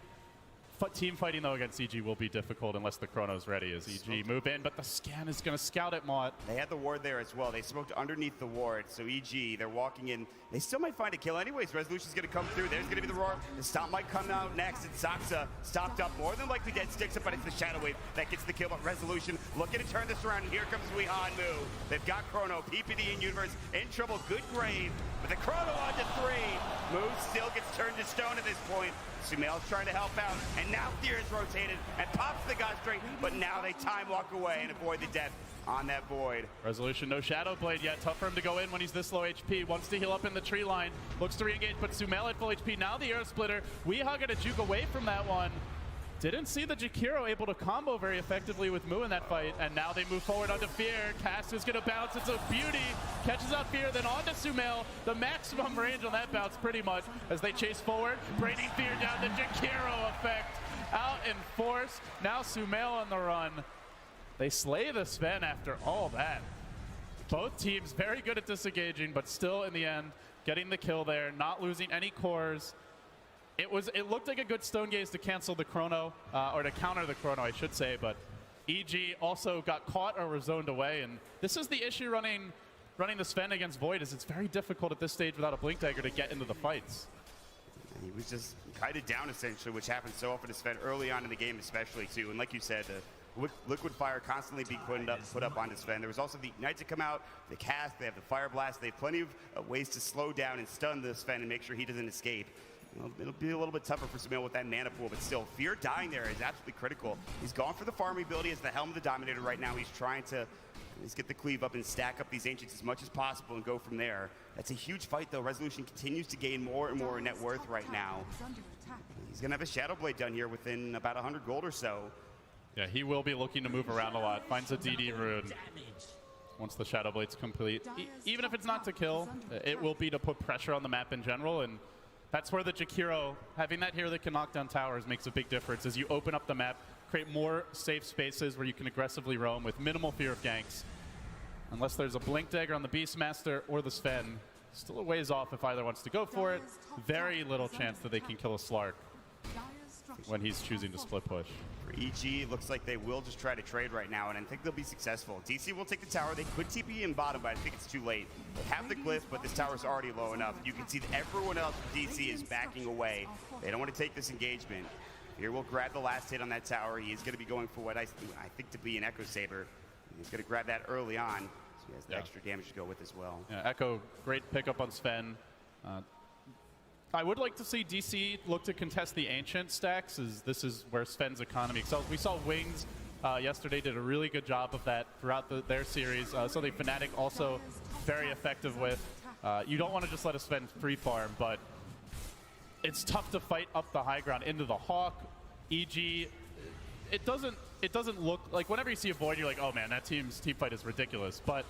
Team fighting, though, against EG will be difficult unless the Chrono's ready as EG move in, but the scan is going to scout at Mott. They had the ward there as well. They smoked underneath the ward, so EG, they're walking in. They still might find a kill anyways. Resolution's going to come through. There's going to be the roar. The Stomp might come out next, and Saxa stopped up. More than likely dead, sticks up, but it's the Shadow Wave that gets the kill, but Resolution looking to turn this around, and here comes Weehanmu. They've got Chrono, PPD, and Universe in trouble. Good grave, but the Chrono on to 3. Move still gets turned to stone at this point. Sumail's trying to help out, and now Fear is rotated and pops the God String, but now they time walk away and avoid the death on that Void. Resolution, no Shadow Blade yet. Tough for him to go in when he's this low HP. Wants to heal up in the tree line. Looks to re-engage, but Sumail at full HP. Now the Arrow Splitter. Weeha gonna juke away from that one. Didn't see the Jakiro able to combo very effectively with Mu in that fight, and now they move forward onto Fear. Cast is going to bounce. It's a beauty. Catches out Fear, then onto Sumail. The maximum range on that bounce pretty much as they chase forward. Braining Fear down, the Jakiro effect out in force. Now Sumail on the run. They slay the Sven after all that. Both teams very good at disengaging, but still in the end getting the kill there, not losing any cores. It looked like a good Stone Gaze to cancel the Chrono, or to counter the Chrono, I should say, but EG also got caught or was zoned away, and this is the issue running the Sven against Void, is it's very difficult at this stage without a Blink Dagger to get into the fights. He was just kited down essentially, which happens so often to Sven early on in the game especially too, and like you said, Liquid Fire constantly being put up onto Sven. There was also the Ignite to come out, the cast, they have the Fire Blast, they have plenty of ways to slow down and stun the Sven and make sure he doesn't escape. It'll be a little bit tougher for Sumail with that mana pool, but still, Fear dying there is absolutely critical. He's gone for the farming ability as the Helm of the Dominator right now. He's trying to get the cleave up and stack up these Ancients as much as possible and go from there. That's a huge fight, though. Resolution continues to gain more and more net worth right now. He's going to have a Shadow Blade done here within about 100 gold or so. Yeah, he will be looking to move around a lot. Finds a DD rune once the Shadow Blade's complete. Even if it's not to kill, it will be to put pressure on the map in general, and that's where the Jakiro, having that hero that can knock down towers, makes a big difference as you open up the map, create more safe spaces where you can aggressively roam with minimal fear of ganks. Unless there's a Blink Dagger on the Beastmaster or the Sven, still a ways off if either wants to go for it. Very little chance that they can kill a Slark when he's choosing to split push. For EG, it looks like they will just try to trade right now, and I think they'll be successful. DC will take the tower. They could TP in bottom, but I think it's too late. They have the glyph, but this tower's already low enough. You can see that everyone else from DC is backing away. They don't want to take this engagement. Here we'll grab the last hit on that tower. He is going to be going for what I think to be an Echo Saber. He's going to grab that early on, so he has the extra damage to go with as well. Yeah, Echo, great pickup on Sven. I would like to see DC look to contest the Ancient stacks, as this is where Sven's economy excels. We saw Wings yesterday did a really good job of that throughout their series. Something Fnatic also very effective with. You don't want to just let a Sven free farm, but it's tough to fight up the high ground into the Hawk. EG, it doesn't look like, whenever you see a Void, you're like, oh man, that team's team fight is ridiculous. But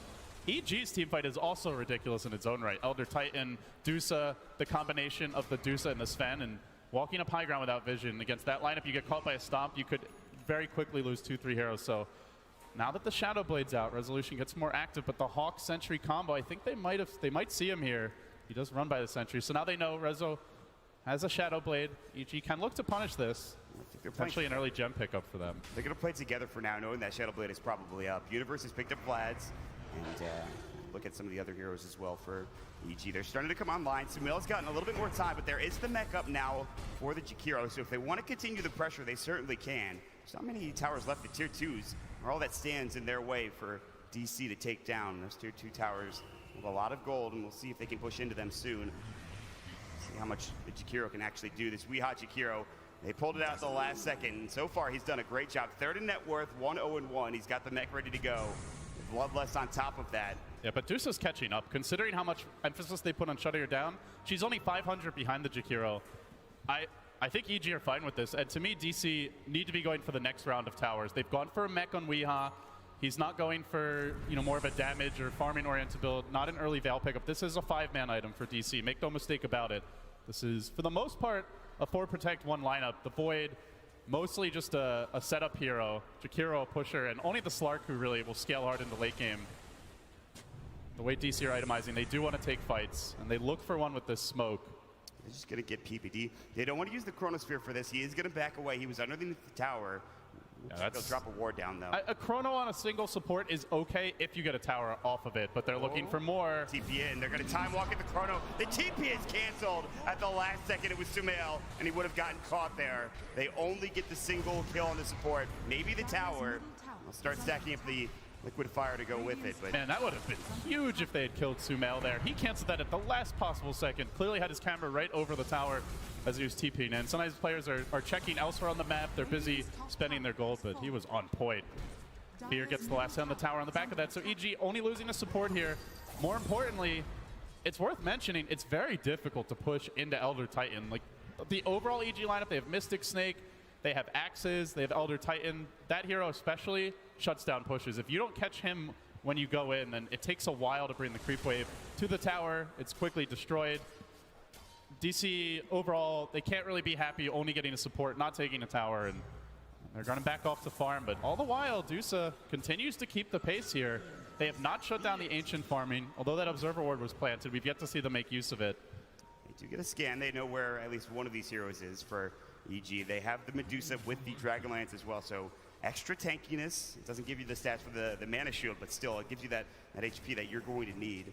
EG's team fight is also ridiculous in its own right. Elder Titan, Dusa, the combination of the Dusa and the Sven, and walking up high ground without vision against that lineup, you get caught by a Stomp, you could very quickly lose 2-3 heroes. So now that the Shadow Blade's out, Resolution gets more active, but the Hawk Sentry combo, I think they might see him here. He does run by the Sentry, so now they know Rezo has a Shadow Blade. EG can look to punish this. Potentially an early gem pickup for them. They're going to play together for now, knowing that Shadow Blade is probably up. Universe has picked up Vlad's, and look at some of the other heroes as well for EG. They're starting to come online. Sumail's gotten a little bit more time, but there is the mech up now for the Jakiro, so if they want to continue the pressure, they certainly can. There's not many towers left. The tier 2s are all that stands in their way for DC to take down. Those tier 2 towers with a lot of gold, and we'll see if they can push into them soon. See how much the Jakiro can actually do. This Weeha Jakiro, they pulled it out at the last second, and so far he's done a great job. Third in net worth, 1-0-1. He's got the mech ready to go. Bloodlust on top of that. Yeah, but Dusa's catching up. Considering how much emphasis they put on shutting her down, she's only 500 behind the Jakiro. I think EG are fine with this, and to me, DC need to be going for the next round of towers. They've gone for a mech on Weeha. He's not going for, you know, more of a damage or farming-oriented build, not an early Veil pickup. This is a 5-man item for DC. Make no mistake about it. This is, for the most part, a 4 protect 1 lineup. The Void, mostly just a setup hero. Jakiro a pusher, and only the Slark who really will scale hard into late game. The way DC are itemizing, they do want to take fights, and they look for one with this smoke. They're just going to get PPD. They don't want to use the Chronosphere for this. He is going to back away. He was underneath the tower. Yeah, they'll drop a ward down, though. A Chrono on a single support is okay if you get a tower off of it, but they're looking for more. TP in. They're going to time walk at the Chrono. The TP is canceled at the last second. It was Sumail, and he would have gotten caught there. They only get the single kill on the support. Maybe the tower. They'll start stacking up the liquid fire to go with it. But man, that would have been huge if they had killed Sumail there. He canceled that at the last possible second. Clearly had his camera right over the tower as he was TPing in. Sometimes players are checking elsewhere on the map. They're busy spending their gold, but he was on point. Fear gets the last hit on the tower on the back of that. So EG only losing a support here. More importantly, it's worth mentioning, it's very difficult to push into Elder Titan. Like the overall EG lineup, they have Mystic Snake, they have Axes, they have Elder Titan. That hero especially shuts down pushes. If you don't catch him when you go in, then it takes a while to bring the creep wave to the tower. It's quickly destroyed. DC overall, they can't really be happy only getting a support, not taking a tower, and they're going to back off to farm. But all the while, Dusa continues to keep the pace here. They have not shut down the Ancient farming, although that Observer Ward was planted. We've yet to see them make use of it. They do get a scan. They know where at least one of these heroes is for EG. They have the Medusa with the Dragonlance as well, so extra tankiness. It doesn't give you the stats for the mana shield, but still, it gives you that HP that you're going to need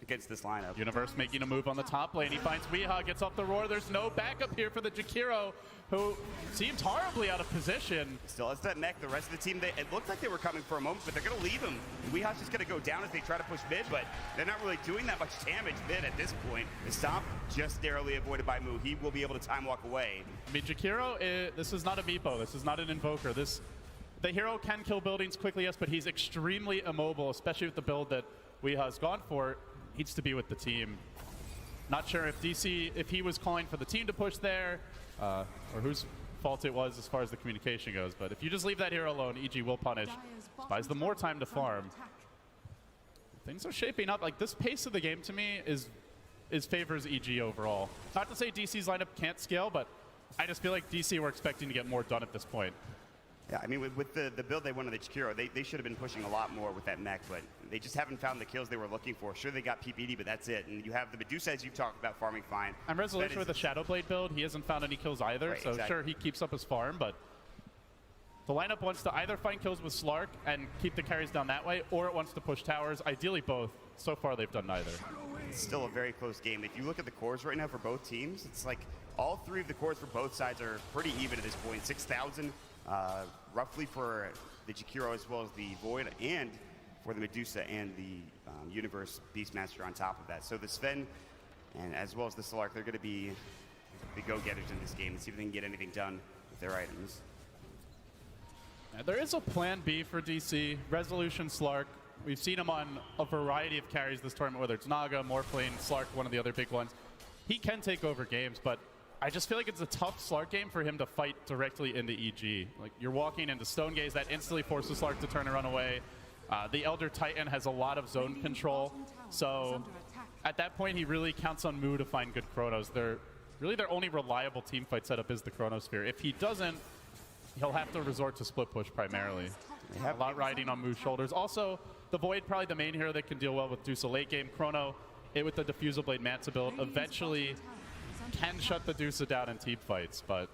against this lineup. Universe making a move on the top lane. He finds Weeha, gets off the roar. There's no backup here for the Jakiro, who seems horribly out of position. Still has that mech. The rest of the team, it looked like they were coming for a moment, but they're going to leave him. Weeha's just going to go down as they try to push mid, but they're not really doing that much damage mid at this point. The stomp just narrowly avoided by Mu. He will be able to time walk away. I mean, Jakiro, this is not a Meepo. This is not an Invoker. The hero can kill buildings quickly, yes, but he's extremely immobile, especially with the build that Weeha's gone for. Needs to be with the team. Not sure if DC, if he was calling for the team to push there, or whose fault it was as far as the communication goes. But if you just leave that hero alone, EG will punish. Buys them more time to farm. Things are shaping up. Like, this pace of the game to me is favors EG overall. Not to say DC's lineup can't scale, but I just feel like DC were expecting to get more done at this point. Yeah, I mean, with the build they won on the Jakiro, they should have been pushing a lot more with that mech, but they just haven't found the kills they were looking for. Sure, they got PPD, but that's it. And you have the Medusa, as you've talked about, farming fine. And Resolution with the Shadowblade build, he hasn't found any kills either, right, so exactly. Sure, he keeps up his farm, but the lineup wants to either find kills with Slark and keep the carries down that way, or it wants to push towers, ideally both. So far, they've done neither. It's still a very close game. If you look at the cores right now for both teams, it's like all three of the cores for both sides are pretty even at this point. 6,000 roughly for the Jakiro as well as the Void, and for the Medusa and the Universe Beastmaster on top of that. So the Sven and as well as the Slark, they're going to be the go-getters in this game and see if they can get anything done with their items. There is a plan B for DC. Resolution Slark. We've seen him on a variety of carries this tournament, whether it's Naga, Morphling, Slark, one of the other big ones. He can take over games, but I just feel like it's a tough Slark game for him to fight directly into EG. Like, you're walking into Stone Gaze, that instantly forces Slark to turn and run away. The Elder Titan has a lot of zone control, so at that point he really counts on Mu to find good Chronos. Really their only reliable team fight setup is the Chronosphere. If he doesn't, he'll have to resort to split push primarily. A lot riding on Mu's shoulders. Also, the Void, probably the main hero that can deal well with Dusa late game. Chrono, with the Diffusal Blade Manta build, eventually can shut the Dusa down in team fights, but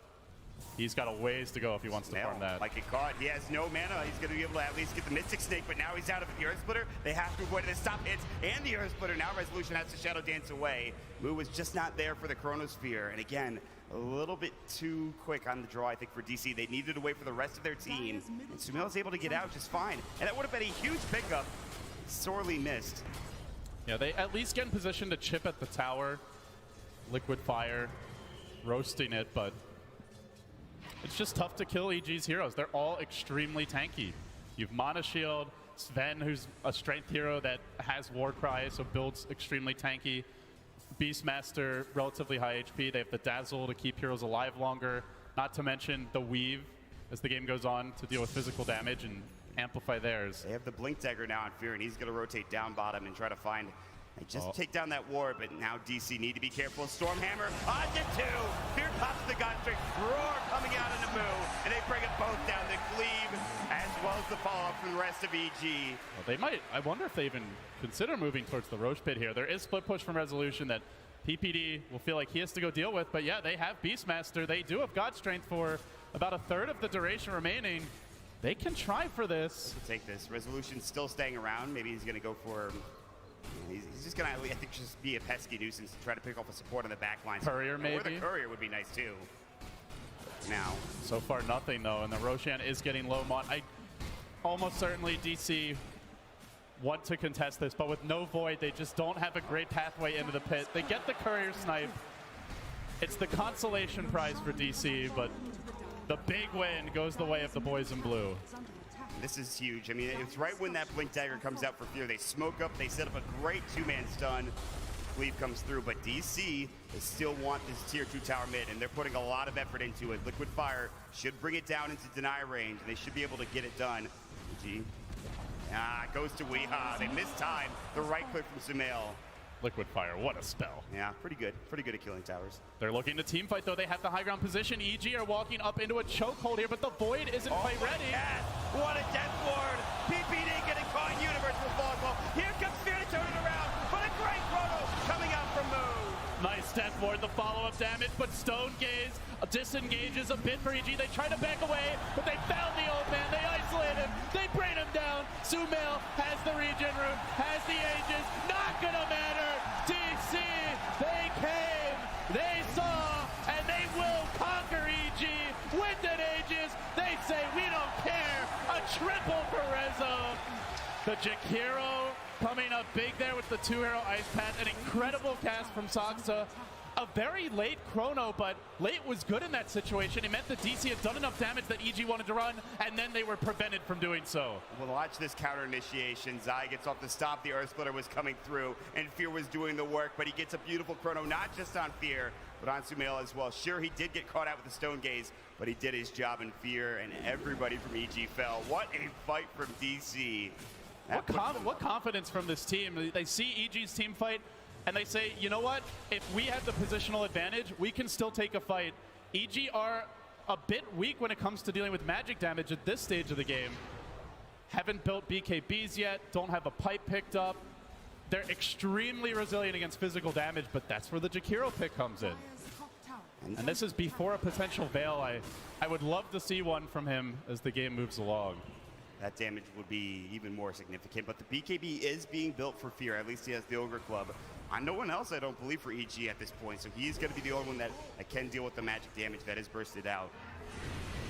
he's got a ways to go if he wants to farm that. Like it caught. He has no mana. He's going to be able to at least get the Mystic Snake, but now he's out of the Earth Splitter. They have to avoid the stop hits and the Earth Splitter. Now Resolution has to Shadow Dance away. Moo was just not there for the Chronosphere. And again, a little bit too quick on the draw, I think, for DC. They needed to wait for the rest of their team. And Sumail was able to get out just fine. And that would have been a huge pickup. Sorely missed. Yeah, they at least get in position to chip at the tower. Liquid Fire, roasting it, but it's just tough to kill EG's heroes. They're all extremely tanky. You've Mana Shield, Sven, who's a strength hero that has War Cry, so builds extremely tanky. Beastmaster, relatively high HP. They have the Dazzle to keep heroes alive longer. Not to mention the Weave as the game goes on to deal with physical damage and amplify theirs. They have the Blink Dagger now on Fear, and he's going to rotate down bottom and try to find just take down that ward, but now DC need to be careful. Stormhammer onto 2. Fear pops the Godstrike. Roar coming out into Moo, and they bring it both down. The Cleave, as well as the follow-up from the rest of EG. Well, they might. I wonder if they even consider moving towards the Roche Pit here. There is split push from Resolution that PPD will feel like he has to go deal with, but yeah, they have Beastmaster. They do have God Strength for about a third of the duration remaining. They can try for this. Take this. Resolution's still staying around. Maybe he's going to go for... He's just going to, I think, just be a pesky nuisance to try to pick off a support on the back line. Courier, maybe? Or the Courier would be nice, too. Now. So far, nothing, though, and the Roshan is getting low mon. I almost certainly DC want to contest this, but with no Void, they just don't have a great pathway into the pit. They get the Courier snipe. It's the consolation prize for DC, but the big win goes the way of the boys in blue. This is huge. I mean, it's right when that Blink Dagger comes out for Fear. They smoke up, they set up a great two-man stun. Cleave comes through, but DC still want this tier 2 tower mid, and they're putting a lot of effort into it. Liquid Fire should bring it down into deny range. They should be able to get it done. EG. It goes to Weeha. They missed time. The right click from Sumail. Liquid Fire, what a spell. Yeah, pretty good. Pretty good at killing towers. They're looking to team fight, though. They have the high ground position. EG are walking up into a chokehold here, but the Void isn't quite ready. What a death ward. PPD getting caught in Universe with Volleyball. Here comes Fear to turn it around, but a great chrono coming out from Moo. Nice death ward, the follow-up damage, but Stone Gaze disengages a bit for EG. They try to back away, but they found the old man. They isolate him. They bring him down. Sumail has the regen room, has the Aegis. Not gonna matter. DC, they came, they saw, and they will conquer EG with an Aegis. They say, we don't care. A triple for Rezo. The Jakiro coming up big there with the 2-hero Ice Path. An incredible cast from Saksa. A very late chrono, but late was good in that situation. It meant that DC had done enough damage that EG wanted to run, and then they were prevented from doing so. Well, watch this counter initiation. Zai gets off the stop. The Earth Splitter was coming through, and Fear was doing the work, but he gets a beautiful chrono, not just on Fear, but on Sumail as well. Sure, he did get caught out with the Stone Gaze, but he did his job in Fear, and everybody from EG fell. What a fight from DC. What confidence from this team. They see EG's team fight, and they say, you know what? If we have the positional advantage, we can still take a fight. EG are a bit weak when it comes to dealing with magic damage at this stage of the game. Haven't built BKBs yet, don't have a pipe picked up. They're extremely resilient against physical damage, but that's where the Jakiro pick comes in. And this is before a potential Veil. I would love to see one from him as the game moves along. That damage would be even more significant, but the BKB is being built for Fear. At least he has the Ogre Club. No one else, I don't believe, for EG at this point, so he's going to be the only one that can deal with the magic damage that is bursted out.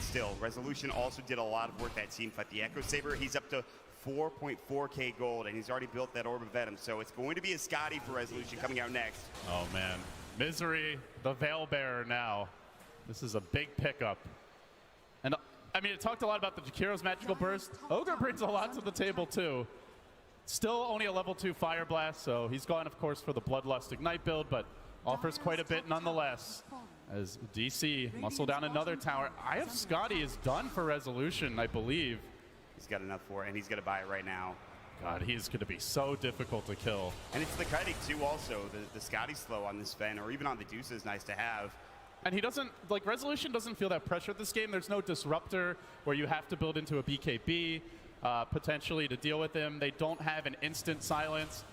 Still, Resolution also did a lot of work that team fight. The Echo Saber, he's up to 4.4k gold, and he's already built that Orb of Venom, so it's going to be a Scotty for Resolution coming out next. Oh man, Misery, the Veil Bearer now. This is a big pickup. And I mean, it talked a lot about the Jakiro's magical burst. Ogre brings a lot to the table too. Still only a level 2 Fire Blast, so he's gone, of course, for the Bloodlust Ignite build, but offers quite a bit nonetheless. As DC muscle down another tower. Eye of Scotty is done for Resolution, I believe. He's got enough for it, and he's going to buy it right now. God, he's going to be so difficult to kill. And it's the kiting too also. The Scotty slow on this Fen, or even on the Deuce is nice to have. And he doesn't, like, Resolution doesn't feel that pressure this game. There's no Disruptor where you have to build into a BKB potentially to deal with him. They don't have an instant silence.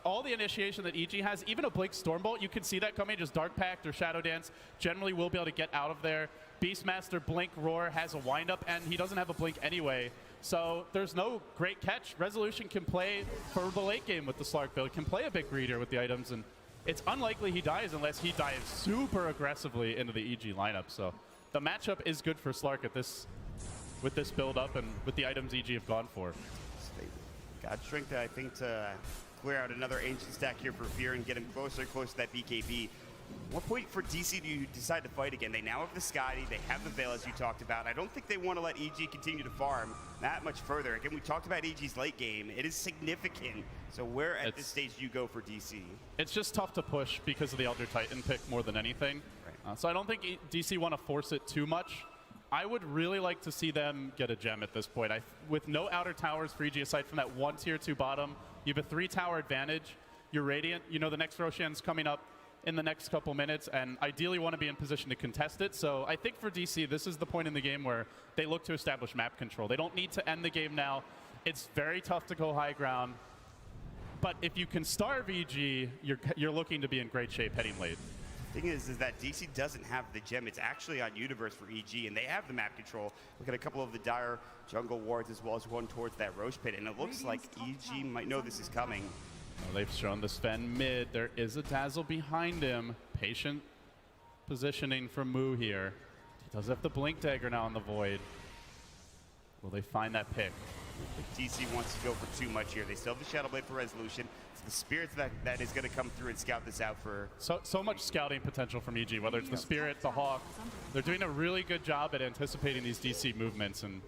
All the initiation that EG has, even a Blink Stormbolt, you can see that coming. Just Dark Pact or Shadow Dance generally will be able to get out of there. Beastmaster Blink Roar has a windup, and he doesn't have a blink anyway. So there's no great catch. Resolution can play for the late game with the Slark build, can play a big reader with the items, and it's unlikely he dies unless he dives super aggressively into the EG lineup. So the matchup is good for Slark at this, with this build up and with the items EG have gone for. Got strength, I think, to clear out another ancient stack here for Fear and get him closer and closer to that BKB. What point for DC do you decide to fight again? They now have the Scotty, they have the Veil, as you talked about. I don't think they want to let EG continue to farm that much further. Again, we talked about EG's late game. It is significant. So where at this stage do you go for DC? It's just tough to push because of the Elder Titan pick more than anything. Right. So I don't think DC want to force it too much. I would really like to see them get a gem at this point. With no outer towers for EG aside from that one tier 2 bottom, you have a 3-tower advantage. You're Radiant. You know the next Roshan's coming up in the next couple minutes, and ideally want to be in position to contest it. So I think for DC, this is the point in the game where they look to establish map control. They don't need to end the game now. It's very tough to go high ground. But if you can starve EG, you're looking to be in great shape heading late. Thing is that DC doesn't have the gem. It's actually on Universe for EG, and they have the map control. Look at a couple of the dire jungle wards as well as one towards that Roche pit, and it looks like EG might know this is coming. Well, they've shown the Sven mid. There is a Dazzle behind him. Patient positioning from Moo here. He does have the Blink Dagger now on the Void. Will they find that pick? DC wants to go for too much here. They still have the Shadow Blade for Resolution. It's the Spirits that is going to come through and scout this out for... So much scouting potential from EG, whether it's the Spirit, the Hawk. They're doing a really good job at anticipating these DC movements, and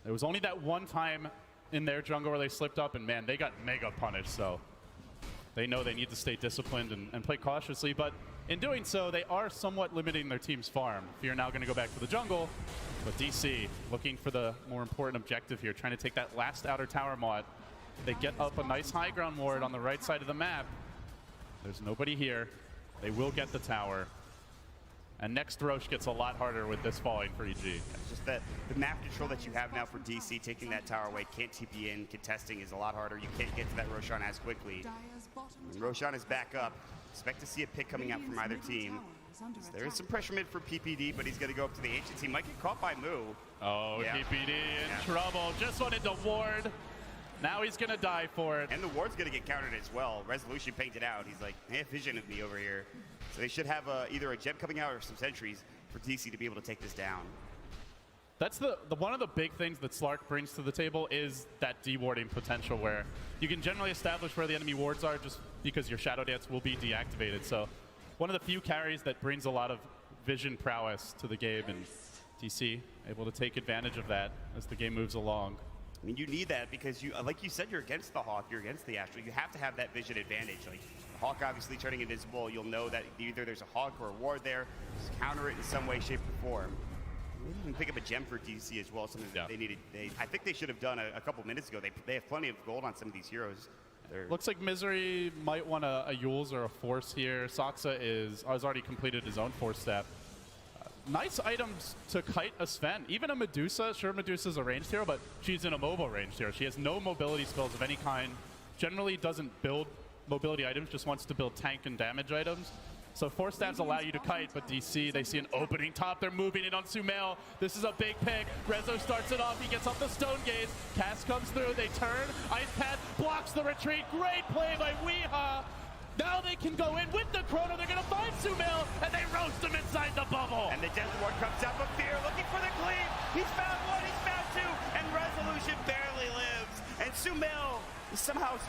there was only that one time in their jungle where they slipped up, and man, they got mega punished, so they know they need to stay disciplined and play cautiously, but in doing so, they are somewhat limiting their team's farm. Fear now going to go back to the jungle, but DC looking for the more important objective here, trying to take that last outer tower mod. They get up a nice high ground ward on the right side of the map. There's nobody here. They will get the tower. And next Roche gets a lot harder with this falling for EG. It's just that the map control that you have now for DC, taking that tower away, can't TP in, contesting is a lot harder. You can't get to that Roshan as quickly. And Roshan is back up. Expect to see a pick coming out from either team. So there is some pressure mid for PPD, but he's going to go up to the Ancients. He might get caught by Moo. Oh, yeah. PPD in trouble. Just wanted to ward. Now he's going to die for it. And the ward's going to get countered as well. Resolution painted out. He's like, they have vision of me over here. So they should have either a gem coming out or some sentries for DC to be able to take this down. That's the one of the big things that Slark brings to the table is that dewarding potential, where you can generally establish where the enemy wards are just because your Shadow Dance will be deactivated. So one of the few carries that brings a lot of vision prowess to the game, and DC able to take advantage of that as the game moves along. I mean, you need that because you, like you said, you're against the Hawk, you're against the Astral. You have to have that vision advantage. Like the Hawk obviously turning invisible, you'll know that either there's a Hawk or a ward there. Just counter it in some way, shape, or form. Maybe even pick up a gem for DC as well. Something that they needed. I think they should have done a couple minutes ago. They have plenty of gold on some of these heroes. Looks like Misery might want a Yules or a Force here. Saksa has already completed his own Force step. Nice items to kite a Sven. Even a Medusa. Sure, Medusa's a ranged hero, but she's in a mobile ranged hero. She has no mobility spells of any kind. Generally doesn't build mobility items, just wants to build tank and damage items. So Force stabs allow you to kite, but DC, they see an opening top. They're moving it on Sumail. This is a big pick. Rezo starts it off. He gets off the Stone Gaze. Cast comes through. They turn. Ice Path blocks the retreat. Great play by Weeha. Now they can go in with the Chrono. They're going to find Sumail, and they roast him inside the bubble. And the Desert Ward comes up with Fear, looking for the cleave. He's found one, he's found two, and Resolution barely lives. And Sumail somehow,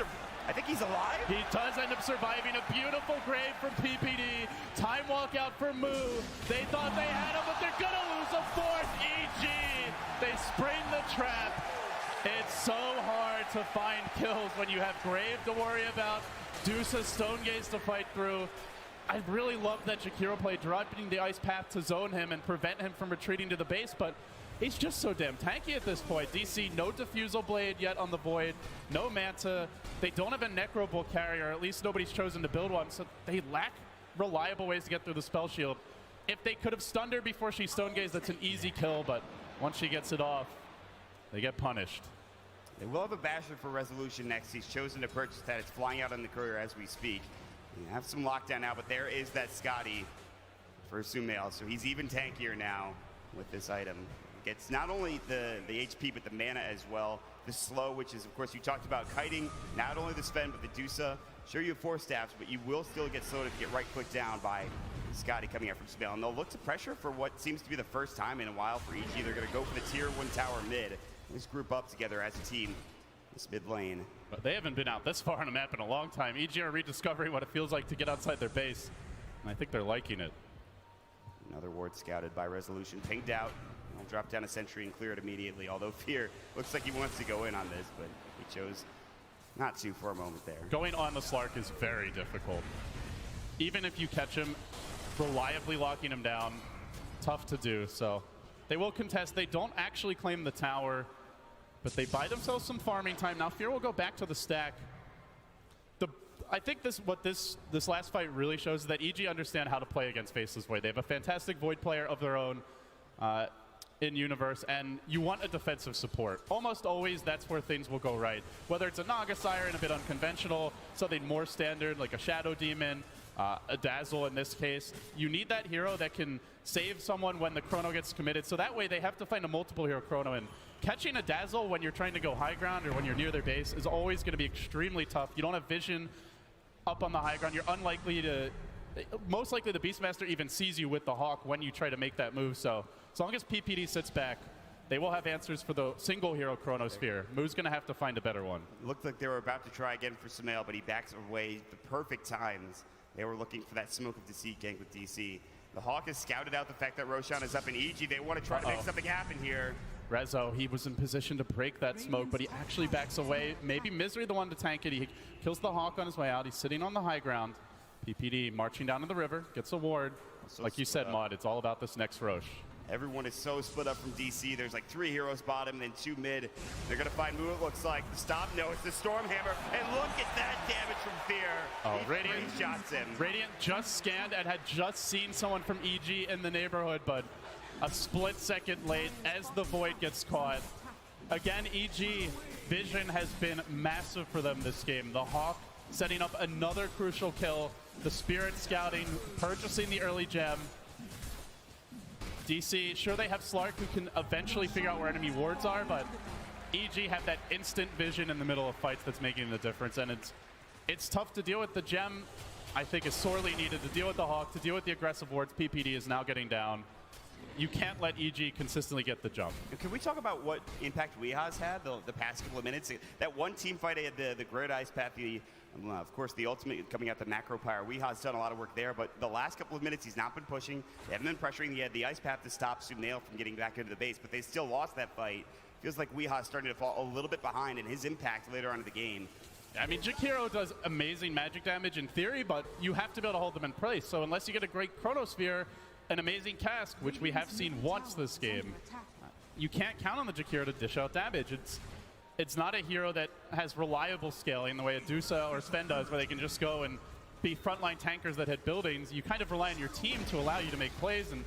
I think he's alive. He does end up surviving a beautiful grave from PPD. Time walk out for Moo. They thought they had him, but they're going to lose a fourth. EG, they spring the trap. It's so hard to find kills when you have Grave to worry about, Deuce's Stone Gaze to fight through. I really love that Jakiro play, dropping the Ice Path to zone him and prevent him from retreating to the base, but he's just so damn tanky at this point. DC, no Diffusal Blade yet on the Void, no Manta. They don't have a Necro Bull carrier, or at least nobody's chosen to build one, so they lack reliable ways to get through the Spell Shield. If they could have stunned her before she Stone Gazed, that's an easy kill, but once she gets it off, they get punished. They will have a Basher for Resolution next. He's chosen to purchase that. It's flying out on the courier as we speak. We have some lockdown now, but there is that Scotty. for Sumail. So he's even tankier now with this item. Gets not only the HP, but the mana as well. The slow, which is, of course, you talked about kiting, not only the Sven, but the Dusa. Sure, you have 4 staffs, but you will still get slowed if you get right-clicked down by Scotty coming out from Sumail. And they'll look to pressure for what seems to be the first time in a while for EG. They're going to go for the tier 1 tower mid. Just group up together as a team, this mid lane. But they haven't been out this far on a map in a long time. EG are rediscovering what it feels like to get outside their base, and I think they're liking it. Another ward scouted by Resolution, pinged out. He'll drop down a sentry and clear it immediately, although Fear looks like he wants to go in on this, but he chose not to for a moment there. Going on the Slark is very difficult. Even if you catch him, reliably locking him down, tough to do. So they will contest. They don't actually claim the tower, but they buy themselves some farming time. Now Fear will go back to the stack. I think this last fight really shows that EG understand how to play against Faceless Void. They have a fantastic Void player of their own in Universe, and you want a defensive support. Almost always, that's where things will go right. Whether it's a Naga Siren, a bit unconventional, something more standard like a Shadow Demon, a Dazzle in this case. You need that hero that can save someone when the chrono gets committed, so that way they have to find a multiple hero chrono, and catching a Dazzle when you're trying to go high ground or when you're near their base is always going to be extremely tough. You don't have vision up on the high ground. You're unlikely to, most likely the Beastmaster even sees you with the Hawk when you try to make that move, so as long as PPD sits back, they will have answers for the single hero Chronosphere. Moo's going to have to find a better one. Looked like they were about to try again for Sumail, but he backs away the perfect times. They were looking for that Smoke of Deceit gank with DC. The Hawk has scouted out the fact that Roshan is up in EG. They want to try to make something happen here. Rezo, he was in position to break that smoke, but he actually backs away. Maybe Misery the one to tank it. He kills the Hawk on his way out. He's sitting on the high ground. PPD marching down to the river, gets a ward. So like you said, Mod, it's all about this next Roche. Everyone is so split up from DC. There's like 3 heroes bottom, then 2 mid. They're going to find Moo, it looks like. Stop, no, it's the Stormhammer. And look at that damage from Fear. Oh, He Radiant shots him. Radiant just scanned and had just seen someone from EG in the neighborhood, but a split second late as the Void gets caught. Again, EG vision has been massive for them this game. The Hawk setting up another crucial kill. The Spirit scouting, purchasing the early gem. DC, sure they have Slark who can eventually figure out where enemy wards are, but EG have that instant vision in the middle of fights that's making the difference, and it's tough to deal with. The gem, I think, is sorely needed to deal with the Hawk, to deal with the aggressive wards. PPD is now getting down. You can't let EG consistently get the jump. Can we talk about what impact Weeha's had the past couple of minutes? That one team fight, they had the Great Ice Path, of course, the ultimate coming out the Macro Pyre. Weeha's done a lot of work there, but the last couple of minutes, he's not been pushing. They haven't been pressuring. He had the Ice Path to stop Sumail from getting back into the base, but they still lost that fight. Feels like Weeha's starting to fall a little bit behind in his impact later on in the game. I mean, Jakiro does amazing magic damage in theory, but you have to be able to hold them in place. So unless you get a great Chronosphere, an amazing cask, which we have seen once this game, you can't count on the Jakiro to dish out damage. It's not a hero that has reliable scaling the way a Dusa or Sven does, where they can just go and be frontline tankers that hit buildings. You kind of rely on your team to allow you to make plays, and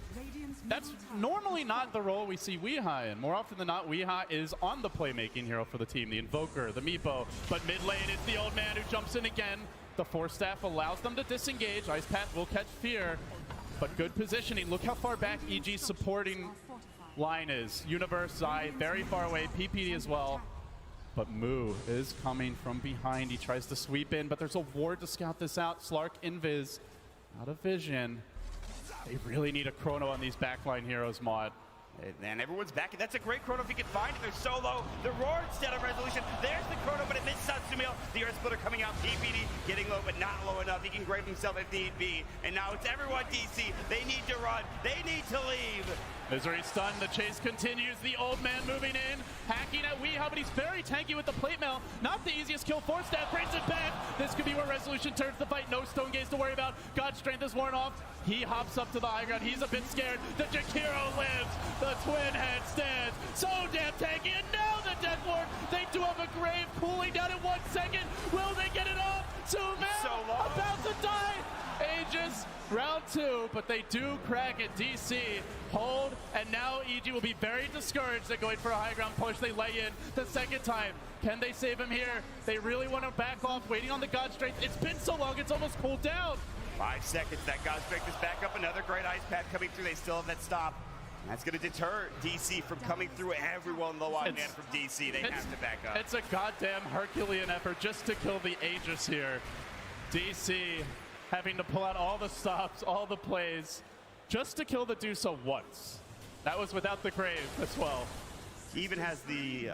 that's normally not the role we see Weeha in. More often than not, Weeha is on the playmaking hero for the team, the Invoker, the Meepo, but mid lane it's the old man who jumps in again. The Force Staff allows them to disengage. Ice Path will catch Fear, but good positioning. Look how far back EG's supporting line is. Universe, Zai, very far away, PPD as well. But Moo is coming from behind. He tries to sweep in, but there's a ward to scout this out. Slark, Invis, out of vision. They really need a chrono on these backline heroes, Mod. And everyone's back. That's a great chrono if he can find it. They're so low. The roar instead of resolution. There's the chrono, but it missed Sumail. The Earth Splitter coming out. PPD getting low, but not low enough. He can grab himself if need be. And now it's everyone DC. They need to run. They need to leave. Misery stunned. The chase continues. The old man moving in, hacking at Weeha, but he's very tanky with the plate mail. Not the easiest kill. Force Staff brings it back. This could be where Resolution turns the fight. No Stone Gaze to worry about. God's Strength is worn off. He hops up to the high ground. He's a bit scared. The Jakiro lives. The Twin Head stands. So damn tanky. And now the Death Ward. They do have a grave cooling down in 1 second. Will they get it off? Sumail about to die. Aegis round 2, but they do crack it. DC hold, and now EG will be very discouraged. They're going for a high ground push. They lay in the second time. Can they save him here? They really want to back off, waiting on the God Strength. It's been so long, it's almost cooled down. 5 seconds. That God strength is back up. Another great ice pad coming through. They still have that stop. And that's going to deter DC from coming through. Everyone low on man from DC. They have to back up. It's a goddamn Herculean effort just to kill the Aegis here. DC having to pull out all the stops, all the plays, just to kill the Dusa once. That was without the Grave as well. He even has the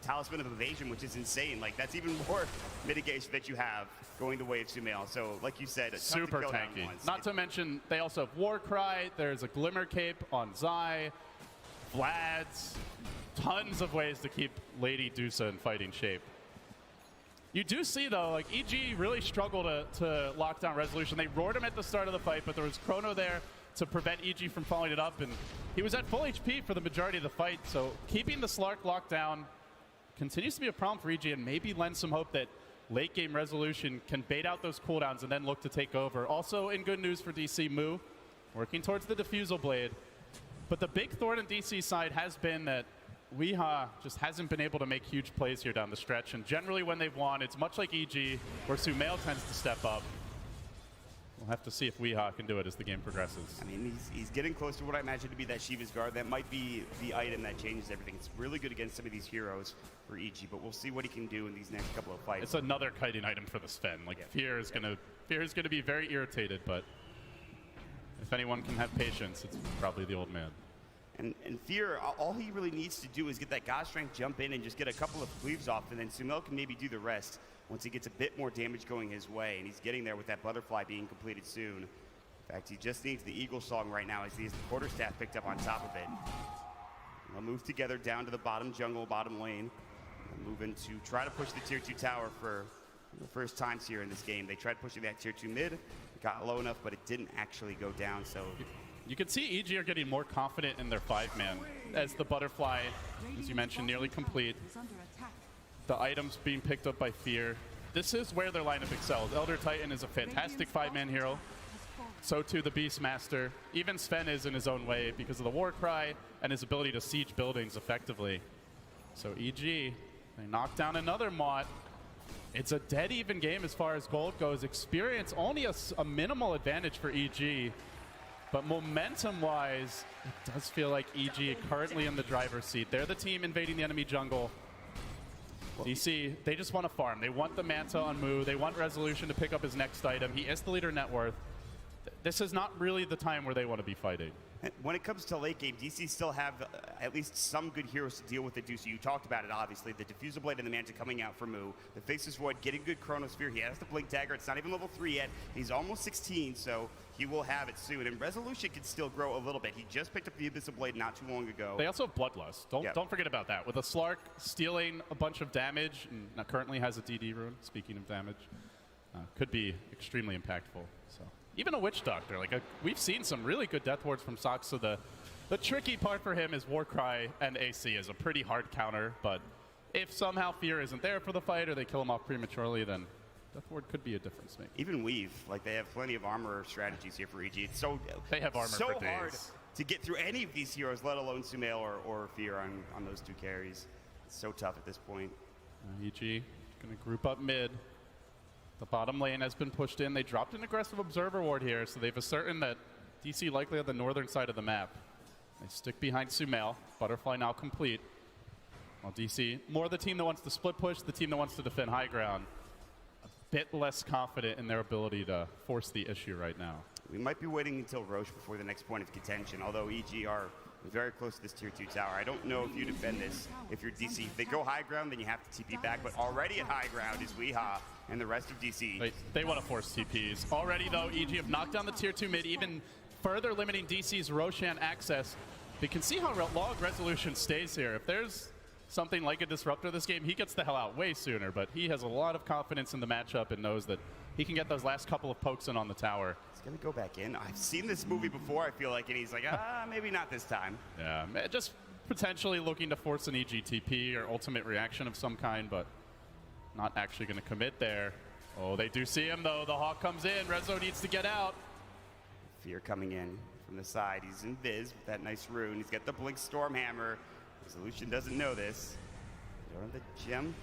Talisman of Evasion, which is insane. Like, that's even more mitigation that you have going the way of Sumail. So, like you said, super tanky. Not to mention, they also have Warcry. There's a Glimmer Cape on Zai, Vlad's. Tons of ways to keep Lady Dusa in fighting shape. You do see, though, like, EG really struggled to lock down Resolution. They roared him at the start of the fight, but there was Chrono there to prevent EG from following it up, and he was at full HP for the majority of the fight, so keeping the Slark locked down continues to be a problem for EG and maybe lend some hope that late game Resolution can bait out those cooldowns and then look to take over. Also, in good news for DC, Mu working towards the Diffusal Blade, but the big thorn in DC's side has been that Weeha just hasn't been able to make huge plays here down the stretch, and generally when they've won, it's much like EG, where Sumail tends to step up. We'll have to see if Weeha can do it as the game progresses. I mean, he's getting close to what I imagine to be that Shiva's Guard. That might be the item that changes everything. It's really good against some of these heroes for EG, but we'll see what he can do in these next couple of fights. It's another kiting item for the Sven. Like, Fear is gonna be very irritated, but if anyone can have patience, it's probably the old man. And Fear, all he really needs to do is get that God Strength jump in and just get a couple of cleaves off, and then Sumail can maybe do the rest once he gets a bit more damage going his way, and he's getting there with that Butterfly being completed soon. In fact, he just needs the Eagle Song right now as he has the quarterstaff picked up on top of it. They'll move together down to the bottom jungle, bottom lane. They'll move in to try to push the tier 2 tower for the first times here in this game. They tried pushing that tier 2 mid, got low enough, but it didn't actually go down, so... You can see EG are getting more confident in their 5-man as the Butterfly, as you mentioned, nearly complete. The items being picked up by Fear. This is where their lineup excels. Elder Titan is a fantastic 5-man hero. So too the Beastmaster. Even Sven is in his own way because of the Warcry and his ability to siege buildings effectively. So EG, they knock down another Mott. It's a dead even game as far as gold goes. Experience only a minimal advantage for EG. But momentum-wise, it does feel like EG currently in the driver's seat. They're the team invading the enemy jungle. DC, they just want to farm. They want the Manta on Mu. They want Resolution to pick up his next item. He is the leader net worth. This is not really the time where they want to be fighting. When it comes to late game, DC still have at least some good heroes to deal with the Dusa. You talked about it, obviously. The Diffusal Blade and the Manta coming out for Mu. The Faceless Void getting good Chronosphere. He has the Blink Dagger. It's not even level 3 yet. He's almost 16, so he will have it soon. And Resolution can still grow a little bit. He just picked up the Abyssal Blade not too long ago. They also have Bloodlust. Don't forget about that. With a Slark stealing a bunch of damage, and now currently has a DD rune, speaking of damage, could be extremely impactful. So even a Witch Doctor. We've seen some really good death wards from Sox, so the tricky part for him is Warcry and AC is a pretty hard counter, but if somehow Fear isn't there for the fight or they kill him off prematurely, then Death Ward could be a difference maker. Even Weave, they have plenty of armor strategies here for EG. It's so they have armor so for days. Hard to get through any of these heroes, let alone Sumail or Fear on those two carries. It's so tough at this point. EG gonna group up mid. The bottom lane has been pushed in. They dropped an aggressive Observer ward here, so they've ascertained that DC likely on the northern side of the map. They stick behind Sumail. Butterfly now complete. While DC, more the team that wants to split push, the team that wants to defend high ground. A bit less confident in their ability to force the issue right now. We might be waiting until Roche before the next point of contention, although EG are very close to this tier 2 tower. I don't know if you defend this if you're DC. If they go high ground, then you have to TP back, but already at high ground is Weeha and the rest of DC. They want to force TPs. Already, though, EG have knocked down the tier 2 mid, even further limiting DC's Roshan access. You can see how long Resolution stays here. If there's something like a disruptor this game, he gets the hell out way sooner, but he has a lot of confidence in the matchup and knows that he can get those last couple of pokes in on the tower. He's going to go back in. I've seen this movie before, I feel like, and he's like, maybe not this time. Yeah, just potentially looking to force an EGTP or ultimate reaction of some kind, but not actually going to commit there. Oh, they do see him, though. The Hawk comes in. Rezo needs to get out. Fear coming in from the side. He's in Viz with that nice rune. He's got the Blink Stormhammer. Resolution doesn't know this. They don't have the gem.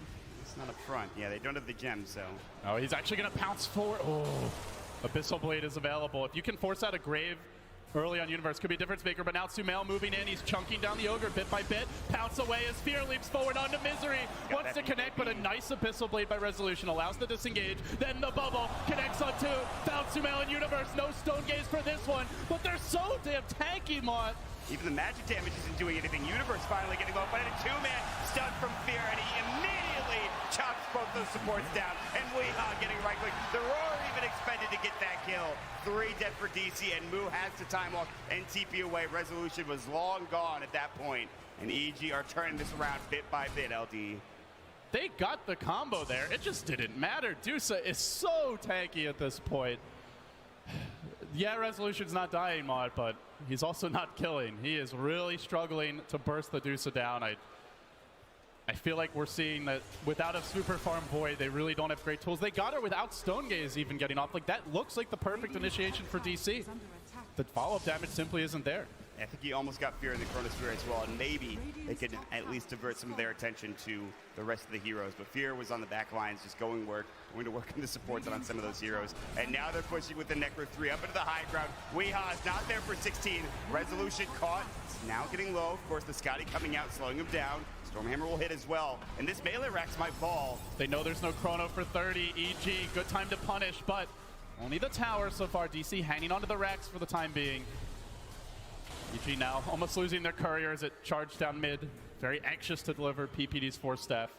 It's not up front. Yeah, they don't have the gems, so. Oh, he's actually going to pounce forward. Oh, Abyssal Blade is available. If you can force out a Grave early on Universe, could be a difference maker, but now Sumail moving in. He's chunking down the Ogre bit by bit. Pounce away as Fear leaps forward onto Misery. Wants to connect, but a nice Abyssal Blade by Resolution allows the disengage. Then the bubble connects on two. Found Sumail in Universe. No Stone Gaze for this one, but they're so damn tanky, Mott. Even the magic damage isn't doing anything. Universe finally getting low, but a two-man stun from Fear, and he immediately chops both those supports down. And Weehaw getting right click. The Roar even expected to get that kill. 3 dead for DC, and Moo has to time off and TP away. Resolution was long gone at that point, and EG are turning this around bit by bit, LD. They got the combo there. It just didn't matter. Dusa is so tanky at this point. Yeah, Resolution's not dying, Mod, but he's also not killing. He is really struggling to burst the Dusa down. I feel like we're seeing that without a super farm Void, they really don't have great tools. They got her without Stone Gaze even getting off. Like, that looks like the perfect initiation for DC. The follow-up damage simply isn't there. I think he almost got Fear in the Chronosphere as well, and maybe they could at least divert some of their attention to the rest of the heroes. But Fear was on the back lines, just going to work on the supports on some of those heroes. And now they're pushing with the Necro 3 up into the high ground. Weehaw is not there for 16. Resolution caught. It's now getting low. Of course, the Scotty coming out, slowing him down. Stormhammer will hit as well. And this melee Rax might fall. They know there's no Chrono for 30. EG, good time to punish, but only the tower so far. DC hanging onto the Rax for the time being. EG now almost losing their courier as it charged down mid. Very anxious to deliver PPD's Force Staff.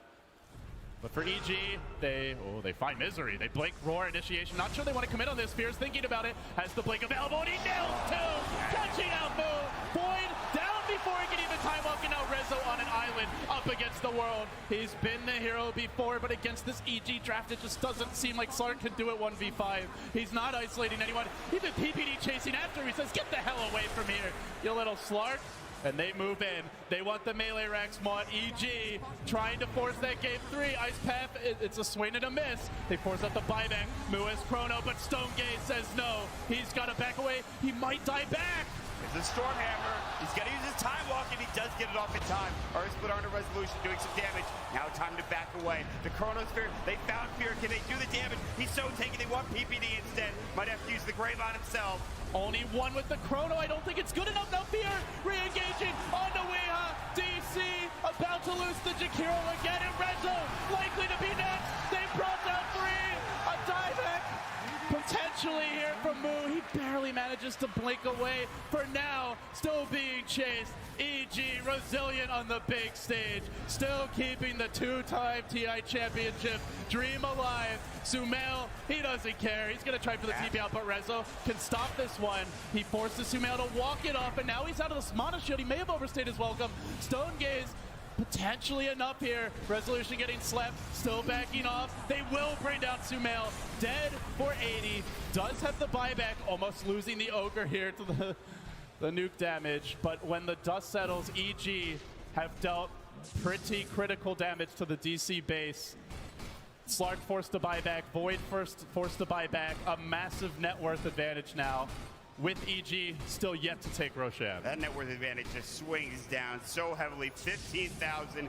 But for EG, they find Misery. They blink Roar initiation. Not sure they want to commit on this. Fear's thinking about it. Has the blink available, and he nails two! Catching out Moo! Void down before he can even time off, and now Rezo on an island up against the world. He's been the hero before, but against this EG draft, it just doesn't seem like Slark can do it 1v5. He's not isolating anyone. Even PPD chasing after him. He says, get the hell away from here, you little Slark. And they move in. They want the melee Rax Mod. EG trying to force that game 3. Ice Path, it's a swing and a miss. They force out the buyback. Moo has Chrono, but Stone Gaze says no. He's got to back away. He might die back. It's a Stormhammer. He's got to use his time walk, and he does get it off in time. Earth Split under Resolution doing some damage. Now time to back away. The Chronosphere, they found Fear. Can they do the damage? He's so tanky, they want PPD instead. Might have to use the Grave on himself. Only one with the Chrono. I don't think it's good enough. Now Fear re-engaging onto Weehaw. DC about to lose the Jakiro again, and Rezo likely to be next. They brought down 3. A dieback potentially here from Moo. He barely manages to blink away. For now, still being chased. EG resilient on the big stage, still keeping the 2-time TI championship dream alive. Sumail, he doesn't care. He's going to try for the TP out, but Rezo can stop this one. He forces Sumail to walk it off, and now he's out of the Mana Shield. He may have overstayed his welcome. Stone Gaze, potentially enough here. Resolution getting slept, still backing off. They will bring down Sumail. Dead for 80. Does have the buyback, almost losing the Ogre here to the nuke damage, but when the dust settles, EG have dealt pretty critical damage to the DC base. Slark forced to buy back, Void forced to buy back, a massive net worth advantage now, with EG still yet to take Roshan. That net worth advantage just swings down so heavily, 15,000 in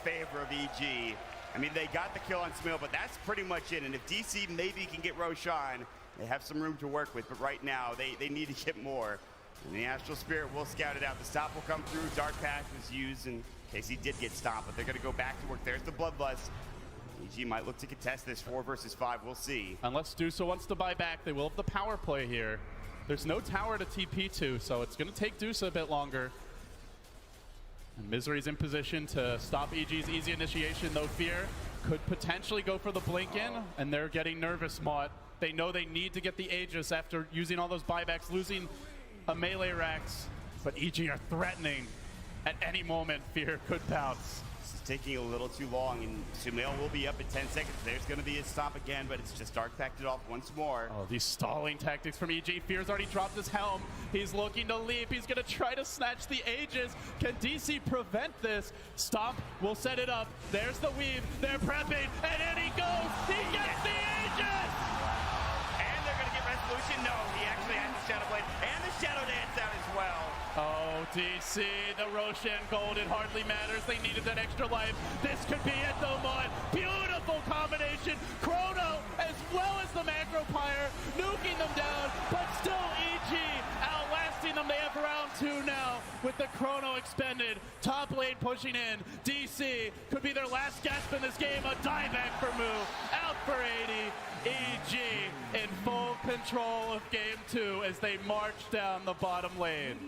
favor of EG. I mean, they got the kill on Sumail, but that's pretty much it, and if DC maybe can get Roshan, they have some room to work with, but right now, they need to get more. And the Astral Spirit will scout it out. The stop will come through. Dark Path was used in case he did get stopped, but they're going to go back to work. There's the Bloodlust. EG might look to contest this 4 versus 5. We'll see. Unless Dusa wants to buy back, they will have the power play here. There's no tower to TP to, so it's going to take Dusa a bit longer. And Misery's in position to stop EG's easy initiation, though Fear could potentially go for the blink in, and they're getting nervous, Mott. They know they need to get the Aegis after using all those buybacks, losing a melee Rax, but EG are threatening. At any moment, Fear could bounce. This is taking a little too long, and Sumail will be up in 10 seconds. There's going to be a stop again, but it's just Dark Packed it off once more. Oh, these stalling tactics from EG. Fear's already dropped his helm. He's looking to leap. He's going to try to snatch the Aegis. Can DC prevent this? Stomp will set it up. There's the weave. They're prepping, and in he goes. He gets the Aegis! And they're going to get Resolution. No, he actually has the Shadow Blade and the Shadow Dance out as well. Oh, DC, the Roshan gold, it hardly matters. They needed that extra life. This could be it though, Mott. Beautiful the chrono expended. Top lane pushing in. DC could be their last gasp in this game. A dieback for Moo. Out for 80. EG in full control of game 2 as they march down the bottom lane.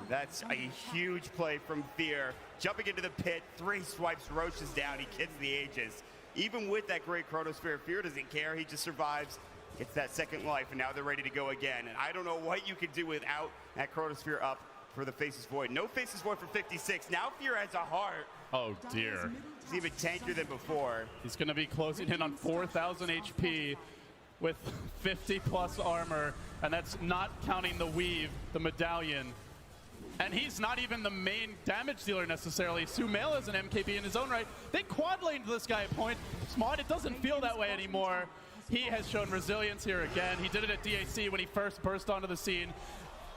That's a huge play from Fear. Jumping into the pit, 3 swipes, Roach is down, he gets the Aegis. Even with that great Chronosphere, Fear doesn't care, he just survives, gets that second life, and now they're ready to go again. And I don't know what you could do without that Chronosphere up for the Faceless Void. No Faceless Void for 56, now Fear has a heart. Oh dear. He's even tankier than before. He's going to be closing in on 4,000 HP with 50 plus armor, and that's not counting the weave, the medallion. And he's not even the main damage dealer necessarily. Sumail is an MKB in his own right. They quad laned this guy at point. Smart, it doesn't feel that way anymore. He has shown resilience here again. He did it at DAC when he first burst onto the scene.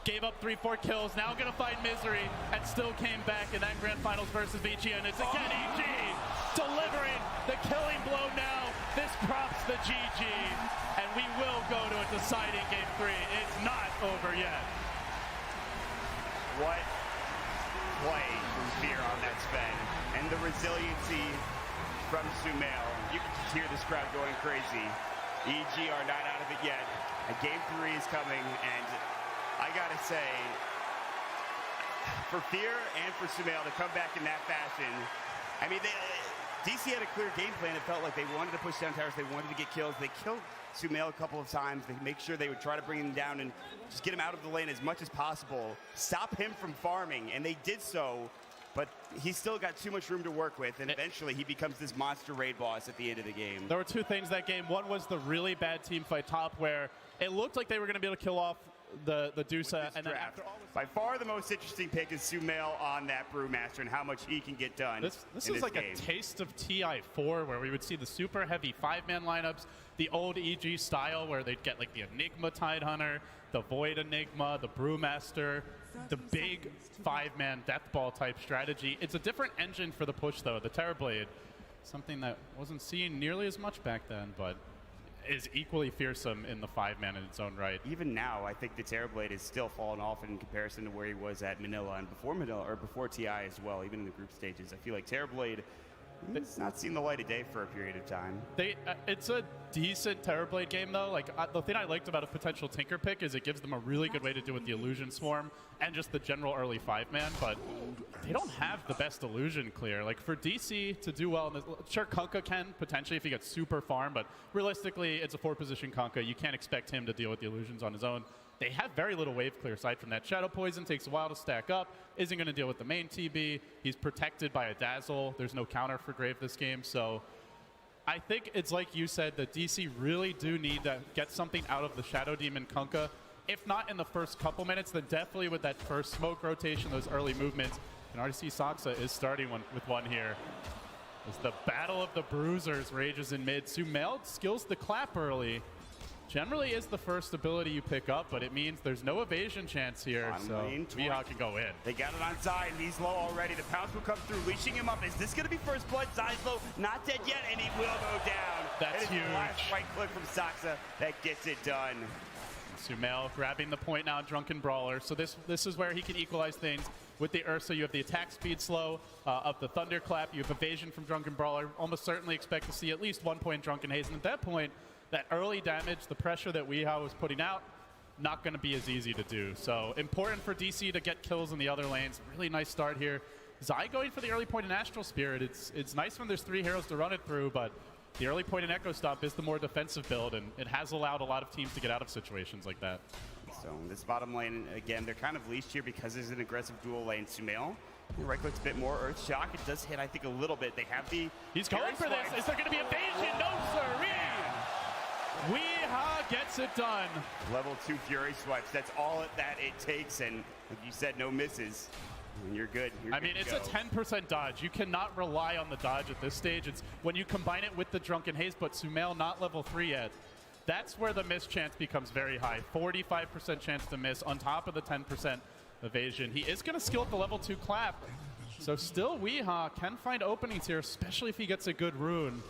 Gave up 3-4 kills, now gonna find Misery, and still came back in that Grand Finals versus VG, and it's again EG delivering the killing blow now. This props the GG, and we will go to a deciding game 3. It's not over yet. What play from Fear on that spend, and the resiliency from Sumail. You can just hear this crowd going crazy. EG are not out of it yet. And game 3 is coming, and I gotta say, for Fear and for Sumail to come back in that fashion, I mean, DC had a clear game plan. It felt like they wanted to push down towers, they wanted to get kills. They killed Sumail a couple of times. They make sure they would try to bring him down and just get him out of the lane as much as possible. Stop him from farming, and they did so, but he's still got too much room to work with, and eventually he becomes this monster raid boss at the end of the game. There were 2 things that game. One was the really bad team fight top, where it looked like they were going to be able to kill off the Dusa, and then after all by far the most interesting pick is Sumail on that Brewmaster and how much he can get done. This is like game. A taste of TI4, where we would see the super heavy 5-man lineups, the old EG style where they'd get like the Enigma Tidehunter, the Void Enigma, the Brewmaster, the big 5-man death ball type strategy. It's a different engine for the push though. The Terrorblade, something that wasn't seen nearly as much back then, but is equally fearsome in the 5-man in its own right. Even now, I think the Terrorblade is still fallen off in comparison to where he was at Manila and before Manila, or before TI as well, even in the group stages. I feel like Terrorblade, it's not seen the light of day for a period of time. It's a decent Terrorblade game though. Like the thing I liked about a potential Tinker pick is it gives them a really good way to do with the Illusion Swarm and just the general early 5-man, but they don't have the best Illusion clear. Like for DC to do well in this, sure Kunkka can potentially if he gets super farm, but realistically it's a 4-position Kunkka. You can't expect him to deal with the Illusions on his own. They have very little wave clear aside from that. Shadow Poison takes a while to stack up, isn't going to deal with the main TB. He's protected by a Dazzle. There's no counter for Grave this game, so I think it's like you said, that DC really do need to get something out of the Shadow Demon Kunkka. If not in the first couple minutes, then definitely with that first smoke rotation, those early movements. And already see Saksa is starting with one here. As the Battle of the Bruisers rages in mid. Sumail skills the clap early. Generally is the first ability you pick up, but it means there's no evasion chance here, so Mihawk can go in. They got it on Zai, and he's low already. The pounce will come through, leashing him up. Is this going to be first blood? Zai's low, not dead yet, and he will go down. That's huge. Last right click from Saksa that gets it done. Sumail grabbing the point now, Drunken Brawler. So this is where he can equalize things. With the Ursa, you have the attack speed slow of the Thunderclap. You have evasion from Drunken Brawler. Almost certainly expect to see at least 1 point Drunken Haze. And at that point, that early damage, the pressure that Weehaw was putting out, not going to be as easy to do. So important for DC to get kills in the other lanes. Really nice start here. Zai going for the early point in Astral Spirit. It's nice when there's 3 heroes to run it through, but the early point in Echo Stomp is the more defensive build, and it has allowed a lot of teams to get out of situations like that. So this bottom lane, again, they're kind of leashed here because there's an aggressive dual lane. Sumail, right clicks a bit more. Earth Shock, it does hit, I think, a little bit. They have the... He's going for this. Is there going to be evasion? No, sir. Weehaw gets it done. Level 2 Fury swipes. That's all that it takes, and like you said, no misses. And you're good. I mean, it's a 10% dodge. You cannot rely on the dodge at this stage. It's when you combine it with the Drunken Haze, but Sumail not level 3 yet. That's where the miss chance becomes very high. 45% chance to miss on top of the 10% evasion. He is going to skill up the level 2 clap. So still Weehaw can find openings here, especially if he gets a good rune.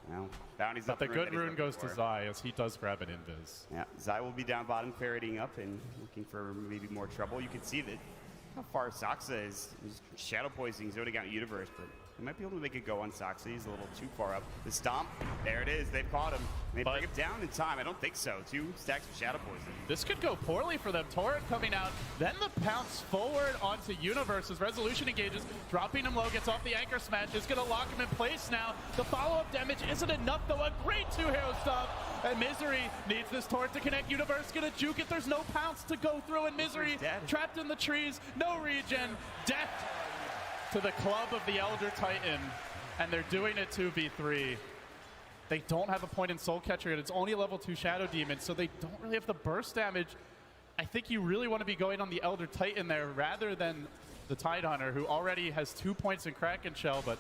Well, bounty's but up the good rune goes to Zai as he does grab an invis. Yeah, Zai will be down bottom, ferreting up and looking for maybe more trouble. You can see that how far Saxa is. He's shadow poisoning, zoning out Universe, but he might be able to make a go on Saxa. He's a little too far up. The stomp, there it is. They've caught him. They bring him down in time. I don't think so. 2 stacks of shadow poison. This could go poorly for them. Torrent coming out, then the pounce forward onto Universe as Resolution engages, dropping him low, gets off the anchor smash, is going to lock him in place now. The follow-up damage isn't enough, though. A great 2-hero stop, and Misery needs this Torrent to connect. Universe going to juke it. There's no pounce to go through, and Misery trapped in the trees. No regen. Death to the club of the Elder Titan, and they're doing it 2v3. They don't have a point in Soul Catcher, and it's only a level 2 Shadow Demon, so they don't really have the burst damage. I think you really want to be going on the Elder Titan there rather than the Tidehunter, who already has 2 points in Kraken Shell, but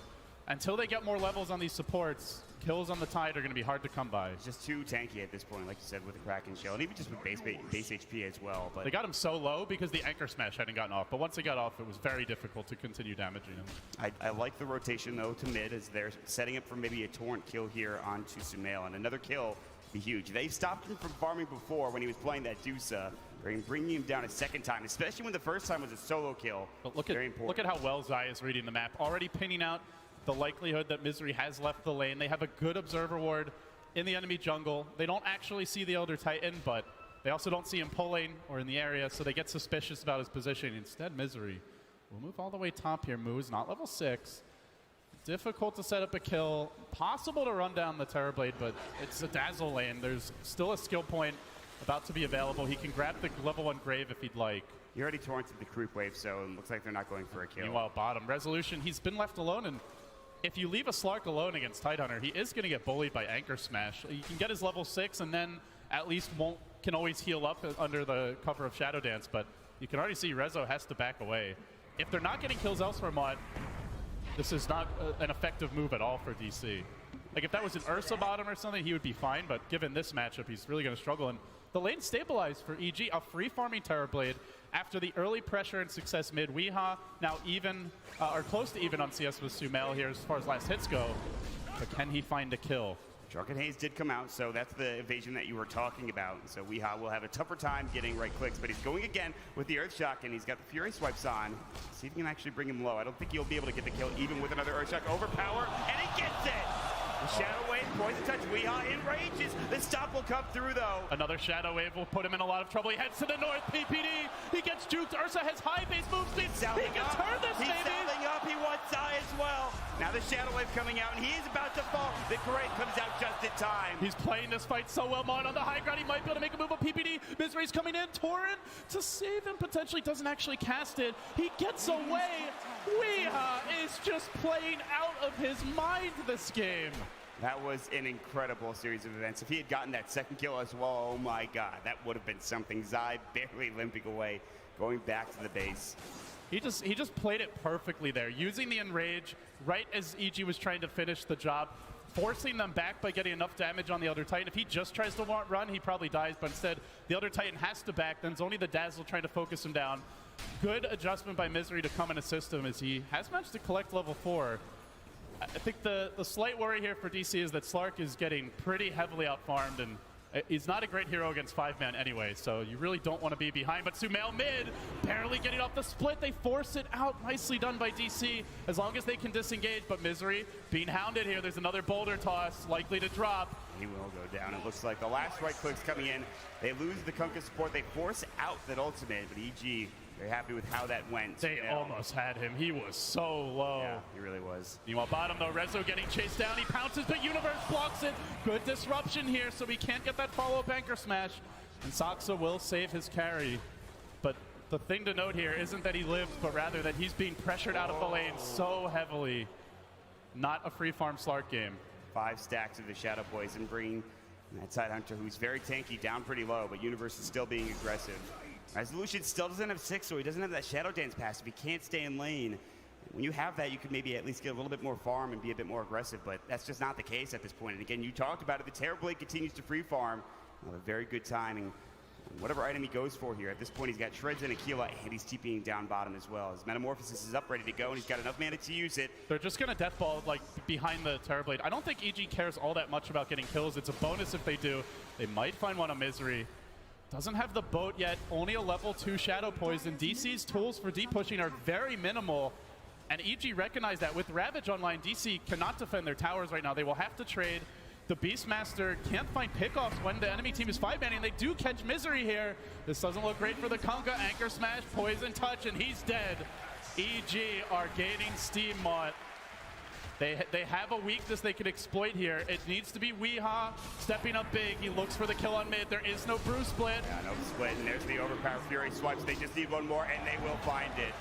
until they get more levels on these supports, kills on the Tide are going to be hard to come by. It's just too tanky at this point, like you said, with the Kraken Shell, and even just with base HP as well. But they got him so low because the Anchor Smash hadn't gotten off, but once it got off, it was very difficult to continue damaging him. I like the rotation, though, to mid, as they're setting up for maybe a Torrent kill here onto Sumail, and another kill would be huge. They stopped him from farming before when he was playing that Dusa, bringing him down a second time, especially when the first time was a solo kill. But look at how well Zai is reading the map, already pinning out the likelihood that Misery has left the lane. They have a good observer ward in the enemy jungle. They don't actually see the Elder Titan, but they also don't see him pulling or in the area, so they get suspicious about his position. Instead, Misery will move all the way top here. Moo's not level 6. Difficult to set up a kill. Possible to run down the Terrorblade, but it's a Dazzle lane. There's still a skill point about to be available. He can grab the level 1 Grave if he'd like. He already torrented the creep wave, so it looks like they're not going for a kill. Meanwhile, bottom, Resolution, he's been left alone, and if you leave a Slark alone against Tidehunter, he is going to get bullied by Anchor Smash. He can get his level 6 and then at least can always heal up under the cover of Shadow Dance, but you can already see Rezo has to back away. If they're not getting kills elsewhere, Mod, this is not an effective move at all for DC. Like if that was an Ursa bottom or something, he would be fine, but given this matchup, he's really going to struggle. And the lane stabilized for EG, a free farming Terrorblade after the early pressure and success mid. Weeha now even, or close to even on CS with Sumail here as far as last hits go, but can he find a kill? Drunken Haze did come out, so that's the evasion that you were talking about. So Weeha will have a tougher time getting right clicks, but he's going again with the Earthshock, and he's got the Fury Swipes on. See if he can actually bring him low. I don't think he'll be able to get the kill even with another Earthshock. Overpower, and he gets it! The Shadow Wave, Poison Touch, Weeha enrages. The stop will come through, though. Another Shadow Wave will put him in a lot of trouble. He heads to the north, PPD. He gets juked. Ursa has high base move speed. He can turn this, He's baby. sounding up. He wants Zai as well. Now the Shadow Wave coming out, and he is about to fall. The Great comes out just in time. He's playing this fight so well, Mon. On the high ground, he might be able to make a move on PPD. Misery's coming in. Torrent to save him. Potentially doesn't actually cast it. He gets away. Weeha is just playing out of his mind this game. That was an incredible series of events. If he had gotten that second kill as well, oh my god, that would have been something. Zai barely limping away, going back to the base. He just played it perfectly there, using the Enrage right as EG was trying to finish the job, forcing them back by getting enough damage on the Elder Titan. If he just tries to run, he probably dies, but instead, the Elder Titan has to back, then it's only the Dazzle trying to focus him down. Good adjustment by Misery to come and assist him as he has managed to collect level 4. I think the slight worry here for DC is that Slark is getting pretty heavily outfarmed, and he's not a great hero against 5-man anyway, so you really don't want to be behind. But Sumail mid, barely getting off the split. They force it out. Nicely done by DC, as long as they can disengage. But Misery being hounded here. There's another boulder toss, likely to drop. He will go down. It looks like the last right clicks coming in. They lose the Kunkka support. They force out that ultimate, but EG, very happy with how that went. They almost had him. He was so low. Yeah, he really was. Meanwhile, bottom though, Rezo getting chased down. He pounces, but Universe blocks it. Good disruption here, so we can't get that follow-up Anchor Smash. And Saxa will save his carry. But the thing to note here isn't that he lived, but rather that he's being pressured out of the lane so heavily. Not a free farm Slark game. 5 stacks of the Shadow Poison, bringing that Tidehunter, who's very tanky, down pretty low, but Universe is still being aggressive. Resolution still doesn't have 6, so he doesn't have that Shadow Dance passive. He can't stay in lane. When you have that, you could maybe at least get a little bit more farm and be a bit more aggressive, but that's just not the case at this point. And again, you talked about it. The Terrorblade continues to free farm. A very good timing. Whatever item he goes for here, at this point he's got Shreds and Aquila, and he's TPing down bottom as well. His Metamorphosis is up, ready to go, and he's got enough mana to use it. They're just going to deathball like behind the Terrorblade. I don't think EG cares all that much about getting kills. It's a bonus if they do. They might find one on Misery. Doesn't have the boat yet, only a level 2 Shadow Poison. DC's tools for D-pushing are very minimal, and EG recognized that. With Ravage online, DC cannot defend their towers right now. They will have to trade. The Beastmaster can't find pickoffs when the enemy team is 5-manning. They do catch Misery here. This doesn't look great for the Kunkka. Anchor Smash, Poison Touch, and he's dead. EG are gaining steam, Mott. They have a weakness they can exploit here. It needs to be Weehaw stepping up big. He looks for the kill on mid. There is no brew split. Yeah, no split, and there's the overpower Fury swipes. They just need one more, and they will find it.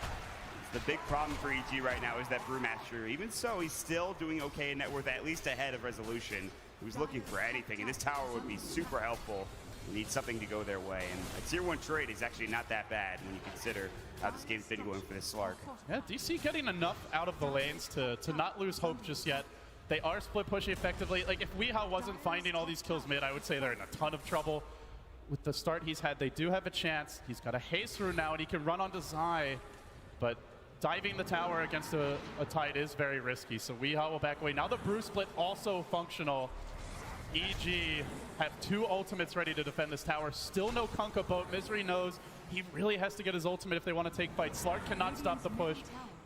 The big problem for EG right now is that Brewmaster. Even so, he's still doing okay in net worth, at least ahead of Resolution, who's looking for anything, and this tower would be super helpful. We need something to go their way, and a tier 1 trade is actually not that bad when you consider how this game's been going for this Slark. Yeah, DC getting enough out of the lanes to not lose hope just yet. They are split pushing effectively. Like, if Weehaw wasn't finding all these kills mid, I would say they're in a ton of trouble. With the start he's had, they do have a chance. He's got a haste through now, and he can run onto Zai, but diving the tower against a Tide is very risky, so Weehaw will back away. Now the brew split also functional. EG have 2 ultimates ready to defend this tower. Still no Kunkka boat. Misery knows he really has to get his ultimate if they want to take fight. Slark cannot stop the push.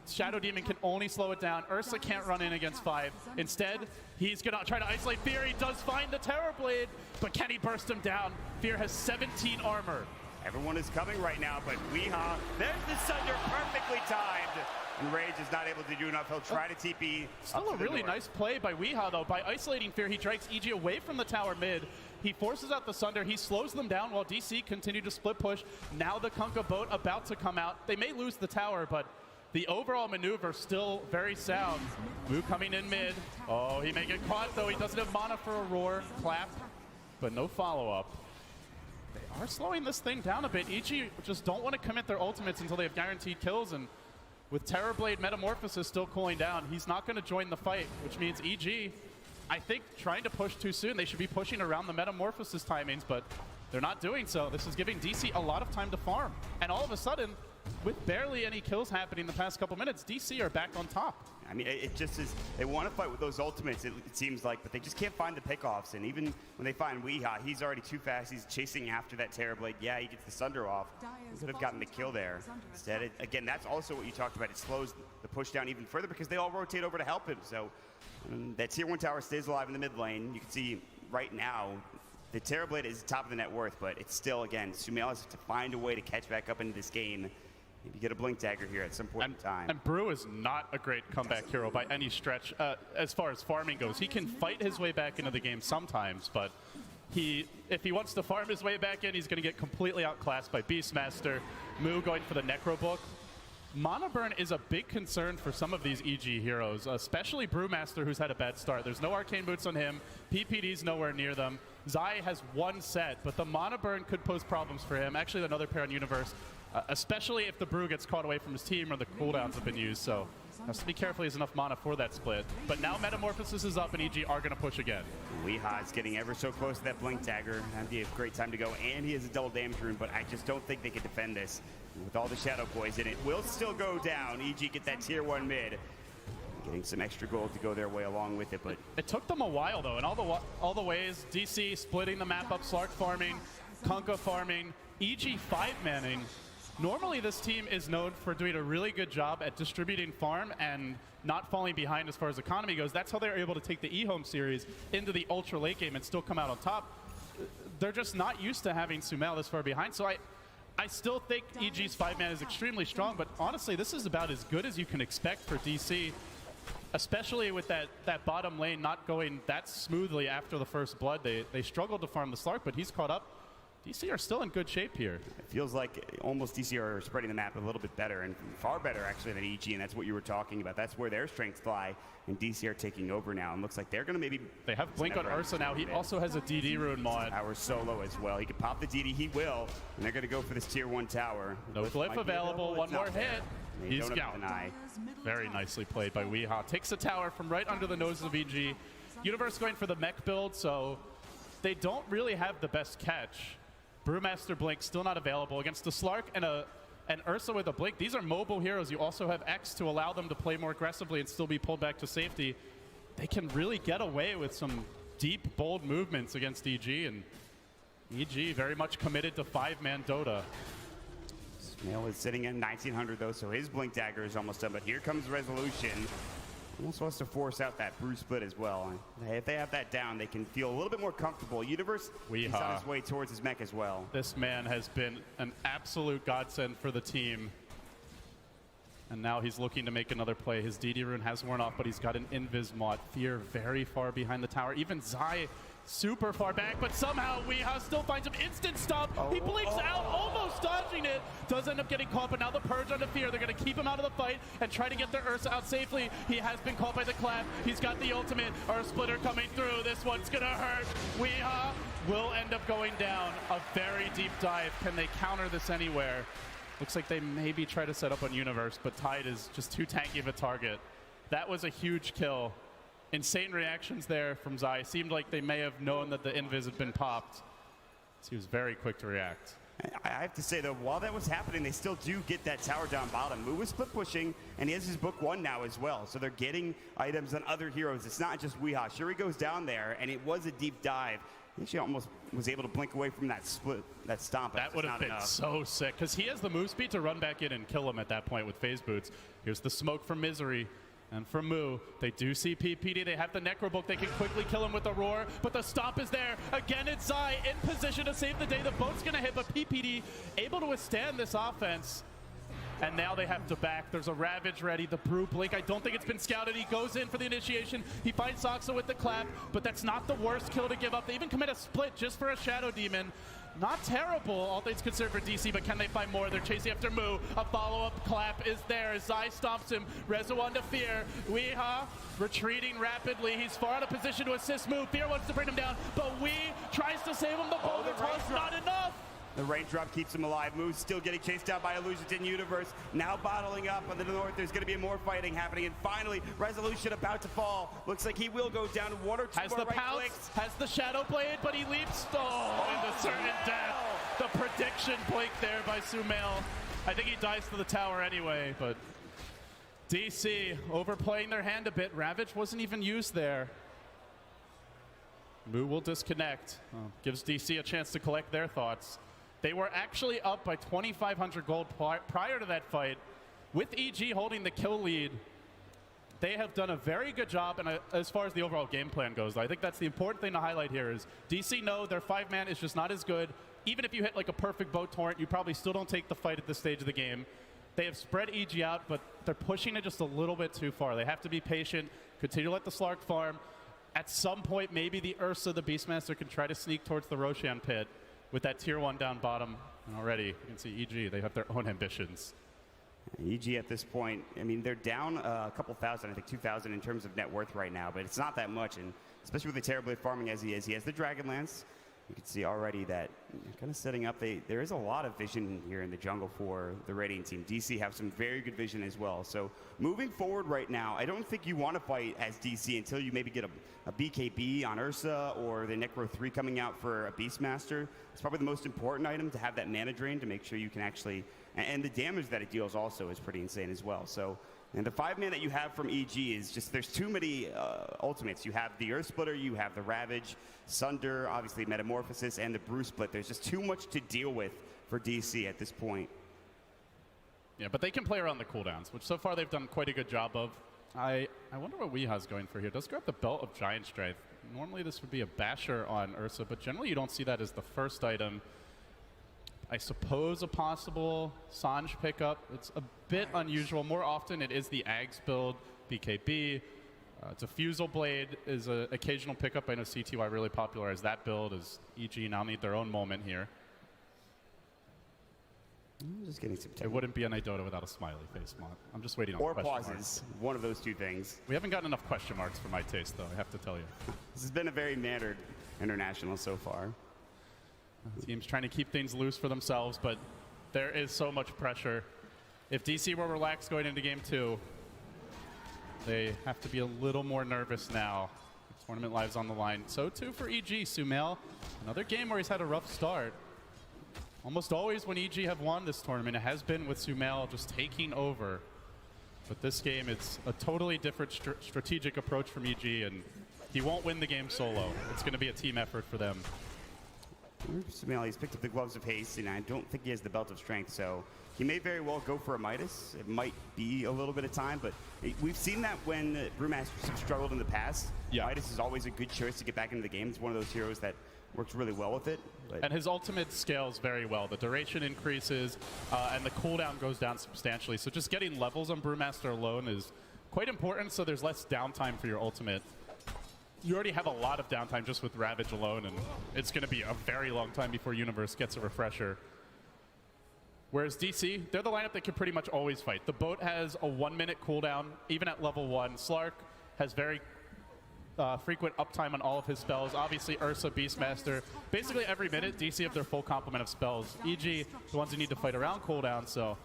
Shadow Demon can only slow it down. Ursa can't run in against 5. Instead, he's going to try to isolate Fear. He does find the Terror Blade, but can he burst him down? Fear has 17 armor. Everyone is coming right now, but Weehaw, there's the Sunder perfectly timed. And Rage is not able to do enough. He'll try to TP. Still a really nice play by Weehaw, though. By isolating Fear, he drags EG away from the tower mid. He forces out the Sunder. He slows them down while DC continue to split push. Now the Kunkka boat about to come out. They may lose the tower, but the overall maneuver still very sound. Moo coming in mid. Oh, he may get caught, though. He doesn't have mana for a roar. Clap, but no follow-up. They are slowing this thing down a bit. EG just don't want to commit their ultimates until they have guaranteed kills, and with Terrorblade Metamorphosis still cooling down, he's not going to join the fight, which means EG, I think, trying to push too soon. They should be pushing around the Metamorphosis timings, but they're not doing so. This is giving DC a lot of time to farm. And all of a sudden, with barely any kills happening the past couple minutes, DC are back on top. I mean, it just is, they want to fight with those ultimates, it seems like, but they just can't find the pickoffs. And even when they find Weehaw, he's already too fast. He's chasing after that Terrorblade. Yeah, he gets the Sunder off. He could have gotten the kill there. Instead, again, that's also what you talked about. It slows the push down even further because they all rotate over to help him. So that tier 1 tower stays alive in the mid lane. You can see right now, the Terrorblade is top of the net worth, but it's still, again, Sumail has to find a way to catch back up into this game. Maybe get a Blink Dagger here at some point in time. And Brew is not a great comeback hero by any stretch as far as farming goes. He can fight his way back into the game sometimes, but if he wants to farm his way back in, he's going to get completely outclassed by Beastmaster. Moo going for the Necro Book. Mana burn is a big concern for some of these EG heroes, especially Brewmaster, who's had a bad start. There's no Arcane Boots on him. PPD's nowhere near them. Zai has 1 set, but the mana burn could pose problems for him. Actually, another pair on Universe, especially if the Brew gets caught away from his team or the cooldowns have been used. So has to be careful he has enough mana for that split. But now Metamorphosis is up and EG are going to push again. Weehaw is getting ever so close to that Blink Dagger. That'd be a great time to go. And he has a double damage rune, but I just don't think they can defend this. With all the Shadow Poison, it will still go down. EG get that tier 1 mid. Getting some extra gold to go their way along with it, but it took them a while though, and all the ways DC splitting the map up, Slark farming, Kunkka farming, EG 5-manning. Normally this team is known for doing a really good job at distributing farm and not falling behind as far as economy goes. That's how they're able to take the eHome series into the ultra late game and still come out on top. They're just not used to having Sumail this far behind, so I still think EG's 5-man is extremely strong, but honestly this is about as good as you can expect for DC. Especially with that bottom lane not going that smoothly after the first blood. They struggled to farm the Slark, but he's caught up. DC are still in good shape here. It feels like almost DC are spreading the map a little bit better, and far better actually than EG, and that's what you were talking about. That's where their strengths lie, and DC are taking over now, and looks like they're going to maybe... They have Blink on Ursa now. He also has a DD rune mod. Tower solo as well. He can pop the DD, he will, and they're going to go for this tier 1 tower. No glyph available, one more hit. He's out. Deny. Very nicely played by Weehaw. Takes the tower from right under the nose of EG. Universe going for the mech build, so they don't really have the best catch. Brewmaster Blink still not available against the Slark and Ursa with a Blink. These are mobile heroes. You also have X to allow them to play more aggressively and still be pulled back to safety. They can really get away with some deep, bold movements against EG, and EG very much committed to 5-man Dota. Sumail is sitting at 1900 though, so his Blink Dagger is almost done, but here comes Resolution. Almost wants to force out that Bruce split as well. If they have that down, they can feel a little bit more comfortable. Universe is on his way towards his mech as well. This man has been an absolute godsend for the team. And now he's looking to make another play. His DD rune has worn off, but he's got an Invis mod. Fear very far behind the tower. Even Zai super far back, but somehow Weeha still finds him. Instant stop. He blinks out, almost dodging it. Does end up getting caught, but now the Purge onto Fear. They're going to keep him out of the fight and try to get their Ursa out safely. He has been caught by the clap. He's got the ultimate. Earth Splitter coming through. This one's going to hurt. Weeha will end up going down. A very deep dive. Can they counter this anywhere? Looks like they maybe try to set up on Universe, but Tide is just too tanky of a target. That was a huge kill. Insane reactions there from Zai. Seemed like they may have known that the Invis had been popped. So he was very quick to react. I have to say, though, while that was happening, they still do get that tower down bottom. Mu was split pushing, and he has his book 1 now as well. So they're getting items on other heroes. It's not just Weeha. Shuri goes down there, and it was a deep dive. I think she almost was able to blink away from that split, that stomp. That would have been so sick, because he has the move speed to run back in and kill him at that point with phase boots. Here's the smoke from Misery. And from Mu, they do see PPD. They have the Necro Book. They can quickly kill him with the Roar, but the stop is there. Again, it's Zai in position to save the day. The boat's going to hit, but PPD able to withstand this offense. And now they have to back. There's a Ravage ready. The Brew Blink, I don't think it's been scouted. He goes in for the initiation. He finds Soxa with the clap, but that's not the worst kill to give up. They even commit a split just for a Shadow Demon. Not terrible, all things considered for DC, but can they find more? They're chasing after Mu. A follow-up clap is there. Zai stomps him. Rezo on to Fear. Weeha retreating rapidly. He's far out of position to assist Mu. Fear wants to bring him down, but Wee tries to save him. The boulder toss not enough. The raindrop keeps him alive. Mu's still getting chased down by Illusions in Universe. Now bottling up on the north. There's going to be more fighting happening. And finally, Resolution about to fall. Looks like he will go down. 1 or 2 has more the right pounce, clicks. has the Shadow Blade, but he leaps into certain death. The prediction blink there by Sumail. I think he dies to the tower anyway, but DC overplaying their hand a bit. Ravage wasn't even used there. Mu will disconnect. Gives DC a chance to collect their thoughts. They were actually up by 2,500 gold prior to that fight. With EG holding the kill lead, they have done a very good job, and as far as the overall game plan goes, I think that's the important thing to highlight here is DC know their 5-man is just not as good. Even if you hit like a perfect boat torrent, you probably still don't take the fight at this stage of the game. They have spread EG out, but they're pushing it just a little bit too far. They have to be patient, continue to let the Slark farm. At some point, maybe the Ursa, the Beastmaster, can try to sneak towards the Roshan pit. With that tier 1 down bottom, and already you can see EG, they have their own ambitions. EG at this point, I mean, they're down a couple thousand, I think 2,000 in terms of net worth right now, but it's not that much, and especially with the terribly farming as he is. He has the Dragonlance. You can see already that kind of setting up, there is a lot of vision here in the jungle for the Radiant team. DC have some very good vision as well. So moving forward right now, I don't think you want to fight as DC until you maybe get a BKB on Ursa or the Necro 3 coming out for a Beastmaster. It's probably the most important item to have that mana drain to make sure you can actually, and the damage that it deals also is pretty insane as well. So, and the 5-man that you have from EG is just, there's too many ultimates. You have the Earth Splitter, you have the Ravage, Sunder, obviously Metamorphosis, and the Brew Split. There's just too much to deal with for DC at this point. Yeah, but they can play around the cooldowns, which so far they've done quite a good job of. I wonder what Weeha's going for here. Does grab the Belt of Giant Strength. Normally this would be a basher on Ursa, but generally you don't see that as the first item. I suppose a possible Sanj pickup. It's a bit unusual. More often it is the Ags build, BKB. Diffusal Blade is an occasional pickup. I know CTY really popularized that build as EG now need their own moment here. I'm just getting some It wouldn't be an Dota without a smiley face, Mont. I'm just waiting on or question pauses. Marks. One of those two things. We haven't gotten enough question marks for my taste, though, I have to tell you. This has been a very mannered international so far. Teams trying to keep things loose for themselves, but there is so much pressure. If DC were relaxed going into game 2, they have to be a little more nervous now. The tournament lives on the line. So too for EG. Sumail, another game where he's had a rough start. Almost always when EG have won this tournament, it has been with Sumail just taking over. But this game, it's a totally different strategic approach from EG, and he won't win the game solo. It's going to be a team effort for them. Sumail, he's picked up the gloves of haste, and I don't think he has the belt of strength, so he may very well go for a Midas. It might be a little bit of time, but we've seen that when Brewmasters have struggled in the past. Yeah. Midas is always a good choice to get back into the game. It's one of those heroes that works really well with it. And his ultimate scales very well. The duration increases, and the cooldown goes down substantially. So just getting levels on Brewmaster alone is quite important, so there's less downtime for your ultimate. You already have a lot of downtime just with Ravage alone, and it's going to be a very long time before Universe gets a refresher. Whereas DC, they're the lineup that can pretty much always fight. The boat has a 1-minute cooldown, even at level 1. Slark has very frequent uptime on all of his spells. Obviously, Ursa, Beastmaster. Basically every minute, DC have their full complement of spells. EG, the ones who need to fight around cooldown, so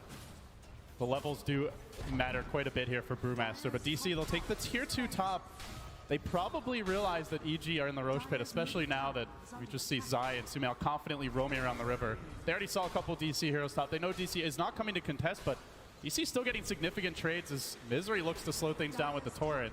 the levels do matter quite a bit here for Brewmaster. But DC, they'll take the tier 2 top. They probably realize that EG are in the Roche Pit, especially now that we just see Zai and Sumail confidently roaming around the river. They already saw a couple DC heroes top. They know DC is not coming to contest, but DC still getting significant trades as Misery looks to slow things down with the turret.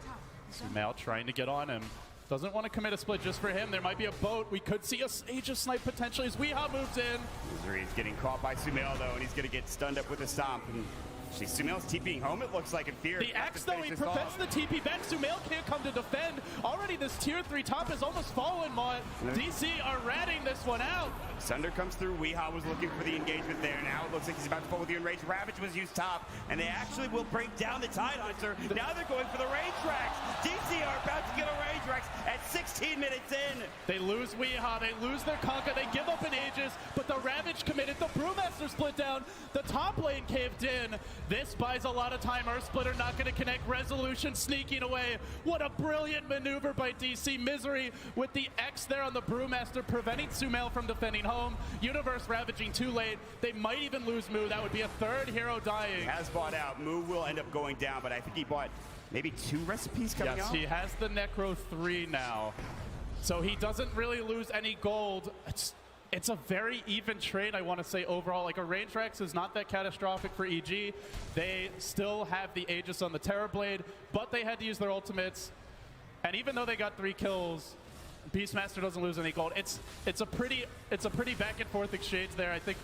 Sumail trying to get on him. Doesn't want to commit a split just for him. There might be a boat. We could see a Aegis snipe potentially as Weehaw moves in. Misery is getting caught by Sumail, though, and he's going to get stunned up with a stomp. And Sumail's TPing home, it looks like, in fear. The Axe, though, he prevents the TP back. Sumail can't come to defend. Already this tier 3 top has almost fallen, Mott. DC are ratting this one out. Sunder comes through. Weehaw was looking for the engagement there. Now it looks like he's about to fall with the Enraged. Ravage was used top, and they actually will break down the Tide Hunter. Now they're going for the Rage Racks. DC are about to get a Rage Racks at 16 minutes in. They lose Weehaw, they lose their Conka, they give up an Aegis, but the Ravage committed. The Brewmaster split down. The top lane caved in. This buys a lot of time. Earthsplitter not going to connect. Resolution sneaking away. What a brilliant maneuver by DC. Misery with the X there on the Brewmaster, preventing Sumail from defending home. Universe ravaging too late. They might even lose Moo. That would be a third hero dying. He has bought out. Moo will end up going down, but I think he bought maybe 2 recipes coming out. Yes, he has the Necro 3 now. So he doesn't really lose any gold. It's a very even trade, I want to say, overall. Like, a Range Rex is not that catastrophic for EG. They still have the Aegis on the Terrorblade, but they had to use their ultimates. And even though they got 3 kills, Beastmaster doesn't lose any gold. It's a pretty back and forth exchange there. I think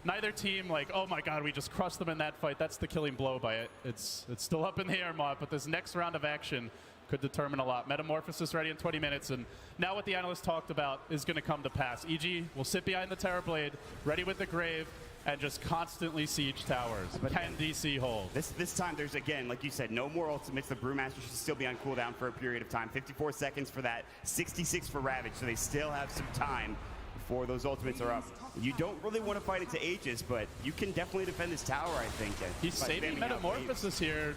neither team, like, oh my god, we just crushed them in that fight. That's the killing blow by it. It's still up in the air, Mott, but this next round of action could determine a lot. Metamorphosis ready in 20 minutes, and now what the analyst talked about is going to come to pass. EG will sit behind the Terrorblade, ready with the Grave, and just constantly siege towers. But can DC hold? This time there's, again, like you said, no more ultimates. The Brewmaster should still be on cooldown for a period of time. 54 seconds for that, 66 for Ravage, so they still have some time before those ultimates are up. You don't really want to fight into Aegis, but you can definitely defend this tower, I think. He's saving Metamorphosis here.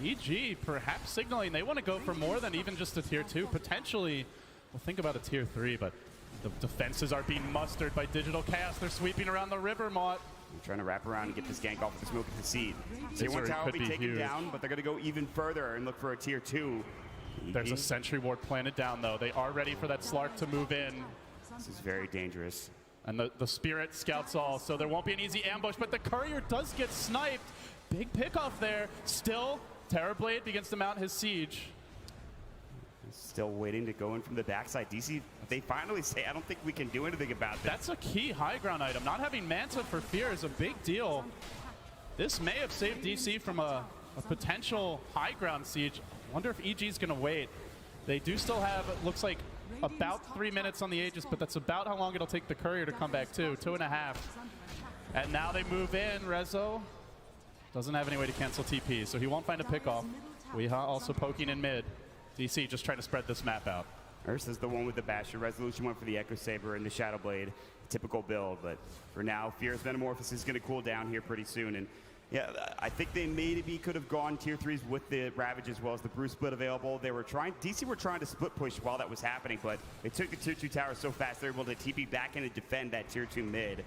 EG perhaps signaling they want to go for more than even just a tier 2. Potentially, we'll think about a tier 3, but the defenses are being mustered by Digital Chaos. They're sweeping around the river, Mott. Trying to wrap around and get this gank off with the smoke of the seed. Tier 1 tower will be taken down, but they're going to go even further and look for a tier 2. There's a sentry ward planted down, though. They are ready for that Slark to move in. This is very dangerous. And the Spirit scouts all, so there won't be an easy ambush, but the Courier does get sniped. Big pickoff there. Still, Terrorblade begins to mount his siege. Still waiting to go in from the backside. DC, they finally say, I don't think we can do anything about this. That's a key high ground item. Not having Manta for Fear is a big deal. This may have saved DC from a potential high ground siege. Wonder if EG's going to wait. They do still have, it looks like, about 3 minutes on the Aegis, but that's about how long it'll take the Courier to come back too. 2.5. And now they move in. Rezo doesn't have any way to cancel TP, so he won't find a pickoff. Weehaw also poking in mid. DC just trying to spread this map out. Ursa's the one with the Basher. Resolution went for the Echo Saber and the Shadow Blade. Typical build, but for now, Fear's Metamorphosis is going to cool down here pretty soon. And yeah, I think they maybe could have gone tier 3s with the Ravage as well as the Brew split available. They were trying, DC were trying to split push while that was happening, but they took the tier 2 tower so fast they're able to TP back in and defend that tier 2 mid.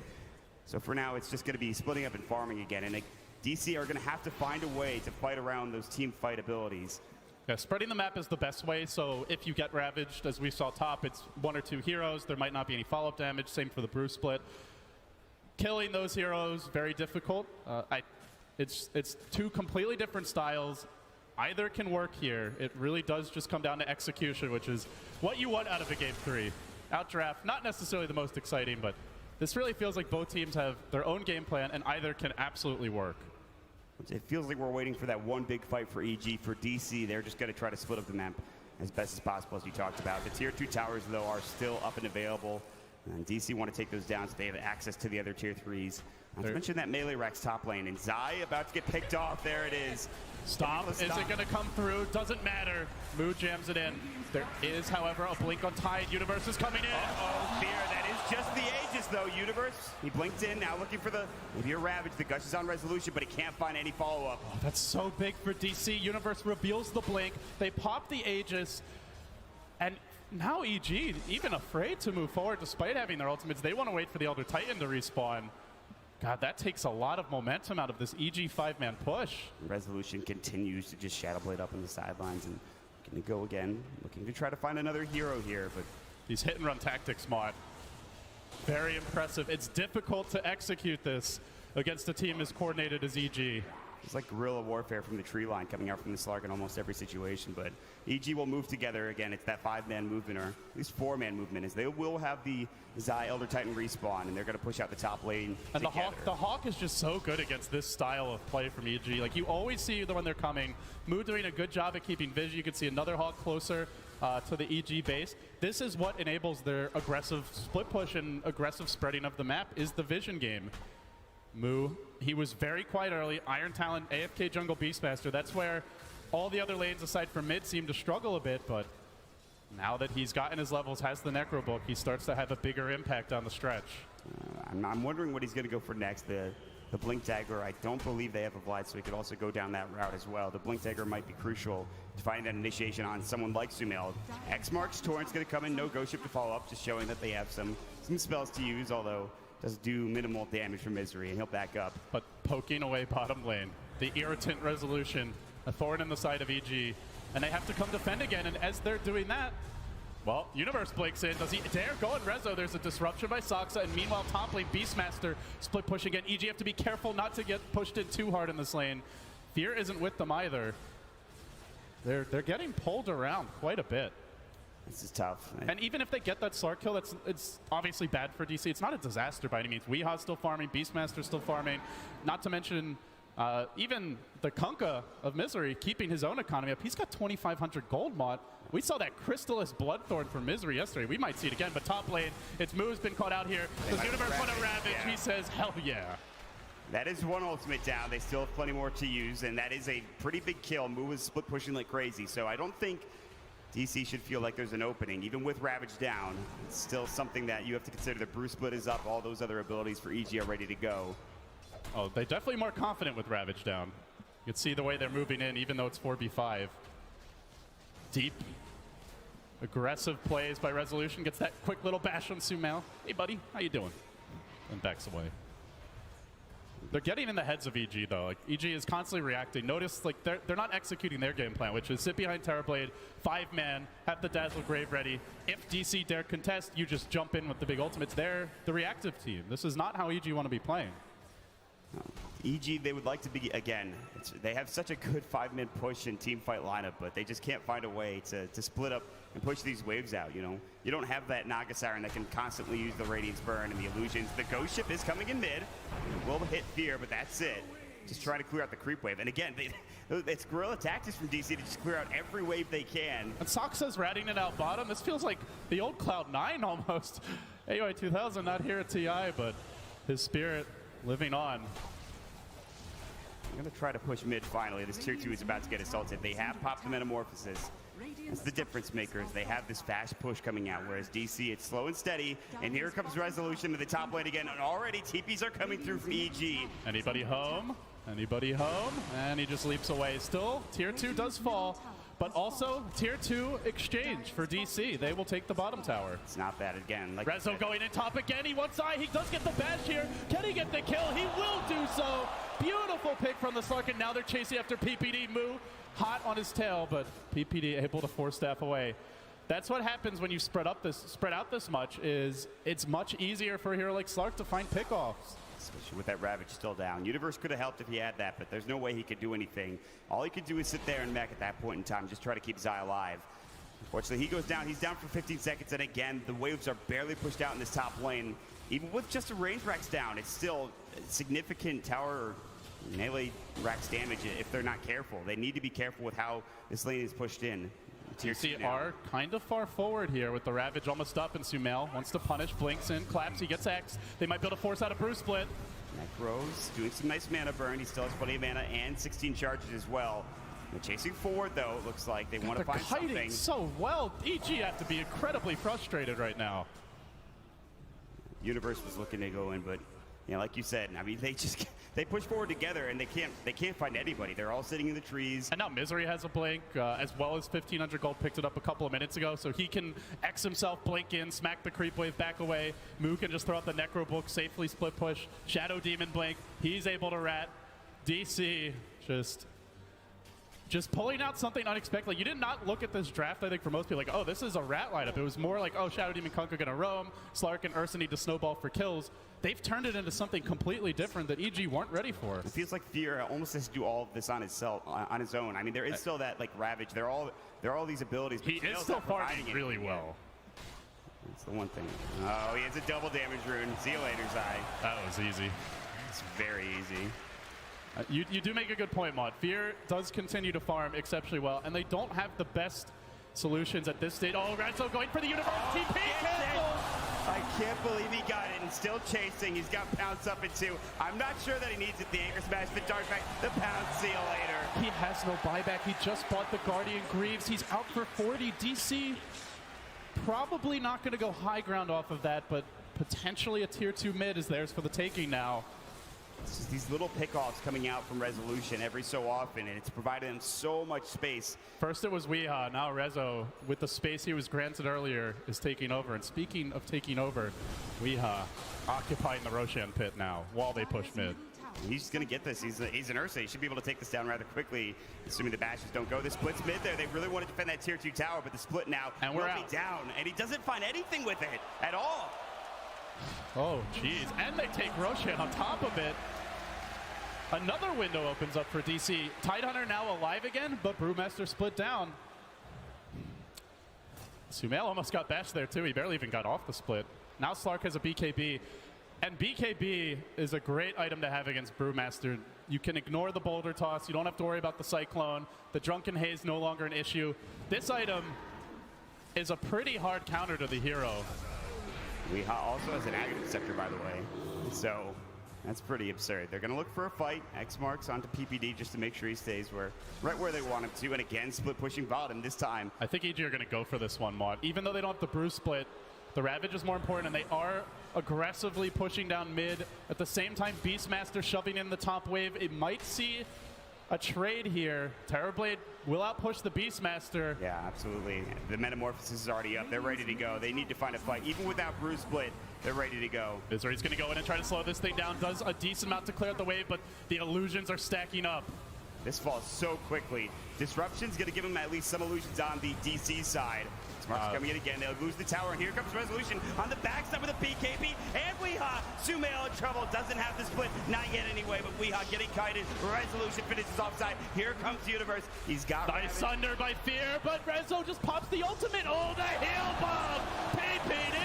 So for now, it's just going to be splitting up and farming again. And DC are going to have to find a way to fight around those team fight abilities. Yeah, spreading the map is the best way, so if you get Ravaged, as we saw top, it's 1 or 2 heroes. There might not be any follow-up damage, same for the Brew split. Killing those heroes, very difficult. It's 2 completely different styles. Either can work here. It really does just come down to execution, which is what you want out of a game 3. outdraft. Not necessarily the most exciting, but this really feels like both teams have their own game plan, and either can absolutely work. It feels like we're waiting for that one big fight for EG. For DC, they're just going to try to split up the map as best as possible, as you talked about. The tier 2 towers, though, are still up and available. And DC want to take those down so they have access to the other tier 3s. Not to mention that melee Rex top lane. And Zai about to get picked off. There it is. Stop. Is it going to come through? Doesn't matter. Mood jams it in. There is, however, a blink on Tide. Universe is coming in. Uh-oh, Fear. That is just the Aegis, though. Universe, he blinked in. Now looking for the, maybe a Ravage. The Gush is on Resolution, but he can't find any follow-up. Oh, that's so big for DC. Universe reveals the blink. They pop the Aegis. And now EG, even afraid to move forward despite having their ultimates. They want to wait for the Elder Titan to respawn. God, that takes a lot of momentum out of this EG 5-man push. Resolution continues to just Shadow Blade up on the sidelines and going to go again, looking to try to find another hero here. But these hit and run tactics, Mod, very impressive. It's difficult to execute this against a team as coordinated as EG. It's like guerrilla warfare from the tree line coming out from the Slark in almost every situation, but EG will move together again. It's that 5-man movement, or at least 4-man movement, as they will have the Zai Elder Titan respawn, and they're going to push out the top lane and together. the Hawk is just so good against this style of play from EG. Like, you always see when they're coming. Mood doing a good job at keeping vision. You can see another Hawk closer to the EG base. This is what enables their aggressive split push and aggressive spreading of the map, is the vision game. Moo, he was very quiet early. Iron Talent, AFK jungle Beastmaster. That's where all the other lanes aside from mid seem to struggle a bit, but now that he's gotten his levels, has the Necro Book, he starts to have a bigger impact on the stretch. I'm wondering what he's going to go for next. The Blink Dagger, I don't believe they have a Vlad, so he could also go down that route as well. The Blink Dagger might be crucial to finding that initiation on someone like Sumail. X marks Torrent's going to come in, no Ghost Ship to follow up, just showing that they have some spells to use, although does do minimal damage for Misery, and he'll back up. But poking away bottom lane, the irritant Resolution, a thorn in the side of EG, and they have to come defend again, and as they're doing that, well, Universe blinks in. Does he dare go in Rezo? There's a disruption by Soxa, and meanwhile, top lane, Beastmaster split push again. EG have to be careful not to get pushed in too hard in this lane. Fear isn't with them either. They're getting pulled around quite a bit. This is tough. And even if they get that Slark kill, it's obviously bad for DC. It's not a disaster by any means. Weeha's still farming, Beastmaster's still farming. Not to mention even the Kunkka of Misery keeping his own economy up. He's got 2,500 gold, Mod. We saw that Crystallis Bloodthorn for Misery yesterday. We might see it again, but top lane, it's Moo's been caught out here. Does Universe want to Ravage? Yeah. He says, hell yeah. That is one ultimate down. They still have plenty more to use, and that is a pretty big kill. Moo is split pushing like crazy, so I don't think DC should feel like there's an opening. Even with Ravage down, it's still something that you have to consider. The Bruce Split is up. All those other abilities for EG are ready to go. Oh, they're definitely more confident with Ravage down. You can see the way they're moving in, even though it's 4v5. Deep, aggressive plays by Resolution. Gets that quick little bash on Sumail. Hey, buddy, how you doing? And backs away. They're getting in the heads of EG, though. Like, EG is constantly reacting. Notice, like, they're not executing their game plan, which is sit behind Terrorblade, 5-man, have the Dazzle Grave ready. If DC dare contest, you just jump in with the big ultimates. They're the reactive team. This is not how EG want to be playing. EG, they would like to be, again, they have such a good 5-man push and team fight lineup, but they just can't find a way to split up and push these waves out, you know? You don't have that Naga Siren that can constantly use the Radiance Burn and the illusions. The Ghost Ship is coming in mid. It will hit Fear, but that's it. Just try to clear out the creep wave. And again, it's guerrilla tactics from DC to just clear out every wave they can. And Soxa's ratting it out bottom. This feels like the old Cloud9 almost. AOI 2000 not here at TI, but his spirit living on. I'm going to try to push mid finally. This tier 2 is about to get assaulted. They have popped the Metamorphosis. That's the difference makers. They have this fast push coming out, whereas DC, it's slow and steady. And here comes Resolution to the top lane again. And already TPs are coming through from EG. Anybody home? Anybody home? And he just leaps away. Still, tier 2 does fall. But also, tier 2 exchange for DC. They will take the bottom tower. It's not bad again. Like Rezo going in top again. He wants eye. He does get the bash here. Can he get the kill? He will do so. Beautiful pick from the Slark, and now they're chasing after PPD. Moo hot on his tail, but PPD able to force staff away. That's what happens when you spread out this much. Is it's much easier for a hero like Slark to find pickoffs. Especially with that Ravage still down. Universe could have helped if he had that, but there's no way he could do anything. All he could do is sit there and mech at that point in time, just try to keep Zai alive. Fortunately, he goes down. He's down for 15 seconds, and again, the waves are barely pushed out in this top lane. Even with just a range Rax down, it's still significant tower or melee Rax damage if they're not careful. They need to be careful with how this lane is pushed in. TC are kind of far forward here with the Ravage almost up, and Sumail wants to punish, blinks in, claps, he gets X. They might be able to force out a Brew split. Necros doing some nice mana burn. He still has plenty of mana and 16 charges as well. They're chasing forward, though. It looks like they want to find something. They're kiting so well. EG have to be incredibly frustrated right now. Universe was looking to go in, but you know, like you said, I mean, they push forward together, and they can't find anybody. They're all sitting in the trees. And now Misery has a blink, as well as 1,500 gold. Picked it up a couple of minutes ago, so he can X himself, blink in, smack the creep wave back away. Moo can just throw out the Necro Book, safely split push. Shadow Demon blink. He's able to rat. DC just pulling out something unexpected. Like, you did not look at this draft, I think, for most people, like, oh, this is a rat lineup. It was more like, oh, Shadow Demon Kunkka gonna roam, Slark and Ursa need to snowball for kills. They've turned it into something completely different that EG weren't ready for. It feels like Fear almost has to do all of this on his own. I mean, there is still that like Ravage. There are all these abilities. But he is still farming really well. That's the one thing. Oh, he has a double damage rune. See you later, Zai. That was easy. It's very easy. You do make a good point, Mod. Fear does continue to farm exceptionally well, and they don't have the best solutions at this stage. Oh, Renzo going for the Universe TP cancel! I can't believe he got it and still chasing. He's got Pounce up in 2. I'm not sure that he needs it. The Anchor Smash, the Dark Back, the Pounce. See you later. He has no buyback. He just bought the Guardian Greaves. He's out for 40. DC probably not going to go high ground off of that, but potentially a tier 2 mid is theirs for the taking now. It's just these little pickoffs coming out from Resolution every so often, and it's provided them so much space. First it was Weeha, now Rezo, with the space he was granted earlier, is taking over. And speaking of taking over, Weeha occupying the Roshan pit now while they push mid. He's going to get this. He's an Ursa. He should be able to take this down rather quickly, assuming the bashes don't go. The split's mid there. They really want to defend that tier 2 tower, but the split now and we're out. Down, and he doesn't find anything with it at all. Oh, jeez. And they take Roshan on top of it. Another window opens up for DC. Tidehunter now alive again, but Brewmaster split down. Sumail almost got bashed there, too. He barely even got off the split. Now Slark has a BKB. And BKB is a great item to have against Brewmaster. You can ignore the boulder toss. You don't have to worry about the Cyclone. The Drunken Haze no longer an issue. This item is a pretty hard counter to the hero. Weeha also has an Aghanim Scepter, by the way. So that's pretty absurd. They're going to look for a fight. X marks onto PPD just to make sure he stays right where they want him to. And again, split pushing bottom this time. I think EG are going to go for this one, Mod. Even though they don't have the Brew split, the Ravage is more important, and they are aggressively pushing down mid. At the same time, Beastmaster shoving in the top wave. It might see a trade here. Terrorblade will outpush the Beastmaster. Yeah, absolutely. The Metamorphosis is already up. They're ready to go. They need to find a fight. Even without Brew split, they're ready to go. Misery's going to go in and try to slow this thing down. Does a decent amount to clear out the wave, but the illusions are stacking up. This falls so quickly. Disruption's going to give them at least some illusions on the DC side. Smart's coming in again. They'll lose the tower, and here comes Resolution on the backside with a PKP. And Weeha, Sumail in trouble. Doesn't have the split. Not yet anyway, but Weeha getting kited. Resolution finishes offside. Here comes Universe. He's got nice under by Fear, but Rezo just pops the ultimate. Oh, the heal bomb! PPD!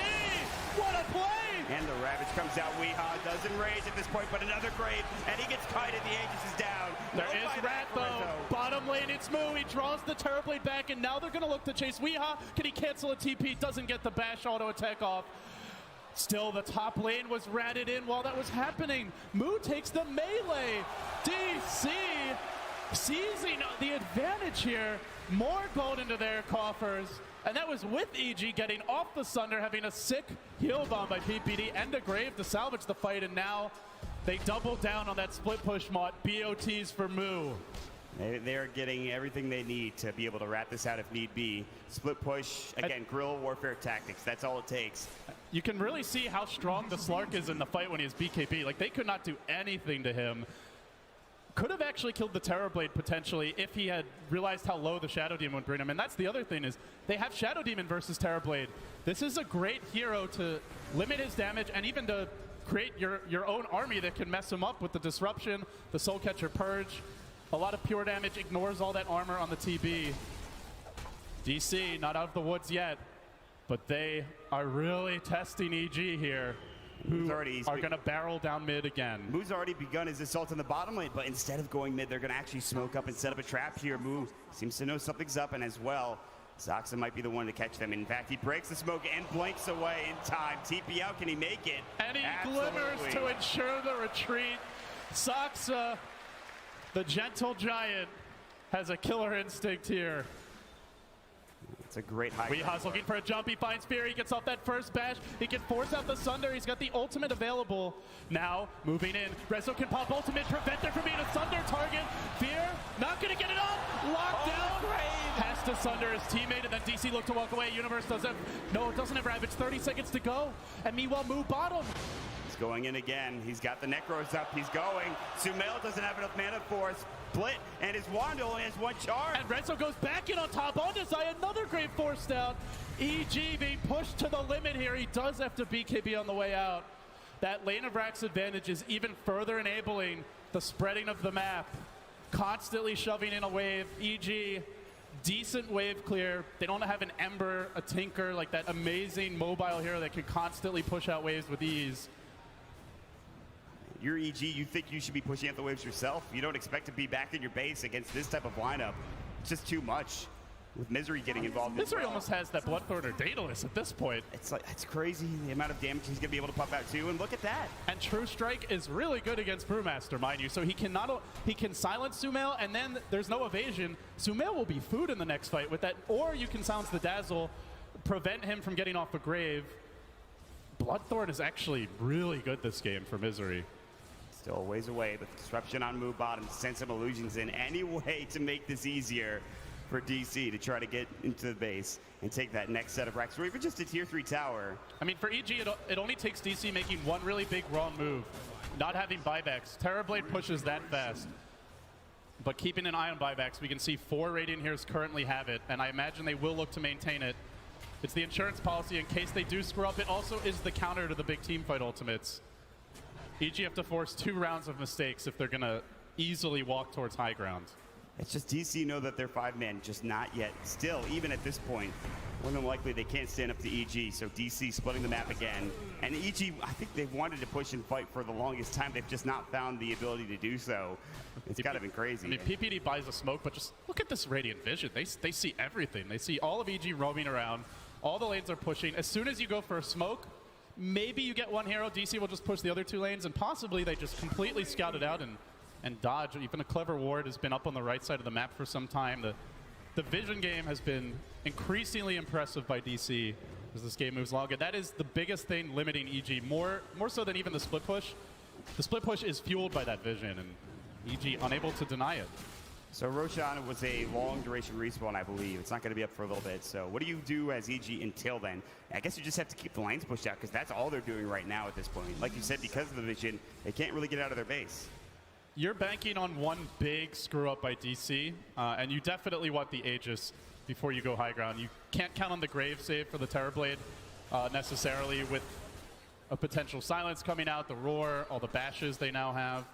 What a play! And the Ravage comes out. Weeha doesn't rage at this point, but another grave, and he gets kited. The Aegis is down. There is Rat, though. Bottom lane, it's Moo. He draws the Terrorblade back, and now they're going to look to chase Weeha. Can he cancel a TP? Doesn't get the bash auto attack off. Still, the top lane was ratted in while that was happening. Moo takes the melee. DC seizing the advantage here. More gold into their coffers. And that was with EG getting off the Sunder, having a sick heal bomb by PPD and a grave to salvage the fight. And now they double down on that split push, Mod. BOTs for Moo. They're getting everything they need to be able to wrap this out if need be. Split push, again, guerrilla warfare tactics. That's all it takes. You can really see how strong the Slark is in the fight when he has BKB. Like, they could not do anything to him. Could have actually killed the Terrorblade potentially if he had realized how low the Shadow Demon would bring him. And that's the other thing is they have Shadow Demon versus Terrorblade. This is a great hero to limit his damage and even to create your own army that can mess him up with the Disruption, the Soul Catcher Purge. A lot of pure damage, ignores all that armor on the TB. DC not out of the woods yet, but they are really testing EG here, who are going to barrel down mid again. Moo's already begun his assault in the bottom lane, but instead of going mid, they're going to actually smoke up and set up a trap here. Moo seems to know something's up, and as well, Zoxa might be the one to catch them. In fact, he breaks the smoke and blinks away in time. TP out, can he make it? And he glimmers to ensure the retreat. Zoxa, the gentle giant, has a killer instinct here. It's a great high. Weeha's looking for a jump. He finds Fear. He gets off that first bash. He can force out the Sunder. He's got the ultimate available. Now, moving in. Rezo can pop ultimate, prevent there from being a Sunder target. Fear, not going to get it off. Locked down. Has to Sunder his teammate, and then DC look to walk away. Universe doesn't. No, it doesn't have Ravage. 30 seconds to go. And meanwhile, Moo bottom. He's going in again. He's got the Necros up. He's going. Sumail doesn't have enough mana for a split, and his wand only has one charge. And Rezo goes back in on top on Desai. Another great force down. EG being pushed to the limit here. He does have to beat KB on the way out. That lane of Rack's advantage is even further enabling the spreading of the map. Constantly shoving in a wave. EG, decent wave clear. They don't have an Ember, a Tinker, like that amazing mobile hero that can constantly push out waves with ease. You're EG, you think you should be pushing out the waves yourself. You don't expect to be back in your base against this type of lineup. It's just too much. With Misery getting involved. Misery almost has that Bloodthorn or Daedalus at this point. It's crazy the amount of damage he's gonna be able to pump out too, and look at that. And True Strike is really good against Brewmaster, mind you. So he can silence Sumail, and then there's no evasion. Sumail will be food in the next fight with that, or you can silence the Dazzle, prevent him from getting off a grave. Bloodthorn is actually really good this game for Misery. Still a ways away, but disruption on Moo bottom. Send some illusions in any way to make this easier for DC to try to get into the base and take that next set of racks, or even just a tier 3 tower. I mean, for EG, it only takes DC making one really big wrong move, not having buybacks. Terrorblade pushes that fast, but keeping an eye on buybacks. We can see 4 Radiant Heroes currently have it, and I imagine they will look to maintain it. It's the insurance policy in case they do screw up. It also is the counter to the big team fight ultimates. EG have to force 2 rounds of mistakes if they're going to easily walk towards high ground. It's just DC know that they're 5-man, just not yet. Still, even at this point, more than likely they can't stand up to EG, so DC splitting the map again. And EG, I think they've wanted to push and fight for the longest time. They've just not found the ability to do so. It's kind of been crazy. I mean, PPD buys a smoke, but just look at this Radiant Vision. They see everything. They see all of EG roaming around. All the lanes are pushing. As soon as you go for a smoke, maybe you get one hero. DC will just push the other 2 lanes, and possibly they just completely scout it out and dodge. Even a clever ward has been up on the right side of the map for some time. The vision game has been increasingly impressive by DC as this game moves along. And that is the biggest thing limiting EG, more so than even the split push. The split push is fueled by that vision, and EG unable to deny it. So Roshan was a long duration respawn, I believe. It's not going to be up for a little bit. So what do you do as EG until then? I guess you just have to keep the lanes pushed out, because that's all they're doing right now at this point. Like you said, because of the vision, they can't really get out of their base. You're banking on one big screw up by DC, and you definitely want the Aegis before you go high ground. You can't count on the Grave save for the Terrorblade necessarily, with a potential silence coming out, the Roar, all the bashes they now have.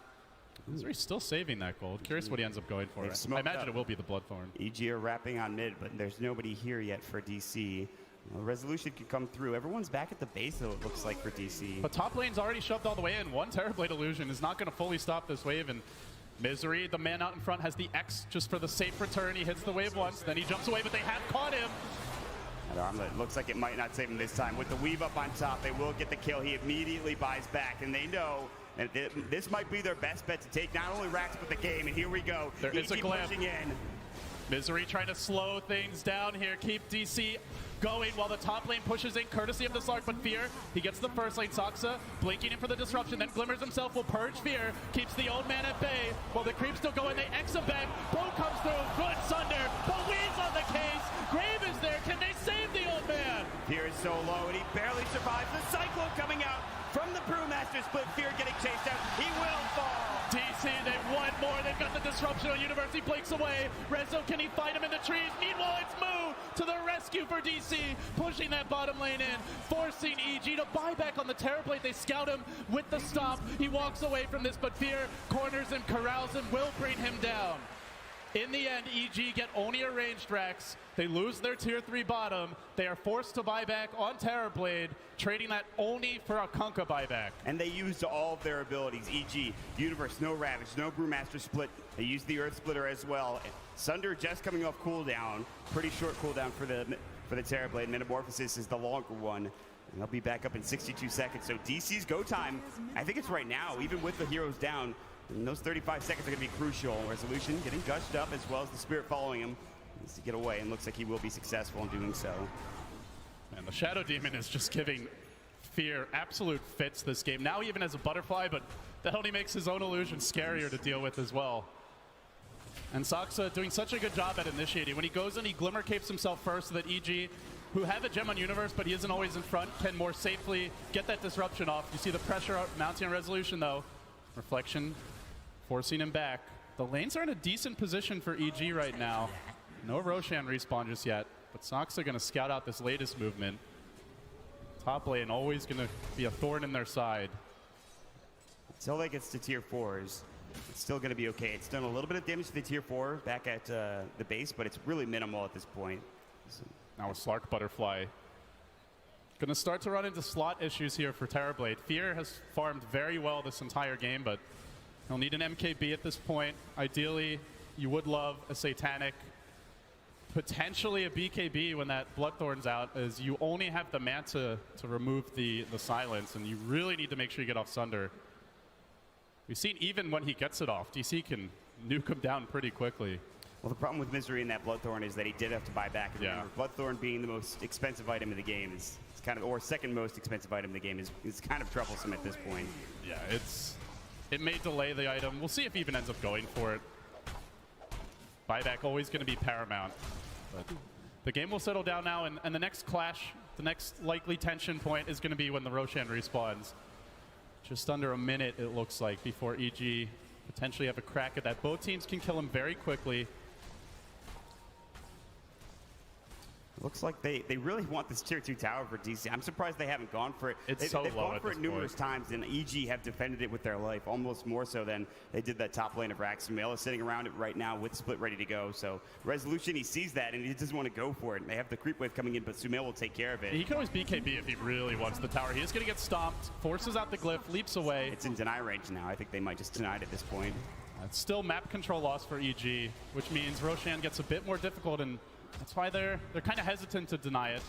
Missouri's still saving that gold. Curious what he ends up going for. I imagine it will be the Bloodthorn. EG are wrapping on mid, but there's nobody here yet for DC. Resolution could come through. Everyone's back at the base, though, it looks like, for DC. But top lane's already shoved all the way in. One Terrorblade illusion is not going to fully stop this wave, and Misery, the man out in front, has the X just for the safe return. He hits the wave once, then he jumps away, but they have caught him. That armlet looks like it might not save him this time. With the weave up on top, they will get the kill. He immediately buys back, and they know that this might be their best bet to take not only Rax, but the game. And here we go. There is a glam. Pushing in. Misery trying to slow things down here, keep DC going while the top lane pushes in, courtesy of the Slark, but Fear, he gets the first lane. Zoxa blinking in for the disruption, then Glimmers himself will purge Fear, keeps the old man at bay, while the creeps still going, they X him back, Bow comes through, good Sunder, but Weed's on the case, Grave is there, can they save the old man? Fear is so low, and he barely survives. The Cyclone coming out from the Brewmaster split, Fear getting chased out, he will fall. DC, they've won more, they've got the disruption on Universe, he blinks away, Rezo, can he fight him in the trees? Meanwhile, it's Moo to the rescue for DC, pushing that bottom lane in, forcing EG to buy back on the Terrorblade. They scout him with the stop, he walks away from this, but Fear corners him, corrals him, will bring him down. In the end, EG get only a ranged Rex. They lose their tier 3 bottom. They are forced to buy back on Terrorblade, trading that only for a Kunkka buyback. And they used all of their abilities. EG, Universe, no Ravage, no Brewmaster split. They used the Earth Splitter as well. Sunder just coming off cooldown. Pretty short cooldown for the Terrorblade. Metamorphosis is the longer one. And they'll be back up in 62 seconds. So DC's go time, I think it's right now, even with the heroes down. And those 35 seconds are going to be crucial. Resolution getting gushed up as well as the Spirit following him. Needs to get away and looks like he will be successful in doing so. And the Shadow Demon is just giving Fear absolute fits this game. Now even as a butterfly, but that only makes his own illusion scarier to deal with as well. And Saksa doing such a good job at initiating. When he goes in, he Glimmer Capes himself first so that EG, who have a gem on Universe, but he isn't always in front, can more safely get that disruption off. You see the pressure mounting on Resolution though. Reflection forcing him back. The lanes are in a decent position for EG right now. No Roshan respawn just yet, but Saksa gonna scout out this latest movement. Top lane always gonna be a thorn in their side. Until they gets to tier 4s, it's still gonna be okay. It's done a little bit of damage to the tier 4 back at the base, but it's really minimal at this point. So now a Slark Butterfly. Gonna start to run into slot issues here for Terrorblade. Fear has farmed very well this entire game, but he'll need an MKB at this point. Ideally, you would love a Satanic, potentially a BKB when that Bloodthorn's out, as you only have the Manta to remove the silence, and you really need to make sure you get off Sunder. We've seen even when he gets it off, DC can nuke him down pretty quickly. Well, the problem with Misery and that Bloodthorn is that he did have to buy back. Yeah. Bloodthorn being the most expensive item in the game is kind of, or second most expensive item in the game is kind of troublesome at this point. Yeah, it may delay the item. We'll see if he even ends up going for it. Buyback always going to be paramount. But the game will settle down now, and the next clash, the next likely tension point is going to be when the Roshan respawns. Just under a minute, it looks like, before EG potentially have a crack at that. Both teams can kill him very quickly. Looks like they really want this tier 2 tower for DC. I'm surprised they haven't gone for it. They've gone for it numerous times, and EG have defended it with their life, almost more so than they did that top lane of Rax. Sumail is sitting around it right now with Split ready to go. So Resolution, he sees that, and he doesn't want to go for it. They have the creep wave coming in, but Sumail will take care of it. He can always BKB if he really wants the tower. He is going to get stomped, forces out the glyph, leaps away. It's in deny range now. I think they might just deny it at this point. It's still map control loss for EG, which means Roshan gets a bit more difficult, and that's why they're kind of hesitant to deny it.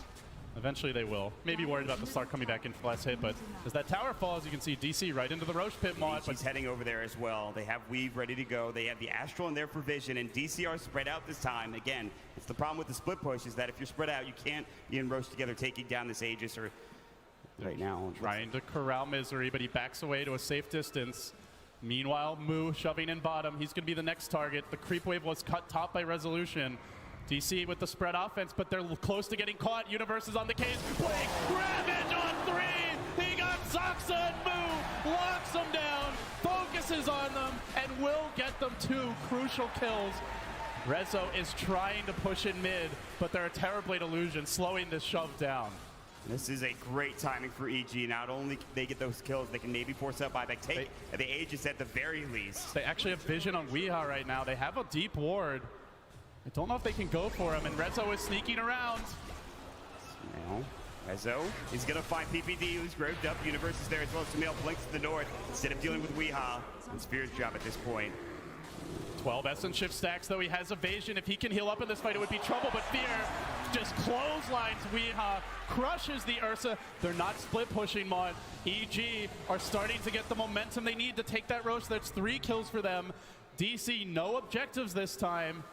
Eventually they will. Maybe worried about the Slark coming back in for last hit, but as that tower falls, you can see DC right into the Roche Pit mod. But he's heading over there as well. They have Weave ready to go. They have the Astral in there for vision, and DC are spread out this time. Again, it's the problem with the split push is that if you're spread out, you can't be in Roche together taking down this Aegis or right now. Trying to corral Misery, but he backs away to a safe distance. Meanwhile, Mu shoving in bottom. He's going to be the next target. The creep wave was cut top by Resolution. DC with the spread offense, but they're close to getting caught. Universe is on the case. Blake, Ravage on 3. He got Saksa and Mu. Locks them down, focuses on them, and will get them 2 crucial kills. Rezo is trying to push in mid, but there are Terrorblade illusions slowing this shove down. This is a great timing for EG. Not only can they get those kills, they can maybe force out buyback. Take the Aegis at the very least. They actually have vision on Weeha right now. They have a deep ward. I don't know if they can go for him, and Rezo is sneaking around. Now, Rezo is going to find PPD, who's graved up. Universe is there as well. Sumail blinks to the north instead of dealing with Weeha. It's Fear's job at this point. 12 Essence Shift stacks, though. He has evasion. If he can heal up in this fight, it would be trouble, but Fear just clotheslines Weeha, crushes the Ursa. They're not split pushing Mod. EG are starting to get the momentum they need to take that Roche. That's 3 kills for them. DC, no objectives this time.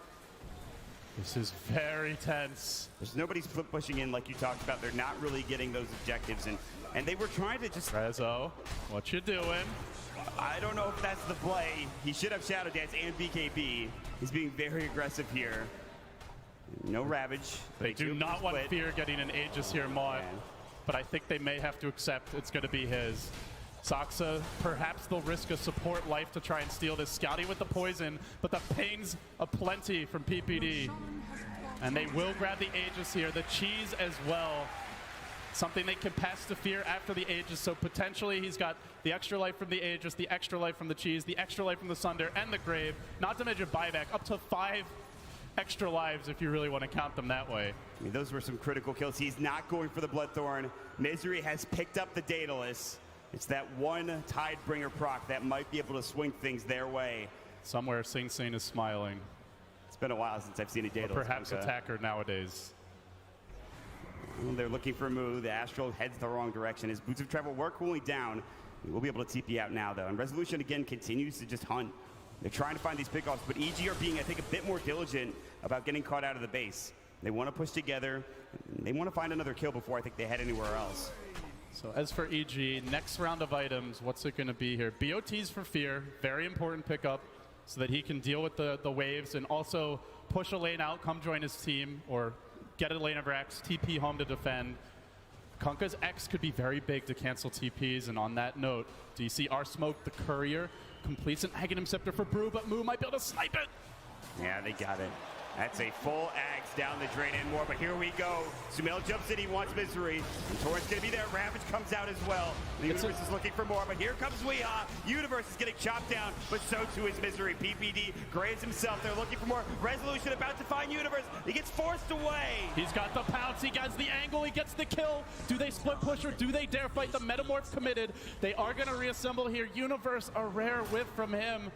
This is very tense. There's nobody split pushing in like you talked about. They're not really getting those objectives, and they were trying to just... Rezo, what you doing? I don't know if that's the play. He should have Shadow Dance and BKB. He's being very aggressive here. No Ravage. They do not want Fear getting an Aegis here, Maud. But I think they may have to accept it's going to be his. Saksa, perhaps they'll risk a support life to try and steal this. Scouting with the poison, but the pain's aplenty from PPD. And they will grab the Aegis here, the cheese as well. something they can pass to Fear after the Aegis, so potentially he's got the extra life from the Aegis, the extra life from the Cheese, the extra life from the Sunder, and the Grave, not to mention buyback, up to 5 extra lives if you really want to count them that way. I mean, those were some critical kills. He's not going for the Bloodthorn. Misery has picked up the Daedalus. It's that one Tidebringer proc that might be able to swing things their way. Somewhere Sing Sing is smiling. It's been a while since I've seen a Daedalus. Or perhaps attacker nowadays. They're looking for a move. The Astral heads the wrong direction. His boots of travel were cooling down. We'll be able to TP out now, though. And Resolution, again, continues to just hunt. They're trying to find these pickoffs, but EG are being, I think, a bit more diligent about getting caught out of the base. They want to push together. They want to find another kill before I think they head anywhere else. So as for EG, next round of items, what's it going to be here? BOTs for Fear, very important pickup, so that he can deal with the waves and also push a lane out, come join his team, or get a lane of Rax, TP home to defend. Kunkka's X could be very big to cancel TPs, and on that note, DC R-Smoke, the Courier, completes an Aghanim Scepter for Brew, but Moo might be able to snipe it. Yeah, they got it. That's a full Ags down the drain and more, but here we go. Sumail jumps in, he wants Misery. And Torrent's gonna be there, Ravage comes out as well. The Universe is looking for more, but here comes Weehaw. Universe is getting chopped down, but so too is Misery. PPD, Graves himself, they're looking for more. Resolution about to find Universe, he gets forced away. He's got the pounce, he gets the angle, he gets the kill. Do they split push or do they dare fight? The Metamorph committed. They are gonna reassemble here. Universe, a rare whiff from him.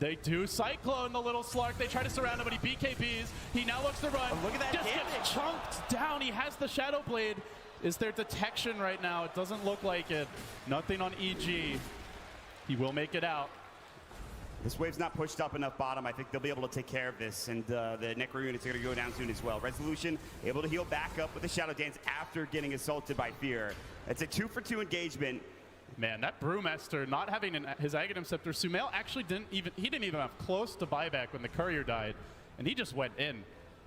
They do Cyclone the little Slark. They try to surround him, but he BKBs. He now looks to run. Oh, look at that Just damage. gets chunked down. He has the Shadow Blade. Is there detection right now? It doesn't look like it. Nothing on EG. He will make it out. This wave's not pushed up enough bottom. I think they'll be able to take care of this, and the Necro units are going to go down soon as well. Resolution able to heal back up with the Shadow Dance after getting assaulted by Fear. It's a 2-for-2 engagement. Man, that Brewmaster not having his Aghanim Scepter, Sumail actually didn't even have close to buyback when the Courier died, and he just went in.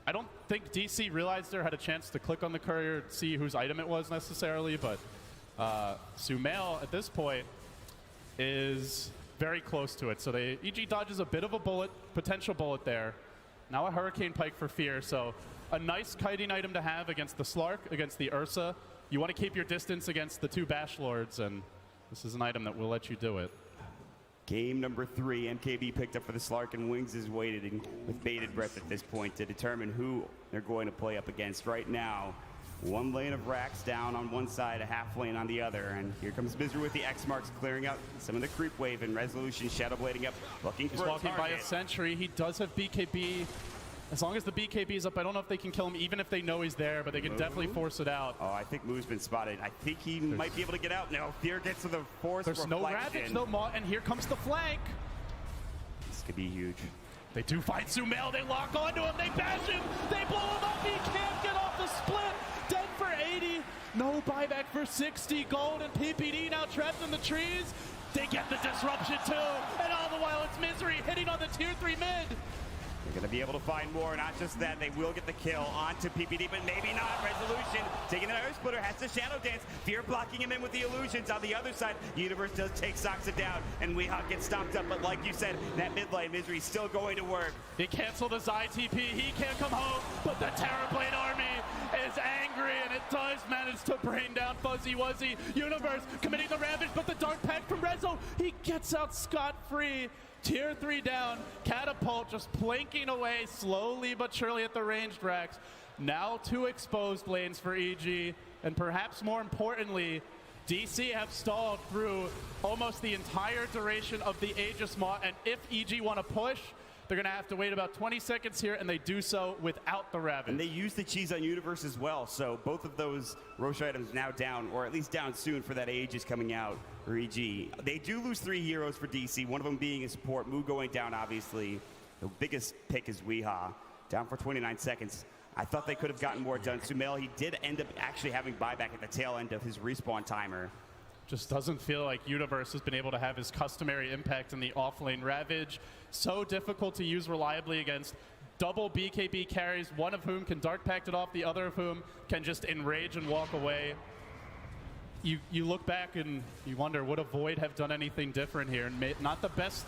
I don't think DC realized there had a chance to click on the Courier, see whose item it was necessarily, but Sumail at this point is very close to it. So EG dodges a bit of a bullet, potential bullet there. Now a Hurricane Pike for Fear, so a nice kiting item to have against the Slark, against the Ursa. You want to keep your distance against the 2 Bash Lords, and this is an item that will let you do it. Game number 3, MKB picked up for the Slark, and Wings is waiting with bated breath at this point to determine who they're going to play up against. Right now, 1 lane of Rax down on one side, a half lane on the other, and here comes Misery with the X marks, clearing out some of the creep wave, and Resolution Shadow Blading up, looking for a target. He's walking by a Sentry. He does have BKB. As long as the BKB is up, I don't know if they can kill him, even if they know he's there, but they can definitely force it out. Oh, I think Moo's been spotted. I think he might be able to get out. No, Fear gets to the force There's reflection. no Ravage, no Maw, and here comes the flank. This could be huge. They do find Sumail. They lock onto him. They bash him. They blow him up. He can't get off the split. Dead for 80. No buyback for 60 gold, and PPD now trapped in the trees. They get the disruption too, and all the while it's Misery hitting on the tier 3 mid. They're going to be able to find more. Not just that, they will get the kill onto PPD, but maybe not. Resolution taking an Earth Splitter, has the Shadow Dance. Fear blocking him in with the illusions. On the other side, Universe does take Soxa down, and Weehaw gets stomped up. But like you said, that mid lane, Misery still going to work. He canceled his ITP. He can't come home, but the Terrorblade army is angry, and it does manage to bring down Fuzzy Wuzzy. Universe committing the Ravage, but the Dark Pact from Rezo, he gets out scot-free. Tier 3 down, Catapult just planking away slowly but surely at the ranged Rax. Now 2 exposed lanes for EG, and perhaps more importantly, DC have stalled through almost the entire duration of the Aegis Maw, and if EG want to push, they're going to have to wait about 20 seconds here, and they do so without the Ravage. And they use the cheese on Universe as well, so both of those Roche items now down, or at least down soon for that Aegis coming out for EG. They do lose 3 heroes for DC, one of them being a support. Moo going down, obviously. The biggest pick is Weehaw, down for 29 seconds. I thought they could have gotten more done. Sumail, he did end up actually having buyback at the tail end of his respawn timer. Just doesn't feel like Universe has been able to have his customary impact in the offlane. Ravage, so difficult to use reliably against double BKB carries, one of whom can Dark Pact it off, the other of whom can just enrage and walk away. You look back and you wonder, would a Void have done anything different here? And not the best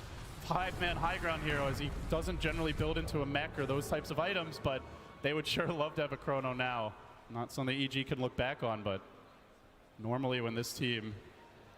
5-man high ground hero, as he doesn't generally build into a mech or those types of items, but they would sure love to have a Chrono now. Not something EG can look back on, but Normally when this team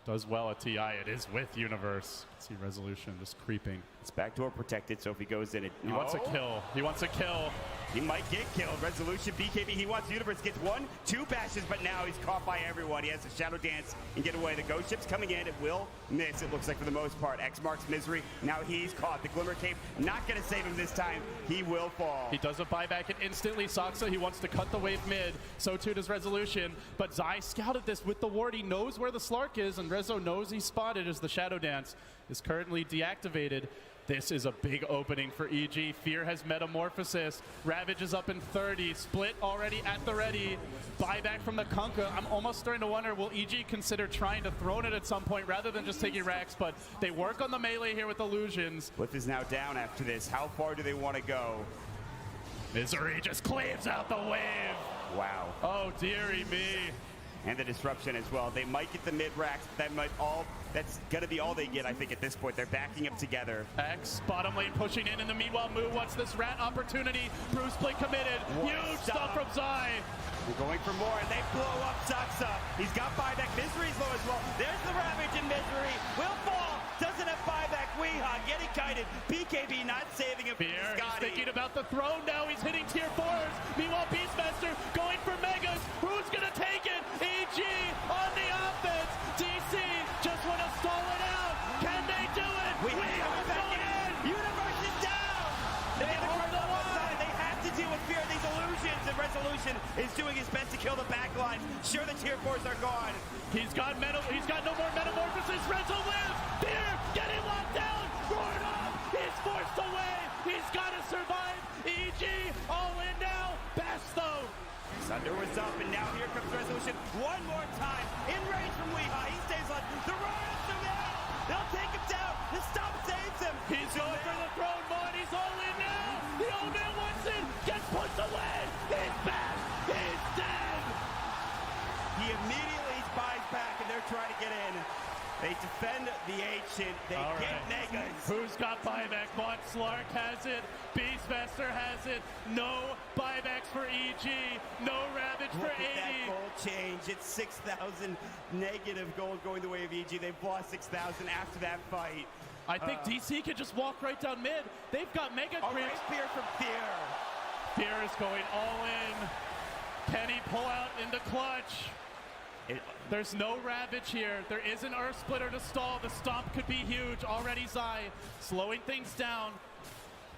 does well at TI, it is with Universe. See Resolution just creeping. It's backdoor protected, so if he goes in, He wants a kill. He wants a kill. He might get killed. Resolution, BKB, he wants Universe, gets 1, 2 bashes, but now he's caught by everyone. He has to Shadow Dance and get away. The Ghost Ship's coming in. It will miss, it looks like, for the most part. X marks Misery. Now he's caught. The Glimmer Cape not going to save him this time. He will fall. He does a buyback and instantly Saksa. He wants to cut the wave mid. So too does Resolution. But Zai scouted this with the ward. He knows where the Slark is, and Rezo knows he's spotted as the Shadow Dance is currently deactivated. This is a big opening for EG. Fear has Metamorphosis. Ravage is up in 30. Split already at the ready. Buyback from the Kunkka. I'm almost starting to wonder, will EG consider trying to throw it at some point rather than just taking Rax? But they work on the melee here with Illusions. Blip is now down after this. How far do they want to go? Misery just cleaves out the wave. Wow. Oh, dearie me. And the disruption as well. They might get the mid-racks, but that's gonna be all they get, I think, at this point. They're backing up together. X, bottom lane pushing in the meanwhile, Moo wants this rat opportunity. Bruce Blake committed. Huge stuff from Zai. They're going for more, and they blow up Saksa. He's got buyback. Misery's low as well. There's the Ravage in Misery. Will fall. Doesn't have buyback. Weehaw getting kited. BKB not saving him. Fear is thinking about the throne now. He's hitting tier 4s. Meanwhile, Beastmaster going for Megas. Who's going to take it? EG on the offense. DC just want to stall it out. Can they do it? Weehaw going in. Universe is down. They hold the line. They have to deal with Fear. These Illusions, and Resolution is doing his best to kill the backline. Sure, the tier 4s are gone. He's got no more Metamorphosis. Rezo lives. Fear getting locked down. Roared up. He's forced away. He's got to survive. EG all in now. Best though. Sunder was up, and now here comes Resolution one more time. In range from Weehaw. He stays on. The Royal Summit. They'll take him down. The stop saves him. He's going for the throne, Mon. He's all in now. The old man wants it. Gets pushed away. He's back. He's dead. He immediately buys back, and they're trying to get in. They defend the ancient. They get Megas. Who's got buyback? Mon Slark has it. Beastmaster has it. No buybacks for EG. No Ravage for 80. That gold change. It's 6,000 negative gold going the way of EG. They've lost 6,000 after that fight. I think DC can just walk right down mid. They've got Mega Creeps. Fear from Fear. Fear is going all in. Can he pull out in the clutch? There's no Ravage here. There is an Earth Splitter to stall. The stomp could be huge. Already Zai slowing things down.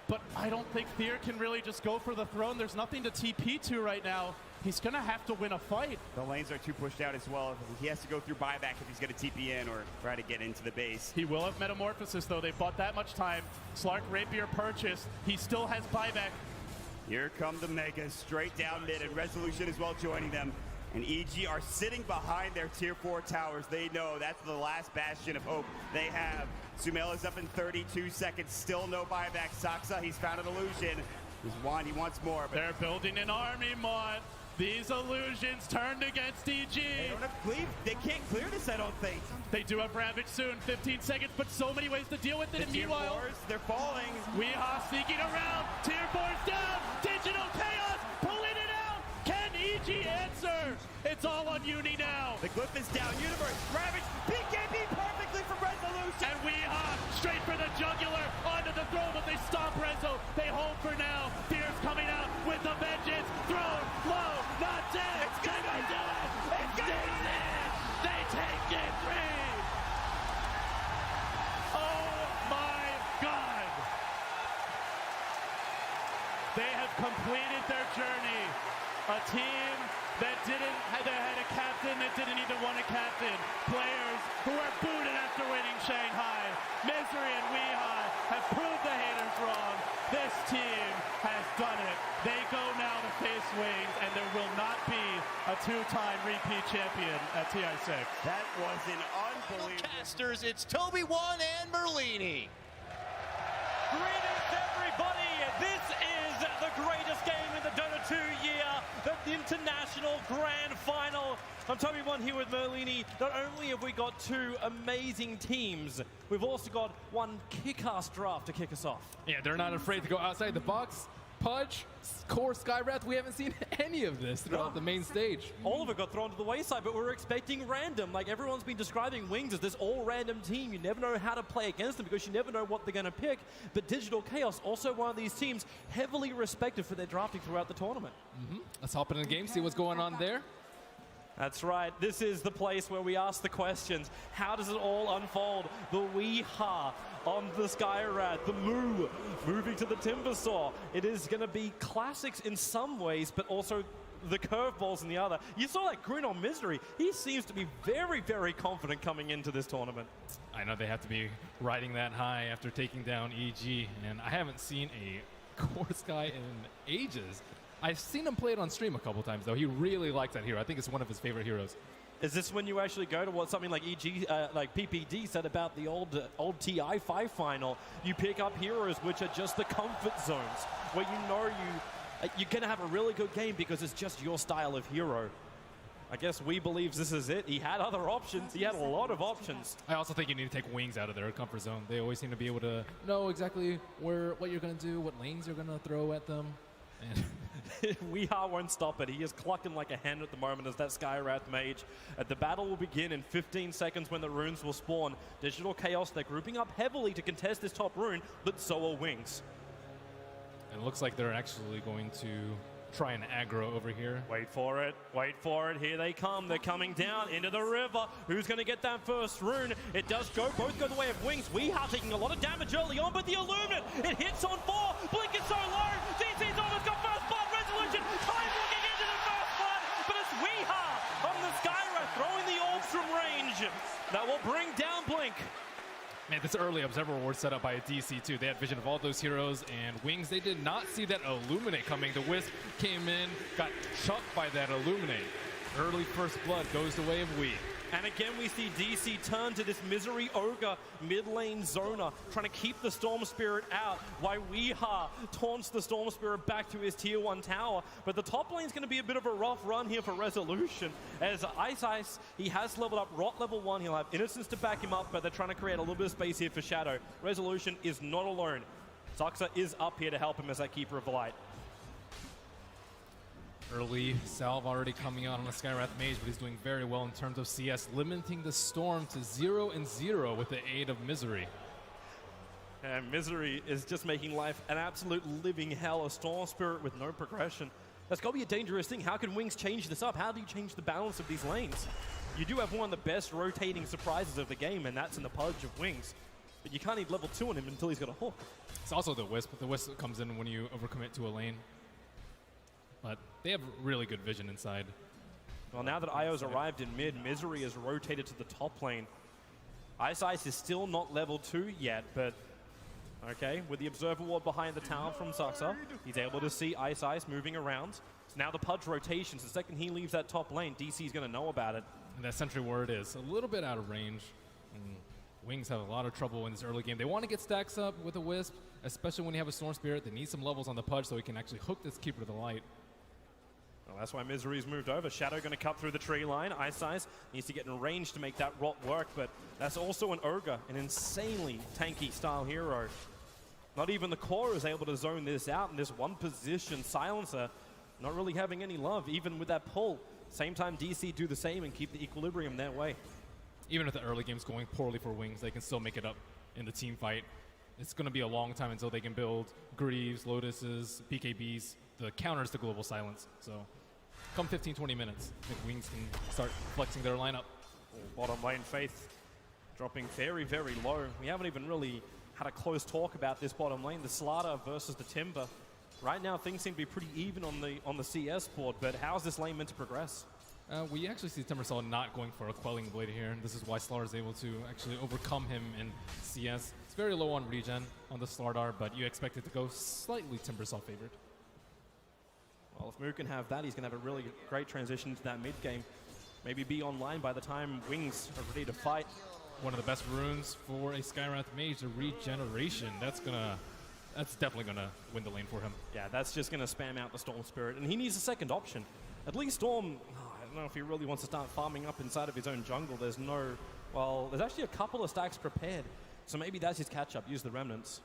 But I don't think Fear can really just go for the throne. There's nothing to TP to right now. He's going to have to win a fight. The lanes are too pushed out as well. He has to go through buyback if he's going to TP in or try to get into the base. He will have Metamorphosis, though. They bought that much time. Slark Rapier purchased. He still has buyback. Here come the Megas straight down mid, and Resolution as well joining them. And EG are sitting behind their tier 4 towers. They know that's the last bastion of hope they have. Sumela's up in 32 seconds. Still no buyback. Saksa, he's found an illusion. He's won. He wants more. But they're building an army, Mon. These Illusions turned against EG. They don't have cleave. They can't clear this, I don't think. They do have Ravage soon. 15 seconds, but so many ways to deal with it. And meanwhile, they're falling. Weehaw sneaking around. Tier 4's down. Digital Chaos pulling it out. Can EG answer? It's all on Uni now. The glyph is down. Universe, Ravage, BKB perfectly from Resolution. And Weehaw straight for the jugular onto the throne, but they stop Rezo. They hold for now. Fear's coming out with the vengeance. Throne low, not dead. It's gonna do it. It's DC. They take game 3. Oh my God. They have completed their journey. A team that had a captain that didn't even want a captain. Players who are booted after winning Shanghai. Misery and Weehaw have proved the haters wrong. This team has done it. They go now to face Wings, and there will not be a 2-time repeat champion at TI6. That was an unbelievable. Casters, it's Toby1 and Merlini. Greetings, everybody. This is the greatest game in the Dota 2 year, the International Grand Final. I'm Toby1 here with Merlini. Not only have we got 2 amazing teams, we've also got one kick-ass draft to kick us off. Yeah, they're not afraid to go outside the box. Pudge, core Skywrath, we haven't seen any of this throughout the main stage. All of it got thrown to the wayside, but we were expecting random. Like, everyone's been describing Wings as this all-random team. You never know how to play against them because you never know what they're going to pick. But Digital Chaos, also one of these teams heavily respected for their drafting throughout the tournament. Let's hop into the game, see what's going on there. That's right. This is the place where we ask the questions. How does it all unfold? The Weeha on the Skywrath, the Moo moving to the Timbersaw. It is going to be classics in some ways, but also the curveballs in the other. You saw that grin on Misery. He seems to be very, very confident coming into this tournament. I know they have to be riding that high after taking down EG, and I haven't seen a core Sky in ages. I've seen him play it on stream a couple times, though. He really likes that hero. I think it's one of his favorite heroes. Is this when you actually go to what something like EG, like PPD said about the old TI5 final? You pick up heroes which are just the comfort zones, where you know you're going to have a really good game because it's just your style of hero. I guess we believes this is it. He had other options. He had a lot of options. I also think you need to take Wings out of their comfort zone. They always seem to be able to know exactly what you're going to do, what lanes you're going to throw at them. And Weeha won't stop it. He is clucking like a hen at the moment as that Skywrath mage. The battle will begin in 15 seconds when the runes will spawn. Digital Chaos, they're grouping up heavily to contest this top rune, but so are Wings. And it looks like they're actually going to try and aggro over here. Wait for it. Wait for it. Here they come. They're coming down into the river. Who's going to get that first rune? It does go. Both go the way of Wings. Weeha taking a lot of damage early on, but the Illuminate, it hits on 4. Blink is so low. DC's almost got first blood. Resolution. Time looking into the first blood, but it's Weeha on the Skywrath throwing the orbs from range. That will bring down Blink. Man, this early Observer Ward set up by a DC too. They had vision of all those heroes, and Wings, they did not see that Illuminate coming. The Wisp came in, got chucked by that Illuminate. Early first blood goes the way of Wii. And again, we see DC turn to this Misery Ogre mid-lane zoner, trying to keep the Storm Spirit out, while Weeha taunts the Storm Spirit back to his tier 1 tower. But the top lane's going to be a bit of a rough run here for Resolution, as Ice, he has leveled up Rot level 1, he'll have Innocence to back him up, but they're trying to create a little bit of space here for Shadow. Resolution is not alone. Zoxa is up here to help him as that Keeper of the Light. Early salve already coming out on the Skywrath Mage, but he's doing very well in terms of CS, limiting the Storm to 0-0 with the aid of Misery. And Misery is just making life an absolute living hell. A Storm Spirit with no progression. That's got to be a dangerous thing. How can Wings change this up? How do you change the balance of these lanes? You do have one of the best rotating surprises of the game, and that's in the Pudge of Wings. But you can't need level 2 on him until he's got a hook. It's also the Wisp. The Wisp comes in when you overcommit to a lane. But they have really good vision inside. Well, now that Io's arrived in mid, Misery has rotated to the top lane. Ice is still not level 2 yet, but okay, with the Observer Ward behind the tower from Zoxa, he's able to see Ice moving around. So now the Pudge rotations. The second he leaves that top lane, DC's going to know about it. And that Sentry Ward is a little bit out of range. And Wings have a lot of trouble in this early game. They want to get stacks up with a Wisp, especially when you have a Storm Spirit. They need some levels on the Pudge so he can actually hook this Keeper of the Light. Well, that's why Misery's moved over. Shadow going to cut through the tree line. Ice needs to get in range to make that Rot work, but that's also an Ogre, an insanely tanky style hero. Not even the core is able to zone this out in this one position. Silencer not really having any love, even with that pull. Same time, DC do the same and keep the equilibrium their way. Even if the early game's going poorly for Wings, they can still make it up in the team fight. It's going to be a long time until they can build Greaves, Lotuses, BKBs, the counters to Global Silence. So come 15-20 minutes, I think Wings can start flexing their lineup. Bottom lane Faith dropping very, very low. We haven't even really had a close talk about this bottom lane. The Slaughter versus the Timber. Right now, things seem to be pretty even on the CS board, but how's this lane meant to progress? We actually see Timbersaw not going for a Quelling Blade here, and this is why Slardar is able to actually overcome him in CS. It's very low on regen on the Slardar, but you expect it to go slightly Timbersaw favored. Well, if Moo can have that, he's going to have a really great transition to that mid game. Maybe be online by the time Wings are ready to fight. One of the best runes for a Skywrath Mage, the Regeneration. That's definitely gonna win the lane for him. Yeah, that's just gonna spam out the Storm Spirit, and he needs a second option. At least Storm, I don't know if he really wants to start farming up inside of his own jungle. There's actually a couple of stacks prepared, so maybe that's his catch-up, use the Remnants.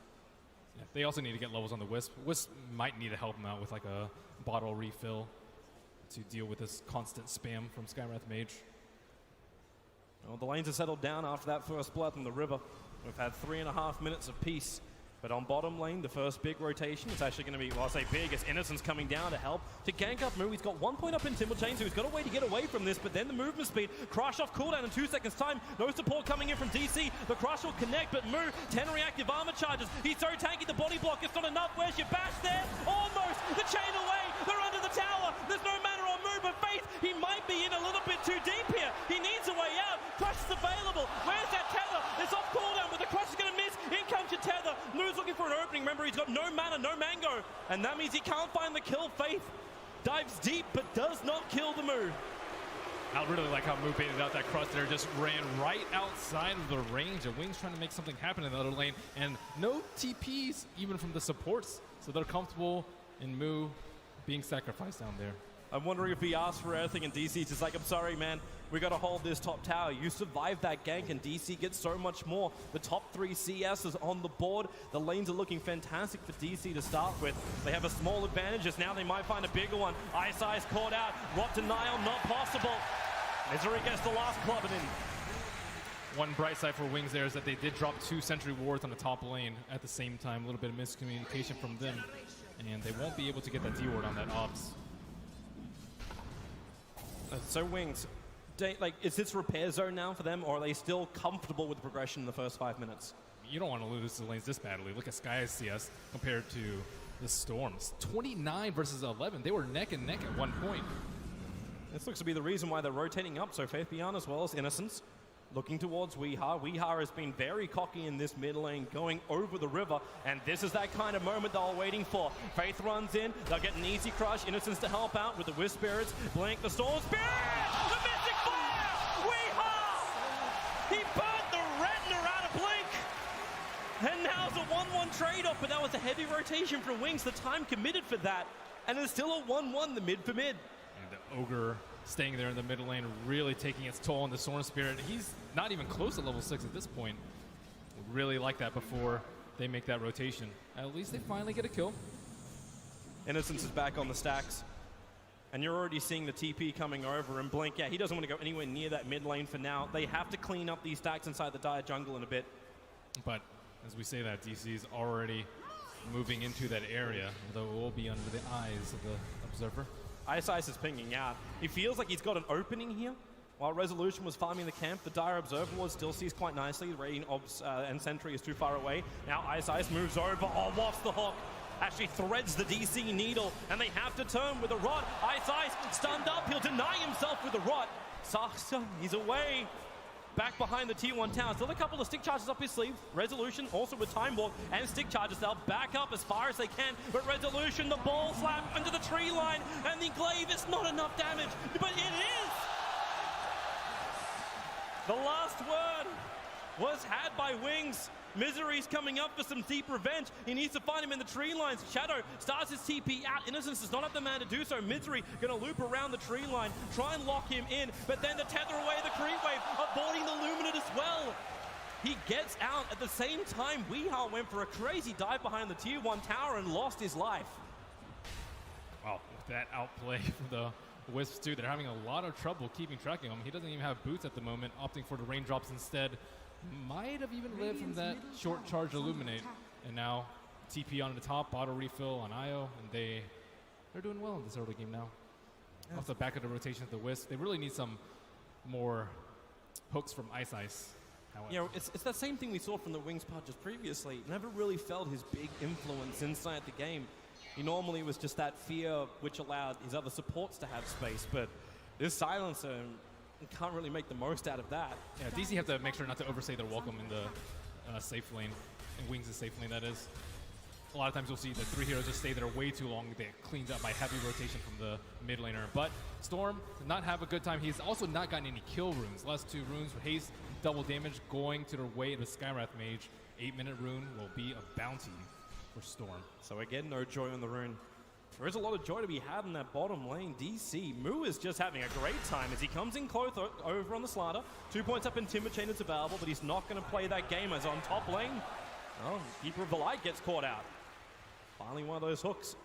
Yeah, they also need to get levels on the Wisp. Wisp might need to help them out with like a bottle refill to deal with this constant spam from Skywrath Mage. Well, the lanes are settled down after that first blood in the river. We've had 3.5 minutes of peace. But on bottom lane, the first big rotation, it's actually going to be, well, I say big, as Innocence coming down to help. To gank up Moo, he's got 1 point up in Timber Chain, so he's got a way to get away from this, but then the movement speed, Crush off cooldown in 2 seconds time. No support coming in from DC. The Crush will connect, but Moo, 10 reactive armor charges. He's so tanky, the body block, it's not enough. Where's your bash there? Almost! The chain away! They're under the tower! There's no mana on Moo, but Faith, he might be in a little bit too deep here. He needs a way out. Crush is available. Where's that tether? It's off cooldown, but the Crush is going to miss. In comes your tether. Moo's looking for an opening. Remember, he's got no mana, no mango. And that means he can't find the kill. Faith dives deep, but does not kill the Moo. I really like how Moo baited out that Crush there, just ran right outside of the range. And Wings trying to make something happen in the other lane. And no TPs, even from the supports. So they're comfortable in Moo being sacrificed down there. I'm wondering if he asked for anything, and DC's just like, I'm sorry, man. We got to hold this top tower. You survived that gank, and DC gets so much more. The top 3 CS is on the board. The lanes are looking fantastic for DC to start with. They have a small advantage, as now they might find a bigger one. Ice Ice caught out. Rot denial, not possible. Misery gets the last club in. One bright side for Wings there is that they did drop 2 sentry wards on the top lane at the same time. A little bit of miscommunication from them. And they won't be able to get that D-ward on that Ops. So Wings, is this repair zone now for them, or are they still comfortable with the progression in the first 5 minutes? You don't want to lose the lanes this badly. Look at Sky's CS compared to the Storms. 29 versus 11. They were neck and neck at one point. This looks to be the reason why they're rotating up. So Faith Beyond as well as Innocence looking towards Weehaw. Weehaw has been very cocky in this mid lane, going over the river, and this is that kind of moment they were waiting for. Faith runs in, they'll get an easy crush. Innocence to help out with the Wisp Spirits. Blink the Storm Spirit! The Mystic Fire! Weehaw! He burnt the Retina out of Blink! And now it's a 1-1 trade-off, but that was a heavy rotation from Wings. The time committed for that, and it's still a 1-1, the mid for mid. And the Ogre staying there in the middle lane, really taking its toll on the Storm Spirit. He's not even close to level 6 at this point. Would really like that before they make that rotation. At least they finally get a kill. Innocence is back on the stacks. And you're already seeing the TP coming over, and Blink, yeah, he doesn't want to go anywhere near that mid lane for now. They have to clean up these stacks inside the Dire jungle in a bit. But as we say that, DC is already moving into that area, although it will be under the eyes of the observer. Ice Ice is pinging out. He feels like he's got an opening here. While Resolution was farming the camp, the Dire Observer was still sees quite nicely. The Radiant Obs and Sentry is too far away. Now Ice Ice moves over. Oh, wafts the hook. Actually threads the DC needle, and they have to turn with a rod. Ice Ice stunned up. He'll deny himself with a rod. Saksa, he's away. Back behind the T1 tower. Still a couple of stick charges up his sleeve. Resolution also with Time Walk and stick charges. They'll back up as far as they can. But Resolution, the ball slap under the tree line. And the glaive is not enough damage. But it is! The last word was had by Wings. Misery's coming up for some deep revenge. He needs to find him in the tree lines. Shadow starts his TP out. Innocence does not have the man to do so. Misery gonna loop around the tree line, try and lock him in, but then the tether away the creep wave, avoiding the Luminate as well. He gets out at the same time. Weehaw went for a crazy dive behind the tier 1 tower and lost his life. Wow, with that outplay from the Wisps too, they're having a lot of trouble keeping track of him. He doesn't even have boots at the moment, opting for the raindrops instead. Might have even lived from that short charge Illuminate. And now TP on the top, bottle refill on Io, and they're doing well in this early game now. Yeah. Off the back of the rotation of the Wisp, they really need some more hooks from Ice Ice. However. You know, it's that same thing we saw from the Wings part just previously. Never really felt his big influence inside the game. He normally was just that fear which allowed his other supports to have space, but this silencer can't really make the most out of that. Yeah, DC have to make sure not to overstay their welcome in the safe lane, in Wings' safe lane, that is. A lot of times you'll see the 3 heroes just stay there way too long. They get cleaned up by heavy rotation from the mid laner. But Storm did not have a good time. He's also not gotten any kill runes. Last 2 runes, haste, double damage, going to their way to Skywrath Mage. 8-minute rune will be a bounty for Storm. So again, no joy on the rune. There is a lot of joy to be had in that bottom lane. DC, Moo is just having a great time as he comes in close over on the Slider. 2 points up in Timber Chain is available, but he's not going to play that game as on top lane. Oh, Keeper of the Light gets caught out. Finally one of those hooks.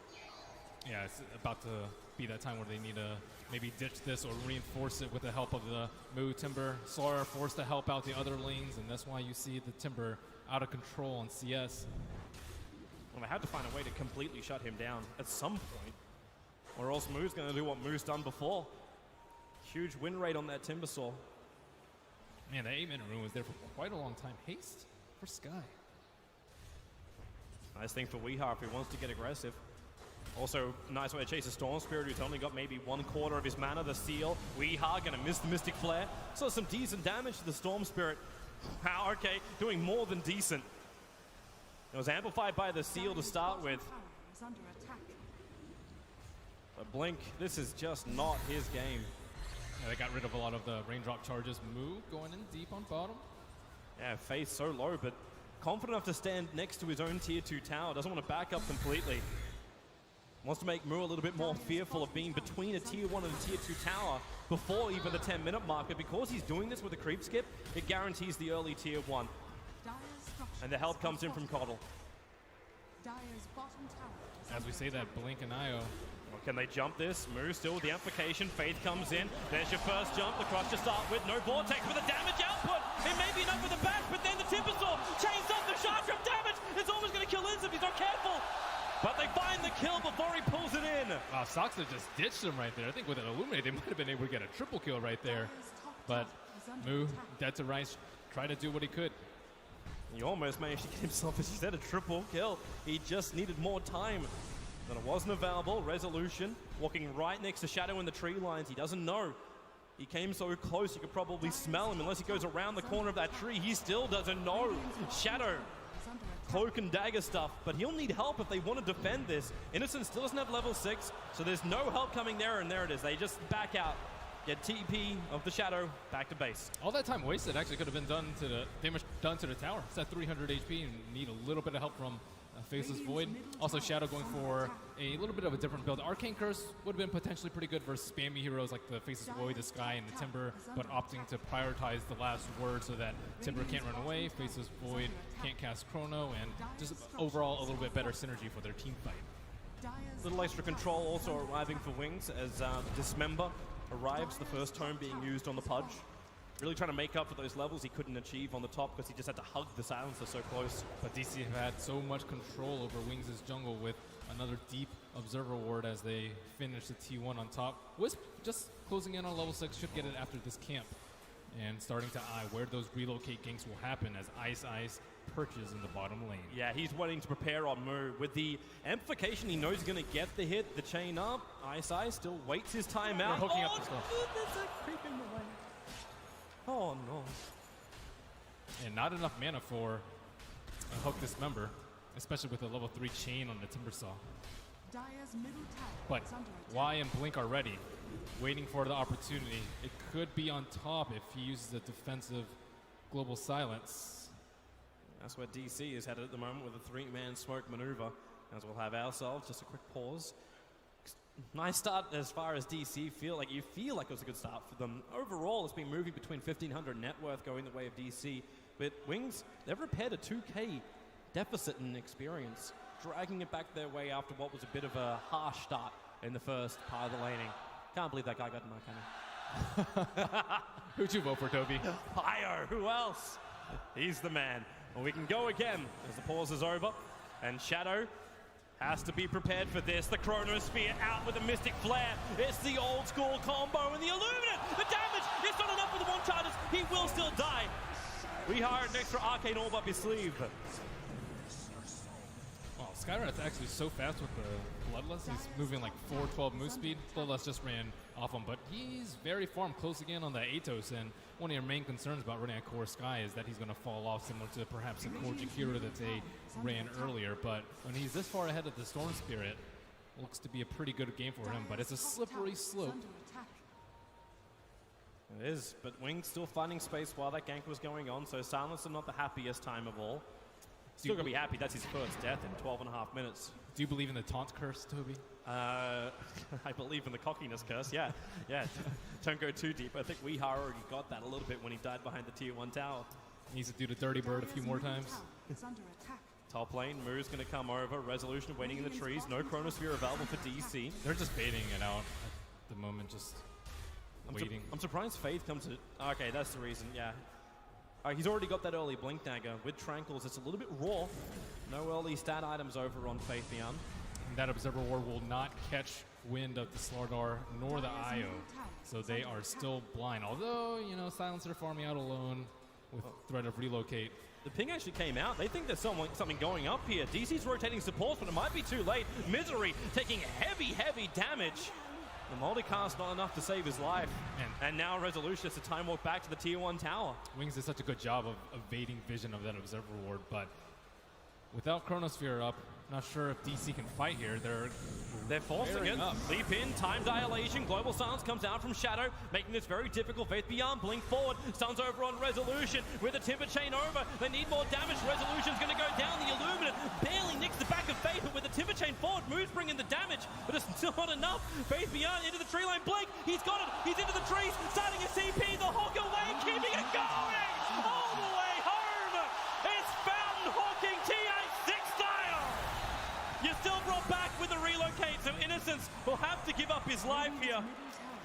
Yeah, it's about to be that time where they need to maybe ditch this or reinforce it with the help of the Moo Timber. Sora forced to help out the other lanes, and that's why you see the Timber out of control on CS. Well, they had to find a way to completely shut him down at some point, or else Moo's going to do what Moo's done before. Huge win rate on that Timbersaw. Man, the 8-minute rune was there for quite a long time. Haste for Sky. Nice thing for Weehar if he wants to get aggressive. Also, nice way to chase a Storm Spirit who's only got maybe 1/4 of his mana, the seal. Weehar gonna miss the Mystic Flare. So some decent damage to the Storm Spirit. Wow, okay, doing more than decent. It was amplified by the seal to start with. But Blink, this is just not his game. Yeah, they got rid of a lot of the raindrop charges. Moo going in deep on bottom. Yeah, Faith so low, but confident enough to stand next to his own tier 2 tower. Doesn't want to back up completely. Wants to make Moo a little bit more fearful of being between a tier 1 and a tier 2 tower before even the 10-minute mark. But because he's doing this with a creep skip, it guarantees the early tier 1. And the help comes in from Coddle. As we say that, Blink and Io. Well, can they jump this? Moo still with the amplification. Faith comes in. There's your first jump. The crush to start with. No Vortex with a damage output. It may be enough for the back, but then the Timbersaw chains up the Shark Trap damage. It's almost going to kill Inz if he's not careful. But they find the kill before he pulls it in. Wow, Soxa just ditched him right there. I think with an Illuminate, they might have been able to get a triple kill right there. But Moo, dead to rights, tried to do what he could. He almost managed to get himself, as he said, a triple kill. He just needed more time. But it wasn't available. Resolution, walking right next to Shadow in the tree lines. He doesn't know. He came so close, you could probably smell him. Unless he goes around the corner of that tree, he still doesn't know. Shadow. Cloak and dagger stuff, but he'll need help if they want to defend this. Innocent still doesn't have level 6, so there's no help coming there, and there it is. They just back out, get TP of the Shadow back to base. All that time wasted actually could have been done to the damage done to the tower. It's at 300 HP and need a little bit of help from Faceless Void. Also Shadow going for a little bit of a different build. Arcane Curse would have been potentially pretty good versus spammy heroes like the Faceless Void, the Sky, and the Timber, but opting to prioritize the last word so that Timber can't run away, Faceless Void can't cast Chrono, and just overall a little bit better synergy for their team fight. Little extra control also arriving for Wings as Dismember arrives, the first tome being used on the Pudge. Really trying to make up for those levels he couldn't achieve on the top because he just had to hug the silencer so close. But DC have had so much control over Wings' jungle with another deep Observer Ward as they finish the T1 on top. Wisp just closing in on level 6, should get it after this camp. And starting to eye where those relocate ganks will happen as Ice perches in the bottom lane. Yeah, he's waiting to prepare on Moo. With the amplification, he knows he's going to get the hit, the chain up. Ice still waits his time out. They're hooking up the stuff. Goodness, a creep in the way. Oh no. And not enough mana for a Hook Dismember, especially with a level 3 chain on the Timbersaw. But Y and Blink are ready, waiting for the opportunity. It could be on top if he uses a defensive Global Silence. That's where DC is headed at the moment with a 3-man smoke maneuver. As we'll have ourselves, just a quick pause. Nice start as far as DC you feel like it was a good start for them. Overall, it's been moving between 1,500 net worth going the way of DC. But Wings, they've repaired a 2k deficit in experience, dragging it back their way after what was a bit of a harsh start in the first part of the laning. Can't believe that guy got Mark Henry. Who'd you vote for, Toby? Io, who else? He's the man. Well, we can go again as the pause is over. And Shadow has to be prepared for this. The Chronosphere out with the Mystic Flare. It's the old school combo and the Illuminate. The damage, it's not enough for the one charges. He will still die. We hired an extra Arcane Orb up his sleeve. Well, Skyrat's actually so fast with the Bloodlust. He's moving like 412 move speed. Bloodlust just ran off him, but he's very farm, close again on the Atos, and one of your main concerns about running a core Sky is that he's going to fall off similar to perhaps a core Jakiro that they ran earlier, but when he's this far ahead of the Storm Spirit, looks to be a pretty good game for him, but it's a slippery slope. It is, but Wings still finding space while that gank was going on, so Silencer not the happiest time of all. Still going to be happy, that's his first death in 12.5 minutes. Do you believe in the taunt curse, Toby? I believe in the cockiness curse, yeah. Yeah, don't go too deep. I think Weehar already got that a little bit when he died behind the tier 1 tower. Needs to do the dirty bird a few more times. Top lane, Moo's going to come over. Resolution waiting in the trees. No Chronosphere available for DC. They're just baiting it out at the moment, just waiting. I'm surprised Faith comes to... Okay, that's the reason, yeah. He's already got that early Blink Dagger. With Tranquils, it's a little bit raw. No early stat items over on Faith Beyond. And that Observer Ward will not catch wind of the Slardar nor the IO. So they are still blind. Although, you know, Silencer farming out alone with threat of relocate. The ping actually came out. They think there's something going up here. DC's rotating supports, but it might be too late. Misery taking heavy damage. The multicast not enough to save his life. And now Resolution has to time walk back to the tier 1 tower. Wings did such a good job of evading vision of that Observer Ward, but without Chronosphere up, not sure if DC can fight here. They're forcing it. Leap in, time dilation. Global Silence comes out from Shadow, making this very difficult. Faith Beyond, blink forward. Stuns over on Resolution with a Timber Chain over. They need more damage. Resolution's going to go down. The Illuminate barely nicks the back of Faith, but with the Timber Chain forward, Moves bringing the damage, but it's still not enough. Faith Beyond into the tree line. Blink, he's got it. He's into the trees, starting a CP. The Hawk away, keeping it going all the way home. It's Fountain Hawking TA6 style. You're still brought back with a relocate, so Innocence will have to give up his life here.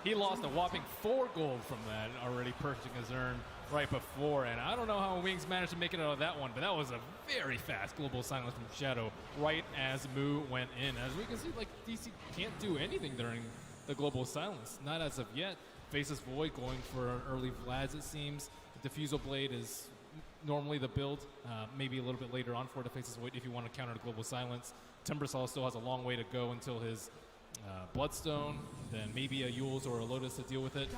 He lost a whopping 4 gold from that, already purchasing his earn right before, and I don't know how Wings managed to make it out of that one, but that was a very fast Global Silence from Shadow right as Moo went in. As we can see, like, DC can't do anything during the Global Silence, not as of yet. Faces Void going for an early Vlads, it seems. The Diffusal Blade is normally the build, maybe a little bit later on for the Faces Void if you want to counter the Global Silence. Timbersaw still has a long way to go until his Bloodstone, then maybe a Yules or a Lotus to deal with it.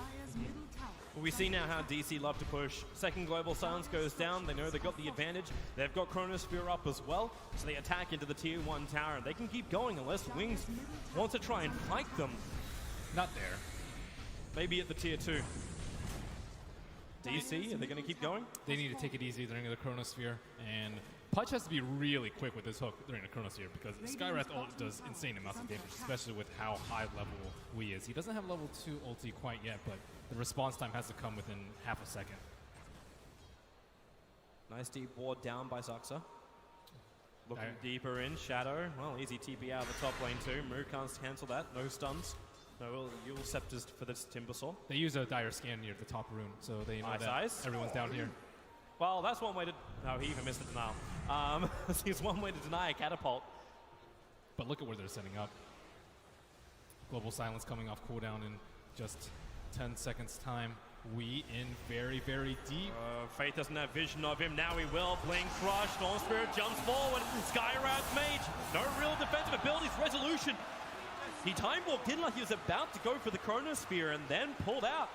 We see now how DC love to push. Second Global Silence goes down. They know they've got the advantage. They've got Chronosphere up as well, so they attack into the tier 1 tower. They can keep going unless Wings wants to try and fight them. Not there. Maybe at the tier 2. DC, are they going to keep going? They need to take it easy during the Chronosphere, and Pudge has to be really quick with his hook during the Chronosphere because Skywrath ult does insane amounts of damage, especially with how high level Wii is. He doesn't have level 2 ulti quite yet, but the response time has to come within half a second. Nice deep ward down by Zuxa. Looking deeper in, Shadow. Well, easy TP out of the top lane too. Moo can't cancel that. No stuns. No Yule Scepters for this Timbersaw. They use a dire scan near the top rune, so they know that everyone's down here. Well, that's one way to... No, he even missed the denial. It's one way to deny a catapult. But look at where they're setting up. Global Silence coming off cooldown in just 10 seconds time. We in very deep. Faith doesn't have vision of him. Now he will. Blink Crush. Storm Spirit jumps forward. Skywrath Mage. No real defensive abilities. Resolution. He time walked in like he was about to go for the Chronosphere and then pulled out.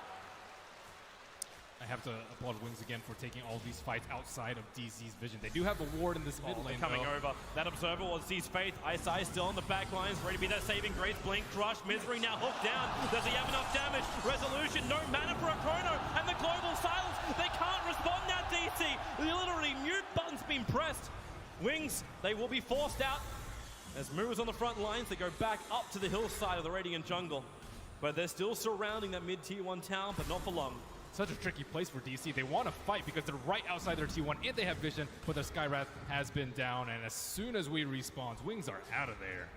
I have to applaud Wings again for taking all these fights outside of DC's vision. They do have a ward in this mid lane, coming over. That Observer Ward sees Faith. Ice still on the back lines, ready to be that saving grace. Blink, Crush, Misery now hooked down. Does he have enough damage? Resolution, no mana for a Chrono, and the Global Silence. They can't respond now, DC. Literally, mute button's been pressed. Wings, they will be forced out. As Moo is on the front lines, they go back up to the hillside of the Radiant jungle. But they're still surrounding that mid-tier 1 town, but not for long. Such a tricky place for DC. They want to fight because they're right outside their T1 and they have vision, but their Skywrath has been down, and as soon as we respawn, Wings are out of there.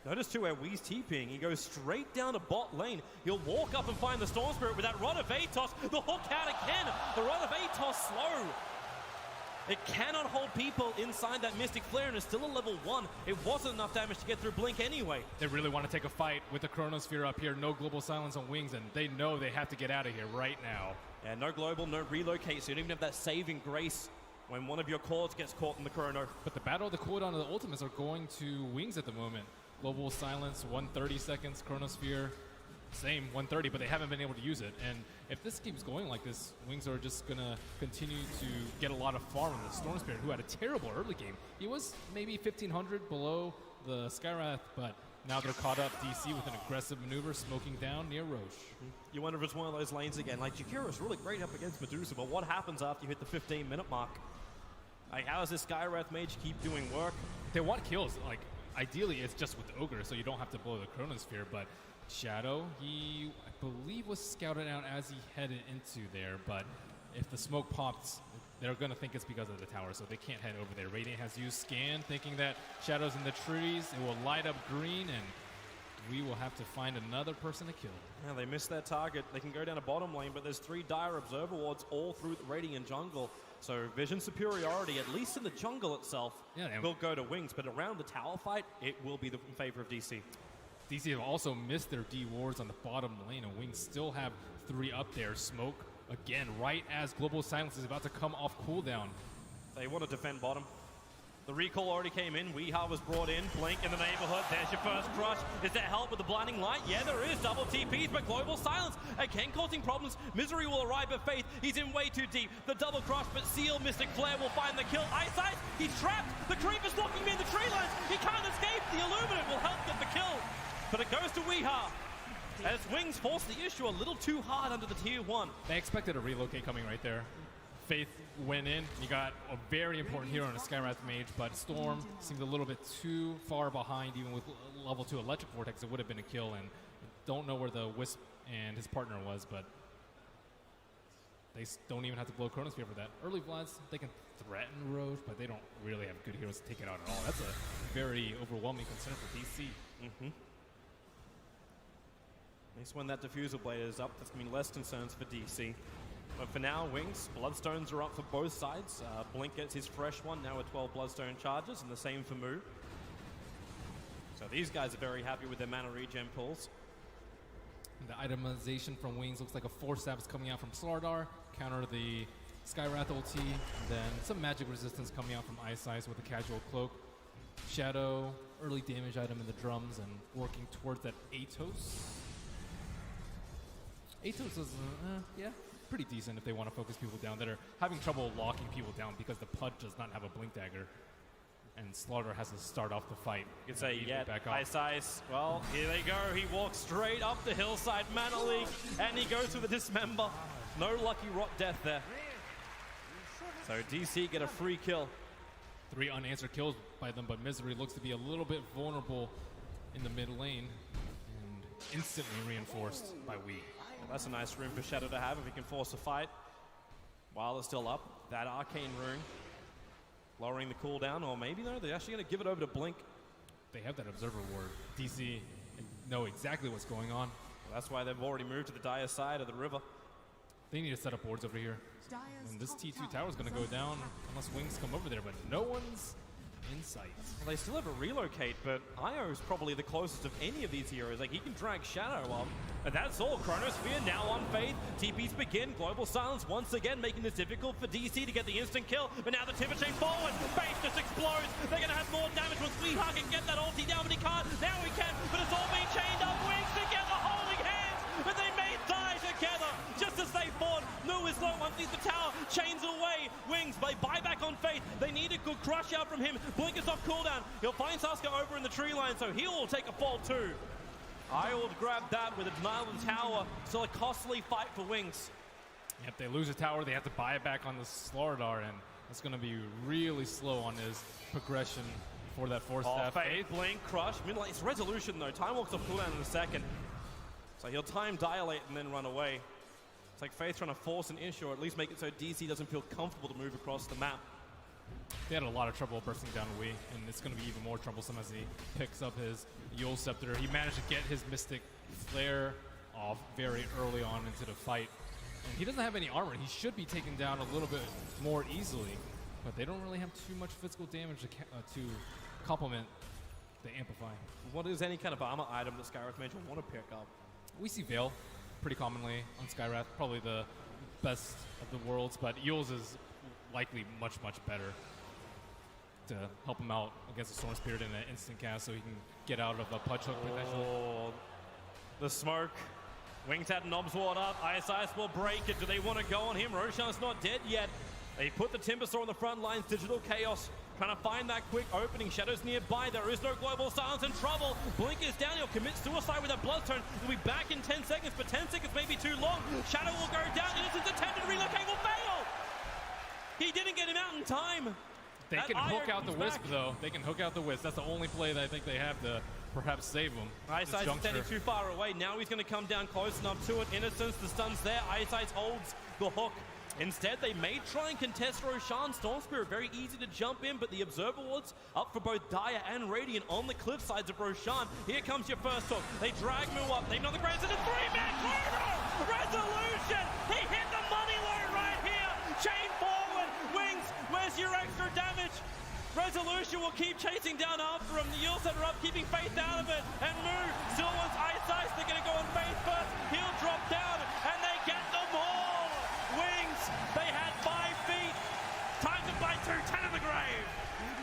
Notice too where Wee's TPing. He goes straight down to bot lane. He'll walk up and find the Storm Spirit with that Rod of Atos. The hook out again. The Rod of Atos slow. It cannot hold people inside that Mystic Flare, and it's still a level 1. It wasn't enough damage to get through Blink anyway. They really want to take a fight with the Chronosphere up here. No Global Silence on Wings, and they know they have to get out of here right now. Yeah, no global, no relocate, so you don't even have that saving grace when one of your cords gets caught in the Chrono. But the battle of the cooldown and the ultimates are going to Wings at the moment. Global Silence, 130 seconds. Chronosphere, same, 130, but they haven't been able to use it. And if this keeps going like this, Wings are just going to continue to get a lot of farm on the Storm Spirit, who had a terrible early game. He was maybe 1,500 below the Skywrath, but now they're caught up. DC with an aggressive maneuver, smoking down near Roche. You wonder if it's one of those lanes again. Like, Jakira's really great up against Medusa, but what happens after you hit the 15-minute mark? Like, how does this Skywrath Mage keep doing work? They want kills. Like, ideally, it's just with the Ogre, so you don't have to blow the Chronosphere, but Shadow, he, I believe, was scouted out as he headed into there, but if the smoke popped, they're going to think it's because of the tower, so they can't head over there. Radiant has used Scan, thinking that Shadow's in the trees. It will light up green, and we will have to find another person to kill. Yeah, they missed their target. They can go down a bottom lane, but there's 3 Dire Observer wards all through the Radiant jungle. So vision superiority, at least in the jungle itself, will go to Wings, but around the tower fight, it will be in favor of DC. DC have also missed their D wards on the bottom lane, and Wings still have 3 up there. Smoke again, right as Global Silence is about to come off cooldown. They want to defend bottom. The recall already came in. Weehaw was brought in. Blink in the neighborhood. There's your first crush. Is there help with the blinding light? Yeah, there is. Double TPs, but Global Silence again causing problems. Misery will arrive, but Faith, he's in way too deep. The double crush, but Seal, Mystic Flare will find the kill. Ice, he's trapped. The creep is locking him in the tree lines. He can't escape. The Illuminate will help get the kill, but it goes to Weehaw. As Wings force the issue a little too hard under the tier 1. They expected a relocate coming right there. Faith went in. You got a very important hero in a Skywrath Mage, but Storm seemed a little bit too far behind, even with level 2 Electric Vortex. It would have been a kill, and don't know where the Wisp and his partner was, but they don't even have to blow Chronosphere for that. Early Vlads, they can threaten Roche, but they don't really have good heroes to take it out at all. That's a very overwhelming concern for DC. At least when that Diffusal Blade is up, that's going to be less concerns for DC. But for now, Wings, Bloodstones are up for both sides. Blink gets his fresh one, now with 12 Bloodstone charges, and the same for Moo. So these guys are very happy with their mana regen pulls. The itemization from Wings looks like a Force Staff is coming out from Slardar, counter the Skywrath ulti, and then some magic resistance coming out from Ice with a casual cloak. Shadow, early damage item in the drums, and working towards that Atos. Atos is, yeah, pretty decent if they want to focus people down that are having trouble locking people down because the Pudge does not have a Blink Dagger. And Slaughter has to start off the fight. You could say, yeah, Ice. Well, here they go. He walks straight up the hillside, Mana Leak, and he goes for the Dismember. No lucky rot death there. So DC get a free kill. 3 unanswered kills by them, but Misery looks to be a little bit vulnerable in the mid lane and instantly reinforced by Wii. Well, that's a nice rune for Shadow to have if he can force a fight while it's still up. That Arcane rune lowering the cooldown, or maybe no, they're actually going to give it over to Blink. They have that Observer Ward. DC know exactly what's going on. Well, that's why they've already moved to the Dire side of the river. They need to set up wards over here. And this T2 tower is going to go down unless Wings come over there, but no one's in sight. Well, they still have a relocate, but Io is probably the closest of any of these heroes. Like, he can drag Shadow up. And that's all. Chronosphere now on Faith. TPs begin. Global Silence once again making this difficult for DC to get the instant kill. But now the Timber Chain forward. Faith just explodes. They're going to have more damage once Weehaw can get that ulti down, but he can't. Now he can, but it's all being chained up. Wings together, holding hands. But they may die together. Just as they fought, Nu is low. Once he's the tower, chains away. Wings by buyback on Faith. They need a good crush out from him. Blink is off cooldown. He'll find Sasuke over in the tree line, so he will take a fall too. I will grab that with a denial of the tower. Still a costly fight for Wings. If they lose a tower, they have to buy it back on the Slardar, and it's going to be really slow on his progression for that Force Staff. Faith, Blink, Crush. It's Resolution though. Time walks off cooldown in a second. So he'll time dilate and then run away. It's like Faith trying to force an issue, or at least make it so DC doesn't feel comfortable to move across the map. They had a lot of trouble bursting down Wii, and it's going to be even more troublesome as he picks up his Yule Scepter. He managed to get his Mystic Flare off very early on into the fight. And he doesn't have any armor. He should be taken down a little bit more easily, but they don't really have too much physical damage to complement the Amplify. What is any kind of armor item that Skywrath Mage will want to pick up? We see Veil pretty commonly on Skywrath, probably the best of the worlds, but Yule's is likely much, much better to help him out against the Storm Spirit in an instant cast so he can get out of a Pudge Hook potentially. The smoke. Wings had Knobs ward up. Ice will break it. Do they want to go on him? Roshan's not dead yet. They put the Timbersaw on the front lines. Digital Chaos trying to find that quick opening. Shadows nearby. There is no Global Silence in trouble. Blink is down. He'll commit suicide with a Bloodstone. He'll be back in 10 seconds, but 10 seconds may be too long. Shadow will go down. Innocent's attempted relocate will fail. He didn't get him out in time. They can hook out the Wisp, though. They can hook out the Wisp. That's the only play that I think they have to perhaps save him. Ice standing too far away. Now he's going to come down close enough to it. Innocence, the stun's there. Ice holds the hook. Instead, they may try and contest Roshan. Storm Spirit very easy to jump in, but the Observer Wards up for both Dire and Radiant on the cliff sides of Roshan. Here comes your first hook. They drag Moo up. They know the Graves in a 3-man corridor. Resolution. He hit the money low right here. Chain forward. Wings, where's your extra damage? Resolution will keep chasing down after him. The Yules are up, keeping Faith out of it. And Moo still wants Ice. They're going to go on Faith first. He'll drop down, and they get them all. Wings, they had 5 feet. Time to buy 210 in the grave.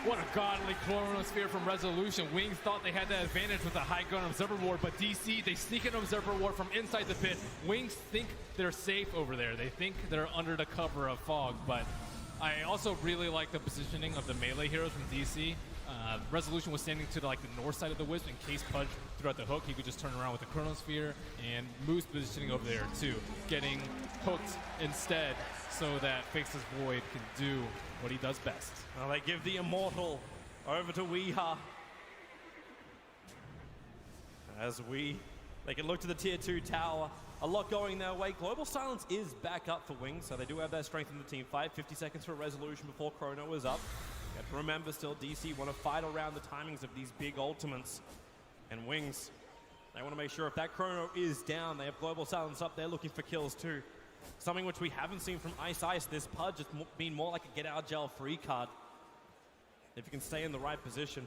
What a godly Chronosphere from Resolution. Wings thought they had that advantage with a high gun Observer Ward, but DC, they sneak an Observer Ward from inside the pit. Wings think they're safe over there. They think they're under the cover of fog, but I also really like the positioning of the melee heroes from DC. Resolution was standing to the north side of the Wisp in case Pudge threw out the hook. He could just turn around with the Chronosphere, and Moo's positioning over there too, getting hooked instead so that Faceless Void can do what he does best. Well, they give the Immortal over to Weeha. As they can look to the tier 2 tower. A lot going their way. Global Silence is back up for Wings, so they do have that strength in the team fight. 50 seconds for Resolution before Chrono is up. You have to remember still, DC want to fight around the timings of these big ultimates. And Wings, they want to make sure if that Chrono is down, they have Global Silence up there looking for kills too. Something which we haven't seen from Ice. This Pudge has been more like a get out jail free card. If you can stay in the right position.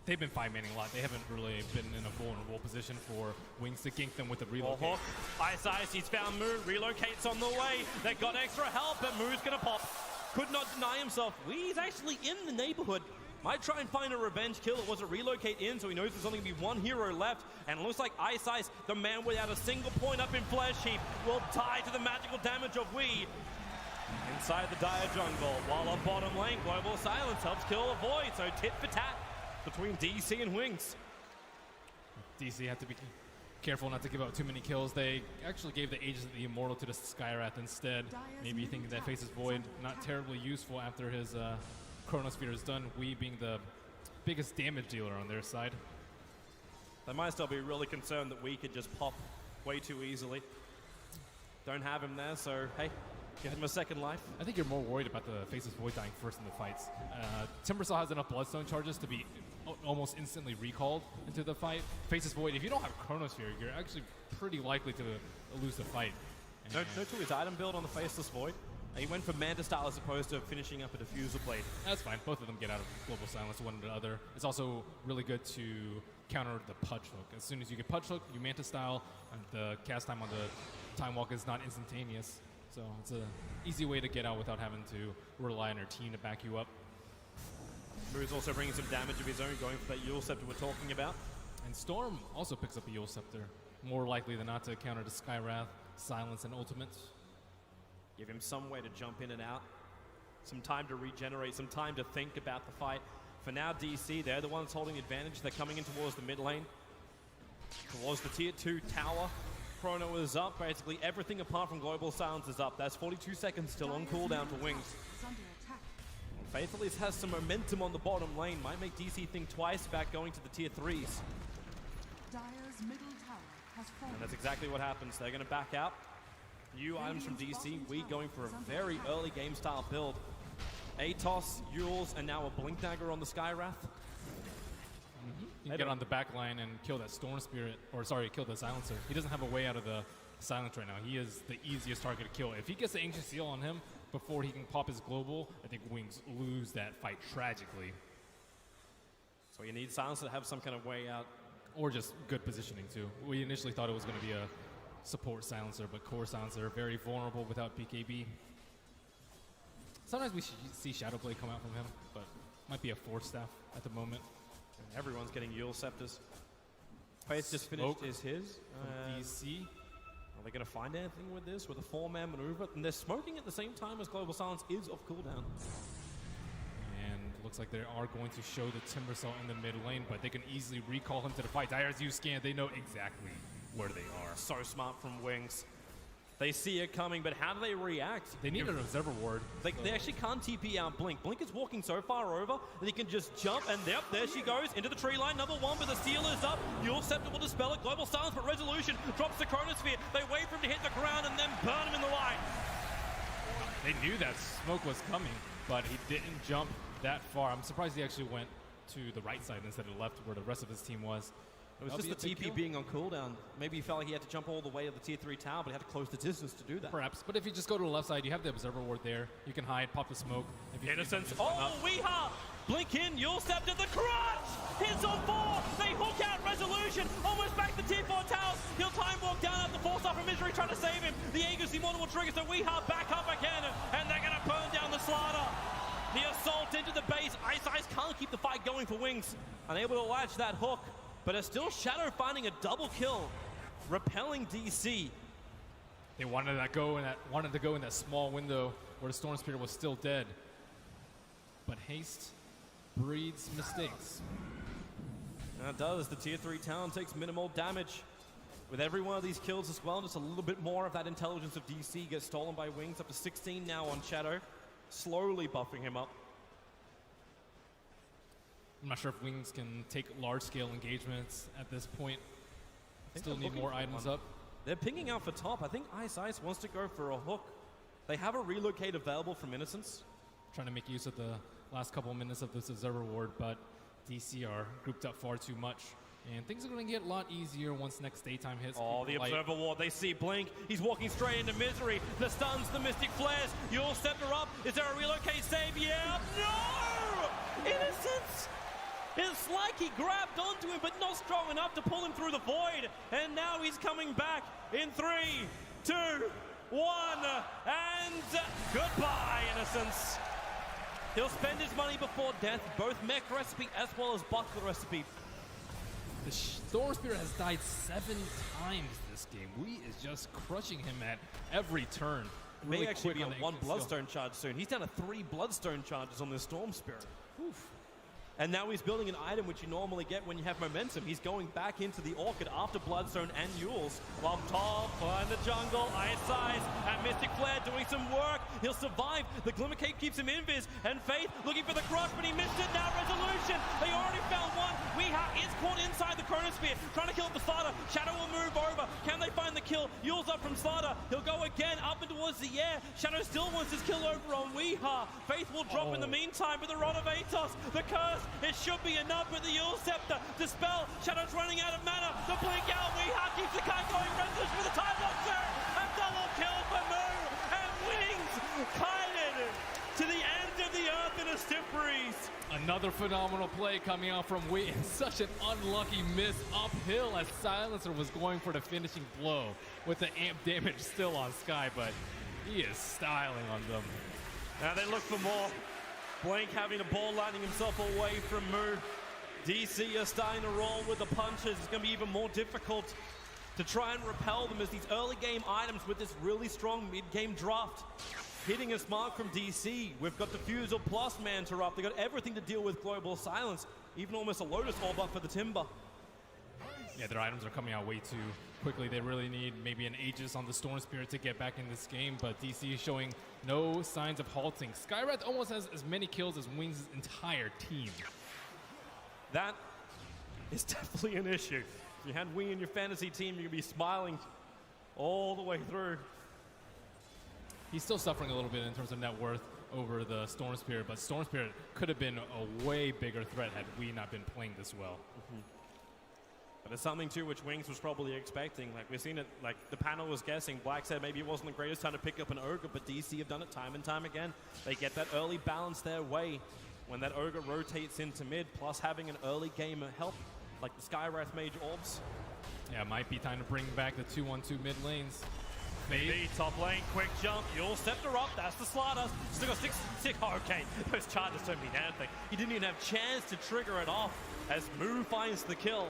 They've been 5-manning a lot. They haven't really been in a vulnerable position for Wings to gank them with a relocate. Ice, he's found Moo. Relocates on the way. They got extra help, but Moo's going to pop. Could not deny himself. Wee's actually in the neighborhood. Might try and find a revenge kill. It was a relocate in, so he knows there's only going to be one hero left. And it looks like Ice, the man without a single point up in Flesh Heap, will die to the magical damage of Wee. Inside the Dire jungle, while on bottom lane, Global Silence helps kill a Void. So tit for tat between DC and Wings. DC have to be careful not to give out too many kills. They actually gave the Aegis of the Immortal to the Skywrath instead. Maybe thinking that Faceless Void not terribly useful after his Chronosphere is done. Wee being the biggest damage dealer on their side. They might still be really concerned that Wee could just pop way too easily. Don't have him there, so hey, give him a second life. I think you're more worried about the Faceless Void dying first in the fights. Timbersaw has enough Bloodstone charges to be almost instantly recalled into the fight. Faceless Void, if you don't have Chronosphere, you're actually pretty likely to lose the fight. No to his item build on the Faceless Void. He went for Manta style as opposed to finishing up a Diffusal Blade. That's fine. Both of them get out of Global Silence one to the other. It's also really good to counter the Pudge Hook. As soon as you get Pudge Hook, you Manta style, and the cast time on the Time Walk is not instantaneous. So it's an easy way to get out without having to rely on your team to back you up. Moo's also bringing some damage of his own, going for that Eul Scepter we're talking about. And Storm also picks up a Eul Scepter, more likely than not to counter the Skywrath, Silence, and Ultimate. Give him some way to jump in and out, some time to regenerate, some time to think about the fight. For now, DC, they're the ones holding the advantage. They're coming in towards the mid lane, towards the tier 2 tower. Chrono is up. Basically, everything apart from Global Silence is up. That's 42 seconds still on cooldown for Wings. Faithfully has some momentum on the bottom lane. Might make DC think twice about going to the tier 3s. And that's exactly what happens. They're going to back out. New items from DC. We going for a very early game style build. Atos, Euls, and now a Blink Dagger on the Skywrath. You can get on the back line and kill that Storm Spirit, or sorry, kill the Silencer. He doesn't have a way out of the Silence right now. He is the easiest target to kill. If he gets the Ancient Seal on him before he can pop his Global, I think Wings lose that fight tragically. So you need Silencer to have some kind of way out. Or just good positioning too. We initially thought it was going to be a support Silencer, but core Silencer, very vulnerable without PKB. Sometimes we see Shadowblade come out from him, but might be a Force Staff at the moment. And everyone's getting Eul Scepters. Faith just finished his. DC. Are they going to find anything with this, with a 4-man maneuver? And they're smoking at the same time as Global Silence is off cooldown. And looks like they are going to show the Timbersaw in the mid lane, but they can easily recall him to the fight. Dire's use scan, they know exactly where they are. So smart from Wings. They see it coming, but how do they react? They need an Observer Ward. They actually can't TP out Blink. Blink is walking so far over that he can just jump, and yep, there she goes into the tree line. Number 1, but the seal is up. Eul Scepter will dispel it. Global Silence, but Resolution drops the Chronosphere. They wait for him to hit the ground and then burn him in the They knew that smoke was coming, but he didn't jump that far. I'm surprised he actually went to the right side instead of left where the rest of his team was. It was just the TP being on cooldown. Maybe he felt like he had to jump all the way to the tier 3 tower, but he had to close the distance to do that. Perhaps, but if you just go to the left side, you have the observer ward there. You can hide, pop the smoke. If you Innocence. Oh, Weeha! Blink in, Yule Step to the crutch! Hits on 4! They hook out Resolution! Almost back to tier 4 towers! He'll time walk down at the 4-star from Misery trying to save him! The Aegis Immortal will trigger, so Weeha back up again! And they're gonna burn down the Slaughter! The assault into the base. Ice can't keep the fight going for Wings. Unable to latch that hook. But it's still Shadow finding a double kill, repelling DC. They wanted to go in that small window where the Storm Spirit was still dead. But haste breeds mistakes. And it does. The tier 3 town takes minimal damage. With every one of these kills as well, just a little bit more of that intelligence of DC gets stolen by Wings. Up to 16 now on Shadow, slowly buffing him up. I'm not sure if Wings can take large-scale engagements at this point. Still need more items up. They're pinging out for top. I think Ice wants to go for a hook. They have a relocate available from Innocence. Trying to make use of the last couple of minutes of this observer ward, but DC are grouped up far too much. And things are going to get a lot easier once next daytime hits. Oh, the observer ward. They see Blink. He's walking straight into Misery. The stuns, the Mystic Flares. You'll step her up. Is there a relocate save? Yeah. No! Innocence! It's like he grabbed onto him, but not strong enough to pull him through the void. And now he's coming back in 3, 2, 1, and goodbye, Innocence. He'll spend his money before death, both mech recipe as well as buckler recipe. The Storm Spirit has died 7 times this game. Wee is just crushing him at every turn. Really may actually be on 1 Bloodstone charge soon. He's down to 3 Bloodstone charges on this Storm Spirit. Oof. And now he's building an item which you normally get when you have momentum. He's going back into the Orchid after Bloodstone and Yules. Up top, in the jungle, Ice, and Mystic Flare doing some work. He'll survive. The Glimmer Cape keeps him invis. And Faith looking for the crush, but he missed it. Now Resolution. They already found one. Weeha is caught inside the Chronosphere, trying to kill the Slaughter. Shadow will move over. Can they find the kill? Yules up from Slaughter. He'll go again up and towards the air. Shadow still wants his kill over on Weeha. Faith will drop in the meantime, but the Rod of Atos, the curse, it should be enough with the Yule Scepter. Dispel. Shadow's running out of mana. The blink out. Weeha keeps the kite going. Resolution for the time lock. A double kill for Moo. And Wings kited to the end of the earth in a stiff breeze. Another phenomenal play coming out from Wee, and such an unlucky miss uphill as Silencer was going for the finishing blow with the amp damage still on Sky, but he is styling on them. Now they look for more. Blank having a ball lighting himself away from Moo. DC are starting to roll with the punches. It's going to be even more difficult to try and repel them as these early game items with this really strong mid-game draft hitting a mark from DC. We've got Diffusal plus Manta up. They've got everything to deal with Global Silence. Even almost a Lotus Orb up for the Timber. Yeah, their items are coming out way too quickly. They really need maybe an Aegis on the Storm Spirit to get back in this game, but DC is showing no signs of halting. Skywrath almost has as many kills as Wings' entire team. That is definitely an issue. If you had Wing in your fantasy team, you'd be smiling all the way through. He's still suffering a little bit in terms of net worth over the Storm Spirit, but Storm Spirit could have been a way bigger threat had we not been playing this well. But it's something too which Wings was probably expecting. Like we've seen it, like the panel was guessing. Black said maybe it wasn't the greatest time to pick up an Ogre, but DC have done it time and time again. They get that early balance their way when that Ogre rotates into mid, plus having an early game help, like the Skywrath Mage Orbs. Yeah, it might be time to bring back the 2-1-2 mid lanes. Maybe top lane, quick jump, Yule stepped her up, that's the Slaughter. Still got 6, oh, okay, those charges don't mean anything. He didn't even have a chance to trigger it off as Moo finds the kill.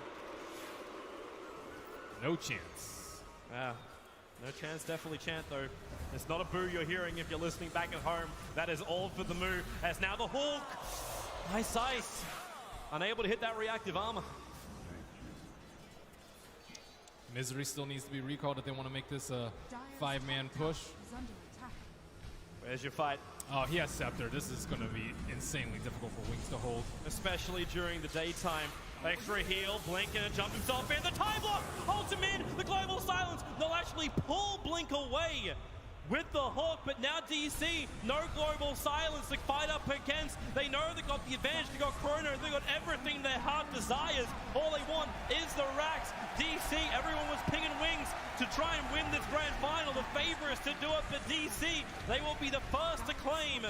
No chance. Yeah, no chance, definitely chant though. It's not a boo you're hearing if you're listening back at home. That is all for the Moo, as now the Hulk. Ice. Unable to hit that reactive armor. Misery still needs to be recalled if they want to make this a 5-man push. Where's your fight? Oh, he has Scepter. This is going to be insanely difficult for Wings to hold. Especially during the daytime. Extra heal, Blink gonna jump himself in. The time block! Ultimate, the Global Silence. They'll actually pull Blink away. with the hook, but now DC, no global silence to fight up against. They know they got the advantage, they got Chrono, they got everything their heart desires. All they want is the racks. DC, everyone was pinging Wings to try and win this grand final. The favor is to do it for DC. They will be the first to claim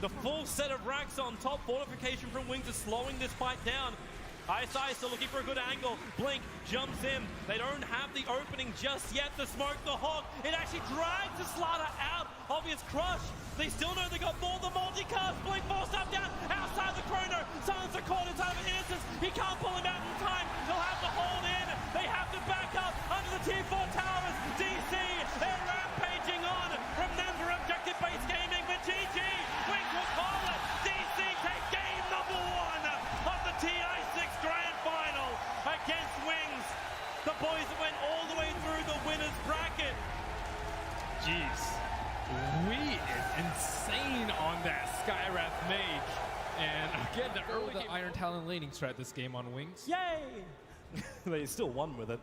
the full set of racks on top. Fortification from Wings is slowing this fight down. Ice still looking for a good angle. Blink jumps in. They don't have the opening just yet to smoke the hog. It actually drags the Slaughter out of his crush. They still know they got more than multicast. Blink forced up down outside the Chrono. Silence are caught in time of innocence. He can't pull him out in time. They'll have to hold in. They have to back up under the tier 4 towers. DC, they're rampaging on from them for objective-based gaming with GG. Wings will call it. DC take game number 1 of the TI6 Grand Final against Wings. The boys that went all the way through the winner's bracket. Jeez. We is insane on that Skywrath Mage. And again, the early Iron Talon laning strat this game on Wings. Yay! They still won with it.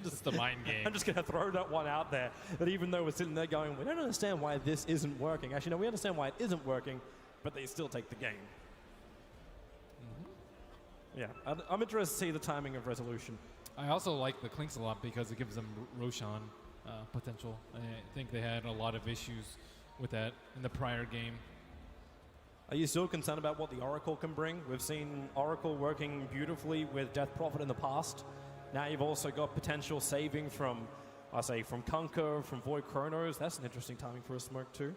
Just the mind game. I'm just going to throw that one out there, that even though we're sitting there going, we don't understand why this isn't working. Actually, no, we understand why it isn't working, but they still take the game. Yeah, I'm interested to see the timing of resolution. I also like the Clinks a lot because it gives them Roshan potential. I think they had a lot of issues with that in the prior game. Are you still concerned about what the Oracle can bring? We've seen Oracle working beautifully with Death Prophet in the past. Now you've also got potential saving from, from Kunkka, from Void Chronos. That's an interesting timing for a smoke too.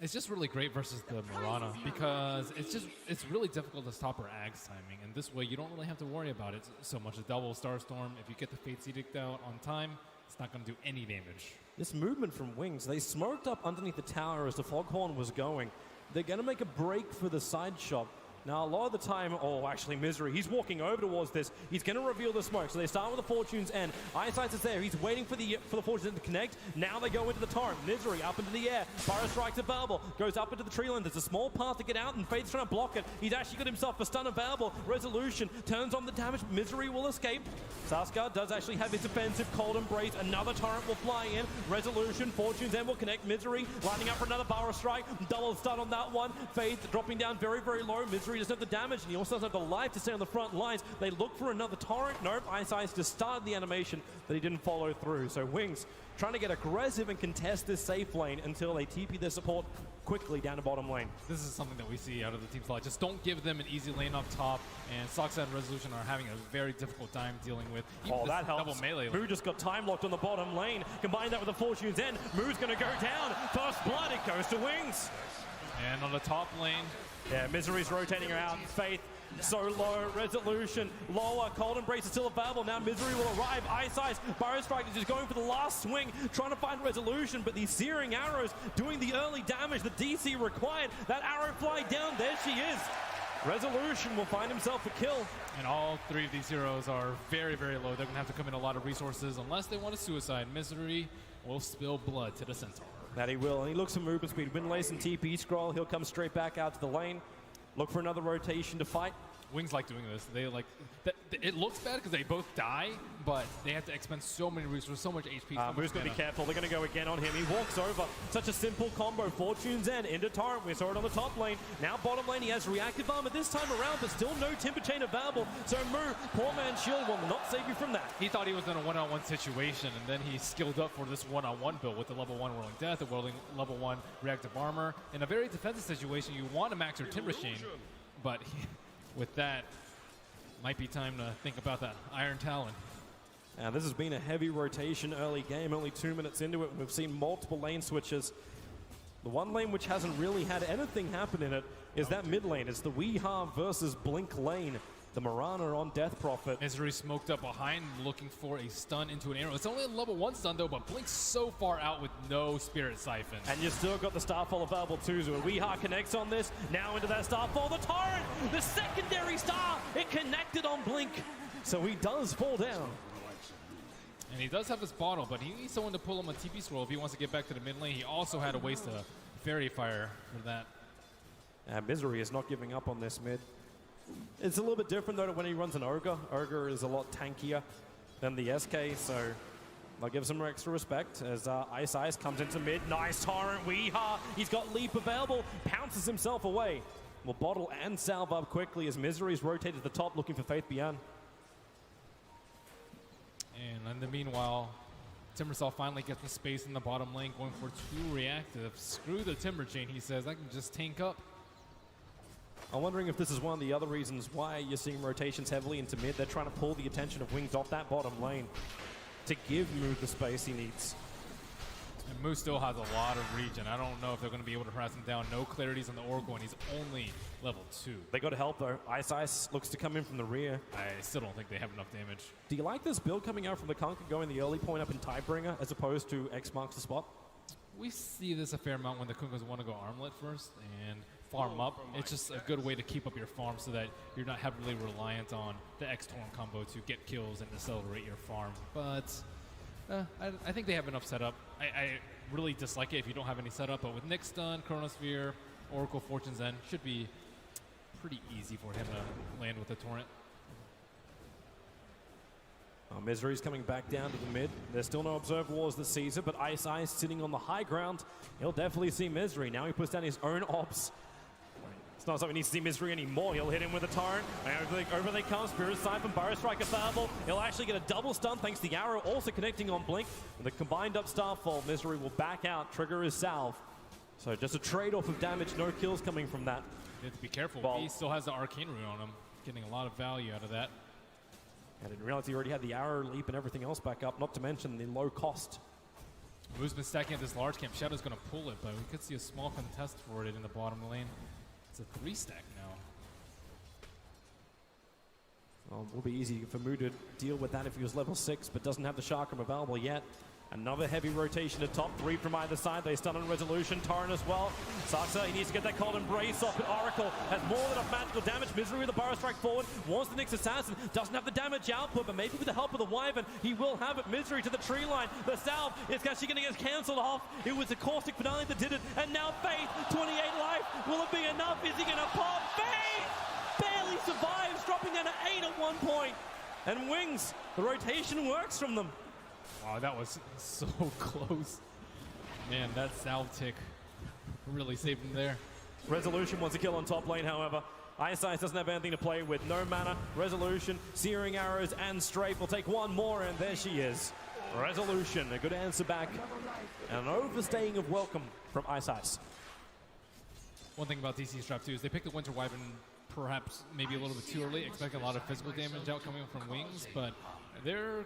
It's just really great versus the Mirana because it's really difficult to stop her Ag's timing, and this way you don't really have to worry about it so much. A double Starstorm, if you get the Fate's Edict out on time, it's not going to do any damage. This movement from Wings, they smoked up underneath the tower as the Foghorn was going. They're going to make a break for the side shot. Now, a lot of the time, actually, Misery, he's walking over towards this. He's going to reveal the smoke. So they start with the Fortune's End. Eyesight is there. He's waiting for the Fortune's End to connect. Now they go into the torrent. Misery up into the air. Fire Strike's available. Goes up into the tree line. There's a small path to get out, and Fate's trying to block it. He's actually got himself a stun available. Resolution turns on the damage. Misery will escape. Saskia does actually have his defensive Cold Embrace. Another torrent will fly in. Resolution. Fortune's End will connect. Misery lining up for another Fire Strike. Double stun on that one. Faith dropping down very, very low. Misery doesn't have the damage, and he also doesn't have the life to stay on the front lines. They look for another torrent. Nope, Ice just started the animation that he didn't follow through. So Wings trying to get aggressive and contest this safe lane until they TP their support quickly down to bottom lane. This is something that we see out of the team's lot. Just don't give them an easy lane up top, and Soxa and Resolution are having a very difficult time dealing with that helps. Double melee. Moo just got time locked on the bottom lane. Combine that with the Fortune's End. Moo's going to go down. First blood, it goes to Wings. And on the top lane, yeah, Misery's rotating around. Faith so low. Resolution lower. Cold Embrace is still available. Now Misery will arrive. Ice. Burrow Strike is just going for the last swing, trying to find Resolution, but these searing arrows doing the early damage the DC required. That arrow fly down. There she is. Resolution will find himself a kill. And all three of these heroes are very, very low. They're going to have to come in a lot of resources unless they want a suicide. Misery will spill blood to the Centaur. That he will, and he looks for movement speed. Windlace and TP scroll, he'll come straight back out to the lane. Look for another rotation to fight. Wings like doing this. They like it looks bad because they both die, but they have to expend so many resources, so much HP. Moo's going to be careful. They're going to go again on him. He walks over. Such a simple combo. Fortune's End into Torrent. We saw it on the top lane. Now bottom lane, he has reactive armor this time around, but still no Timber Chain available. So Moo, poor man's shield will not save you from that. He thought he was in a one-on-one situation, and then he skilled up for this one-on-one build with the level 1 Whirling Death, the Whirling level 1 reactive armor. In a very defensive situation, you want to max your Timber Chain, but with that, might be time to think about that Iron Talon. Now this has been a heavy rotation early game, only 2 minutes into it. We've seen multiple lane switches. The one lane which hasn't really had anything happen in it is that mid lane. It's the Weehaw versus Blink lane. The Mirana on Death Prophet. Misery smoked up behind, looking for a stun into an arrow. It's only a level 1 stun though, but Blink's so far out with no Spirit Siphon. And you still got the Starfall available too. So Weehaw connects on this. Now into that Starfall, the Torrent! The secondary star! It connected on Blink. So he does fall down. And he does have his bottle, but he needs someone to pull him a TP scroll if he wants to get back to the mid lane. He also had to waste a Fairy Fire for that. And Misery is not giving up on this mid. It's a little bit different though when he runs an Ogre. Ogre is a lot tankier than the SK, so They'll give some extra respect as Ice comes into mid. Nice Torrent, Weeha. He's got Leap available, pounces himself away. Will bottle and salve up quickly as Misery's rotated to the top looking for Faith Beyond. And in the meanwhile, Timbersaw finally gets the space in the bottom lane, going for 2 reactive. Screw the Timber Chain, he says. I can just tank up. I'm wondering if this is one of the other reasons why you're seeing rotations heavily into mid. They're trying to pull the attention of Wings off that bottom lane to give Mood the space he needs. And Moose still has a lot of regen. I don't know if they're going to be able to harass him down. No clarities on the Oracle, and he's only level 2. They got to help though. Ice looks to come in from the rear. I still don't think they have enough damage. Do you like this build coming out from the Conquer, going the early point up in Tidebringer as opposed to X marks the spot? We see this a fair amount when the Kunkkas want to go armlet first and farm up. It's just a good way to keep up your farm so that you're not heavily reliant on the X-Torn combo to get kills and accelerate your farm. But I think they have enough setup. I really dislike it if you don't have any setup, but with Nick Stun, Chronosphere, Oracle, Fortune's End, should be pretty easy for him to land with the Torrent. Misery's coming back down to the mid. There's still no Observer Wars this season, but Ice sitting on the high ground. He'll definitely see Misery. Now he puts down his own ops. It's not something he needs to see Misery anymore. He'll hit him with a Torrent. And over they come. Spirit Siphon, Burrow Strike available. He'll actually get a double stun thanks to the arrow also connecting on Blink. With the combined up Starfall, Misery will back out. Trigger his salve. So just a trade-off of damage. No kills coming from that. You have to be careful. He still has the Arcane Rune on him. Getting a lot of value out of that. I didn't realize he already had the arrow leap and everything else back up, not to mention the low cost. Moose been stacking at this large camp. Shadow's going to pull it, but we could see a small contest for it in the bottom lane. It's a 3-stack now. Well, it will be easy for Mu to deal with that if he was level 6, but doesn't have the Chakram available yet. Another heavy rotation at top 3 from either side. They stun on Resolution. Torrent as well. Saksa, he needs to get that Cold Embrace off, but Oracle has more than enough magical damage. Misery with the Burrow Strike forward. Wants the next Assassin. Doesn't have the damage output, but maybe with the help of the Wyvern, he will have it. Misery to the tree line. The salve is actually going to get cancelled off. It was the Caustic Finale that did it. And now Faith, 28 life. Will it be enough? Is he going to pop? Faith barely survives, dropping down to 8 at one point. And Wings, the rotation works from them. Wow, that was so close. Man, that salve tick really saved him there. Resolution wants a kill on top lane, however. Ice doesn't have anything to play with. No mana, Resolution, Searing Arrows, and Strafe will take one more, and there she is. Resolution, a good answer back. And an overstaying of welcome from Ice. One thing about DC Strap too is they picked the Winter Wyvern perhaps maybe a little bit too early, expecting a lot of physical damage out coming from Wings, but their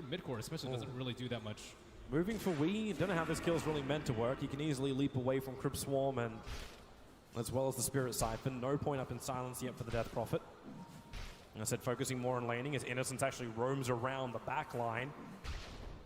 mid-core especially doesn't really do that much. Moving for Wii, don't know how this kill is really meant to work. He can easily leap away from Crypt Swarm and as well as the Spirit Siphon. No point up in silence yet for the Death Prophet. And I said focusing more on laning as Innocence actually roams around the back line.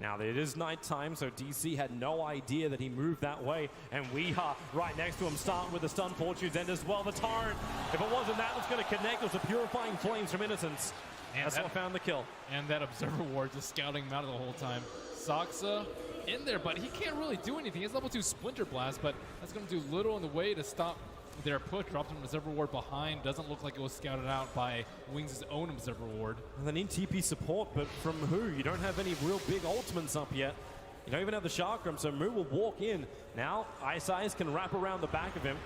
Now it is nighttime, so DC had no idea that he moved that way. And Weeha right next to him, starting with the stun Fortune's End as well. The Torrent, if it wasn't that, was going to connect. It was the Purifying Flames from Innocence. And that's what found the kill. And that Observer Ward just scouting him out the whole time. Saksa in there, but he can't really do anything. He has level 2 Splinter Blast, but that's going to do little in the way to stop their push. Dropped an Observer Ward behind. Doesn't look like it was scouted out by Wings' own Observer Ward. And they need TP support, but from who? You don't have any real big ultimates up yet. You don't even have the Chakram, so Mu will walk in. Now, Ice can wrap around the back of him.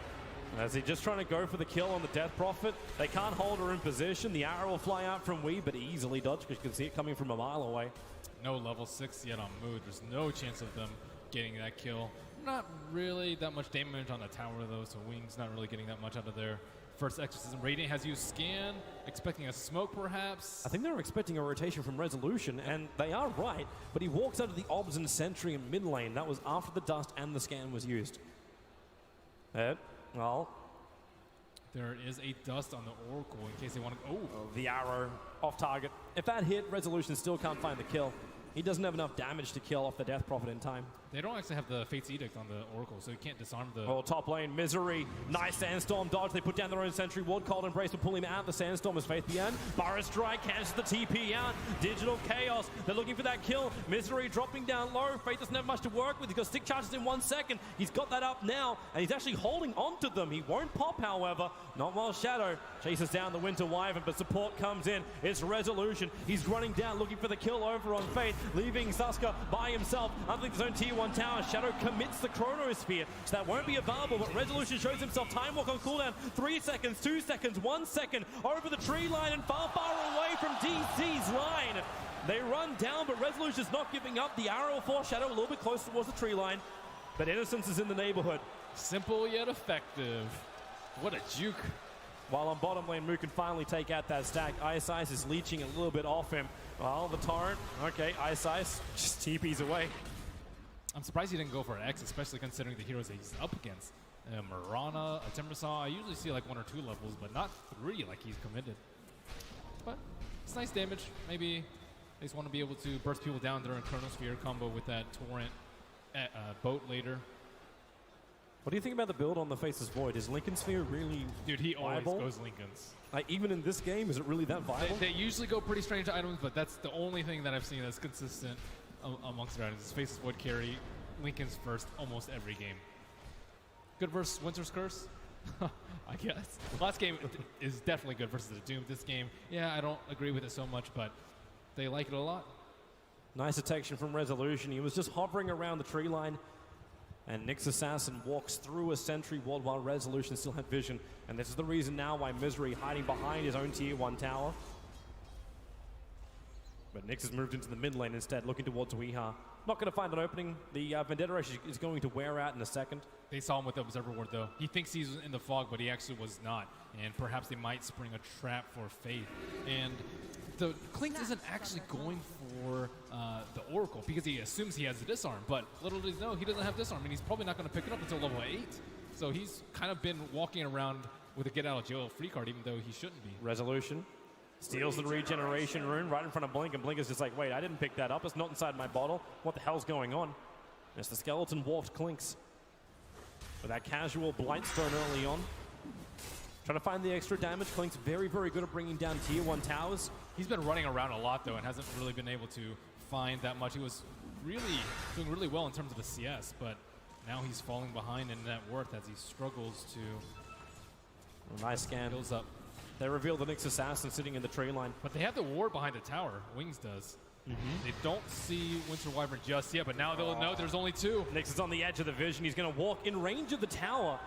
As he's just trying to go for the kill on the Death Prophet. They can't hold her in position. The arrow will fly out from Wii, but easily dodged because you can see it coming from a mile away. No level 6 yet on Mood. There's no chance of them getting that kill. Not really that much damage on the tower, though, so Wings not really getting that much out of their first Exorcism. Radiant has used Scan, expecting a smoke, perhaps. I think they were expecting a rotation from Resolution, and they are right, but he walks out of the Obs and Sentry in mid lane. That was after the Dust and the Scan was used. Well, there is a Dust on the Oracle in case they want to... Oh, the arrow off target. If that hit, Resolution still can't find the kill. He doesn't have enough damage to kill off the Death Prophet in time. They don't actually have the Fate's Edict on the Oracle, so you can't disarm the... Oh, top lane, Misery. Nice Sandstorm dodge. They put down their own sentry. Ward Cold Embrace to pull him out. The Sandstorm is Faith Beyond. Burrow Strike cancels the TP out. Digital Chaos. They're looking for that kill. Misery dropping down low. Faith doesn't have much to work with. He's got stick charges in 1 second. He's got that up now, and he's actually holding on to them. He won't pop, however. Not while Shadow chases down the Winter Wyvern, but support comes in. It's Resolution. He's running down, looking for the kill over on Faith. leaving Saska by himself underneath his own tier 1 tower. Shadow commits the Chronosphere, so that won't be available, but Resolution shows himself. Time walk on cooldown, 3 seconds, 2 seconds, 1 second, over the tree line and far away from DC's line. They run down, but Resolution's not giving up. The arrow will force Shadow a little bit closer towards the tree line, but Innocence is in the neighborhood. Simple yet effective. What a juke. While on bottom lane, Moo can finally take out that stack. Ice Ice is leeching a little bit off him. Well, the torrent, okay, Ice Ice just TPs away. I'm surprised he didn't go for an X, especially considering the heroes that he's up against. Marana, a Timbersaw, I usually see like 1 or 2 levels, but not 3 like he's committed. But it's nice damage. Maybe they just want to be able to burst people down during Chronosphere combo with that torrent boat later. What do you think about the build on the Faceless Void? Is Lincoln Sphere really Dude, he always viable? goes Lincolns. Like, even in this game, is it really that viable? They usually go pretty strange items, but that's the only thing that I've seen that's consistent amongst their items. Is Faceless Void carry Lincoln's first almost every game. Good versus Winter's Curse? I guess. Last game is definitely good versus the Doom. This game, yeah, I don't agree with it so much, but they like it a lot. Nice detection from Resolution. He was just hovering around the tree line, and Nyx Assassin walks through a sentry ward while Resolution still had vision. And this is the reason now why Misery hiding behind his own tier 1 tower. But Nyx has moved into the mid lane instead, looking towards Weeha. Not going to find an opening. The Vendetta Rush is going to wear out in a second. They saw him with the Observer Ward, though. He thinks he's in the fog, but he actually was not. And perhaps they might spring a trap for Faith. And the Clink isn't actually going for the Oracle because he assumes he has the Disarm. But little does he know, he doesn't have Disarm, and he's probably not going to pick it up until level 8. So he's kind of been walking around with a get-out-of-jail-free card, even though he shouldn't be. Resolution steals the regeneration rune right in front of Blink, and Blink is just like, wait, I didn't pick that up. It's not inside my bottle. What the hell's going on? It's the skeleton warped Clinks. With that casual Blightstone early on. Trying to find the extra damage. Clink's very, very good at bringing down tier 1 towers. He's been running around a lot, though, and hasn't really been able to find that much. He was really doing really well in terms of the CS, but now he's falling behind in net worth as he struggles to... Nice scan. Builds up. They reveal the Nyx Assassin sitting in the tree line. But they have the ward behind the tower. Wings does. They don't see Winter Wyvern just yet, but now they'll know there's only 2. Nyx is on the edge of the vision. He's going to walk in range of the tower.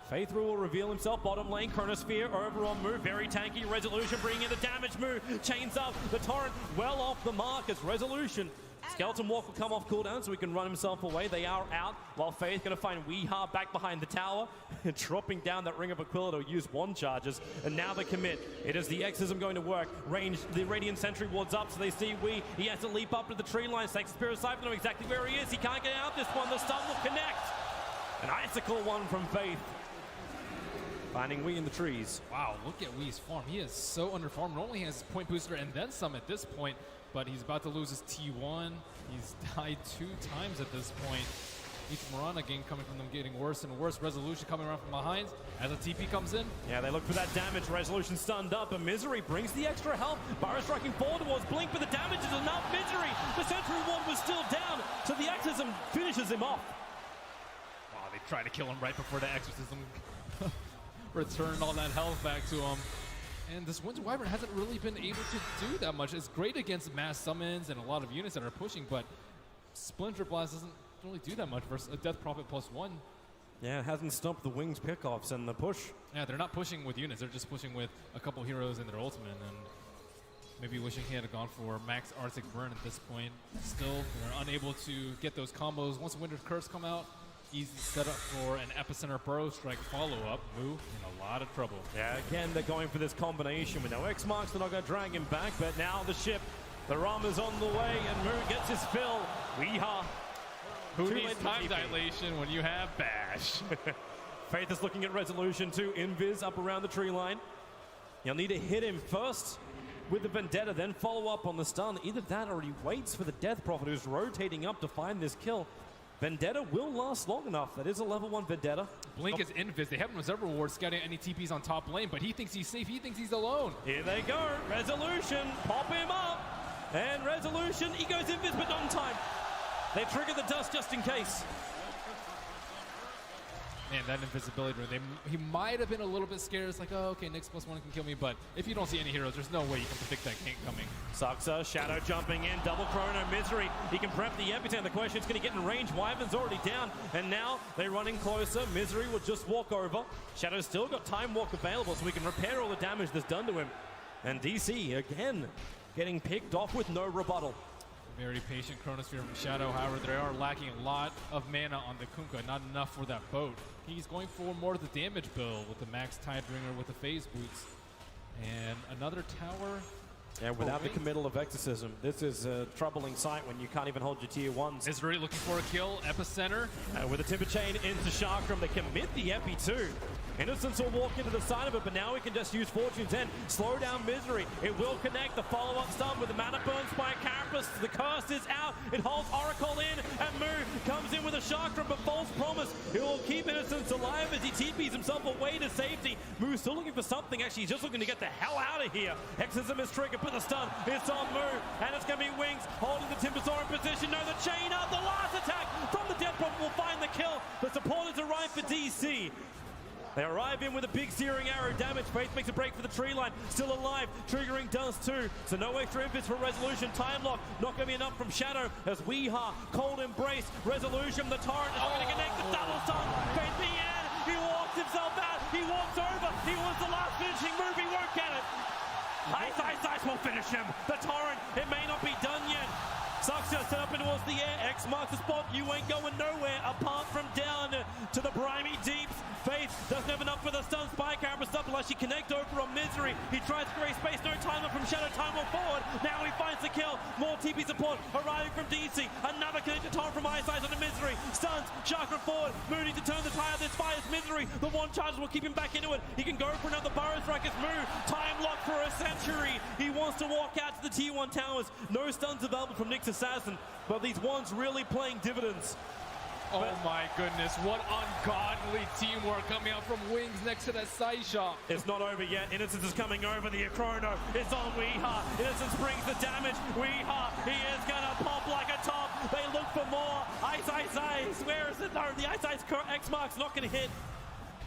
Faith will reveal himself. Bottom lane, Chronosphere over on Moo. Very tanky. Resolution bringing in the damage. Moo chains up. The torrent well off the mark as Resolution. Skeleton Walk will come off cooldown so he can run himself away. They are out, while Faith going to find Weeha back behind the tower, dropping down that Ring of Aquila to use wand charges. And now the commit. It is the Exorcism going to work. Range, the Radiant Sentry wards up, so they see Wee. He has to leap up to the tree line. Takes Spirit Siphon, know exactly where he is. He can't get out this one. The stun will connect. An icicle one from Faith. Finding Wee in the trees. Wow, look at Wee's farm. He is so underfarmed. Normally he has point booster and then some at this point, but he's about to lose his T1. He's died 2 times at this point. Each Marana game coming from them getting worse and worse. Resolution coming around from behind as a TP comes in. Yeah, they look for that damage. Resolution stunned up, but Misery brings the extra help. Barra striking forward towards Blink, but the damage is enough. Misery, the Sentry Ward was still down, so the Exorcism finishes him off. Wow, they try to kill him right before the Exorcism return all that health back to him. And this Winter Wyvern hasn't really been able to do that much. It's great against mass summons and a lot of units that are pushing, but Splinter Blast doesn't really do that much versus a Death Prophet +1. Yeah, it hasn't stopped the Wings pickoffs and the push. Yeah, they're not pushing with units. They're just pushing with a couple heroes in their ultimate, and maybe wishing he had gone for max Arctic Burn at this point. Still, they're unable to get those combos. Once Winter's Curse come out, easy setup for an Epicenter Burrow Strike follow-up. Moo in a lot of trouble. Yeah, again, they're going for this combination with no X marks. They're not going to drag him back, but now the ship, the Ram is on the way, and Moo gets his fill. Weeha. Who needs time dilation when you have Bash? Faith is looking at Resolution too. Invis up around the tree line. You'll need to hit him first with the Vendetta, then follow up on the stun. Either that or he waits for the Death Prophet, who's rotating up to find this kill. Vendetta will last long enough. That is a level 1 Vendetta. Blink is invis. They have him as reward scouting any TPs on top lane, but he thinks he's safe. He thinks he's alone. Here they go. Resolution. Pop him up. And Resolution, he goes invis, but not in time. They trigger the dust just in case. Man, that invisibility, he might have been a little bit scared. It's like, oh, okay, Nyx +1 can kill me, but if you don't see any heroes, there's no way you can predict that gank coming. Saxa, Shadow jumping in, double chrono, Misery. He can prep the Epicenter. The question is going to get in range. Wyvern's already down, and now they're running closer. Misery will just walk over. Shadow's still got Time Walk available, so we can repair all the damage that's done to him. And DC, again, getting picked off with no rebuttal. Very patient Chronosphere from Shadow. However, they are lacking a lot of mana on the Kunkka, not enough for that boat. He's going for more of the damage build with the Max Tidebringer with the phase boots. And another tower. And without the committal of Exorcism, this is a troubling sight when you can't even hold your tier 1s. Misery looking for a kill, Epicenter. With a Timber Chain into Chakram, they commit the Epi too. Innocence will walk into the side of it, but now we can just use Fortune's End. Slow down Misery. It will connect the follow-up stun with the Mana Burns by Carapace. The curse is out. It holds Oracle in, and Mu comes in with a Chakram, but false promise. It will keep Innocence alive as he TPs himself away to safety. Mu's still looking for something. Actually, he's just looking to get the hell out of here. Exorcism is triggered, but the stun, it's on Mu, and it's going to be Wings holding the Timbersaw in position. No, the chain up. The last attack from the Death Prophet will find the kill. The supporters arrive for DC. They arrive in with a big searing arrow damage. Faith makes a break for the tree line. Still alive. Triggering does too. So no extra inputs for Resolution. Time lock. Not going to be enough from Shadow as Weeha. Cold embrace. Resolution. The torrent is going to connect the double stun. Faith the end. He walks himself out. He walks over. He wants the last finishing move. He won't get it. Ice will finish him. The torrent. It may not be done yet. Saxa set up towards the air. X marks the spot. You ain't going nowhere apart from down to the briny deeps. Faith doesn't have enough for the stun. Spy Carapace up unless she connect over on Misery. He tries to create space. No timer from Shadow. Time will forward. Now he finds the kill. More TP support arriving from DC. Another connected torrent from Ice on the Misery. Stuns. Chakra forward. Moody to turn the tide of this fires Misery. The one charges will keep him back into it. He can go for another Burrow Strike as Mu. Time locked for a century. He wants to walk out to the tier 1 towers. No stuns available from Nyx Assassin. But these ones really playing dividends. Oh my goodness, what ungodly teamwork coming out from Wings next to that side shot. It's not over yet. Innocence is coming over. The Chrono is on Weeha. Innocence brings the damage. Weeha, he is going to pop like a top. They look for more. Ice. Where is it? No, the Ice X mark's not going to hit.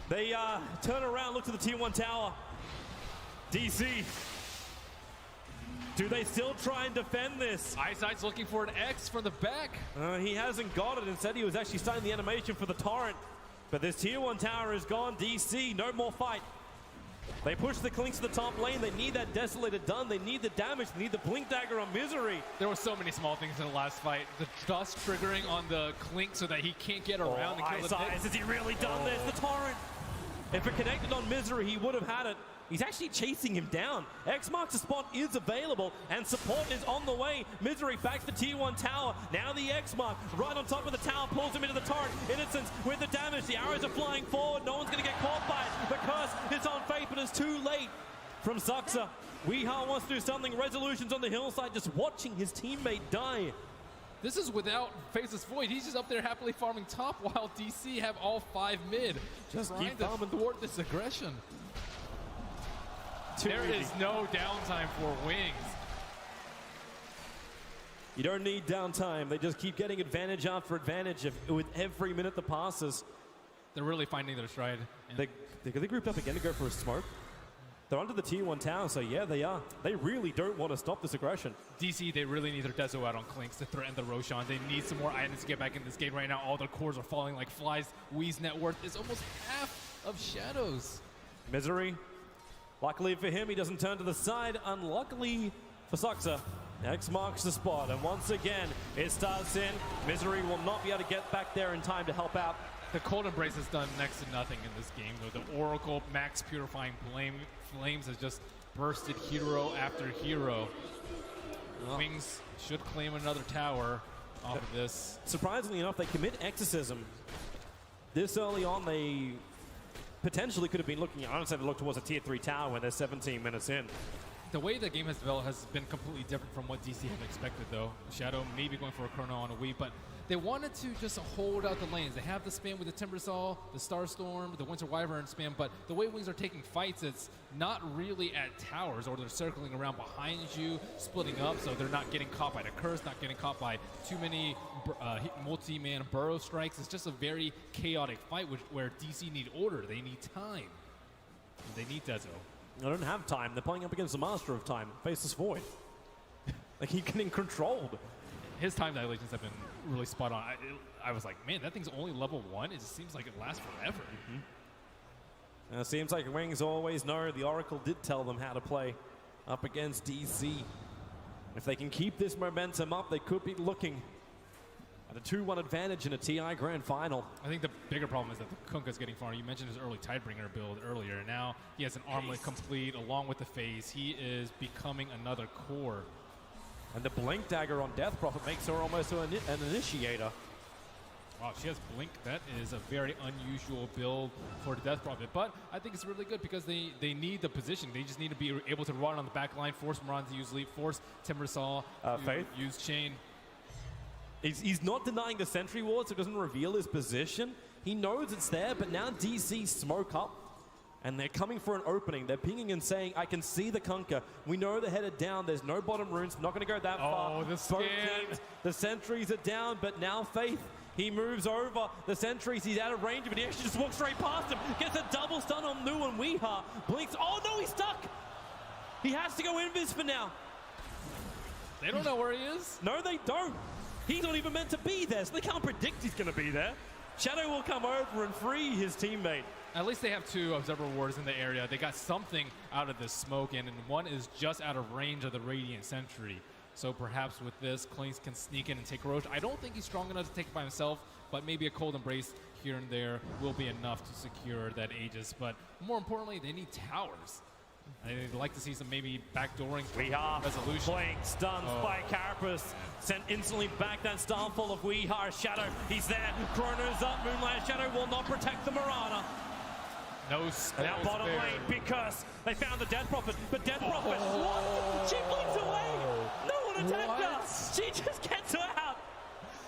They turn around, look to the tier 1 tower. DC. Do they still try and defend this? Ice looking for an X from the back. He hasn't got it. Instead, he was actually starting the animation for the torrent. But this tier 1 tower is gone. DC, no more fight. They push the Clinks to the top lane. They need that Desolator done. They need the damage. They need the Blink Dagger on Misery. There were so many small things in the last fight. The dust triggering on the Clink so that he can't get around and kill the Ice, has he really done this? The torrent. If it connected on Misery, he would have had it. He's actually chasing him down. X marks the spot is available, and support is on the way. Misery back to the tier 1 tower. Now the X mark right on top of the tower pulls him into the torrent. Innocence with the damage. The arrows are flying forward. No one's going to get caught by it. The curse is on Faith, but it's too late from Saxa. Weeha wants to do something. Resolution's on the hillside, just watching his teammate die. This is without Faceless Void. He's just up there happily farming top while DC have all 5 mid. Just keep farming to thwart this aggression. There is no downtime for Wings. You don't need downtime. They just keep getting advantage after advantage with every minute that passes. They're really finding their stride. They grouped up again to go for a smoke. They're under the tier 1 tower, so yeah, they are. They really don't want to stop this aggression. DC, they really need their Dezo out on Clinks to threaten the Roshan. They need some more items to get back in this game right now. All their cores are falling like flies. Wee's net worth is almost half of Shadow's. Misery. Luckily for him, he doesn't turn to the side. Unluckily for Saxa, X marks the spot. And once again, it starts in. Misery will not be able to get back there in time to help out. The Cold Embrace has done next to nothing in this game, though. The Oracle Max Purifying Flames has just bursted hero after hero. Wings should claim another tower off of this. Surprisingly enough, they commit Exorcism. This early on, they potentially could have been looking, honestly, to look towards a tier 3 tower when they're 17 minutes in. The way the game has developed has been completely different from what DC had expected, though. Shadow maybe going for a chrono on a Wii, but they wanted to just hold out the lanes. They have the spam with the Timbersaw, the Starstorm, the Winter Wyvern spam, but the way Wings are taking fights, it's not really at towers, or they're circling around behind you, splitting up, so they're not getting caught by the curse, not getting caught by too many multi-man burrow strikes. It's just a very chaotic fight where DC need order. They need time. They need Dezo. They don't have time. They're playing up against the Master of Time, Faceless Void. They keep getting controlled. His time dilations have been really spot on. I was like, man, that thing's only level 1. It just seems like it lasts forever. It seems like Wings always know. The Oracle did tell them how to play up against DC. If they can keep this momentum up, they could be looking at a 2-1 advantage in a TI Grand Final. I think the bigger problem is that the Kunkka's getting far. You mentioned his early Tidebringer build earlier. Now he has an armlet complete along with the phase. He is becoming another core. And the Blink Dagger on Death Prophet makes her almost an initiator. Wow, she has Blink. That is a very unusual build for the Death Prophet. But I think it's really good because they need the position. They just need to be able to run on the back line, force Moran to use Leap, force Timbersaw Faith? use Chain. He's not denying the Sentry Ward, so it doesn't reveal his position. He knows it's there, but now DC smoke up, and they're coming for an opening. They're pinging and saying, I can see the Kunkka. We know they're headed down. There's no bottom runes. Not going to go that far. Oh, the scan. The sentries are down, but now Faith, he moves over. The sentries, he's out of range, but he actually just walks straight past him. Gets a double stun on Nu and Weeha. Blinks. Oh, no, he's stuck. He has to go invis for now. They don't know where he is. No, they don't. He's not even meant to be there, so they can't predict he's going to be there. Shadow will come over and free his teammate. At least they have 2 Observer Wards in the area. They got something out of this smoke, and one is just out of range of the Radiant Sentry. So perhaps with this, Clinks can sneak in and take Roche. I don't think he's strong enough to take it by himself, but maybe a Cold Embrace here and there will be enough to secure that Aegis. But more importantly, they need towers. I'd like to see some maybe backdooring resolution. Blink, stuns by Carapace. Sent instantly back that Starfall of Weeha. Shadow, he's there. Chrono's up. Moonlight Shadow will not protect the Marana. No now bottom lane because they found the Death Prophet. But Death Prophet, what? She blinks away. No one attacked her. She just gets her out.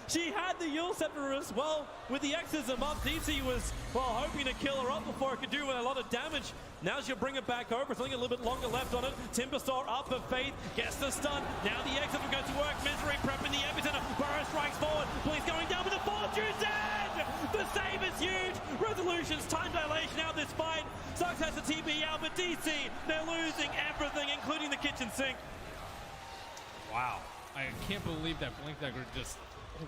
She had the Yule Scepter as well. With the Exorcism up, DC was, well, hoping to kill her up before it could do a lot of damage. Now she'll bring it back over. Something a little bit longer left on it. Timbersaw up for Faith. Gets the stun. Now the Exorcism goes to work. Misery prepping the epicenter. Burrow strikes forward. Blinks going down with the Fortune's Edge. The save is huge. Resolutions, time dilation out this fight. Sucks has the TP out, but DC, they're losing everything, including the kitchen sink. Wow. I can't believe that Blink Dagger just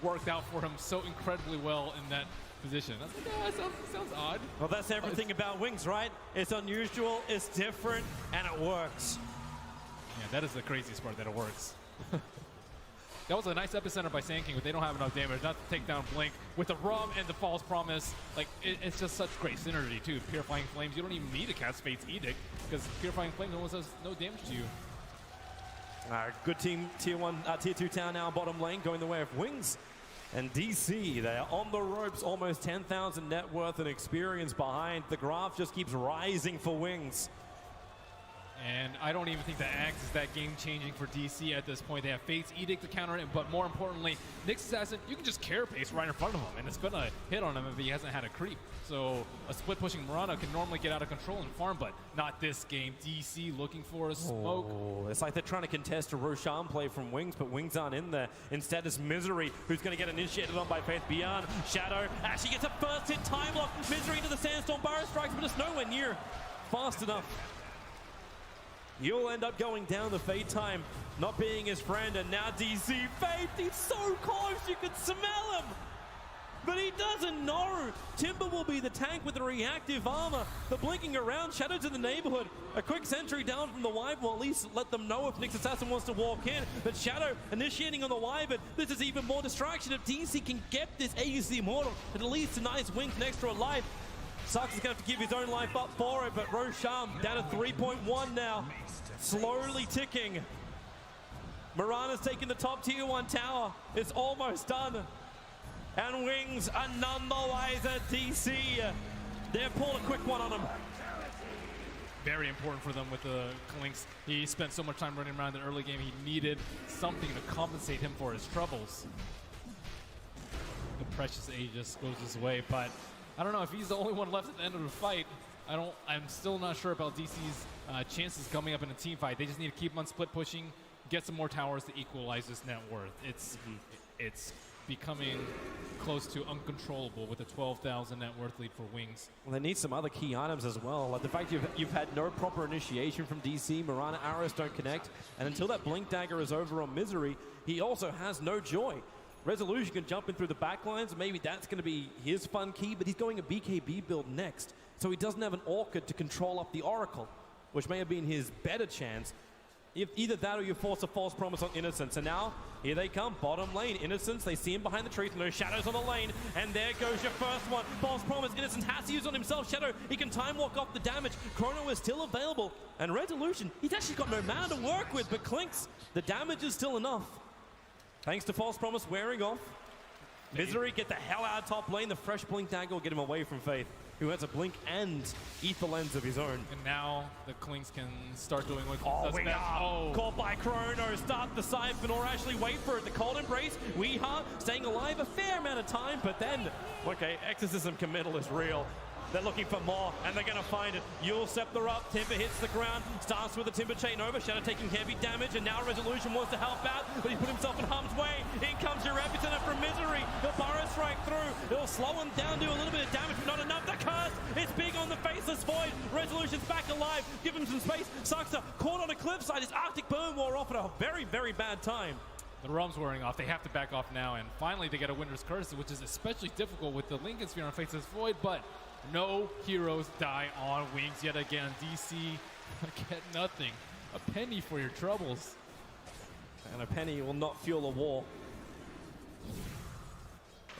worked out for him so incredibly well in that position. I was like, oh, that sounds odd. Well, that's everything about Wings, right? It's unusual, it's different, and it works. Yeah, that is the craziest part, that it works. That was a nice epicenter by Sand King, but they don't have enough damage not to take down Blink. With the Rum and the False Promise, like, it's just such great synergy, too. Purifying Flames, you don't even need to cast Fate's Edict, because Purifying Flames almost does no damage to you. Good team, tier 2 town now, bottom lane, going the way of Wings. And DC, they are on the ropes, almost 10,000 net worth and experience behind. The graph just keeps rising for Wings. And I don't even think the Axe is that game-changing for DC at this point. They have Fate's Edict to counter it, but more importantly, Nyx Assassin, you can just carapace right in front of him, and it's going to hit on him if he hasn't had a creep. So a split-pushing Marana can normally get out of control and farm, but not this game. DC looking for a smoke. Oh, it's like they're trying to contest a Roshan play from Wings, but Wings aren't in there. Instead, it's Misery, who's going to get initiated on by Faith Beyond. Shadow actually gets a first-hit time lock. Misery into the Sandstorm. Burrow strikes, but it's nowhere near fast enough. You'll end up going down the Fate time, not being his friend, and now DC Fate, he's so close, you could smell him! But he doesn't know! Timber will be the tank with the reactive armor. The blinking around, Shadow's in the neighborhood. A quick sentry down from the Wyvern will at least let them know if Nyx Assassin wants to walk in. But Shadow initiating on the Wyvern, this is even more distraction. If DC can get this Aegis the Immortal, at least a nice wink and extra life. Sux is going to have to give his own life up for it, but Roshan down to 3.1 now. Slowly ticking. Marana's taking the top tier 1 tower. It's almost done. And Wings are none the wiser. DC, they've pulled a quick one on him. Very important for them with the Clinks. He spent so much time running around in the early game. He needed something to compensate him for his troubles. precious Aegis goes his way, but I don't know if he's the only one left at the end of the fight. I'm still not sure about DC's chances coming up in a team fight. They just need to keep on split pushing, get some more towers to equalize this net worth. It's becoming close to uncontrollable with a 12,000 net worth lead for Wings. Well, they need some other key items as well. Like the fact you've had no proper initiation from DC, Mirana arrows don't connect, and until that Blink Dagger is over on Misery, he also has no joy. Resolution can jump in through the backlines, maybe that's going to be his fun key, but he's going a BKB build next, so he doesn't have an Orchid to control up the Oracle, which may have been his better chance. If either that or you force a false promise on Innocence. And now, here they come, bottom lane. Innocence, they see him behind the trees, no shadows on the lane. And there goes your first one. False promise, Innocence has to use on himself. Shadow, he can time walk off the damage. Chrono is still available. And Resolution, he's actually got no mana to work with. But Clinks, the damage is still enough. Thanks to False Promise wearing off. Misery, get the hell out of top lane. The fresh Blink Dagger will get him away from Faith, who has a blink and ether lens of his own. And now the Clinks can start doing what we are caught by Chrono, start the siphon or actually wait for it. The cold embrace, Weeha staying alive a fair amount of time, but then, okay, Exorcism committal is real. They're looking for more, and they're going to find it. Yule Scepter up, Timber hits the ground, starts with a Timber Chain over, Shadow taking heavy damage, and now Resolution wants to help out, but he put himself in harm's way. In comes your Epicenter from Misery. He'll Burrow Strike through. It'll slow him down, do a little bit of damage, but not enough. The curse is big on the Faceless Void. Resolution's back alive. Give him some space. Saxa caught on a cliffside. His Arctic Burn wore off at a very, very bad time. The Rum's wearing off. They have to back off now, and finally they get a Winter's Curse, which is especially difficult with the Lincoln Sphere on Faceless Void, but no heroes die on Wings yet again. DC get nothing. A penny for your troubles. And a penny will not fuel a war.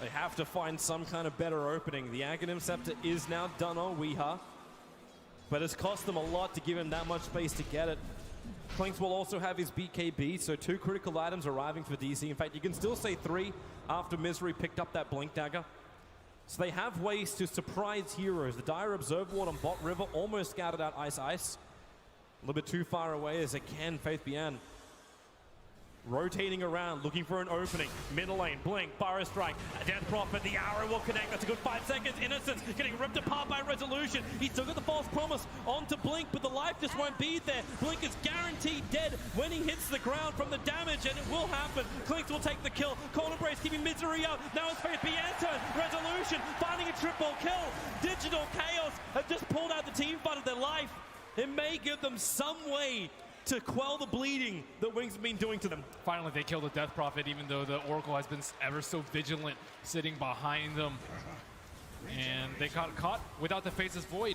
They have to find some kind of better opening. The Aghanim Scepter is now done on Weeha, but it's cost them a lot to give him that much space to get it. Clinks will also have his BKB, so 2 critical items arriving for DC. In fact, you can still say 3 after Misery picked up that Blink Dagger. So they have ways to surprise heroes. The Dire Observer Ward on bot river almost scouted out Ice Ice. A little bit too far away as it can. Faith Bian rotating around, looking for an opening. Middle lane, Blink, Burrow Strike, Death Prophet, the arrow will connect. That's a good 5 seconds. Innocence getting ripped apart by Resolution. He still got the False Promise onto Blink, but the life just won't be there. Blink is guaranteed dead when he hits the ground from the damage, and it will happen. Clinks will take the kill. Cold Embrace keeping Misery up. Now it's Faith Bian's turn. Resolution finding a triple kill. Digital Chaos have just pulled out the team fight of their life. It may give them some way to quell the bleeding that Wings have been doing to them. Finally, they kill the Death Prophet, even though the Oracle has been ever so vigilant, sitting behind them. And they got caught without the Faceless Void.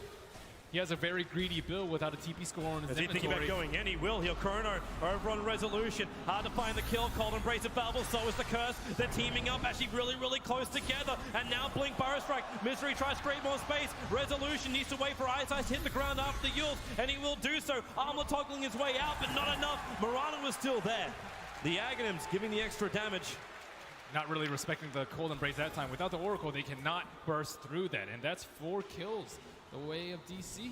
He has a very greedy build without a TP score on his inventory. Is he thinking about going in? He will. He'll Chrono over on Resolution. Hard to find the kill. Cold Embrace available. So is the Curse. They're teaming up actually really, really close together. And now Blink Burrow Strike. Misery tries to create more space. Resolution needs to wait for Ice Ice to hit the ground after the Yules, and he will do so. Armor toggling his way out, but not enough. Mirana was still there. The Aghanims giving the extra damage. Not really respecting the Cold Embrace that time. Without the Oracle, they cannot burst through that. And that's 4 kills. The way of DC.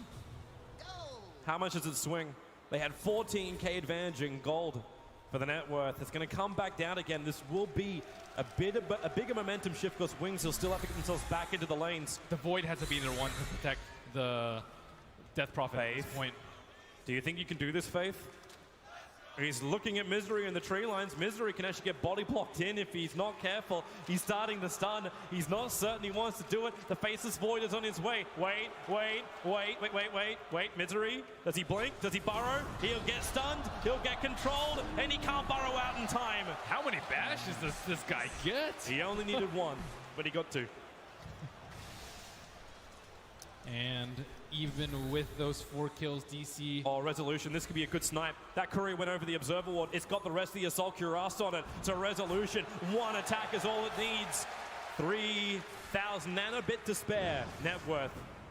How much does it swing? They had 14k advantage in gold for the net worth. It's going to come back down again. This will be a bigger momentum shift because Wings will still have to get themselves back into the lanes. The Void has to be the one to protect the Death Prophet at this point. Do you think you can do this, Faith? He's looking at Misery in the tree lines. Misery can actually get body blocked in if he's not careful. He's starting to stun. He's not certain he wants to do it. The Faceless Void is on his way. Wait. Misery. Does he blink? Does he burrow? He'll get stunned. He'll get controlled. And he can't burrow out in time. How many bashes does this guy get? He only needed 1, but he got 2. And even with those 4 kills, DC... Oh, Resolution, this could be a good snipe. That courier went over the Observer Ward. It's got the rest of the Assault Cuirass on it. So Resolution, 1 attack is all it needs. 3,000 and a bit to spare. Net worth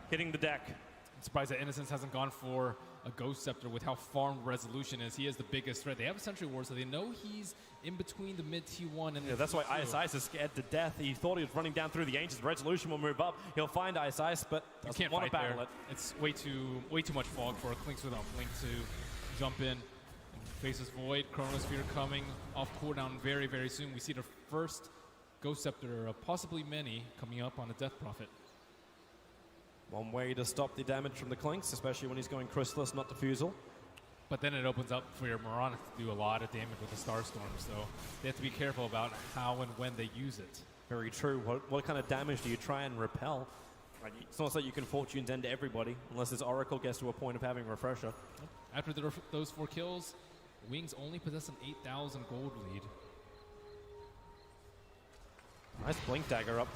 hitting the deck. I'm surprised that Innocence hasn't gone for a Ghost Scepter with how farmed Resolution is. He is the biggest threat. They have a Sentry Ward, so they know he's in between the mid T1 and that's why Ice Ice is scared to death. He thought he was running down through the Ancients. Resolution will move up. He'll find Ice Ice, but you can't want to battle it. It's way too much fog for a Clinks without Blink to jump in. And Faceless Void, Chronosphere coming off cooldown very, very soon. We see the first Ghost Scepter, possibly many, coming up on a Death Prophet. One way to stop the damage from the Clinks, especially when he's going Chrysalis, not Diffusal. But then it opens up for your Mirana to do a lot of damage with the Starstorm, so they have to be careful about how and when they use it. Very true. What kind of damage do you try and repel? Like, it's not like you can Fortune's End to everybody, unless this Oracle gets to a point of having Refresher. After those 4 kills, Wings only possess an 8,000 gold lead. Nice Blink Dagger up.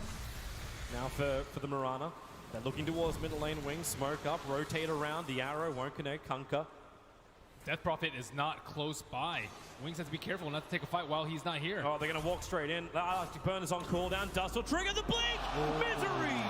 Now for the Mirana. They're looking towards middle lane. Wings, smoke up, rotate around. The arrow won't connect. Kunkka. Death Prophet is not close by. Wings has to be careful not to take a fight while he's not here. Oh, they're going to walk straight in. Electric Burn is on cooldown. Dust will trigger the blink. Misery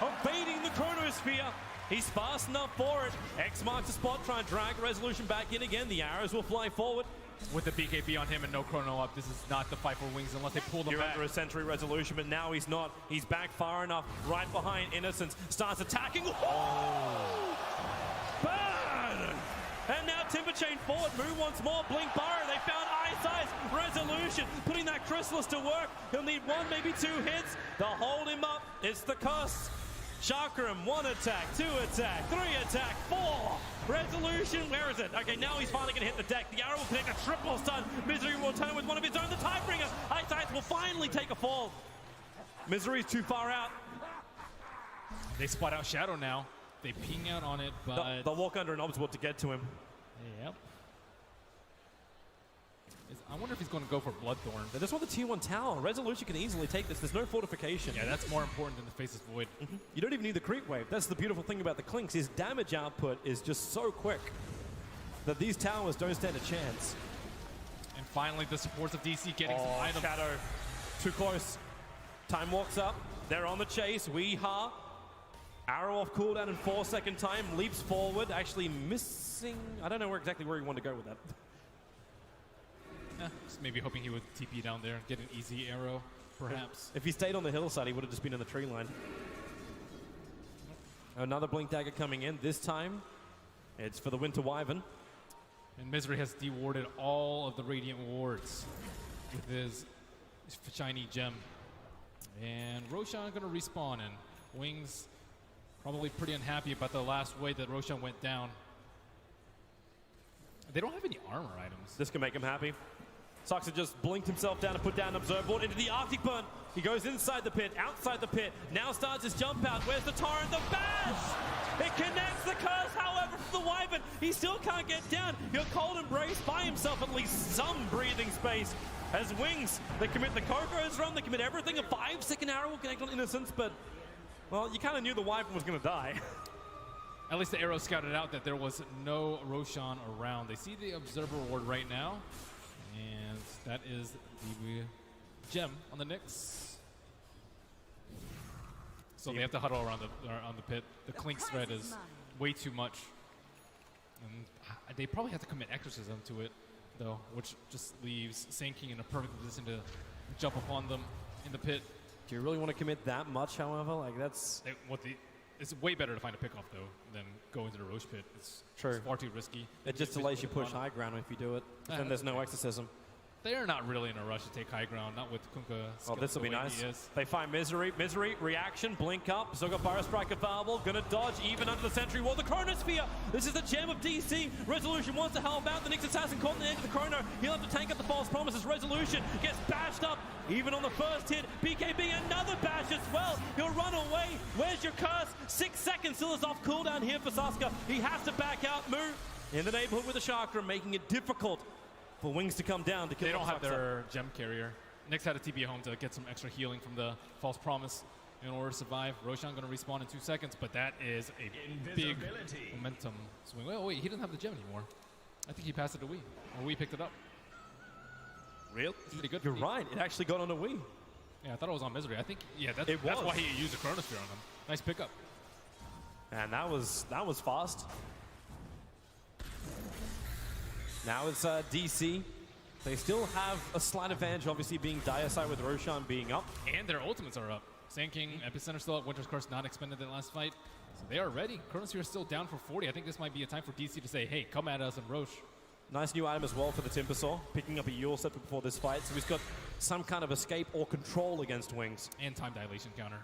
evading the Chronosphere. He's fast enough for it. X marks the spot. Try and drag Resolution back in again. The arrows will fly forward. With the BKB on him and no Chrono up, this is not the fight for Wings unless they pull them You're back. under a Sentry Resolution, but now he's not. He's back far enough. Right behind Innocence. Starts attacking. Oh! Burn! And now Timber Chain forward. Moo once more. Blink Burrow. They found Ice Ice. Resolution. Putting that Chrysalis to work. He'll need 1, maybe 2 hits. They'll hold him up. It's the cost. Chakram, 1 attack, 2 attack, 3 attack, 4. Resolution, where is it? Okay, now he's finally going to hit the deck. The arrow will connect a triple stun. Misery will turn with one of his own. The Tidebringer. Ice Ice will finally take a fall. Misery's too far out. They spot out Shadow now. They ping out on it, but... They'll walk under an Obsword to get to him. Yep. I wonder if he's going to go for Bloodthorn. They just want the tier 1 tower. Resolution can easily take this. There's no fortification. Yeah, that's more important than the Faceless Void. You don't even need the creep wave. That's the beautiful thing about the Clinks. His damage output is just so quick that these towers don't stand a chance. And finally, the supports of DC getting some items. Shadow. Too close. Time walks up. They're on the chase. Weeha. Arrow off cooldown in 4-second time. Leaps forward. Actually missing. I don't know exactly where he wanted to go with that. Just maybe hoping he would TP down there and get an easy arrow, perhaps. If he stayed on the hillside, he would have just been in the tree line. Another Blink Dagger coming in. This time, it's for the Winter Wyvern. And Misery has dewarded all of the Radiant wards with his shiny gem. And Roshan going to respawn, and Wings probably pretty unhappy about the last way that Roshan went down. They don't have any armor items. This can make him happy. Soxa just blinked himself down and put down Observe Board into the Arctic Burn. He goes inside the pit, outside the pit. Now starts his jump out. Where's the Torrent? The bash! It connects the curse, however, for the Wyvern. He still can't get down. He'll cold embrace by himself at least some breathing space. As Wings, they commit the Coco's run, they commit everything. A 5-second arrow will connect on Innocence, but, well, you kind of knew the Wyvern was going to die. At least the arrow scouted out that there was no Roshan around. They see the Observer Ward right now, and that is the gem on the Nyx. So they have to huddle around the pit. The Clink threat is way too much. And they probably have to commit Exorcism to it, though, which just leaves Sand-King in a perfect position to jump upon them in the pit. Do you really want to commit that much, however? Like, that's... It's way better to find a pickoff, though, than go into the Roche pit. It's far too risky. It just delays you push high ground if you do it. Then there's no Exorcism. They are not really in a rush to take high ground, not with Kunkka. Oh, this will be nice. They find Misery. Misery, reaction, blink up. Still got Fire Strike available. Gonna dodge even under the Sentry Wall. The Chronosphere! This is the gem of DC. Resolution wants to help out. The Nyx Assassin caught in the edge of the Chrono. He'll have to tank up the false promises. Resolution gets bashed up. Even on the first hit, BKB another bash as well. He'll run away. Where's your curse? 6 seconds still is off cooldown here for Saska. He has to back out. Move in the neighborhood with the chakra, making it difficult for Wings to come down to kill. They don't have their gem carrier. Nyx had a TP home to get some extra healing from the false promise in order to survive. Roshan going to respawn in 2 seconds, but that is a big momentum swing. Oh, wait, he doesn't have the gem anymore. I think he passed it to Wii, or Wii picked it up. Real? Pretty good. You're right. It actually got on a Wii. Yeah, I thought it was on Misery. I think, yeah, that's why he used a Chronosphere on him. Nice pickup. And that was fast. Now it's DC. They still have a slight advantage, obviously being Dire side with Roshan being up. And their ultimates are up. Sand-King, Epicenter still up, Winter's Curse not expended in the last fight. So they are ready. Chronosphere is still down for 40. I think this might be a time for DC to say, hey, come at us and Roche. Nice new item as well for the Timbersaw, picking up a Yule Scepter before this fight, so he's got some kind of escape or control against Wings. And time dilation counter.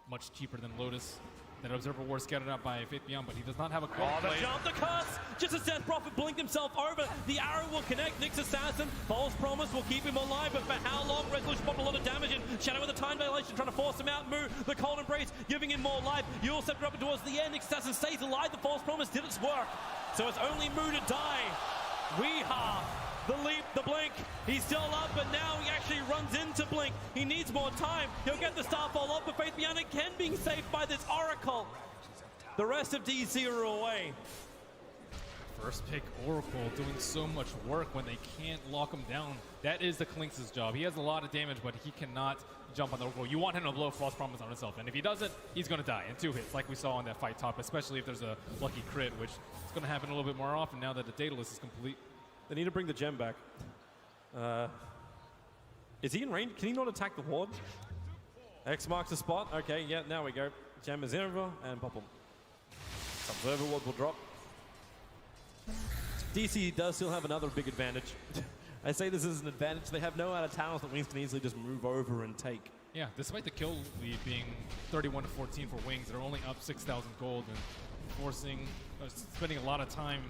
Much cheaper than Lotus. That Observer Ward scattered out by Faith Beyond, but he does not have a quick Oh, the play. jump, the cuts! Just as Death Prophet blinked himself over. The arrow will connect. Nyx Assassin, False Promise will keep him alive, but for how long? Resolution popped a lot of damage in. Shadow with the time dilation trying to force him out. Moo, the Cold Embrace, giving him more life. Yule Scepter up towards the end. Nyx Assassin stays alive. The False Promise did its work. So it's only Moo to die. Weeha! The leap, the blink, he's still up, but now he actually runs into Blink. He needs more time. He'll get the Starfall up, but Faith Beyond it can be saved by this Oracle. The rest of DC are away. First pick Oracle doing so much work when they can't lock him down. That is the Clinks' job. He has a lot of damage, but he cannot jump on the Oracle. You want him to blow False Promise on himself, and if he doesn't, he's going to die in 2 hits, like we saw on that fight top, especially if there's a lucky crit, which is going to happen a little bit more often now that the data list is complete. They need to bring the gem back. Is he in range? Can he not attack the ward? X marks the spot. Okay, yeah, now we go. Gem is over and pop him. Observer ward will drop. DC does still have another big advantage. I say this is an advantage. They have no out of towns that Wings can easily just move over and take. Yeah, despite the kill lead being 31 to 14 for Wings, they're only up 6,000 gold and forcing, spending a lot of time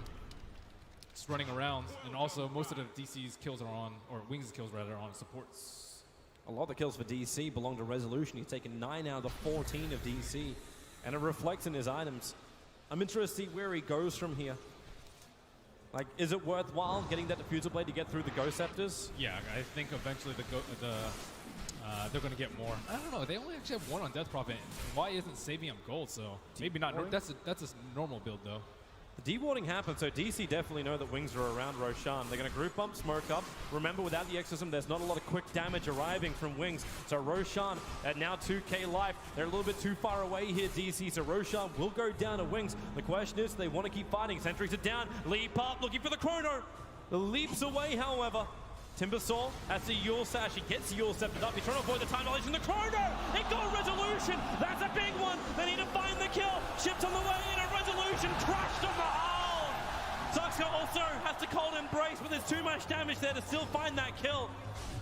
just running around, and also most of the DC's kills are on, or Wings' kills rather, are on supports. A lot of the kills for DC belong to Resolution. He's taken 9 out of the 14 of DC, and it reflects in his items. I'm interested to see where he goes from here. Like, is it worthwhile getting that Diffuser Blade to get through the Ghost Scepters? Yeah, I think eventually they're going to get more. I don't know, they only actually have 1 on Death Prophet. Why isn't Savium gold, so maybe not. That's a normal build, though. The dewarding happens, so DC definitely know that Wings are around Roshan. They're going to group up, smoke up. Remember, without the Exorcism, there's not a lot of quick damage arriving from Wings. So Roshan at now 2k life. They're a little bit too far away here, DC. So Roshan will go down to Wings. The question is, they want to keep fighting. Sentries are down. Leap up, looking for the Chrono. Leaps away, however. Timbersaw has the Yule Sash. He gets the Yule Scepter up. He's trying to avoid the time dilation. The Chrono! It got Resolution! That's a big one! They need to find the kill! Shipped on the way in, a Resolution crashed on the hull! Zuxka also has to Cold Embrace, but there's too much damage there to still find that kill.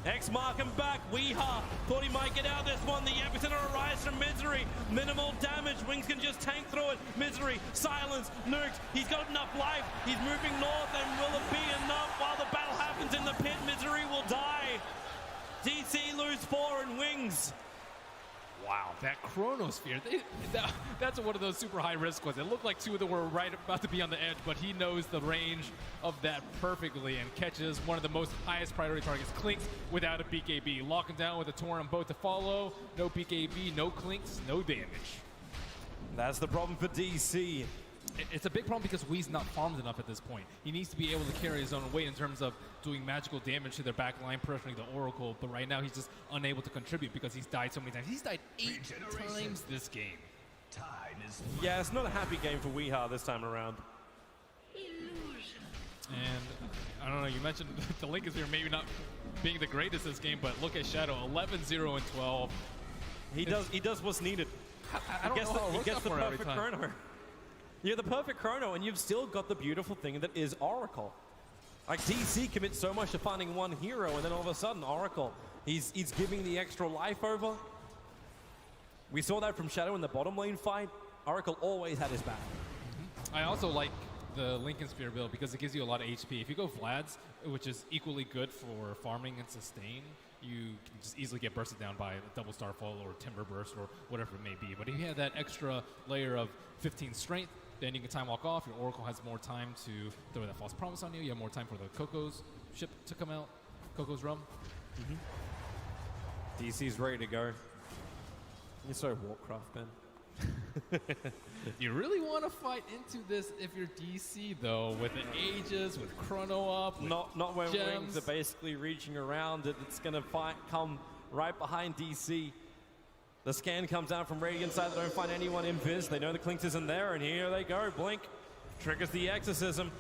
X mark him back. Weeha thought he might get out this one. The epicenter arrives from Misery. Minimal damage. Wings can just tank through it. Misery, silence, nukes. He's got enough life. He's moving north, and will it be enough? While the battle happens in the pit, Misery will die. DC lose 4 and Wings. Wow, that Chronosphere, that's one of those super high risk ones. It looked like 2 of them were right about to be on the edge, but he knows the range of that perfectly and catches one of the most highest priority targets, Clinks, without a BKB. Lock him down with a Tor on both to follow. No BKB, no Clinks, no damage. That's the problem for DC. It's a big problem because Wee's not farmed enough at this point. He needs to be able to carry his own weight in terms of doing magical damage to their back line, pressuring the Oracle, but right now he's just unable to contribute because he's died so many times. He's died 8 times this game. Yeah, it's not a happy game for Weeha this time around. And I don't know, you mentioned the Link is here maybe not being the greatest this game, but look at Shadow, 11-0 and 12. He does what's needed. I don't know how it he works gets out the for him every perfect time. chrono. You're the perfect chrono, and you've still got the beautiful thing that is Oracle. Like, DC commits so much to finding one hero, and then all of a sudden, Oracle, he's giving the extra life over. We saw that from Shadow in the bottom lane fight. Oracle always had his back. I also like the Lincoln Spear build because it gives you a lot of HP. If you go Vlad's, which is equally good for farming and sustain, you can just easily get bursted down by a double Starfall or Timber Burst or whatever it may be. But if you have that extra layer of 15 strength, then you can time walk off. Your Oracle has more time to throw that False Promise on you. You have more time for the Coco's ship to come out, Coco's rum. DC's ready to go. You're so Warcraft, man. You really want to fight into this if you're DC, though, with the Aegis, with Chrono up, with Not when gems. Wings are basically reaching around it. It's going to come right behind DC. The scan comes out from Radiant side. They don't find anyone in Viz. They know the Clinks isn't there, and here they go. Blink triggers the Exorcism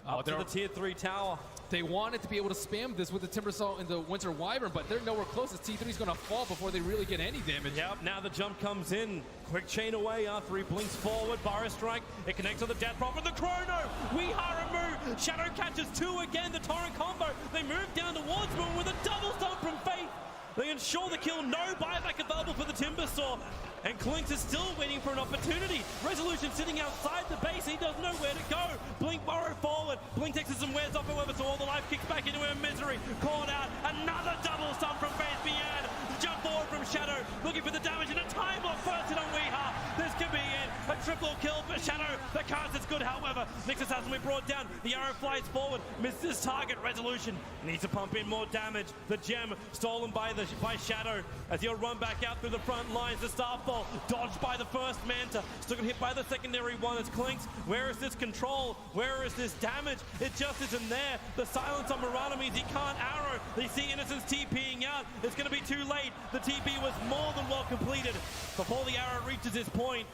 up to the tier 3 tower. They wanted to be able to spam this with the Timber Saw and the Winter Wyvern, but they're nowhere close. This T3 is going to fall before they really get any damage. Yep, now the jump comes in. Quick chain away after he blinks forward. Burrow Strike, it connects on the Death Prophet. The Chrono! Weehara move! Shadow catches 2 again, the Torrent combo. They move down towards Moon with a double stomp from Faith. They ensure the kill, no buyback available for the Timber Saw. And Clinks is still waiting for an opportunity. Resolution sitting outside the base, he doesn't know where to go. Blink Burrow forward. Blink takes some wears off, however, so all the life kicks back into her. Misery. Caught out. Another double stomp from Faith Bian. Jump forward from Shadow, looking for the damage, and a time block first hit on Weeha. This could be it. A triple kill for Shadow. The cast is good, however. Nixus hasn't been brought down. The arrow flies forward. Misses target. Resolution needs to pump in more damage. The gem stolen by Shadow as he'll run back out through the front lines. The Starfall dodged by the first Manta. Still hit by the secondary one as Clinks. Where is this control? Where is this damage? It just isn't there. The silence on Murata means he can't arrow. They see Innocence TPing out. It's going to be too late. The TP was more than well completed before the arrow reaches this point.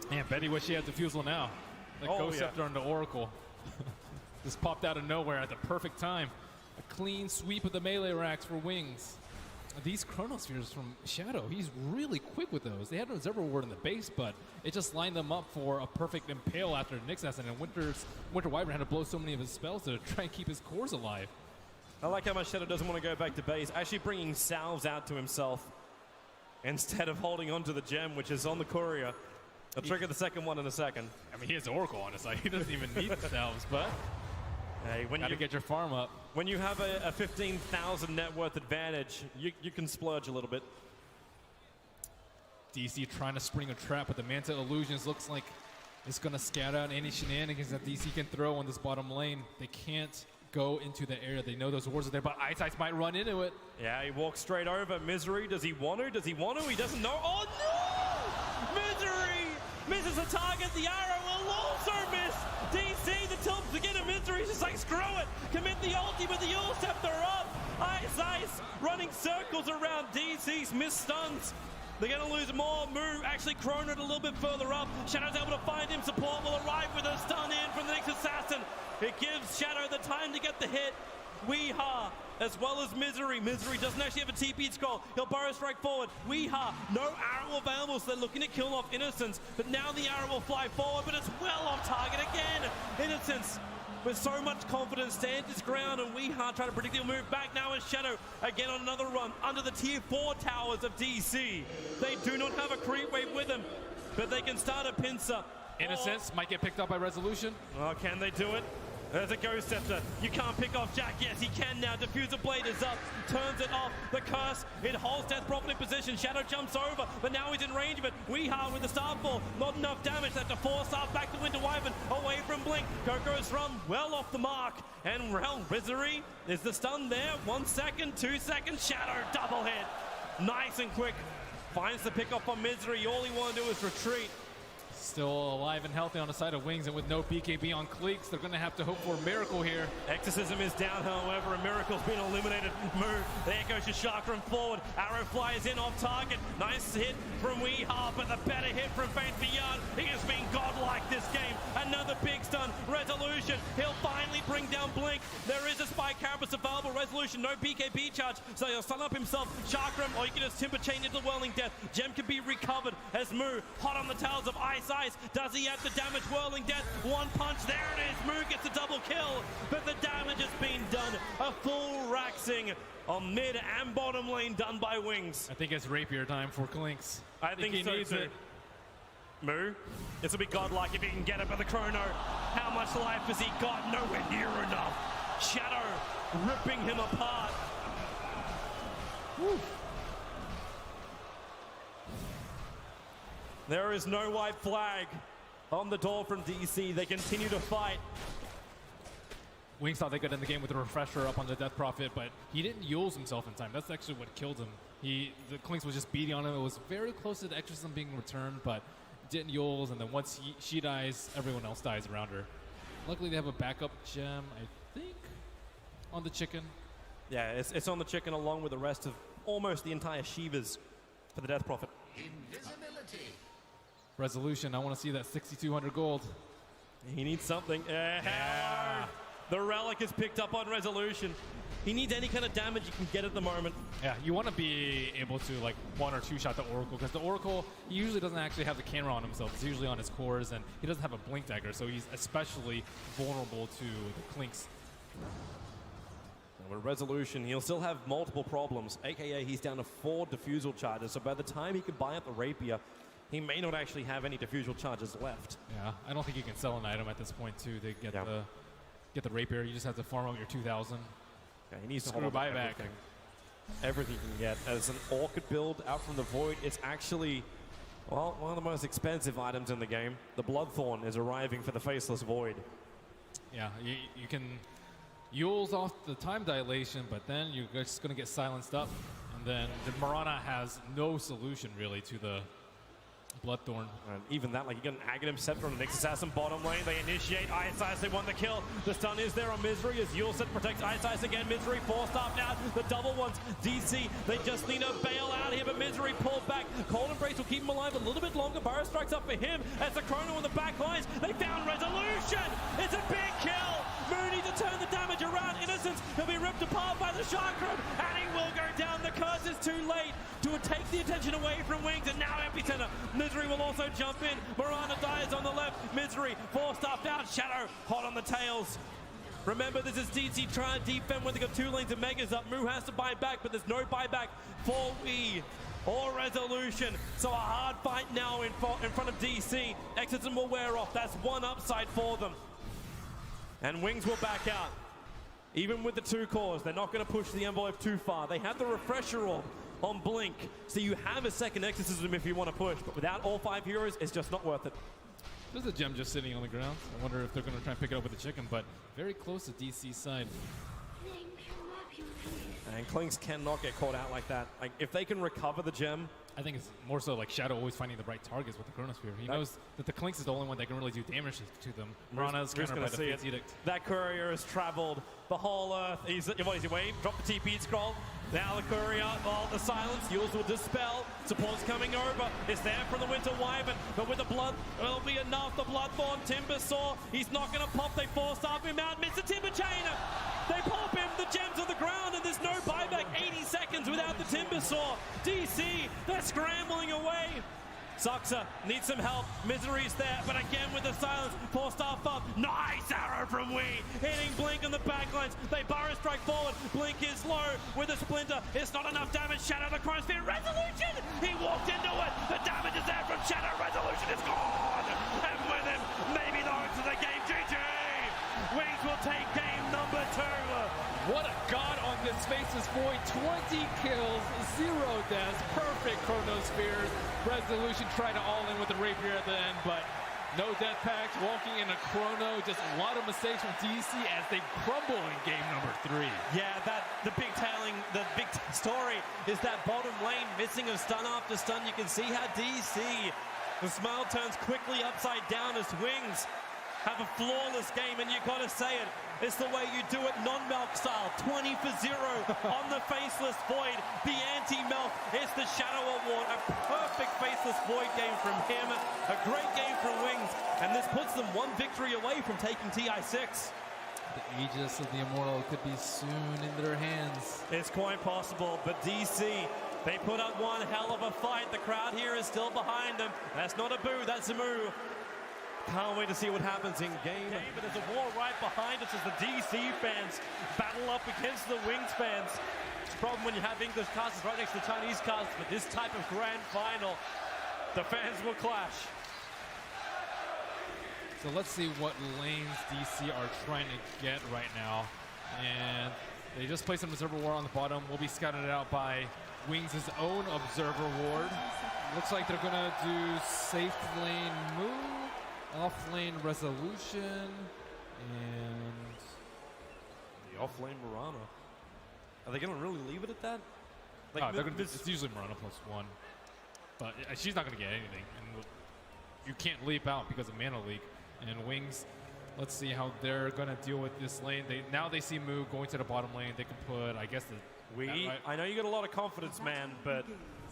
Man, Betty wish she had Diffusal now. The Ghost Scepter on the Oracle. Just popped out of nowhere at the perfect time. A clean sweep of the melee racks for Wings. These Chronospheres from Shadow, he's really quick with those. They had no Observer Ward in the base, but it just lined them up for a perfect impale after Nyx Assassin, and Winter Wyvern had to blow so many of his spells to try and keep his cores alive. I like how much Shadow doesn't want to go back to base, actually bringing salves out to himself instead of holding on to the gem, which is on the courier. I'll trigger the second one in a second. I mean, he has Oracle on his side. He doesn't even need the salves, but hey, when gotta get your farm up. When you have a 15,000 net worth advantage, you can splurge a little bit. DC trying to spring a trap, but the Manta Illusions looks like it's going to scout out any shenanigans that DC can throw on this bottom lane. They can't go into the area. They know those wards are there, but Ice Ice might run into it. Yeah, he walks straight over. Misery, does he want to? Does he want to? He doesn't know. Oh, no! Misery misses a target. The arrow will also miss. DC, the tilts again, and Misery's just like, screw it. Commit the ulti, but the Yule Scepter up. Ice Ice running circles around DC's missed stuns. They're going to lose more. Moo actually chronoed a little bit further up. Shadow's able to find him. Support will arrive with a stun in from the next assassin. It gives Shadow the time to get the hit. Weeha, as well as Misery. Misery doesn't actually have a TP scroll. He'll Burrow Strike forward. Weeha, no arrow available, so they're looking to kill off Innocence. But now the arrow will fly forward, but it's well off target again. Innocence, with so much confidence, stands his ground, and Weeha trying to predict he'll move back now as Shadow again on another run under the tier 4 towers of DC. They do not have a creep wave with them, but they can start a pincer. Innocence might get picked up by Resolution. Oh, can they do it? There's a Ghost Scepter. You can't pick off Jack. Yes, he can now. Diffuser Blade is up. Turns it off. The curse. It holds Death Prophet in position. Shadow jumps over, but now he's in range of it. Weeha with the Starfall. Not enough damage. They have to force up back to Winter Wyvern. Away from Blink. Coco's run well off the mark. And Misery is the stun there. 1 second, 2 seconds. Shadow double hit. Nice and quick. Finds the pick up on Misery. All he wanted to do is retreat. Still alive and healthy on the side of Wings, and with no BKB on Cleeks, they're going to have to hope for a miracle here. Exorcism is down, however. A miracle's been eliminated. Move. There goes your Chakram forward. Arrow flies in off target. Nice hit from Weeha, but the better hit from Faith Beyond. He has been godlike this game. Another big stun. Resolution. He'll finally bring down Blink. There is a Spike Carapace available. Resolution, no BKB charge, so he'll stun up himself. Chakram, or you can just Timber Chain into Whirling Death. Gem can be recovered as Moo, hot on the tails of Ice. Does he have the damage? Whirling Death, one punch, there it is. Moo gets a double kill, but the damage has been done. A full Raxing on mid and bottom lane done by Wings. I think it's rapier time for Clinks. I think he needs it. Moo, this will be godlike if he can get it, but the Chrono, how much life has he got? Nowhere near enough. Shadow ripping him apart. Woo. There is no white flag on the door from DC. They continue to fight. Wings thought they could end the game with a refresher up on the Death Prophet, but he didn't Yules himself in time. That's actually what killed him. The Clinks was just beating on him. It was very close to the Exorcism being returned, but didn't Yules, and then once she dies, everyone else dies around her. Luckily, they have a backup gem, I think, on the chicken. Yeah, it's on the chicken along with the rest of almost the entire Shivas for the Death Prophet. Invisibility. Resolution, I want to see that 6,200 gold. He needs something. Yeah. The Relic is picked up on Resolution. He needs any kind of damage he can get at the moment. Yeah, you want to be able to like 1 or 2 shot the Oracle, because the Oracle, he usually doesn't actually have the camera on himself. It's usually on his cores, and he doesn't have a blink dagger, so he's especially vulnerable to the Clinks. With Resolution, he'll still have multiple problems, aka he's down to 4 diffusal charges, so by the time he can buy up the Rapier, he may not actually have any diffusal charges left. Yeah, I don't think you can sell an item at this point too to get the Rapier. You just have to farm out your 2,000. Yeah, he needs to screw hold on to buyback. Everything he can get. As an Orchid build out from the Void, it's actually, well, one of the most expensive items in the game. The Bloodthorn is arriving for the Faceless Void. Yeah, you can Yules off the time dilation, but then you're just going to get silenced up. And then the Mirana has no solution really to the Bloodthorn. And even that, like you get an Aghanim Scepter on the Nyx Assassin bottom lane. They initiate Ice Ice, they want the kill. The stun is there on Misery as Yulset protects Ice Ice again. Misery forced up now. The double ones. DC, they just need to bail out here, but Misery pulled back. Cold Embrace will keep him alive a little bit longer. Burrow strikes up for him as the Chrono on the back lines. They found Resolution. It's a big kill. Mooney to turn the damage around. Innocence, he'll be ripped apart by the Chakram, and he will go down. The curse is too late to take the attention away from Wings, and now Epicenter. Misery will also jump in. Mirana dies on the left. Misery, 4-star down. Shadow, hot on the tails. Remember, this is DC trying to defend when they got 2 lanes of Megas up. Moo has to buy back, but there's no buyback for Wii or Resolution. So a hard fight now in front of DC. Exorcism will wear off. That's one upside for them. And Wings will back out. Even with the 2 cores, they're not going to push the envelope too far. They have the refresher orb on Blink, so you have a second Exorcism if you want to push, but without all 5 heroes, it's just not worth it. There's a gem just sitting on the ground. I wonder if they're going to try and pick it up with the chicken, but very close to DC's side. And Clinks cannot get caught out like that. Like, if they can recover the gem, I think it's more so like Shadow always finding the right targets with the Chronosphere. He knows that the Clinks is the only one that can really do damage to them. Mirana's countered by the Fate's Edict. That courier has traveled the whole earth. What is he waiting? Drop the TP scroll. Now the courier, the silence, Yules will dispel. Support's coming over. It's there from the Winter Wyvern, but with the blood, it'll be enough. The Bloodthorn, Timbersaw, he's not going to pop. They force up him out. Mr. Timber Chainer, they pop him. The gems on the ground, and there's no buyback. 80 seconds without the Timbersaw. DC, they're scrambling away. Suxa needs some help. Misery's there, but again with the silence. 4-star up. Nice arrow from Wii. Hitting Blink on the backlines. They burrow strike forward. Blink is low with a splinter. It's not enough damage. Shadow the Chronosphere. Resolution! He walked into it. The damage is there from Shadow. Resolution is gone. And with him, maybe the hopes of the game. GG! Wings will take game number 2. What a god on this Faceless Void. 20 kills, 0 deaths, perfect Chronospheres. Resolution tried to all in with the Rapier at the end, but no death packs, walking in a Chrono. Just a lot of mistakes from DC as they crumble in game number 3. Yeah, the big story is that bottom lane missing of stun after stun. You can see how DC, the smile turns quickly upside down as Wings have a flawless game, and you gotta say it. It's the way you do it, non-Melk style. 20 for 0 on the Faceless Void. The anti-Melk. It's the Shadow Award. A perfect Faceless Void game from him. A great game from Wings. And this puts them 1 victory away from taking TI6. The Aegis of the Immortal could be soon in their hands. It's quite possible, but DC, they put up one hell of a fight. The crowd here is still behind them. That's not a boo, that's a moo. Can't wait to see what happens in game. But there's a war right behind us as the DC fans battle up against the Wings fans. It's a problem when you have English casters right next to the Chinese casters, but this type of grand final, the fans will clash. So let's see what lanes DC are trying to get right now. And they just placed an Observer Ward on the bottom. Will be scouted out by Wings' own Observer Ward. Looks like they're gonna do safe lane move. Off-lane Resolution, and the off-lane Mirana. Are they going to really leave it at that? Like, it's usually Mirana +1, but she's not going to get anything, and you can't leap out because of mana leak. And Wings, let's see how they're going to deal with this lane. Now they see Moo going to the bottom lane. They can put, I guess, I know you got a lot of confidence, man, but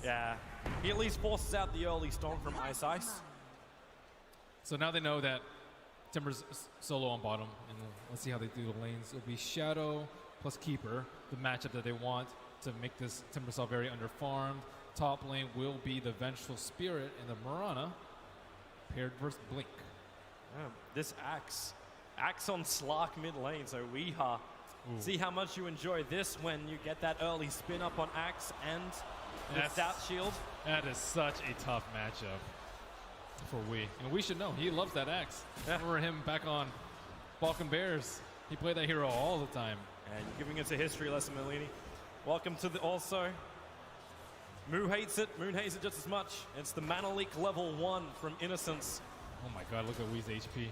yeah, he at least forces out the early storm from Ice Ice. So now they know that Timber's solo on bottom, and let's see how they do the lanes. It'll be Shadow plus Keeper, the matchup that they want to make this Timbersaw very underfarmed. Top lane will be the Vengeful Spirit and the Mirana, paired versus Blink. This Axe on Slark mid lane, so Weeha. See how much you enjoy this when you get that early spin up on Axe and the Stout Shield. That is such a tough matchup for Wee. And we should know, he loves that Axe. Remember him back on Balkan Bears. He played that hero all the time. And giving us a history lesson, Melini. Welcome to the also. Moo hates it. Moon hates it just as much. It's the Mana Leak level 1 from Innocence. Oh my god, look at Wee's HP.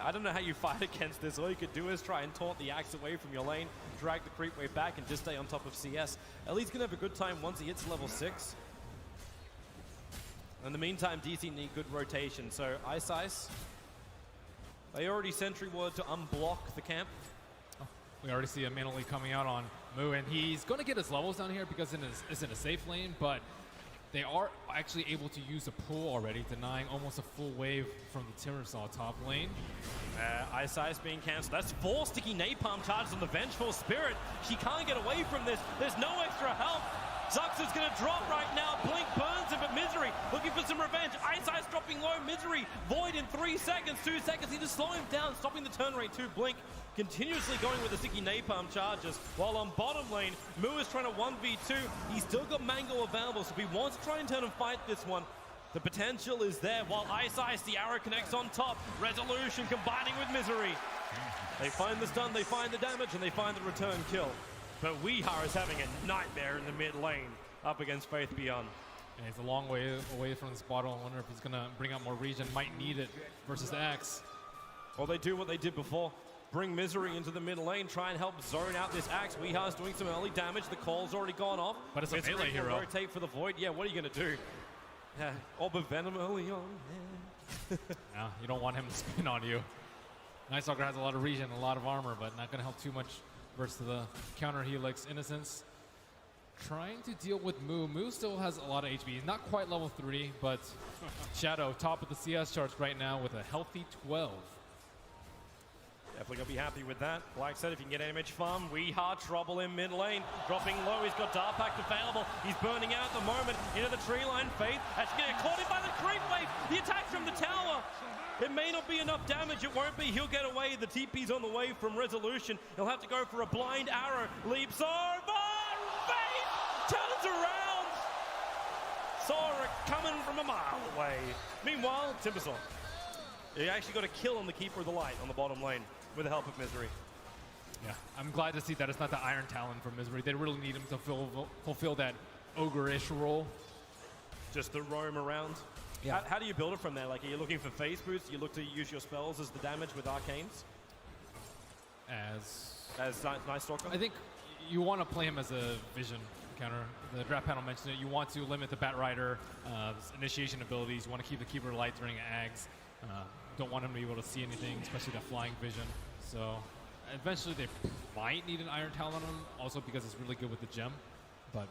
I don't know how you fight against this. All you could do is try and taunt the Axe away from your lane, drag the creep wave back, and just stay on top of CS. Ellie's going to have a good time once he hits level 6. In the meantime, DC need good rotation. So Ice, they already sentry ward to unblock the camp. We already see a Mana Leak coming out on Moo, and he's going to get his levels down here because it's in a safe lane, but they are actually able to use a pull already, denying almost a full wave from the Timbersaw top lane. Ice being cancelled. That's 4 sticky napalm charges on the Vengeful Spirit. She can't get away from this. There's no extra help. Zux is going to drop right now. Blink burns him, but Misery looking for some revenge. Ice dropping low. Misery Void in 3 seconds, 2 seconds. He just slow him down, stopping the turn rate to Blink. Continuously going with the sticky napalm charges. While on bottom lane, Moo is trying to 1v2. He's still got Mango available, so if he wants to try and turn and fight this one, the potential is there. While Ice, the arrow connects on top. Resolution combining with Misery. They find the stun, they find the damage, and they find the return kill. But Weeha is having a nightmare in the mid lane up against Faith Beyond. And he's a long way away from this bottle. I wonder if he's going to bring out more regen. Might need it versus Axe. Well, they do what they did before. Bring Misery into the mid lane, try and help zone out this Axe. Weeha's doing some early damage. The call's already gone off. But it's a melee hero. Rotate for the Void. Yeah, what are you going to do? Orb of Venom early on. Yeah, you don't want him to spin on you. Night Stalker has a lot of regen, a lot of armor, but not going to help too much versus the counter Helix Innocence. Trying to deal with Moo. Moo still has a lot of HP. He's not quite level 3, but Shadow top of the CS charts right now with a healthy 12. Definitely going to be happy with that. Like I said, if you can get damage farm, Weeha trouble in mid lane. Dropping low, he's got Dark Pact available. He's burning out at the moment into the tree line. Faith actually getting caught in by the creep wave. The attack from the tower. It may not be enough damage, it won't be. He'll get away. The TP's on the way from Resolution. He'll have to go for a blind arrow. Leaps over. Faith turns around. Saw it coming from a mile away. Meanwhile, Timbersaw. He actually got a kill on the Keeper of the Light on the bottom lane with the help of Misery. Yeah, I'm glad to see that it's not the Iron Talon for Misery. They really need him to fulfill that ogre-ish role. Just to roam around. Yeah. How do you build it from there? Like, are you looking for phase boosts? You look to use your spells as the damage with arcanes? As Night Stalker? I think you want to play him as a vision counter. The draft panel mentioned it. You want to limit the Bat Rider initiation abilities. You want to keep the Keeper of Light during Ags. Don't want him to be able to see anything, especially that flying vision. So eventually they might need an Iron Talon on him, also because it's really good with the gem. But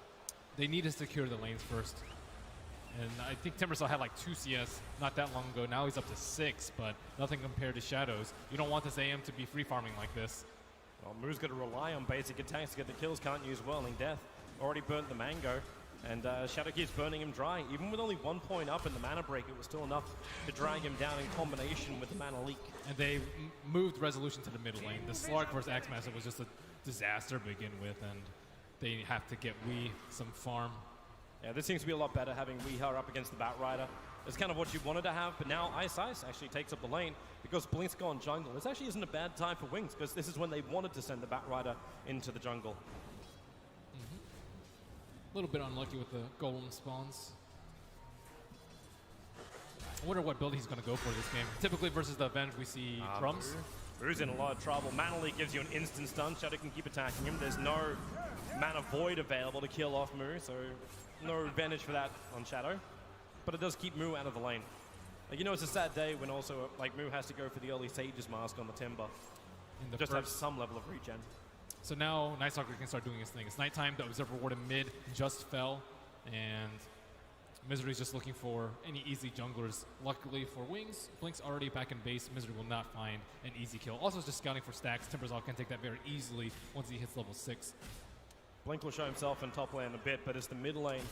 they need to secure the lanes first. And I think Timbersaw had like 2 CS not that long ago. Now he's up to 6, but nothing compared to Shadows. You don't want this AM to be free farming like this. Well, Moo's got to rely on basic attacks to get the kills. Can't use Whirling Death. Already burnt the Mango. And Shadow keeps burning him dry. Even with only 1 point up in the mana break, it was still enough to drag him down in combination with the Mana Leak. And they moved Resolution to the mid lane. The Slark versus Axe matchup was just a disaster to begin with, and they have to get Wii some farm. Yeah, this seems to be a lot better having Weeha up against the Bat Rider. It's kind of what you wanted to have, but now Ice actually takes up the lane because Blink's gone jungle. This actually isn't a bad time for Wings because this is when they wanted to send the Bat Rider into the jungle. A little bit unlucky with the golem spawns. I wonder what build he's going to go for this game. Typically versus the Avenge, we see drums. Moo's in a lot of trouble. Mana Leak gives you an instant stun. Shadow can keep attacking him. There's no Mana Void available to kill off Moo, so no advantage for that on Shadow. But it does keep Moo out of the lane. Like, you know, it's a sad day when also like Moo has to go for the early Sage's Mask on the Timber. Just to have some level of regen. So now Night Stalker can start doing his thing. It's nighttime. The Observer Ward in mid just fell, and Misery's just looking for any easy junglers. Luckily for Wings, Blink's already back in base. Misery will not find an easy kill. Also just scouting for stacks. Timberzal can take that very easily once he hits level 6. Blink will show himself in top lane a bit, but it's the mid lane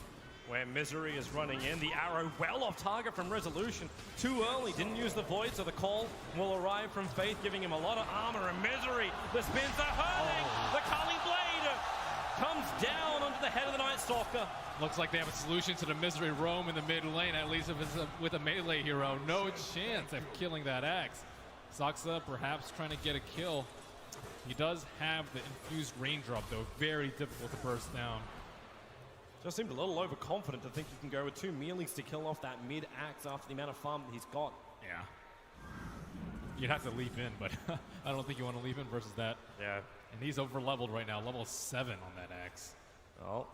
where Misery is running in. The arrow well off target from Resolution. Too early, didn't use the Void, so the call will arrive from Faith, giving him a lot of armor. And Misery, the spins are hurting. The Culling Blade comes down onto the head of the Night Stalker. Looks like they have a solution to the Misery roam in the mid lane, at least if it's with a melee hero. No chance of killing that Axe. Saksa perhaps trying to get a kill. He does have the infused raindrop though, very difficult to burst down. Just seemed a little overconfident to think you can go with 2 melees to kill off that mid-axe after the amount of farm that he's got. Yeah. You'd have to leap in, but I don't think you want to leap in versus that. Yeah. And he's over-leveled right now, level 7 on that axe. Well,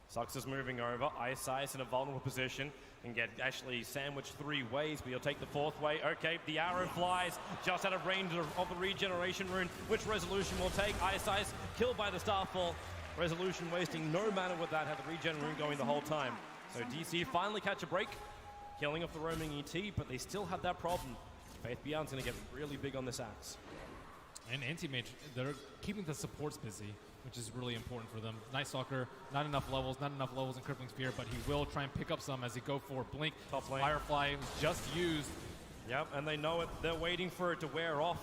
Sux is moving over. Ice Ice in a vulnerable position. Can get actually sandwiched 3 ways, but he'll take the 4th way. Okay, the arrow flies just out of range of the regeneration rune, which Resolution will take. Ice Ice killed by the Starfall. Resolution wasting no mana with that, had the regen rune going the whole time. So DC finally catch a break, killing off the roaming ET, but they still have that problem. Faith Beyond's going to get really big on this axe. And Anti-Mage, they're keeping the supports busy, which is really important for them. Night Stalker, not enough levels in Crippling Spear, but he will try and pick up some as he go for Blink. Top lane. Firefly was just used. Yep, and they know it. They're waiting for it to wear off.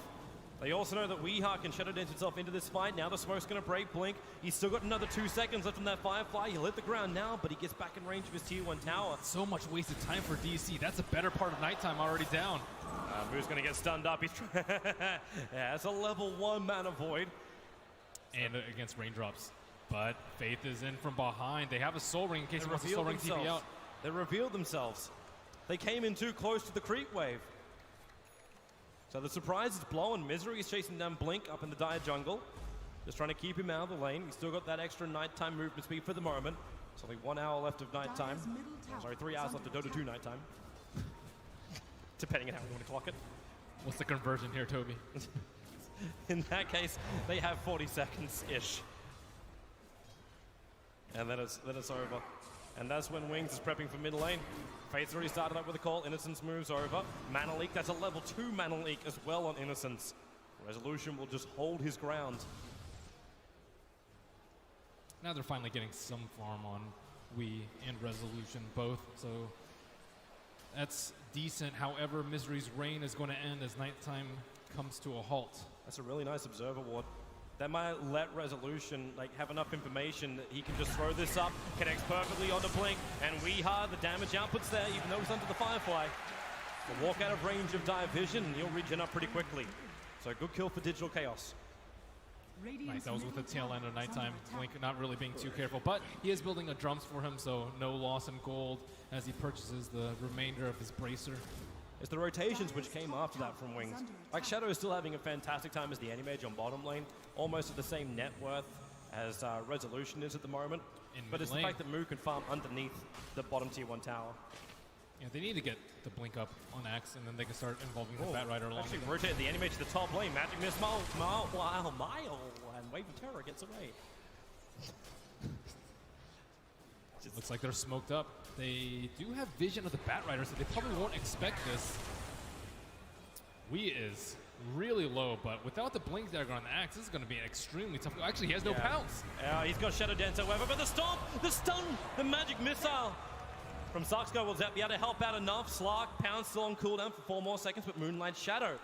They also know that Weehaw can shadow dance himself into this fight. Now the smoke's going to break Blink. He's still got another 2 seconds left on that Firefly. He'll hit the ground now, but he gets back in range of his tier 1 tower. So much wasted time for DC. That's a better part of nighttime already down. Moo's going to get stunned up. He's yeah, it's a level 1 mana void. And against raindrops. But Faith is in from behind. They have a Soul Ring in case he wants a Soul Ring TP out. They revealed themselves. They came in too close to the creep wave. So the surprise is blown. Misery is chasing down Blink up in the dire jungle. Just trying to keep him out of the lane. He's still got that extra nighttime movement speed for the moment. It's only 1 hour left of nighttime. Sorry, 3 hours left of Dota 2 nighttime. Depending on how you want to clock it. What's the conversion here, Toby? In that case, they have 40 seconds-ish. And then it's over. And that's when Wings is prepping for mid lane. Faith's already started up with a call. Innocence moves over. Mana Leak, that's a level 2 Mana Leak as well on Innocence. Resolution will just hold his ground. Now they're finally getting some farm on Wii and Resolution both, so that's decent. However, Misery's reign is going to end as nighttime comes to a halt. That's a really nice observer ward. That might let Resolution have enough information that he can just throw this up, connects perfectly onto Blink, and Weehaw, the damage output's there, even though he's under the Firefly. He'll walk out of range of Dire Vision, and he'll regen up pretty quickly. So good kill for Digital Chaos. Nice, that was with the tail end of nighttime. Blink not really being too careful, but he is building a drums for him, so no loss in gold as he purchases the remainder of his bracer. It's the rotations which came after that from Wings. Shadow is still having a fantastic time as the Anti-Mage on bottom lane, almost at the same net worth as Resolution is at the moment. But it's the fact that Moo can farm underneath the bottom tier 1 tower. Yeah, they need to get the Blink up on Axe, and then they can start involving the Bat Rider along. Actually rotate the Anti-Mage to the top lane. Magic Miss Mile, and Wave of Terror gets away. Looks like they're smoked up. They do have vision of the Bat Rider, so they probably won't expect this. Wii is really low, but without the Blink Dagger on the Axe, this is going to be an extremely tough. Actually, he has no pounce. Yeah, he's got Shadow Dance, however, but the stomp, the stun, the Magic Missile from Saxco will be able to help out enough. Slark, Pound still on cooldown for 4 more seconds, but Moonlight Shadow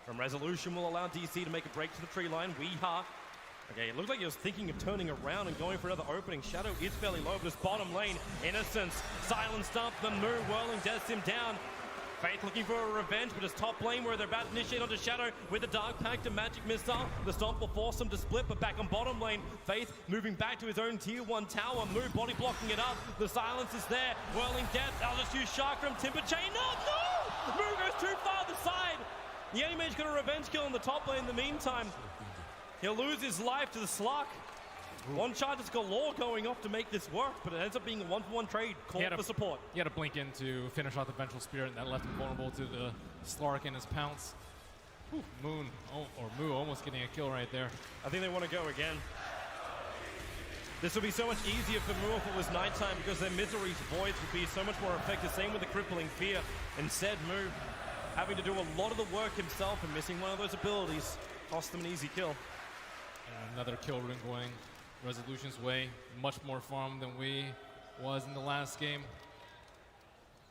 from Resolution will allow DC to make a break to the tree line. Weehaw. Okay, it looks like he was thinking of turning around and going for another opening. Shadow is fairly low, but his bottom lane, Innocence, Silent Stomp, the Moo whirling, deaths him down. Faith looking for a revenge, but his top lane where they're about to initiate onto Shadow with the Dark Pact and Magic Missile. The Stomp will force him to split, but back on bottom lane, Faith moving back to his own tier 1 tower. Moo body blocking it up. The silence is there. Whirling death. I'll just use Shark from Timber Chain. No! Moo goes too far to the side. The Anti-Mage got a revenge kill in the top lane in the meantime. He'll lose his life to the Slark. One charges galore going off to make this work, but it ends up being a 1-for-1 trade called for support. He had to blink in to finish off the Vengeful Spirit, and that left him vulnerable to the Slark and his pounce. Whew, Moo almost getting a kill right there. I think they want to go again. This would be so much easier for Mu if it was nighttime because their Misery's voids would be so much more effective. Same with the Crippling Fear. Instead, Mu having to do a lot of the work himself and missing one of those abilities cost them an easy kill. And another kill ring going Resolution's way. Much more farm than we was in the last game.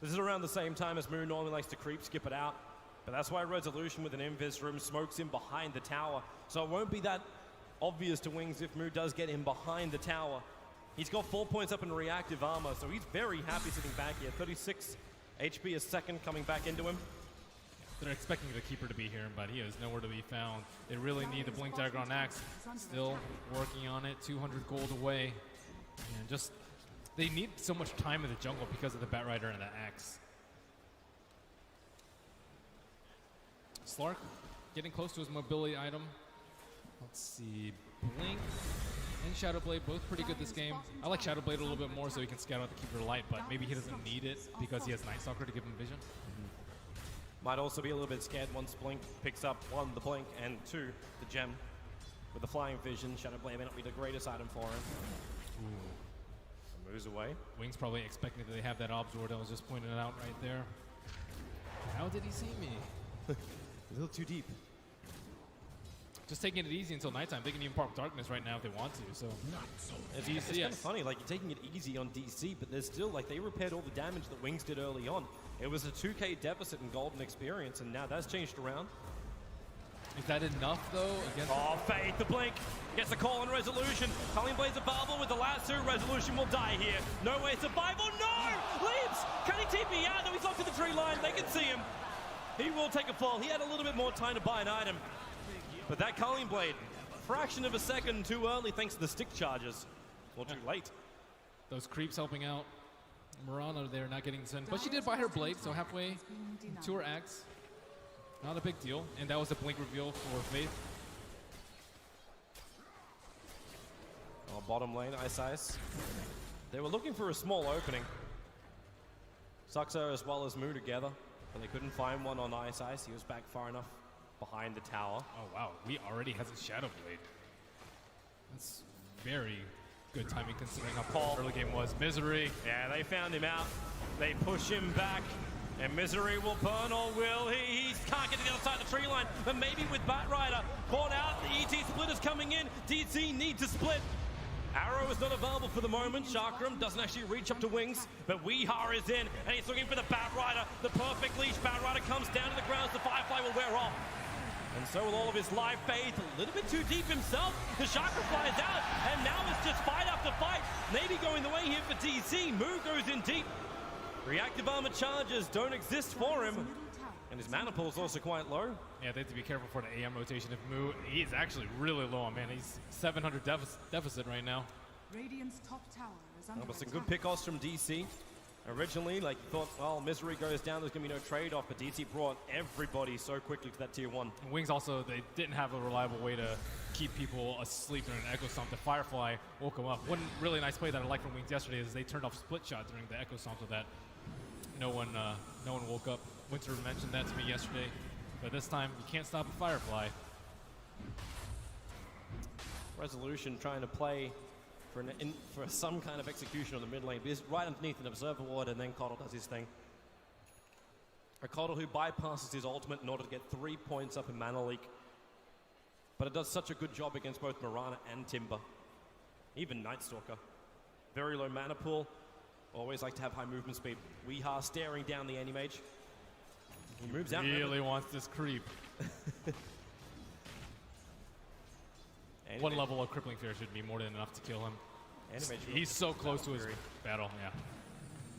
This is around the same time as Mu normally likes to creep, skip it out. But that's why Resolution with an Invis room smokes him behind the tower. So it won't be that obvious to Wings if Mu does get him behind the tower. He's got 4 points up in reactive armor, so he's very happy sitting back here. 36 HP a second coming back into him. They're expecting the Keeper to be here, but he is nowhere to be found. They really need the Blink Dagger on Axe. Still working on it, 200 gold away. And just, they need so much time in the jungle because of the Batrider and the Axe. Slark getting close to his mobility item. Let's see, Blink and Shadowblade both pretty good this game. I like Shadowblade a little bit more so he can scout out the Keeper Light, but maybe he doesn't need it because he has Night Stalker to give him vision. Might also be a little bit scared once Blink picks up 1, the Blink, and 2, the Gem. With the Flying Vision, Shadowblade may not be the greatest item for him. Moves away. Wings probably expecting that they have that Obzord. I was just pointing it out right there. How did he see me? A little too deep. Just taking it easy until nighttime. They can even park Darkness right now if they want to. So It's kind of funny, like you're taking it easy on DC, but there's still, like, they repaired all the damage that Wings did early on. It was a 2k deficit in golden experience, and now that's changed around. Is that enough, though? Against Faith, the Blink gets a call on Resolution. Culling Blade's available with the lasso. Resolution will die here. No way survival. No! Leaps! Can he TP out? No, he's locked in the tree line. They can see him. He will take a fall. He had a little bit more time to buy an item. But that Culling Blade, fraction of a second too early thanks to the stick charges. Or too late. Those creeps helping out. Mirana there not getting sent. But she did buy her blade, so halfway to her axe. Not a big deal. And that was a Blink reveal for Faith. Oh, bottom lane, Ice. They were looking for a small opening. Suxo as well as Mu together. But they couldn't find one on Ice. He was back far enough behind the tower. Oh, wow. We already has a Shadow Blade. That's very good timing considering how poor the early game was. Misery. Yeah, they found him out. They push him back. And Misery will burn, or will he? He can't get to the other side of the tree line. But maybe with Batrider caught out, the ET split is coming in. DC need to split. Arrow is not available for the moment. Chakram doesn't actually reach up to Wings, but Weehar is in, and he's looking for the Batrider. The perfect leash. Batrider comes down to the ground. The Firefly will wear off. And so with all of his live faith, a little bit too deep himself, the Chakra flies out, and now it's just fight after fight. Maybe going the way here for DC. Mu goes in deep. Reactive armor charges don't exist for him. And his mana pool is also quite low. Yeah, they have to be careful for the AM rotation. If Mu, he's actually really low on mana. He's 700 deficit right now. Radiant's top tower is under But some good pickoffs from DC. Originally, like, you thought, well, Misery goes down, there's going to be no trade-off, but DC brought everybody so quickly to that tier 1. And Wings also, they didn't have a reliable way to keep people asleep during an Echo Stomp. The Firefly woke them up. One really nice play that I liked from Wings yesterday is they turned off Split Shot during the Echo Stomp so that no one woke up. Winter mentioned that to me yesterday, but this time you can't stop a Firefly. Resolution trying to play for some kind of execution on the mid lane, but he's right underneath an Observer Ward, and then Coddle does his thing. A Coddle who bypasses his ultimate in order to get 3 points up in mana leak. But it does such a good job against both Mirana and Timber. Even Night Stalker. Very low mana pool. Always like to have high movement speed. Weehar staring down the Anti-Mage. He moves out. Really wants this creep. One level of Crippling Fear should be more than enough to kill him. He's so close to his battle, yeah.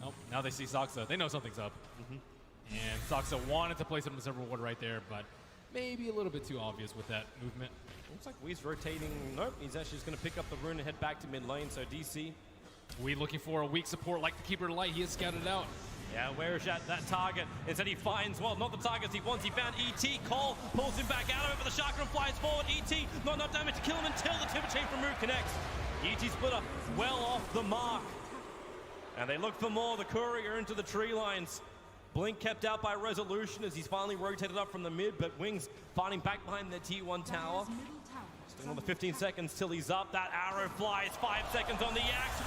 Nope, now they see Soxa. They know something's up. And Soxa wanted to place an Observer Ward right there, but maybe a little bit too obvious with that movement. Looks like Wee's rotating. Nope, he's actually just going to pick up the rune and head back to mid lane, so DC. We looking for a weak support like the Keeper of Light. He is scouted out. Yeah, where is that target? Instead he finds, well, not the targets he wants. He found ET. Cole pulls him back out of it, but the Chakra flies forward. ET, not enough damage to kill him until the Timber Chain from Mu connects. ET Splitter well off the mark. And they look for more. The Courier into the tree lines. Blink kept out by Resolution as he's finally rotated up from the mid, but Wings finding back behind the T1 tower. Still another 15 seconds till he's up. That arrow flies. 5 seconds on the Axe.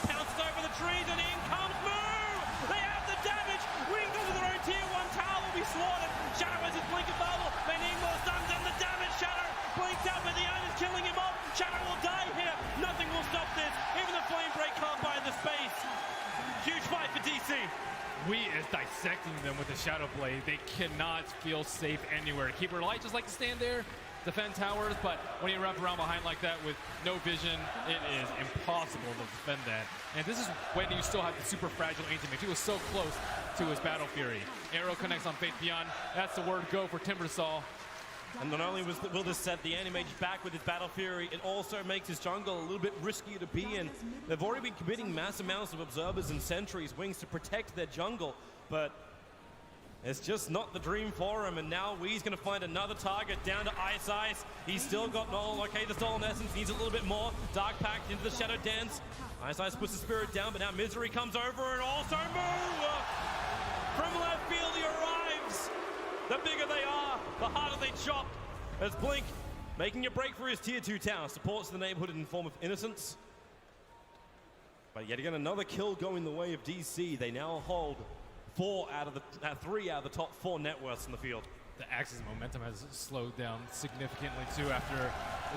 Pounces over the trees and in comes Moo! They have the damage. Wings into their own tier 1 tower will be slaughtered. Shadow has his blink available. They need more stuns and the damage. Shadow blinks out, but the iron is killing him off. Shadow will die here. Nothing will stop this. Even the flame break can't buy the space. Huge fight for DC. Wee is dissecting them with the Shadow Blade. They cannot feel safe anywhere. Keeper Light just like to stand there, defend towers, but when you wrap around behind like that with no vision, it is impossible to defend that. And this is when you still have the super fragile Anti-Mage. He was so close to his Battle Fury. Arrow connects on Fate Beyond. That's the word go for Timbersaw. And not only will this set the Anti-Mage back with his Battle Fury, it also makes his jungle a little bit riskier to be in. They've already been committing mass amounts of observers and sentries, Wings, to protect their jungle, but it's just not the dream for him, and now Wee's going to find another target down to Ice. He's still got Nolan. Okay, the Stolen Essence needs a little bit more. Dark Pact into the Shadow Dance. Ice puts the Spirit down, but now Misery comes over and also Moo! From left field he arrives. The bigger they are, the harder they chop. As Blink, making a break for his tier 2 tower, supports the neighborhood in the form of Innocence. But yet again, another kill going the way of DC. They now hold 3 out of the top 4 net worths in the field. The Axe's momentum has slowed down significantly too after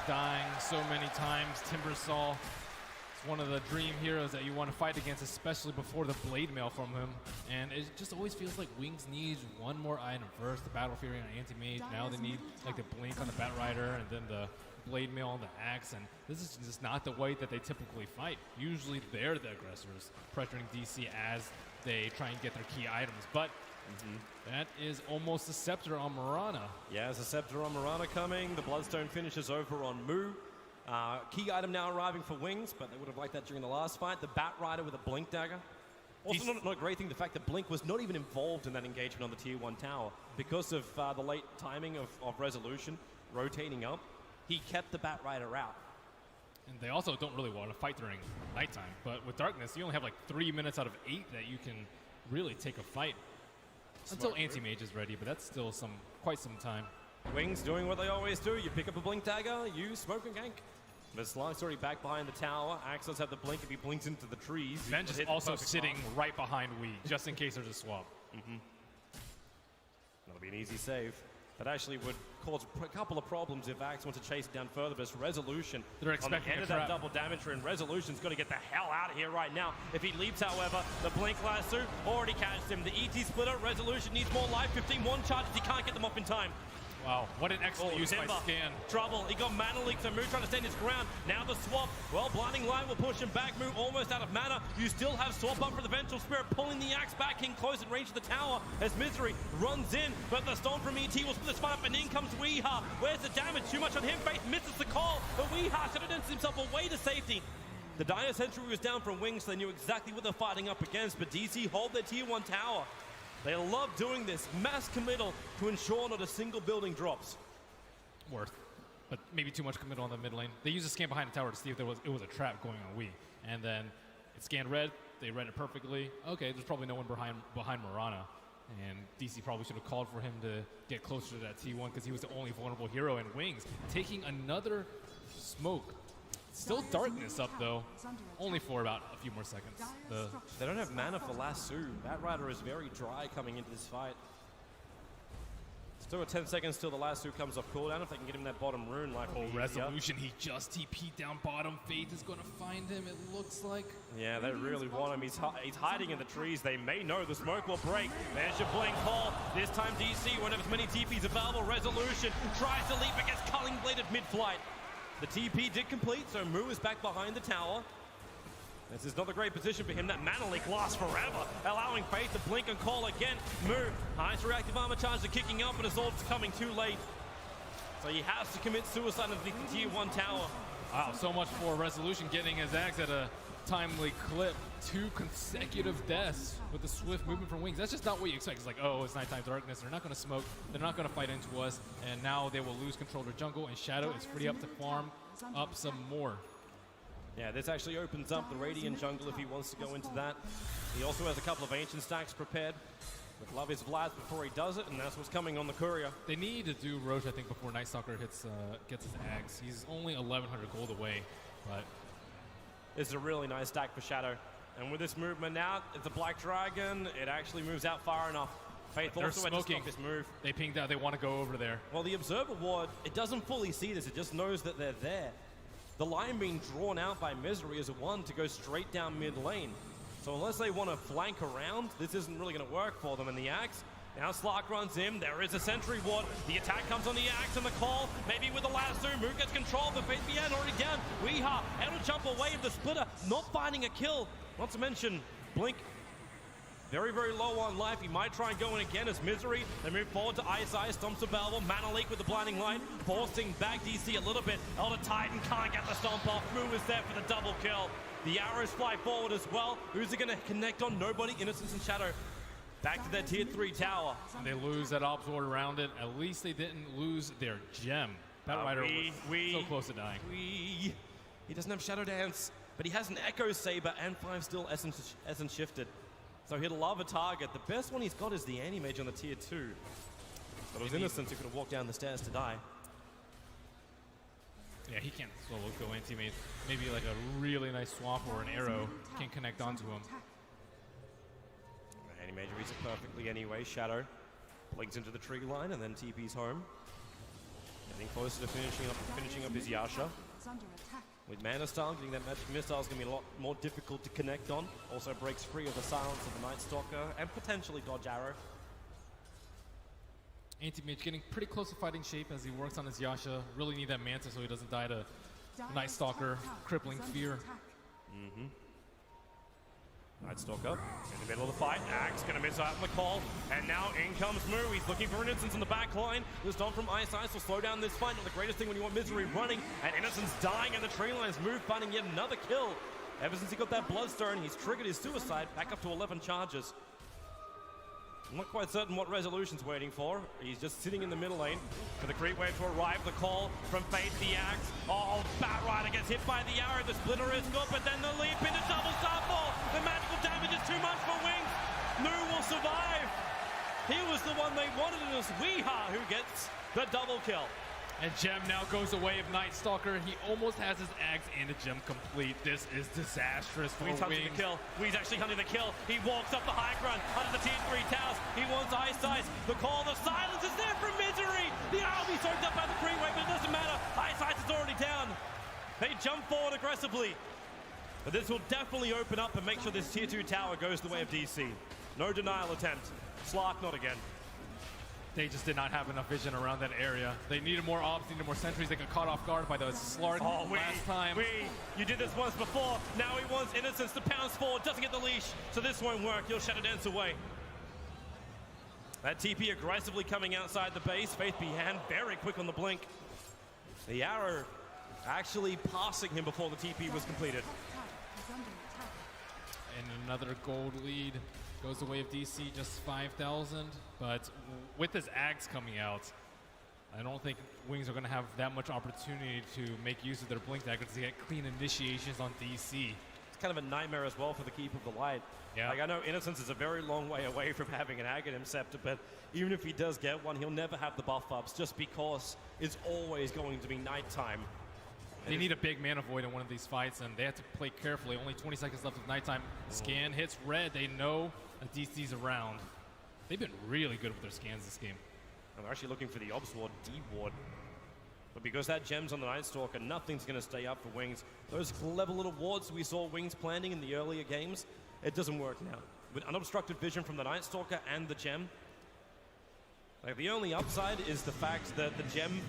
dying so many times. Timbersaw is one of the dream heroes that you want to fight against, especially before the Blade Mail from him. And it just always feels like Wings needs one more item first. The Battle Fury on Anti-Mage. Now they need like the Blink on the Bat Rider and then the Blade Mail on the Axe. And this is just not the way that they typically fight. Usually they're the aggressors, pressuring DC as they try and get their key items. But that is almost a Scepter on Mirana. Yeah, there's a Scepter on Mirana coming. The Bloodstone finishes over on Moo. Key item now arriving for Wings, but they would have liked that during the last fight. The Bat Rider with a Blink Dagger. Also not a great thing, the fact that Blink was not even involved in that engagement on the tier 1 tower. Because of the late timing of Resolution, rotating up, he kept the Bat Rider out. And they also don't really want to fight during nighttime, but with Darkness, you only have like 3 minutes out of 8 that you can really take a fight. Until Anti-Mage is ready, but that's still quite some time. Wings doing what they always do. You pick up a Blink Dagger, you smoke and gank. The Slark's already back behind the tower. Axe does have the blink if he blinks into the trees. Venge is also sitting right behind Wee, just in case there's a swap. That'll be an easy save. That actually would cause a couple of problems if Axe wants to chase it down further, but it's Resolution. They're expecting on the end of that double damage, and Resolution's got to get the hell out of here right now. If he leaps, however, the Blink Lasso already catched him. The ET Splitter, Resolution needs more life. 15 one-charges, he can't get them off in time. Wow, what an excellent use by Scan. Trouble, he got Mana Leak, so Moo trying to stand his ground. Now the swap, well, Blinding Light will push him back. Moo almost out of mana. You still have swap up for the Vengeful Spirit, pulling the Axe back in close in range of the tower as Misery runs in, but the Storm from ET will split the spine up, and in comes Weeha. Where's the damage? Too much on him. Faith misses the call, but Weeha should have done himself away to safety. The Dire Sentry was down from Wings, so they knew exactly what they're fighting up against, but DC hold their tier 1 tower. They love doing this, mass committal to ensure not a single building drops. Worth, but maybe too much committal on the mid lane. They used a scan behind the tower to see if it was a trap going on Wii, and then it scanned red. They read it perfectly. Okay, there's probably no one behind Mirana, and DC probably should have called for him to get closer to that T1 because he was the only vulnerable hero in Wings. Taking another smoke. Still Darkness up though, only for about a few more seconds. They don't have mana for Lasso. Bat Rider is very dry coming into this fight. Still 10 seconds till the Lasso comes off cooldown. If they can get him that bottom rune, life will be Resolution, he just TP'd down bottom. Faith is going to find him, it looks like. Yeah, they really want him. He's hiding in the trees. They may know the smoke will break. There's your blink call. This time DC, one of as many TPs available. Resolution tries to leap, but gets culling bladed mid-flight. The TP did complete, so Moo is back behind the tower. This is not a great position for him. That Mana Leak lasts forever, allowing Faith to blink and call again. Moo, highest reactive armor charges are kicking up, but Assault's coming too late. So he has to commit suicide underneath the tier 1 tower. Wow, so much for Resolution getting his axe at a timely clip. 2 consecutive deaths with the swift movement from Wings. That's just not what you expect. It's like, oh, it's nighttime darkness. They're not going to smoke. They're not going to fight into us. And now they will lose control of their jungle, and Shadow is free up to farm up some more. Yeah, this actually opens up the Radiant jungle if he wants to go into that. He also has a couple of Ancient stacks prepared. But love is Vlad before he does it, and that's what's coming on the courier. They need to do Roche, I think, before Night Stalker gets his Ags. He's only 1,100 gold away, but it's a really nice stack for Shadow. And with this movement out, it's a Black Dragon. It actually moves out far enough. Faith they're also had to smoking. stop this move. They pinged out. They want to go over there. Well, the Observer Ward, it doesn't fully see this. It just knows that they're there. The line being drawn out by Misery is a one to go straight down mid lane. So unless they want to flank around, this isn't really going to work for them. And the Axe, now Slark runs in. There is a Sentry Ward. The attack comes on the Axe and the call. Maybe with the lasso, Moon gets control, but Faith BN already down. Weeha, able to jump away of the splitter, not finding a kill. Not to mention, Blink very, very low on life. He might try and go in again as Misery. They move forward to Ice, stomps a Balvel. Mana Leak with the blinding light, forcing back DC a little bit. Elder Titan can't get the stomp off. Moo is there for the double kill. The arrows fly forward as well. Who's it going to connect on? Nobody. Innocence and Shadow back to their tier 3 tower. And they lose that Obs Ward around it. At least they didn't lose their gem. That Rider was so close to dying. He doesn't have Shadow Dance, but he has an Echo Saber and 5 still Essence shifted. So he'll love a target. The best one he's got is the Anti-Mage on the tier 2. But it was Innocence who could have walked down the stairs to die. Yeah, he can't solo go Anti-Mage. Maybe like a really nice swap or an arrow can connect onto him. Anti-Mage reads it perfectly anyway. Shadow blinks into the tree line and then TP's home. Getting closer to finishing up his Yasha. With Mana Style, getting that Magic Missile is going to be a lot more difficult to connect on. Also breaks free of the silence of the Night Stalker and potentially dodge arrow. Anti-Mage getting pretty close to fighting shape as he works on his Yasha. Really need that Manta so he doesn't die to Night Stalker, crippling fear. Night Stalker in the middle of the fight. Axe going to miss out on the call. And now in comes Moo. He's looking for an Innocence in the back line. The Stomp from Ice will slow down this fight. Not the greatest thing when you want Misery running. And Innocence dying in the tree lines. Moo finding yet another kill. Ever since he got that Bloodstone, he's triggered his suicide. Back up to 11 charges. I'm not quite certain what Resolution's waiting for. He's just sitting in the middle lane for the creep wave to arrive. The call from Faith, the Axe. Oh, Bat Rider gets hit by the arrow. The splitter is good, but then the leap into double starfall. The magical damage is too much for Wings. Moo will survive. He was the one they wanted, and it's Weeha who gets the double kill. And Gem now goes away of Night Stalker. He almost has his Axe and a Gem complete. This is disastrous for Wee's hunting the kill. Wee's actually hunting the kill. He walks up the high ground under the tier 3 towers. He wants Ice. The call, the silence is there from Misery. The arrow will be soaked up by the creep wave, but it doesn't matter. Ice is already down. They jump forward aggressively. But this will definitely open up and make sure this tier 2 tower goes the way of DC. No denial attempt. Slark not again. They just did not have enough vision around that area. They needed more Obs, needed more sentries. They got caught off guard by the Slark last time. You did this once before. Now he wants Innocence to pounce forward. Doesn't get the leash, so this won't work. He'll Shadow Dance away. That TP aggressively coming outside the base. Faith Behan very quick on the blink. The arrow actually passing him before the TP was completed. And another gold lead. Goes the way of DC, just 5,000. But with this Axe coming out, I don't think Wings are going to have that much opportunity to make use of their Blink Daggers to get clean initiations on DC. It's kind of a nightmare as well for the Keep of the Light. Yeah. Like, I know Innocence is a very long way away from having an Aghanim Scepter, but even if he does get one, he'll never have the buff ups just because it's always going to be nighttime. They need a big mana void in one of these fights, and they have to play carefully. Only 20 seconds left of nighttime. Scan hits red. They know that DC's around. They've been really good with their scans this game. And they're actually looking for the Obs Ward, D Ward. But because that gem's on the Night Stalker, nothing's going to stay up for Wings. Those clever little wards we saw Wings planting in the earlier games, it doesn't work now. With unobstructed vision from the Night Stalker and the gem, like, the only upside is the fact that the gem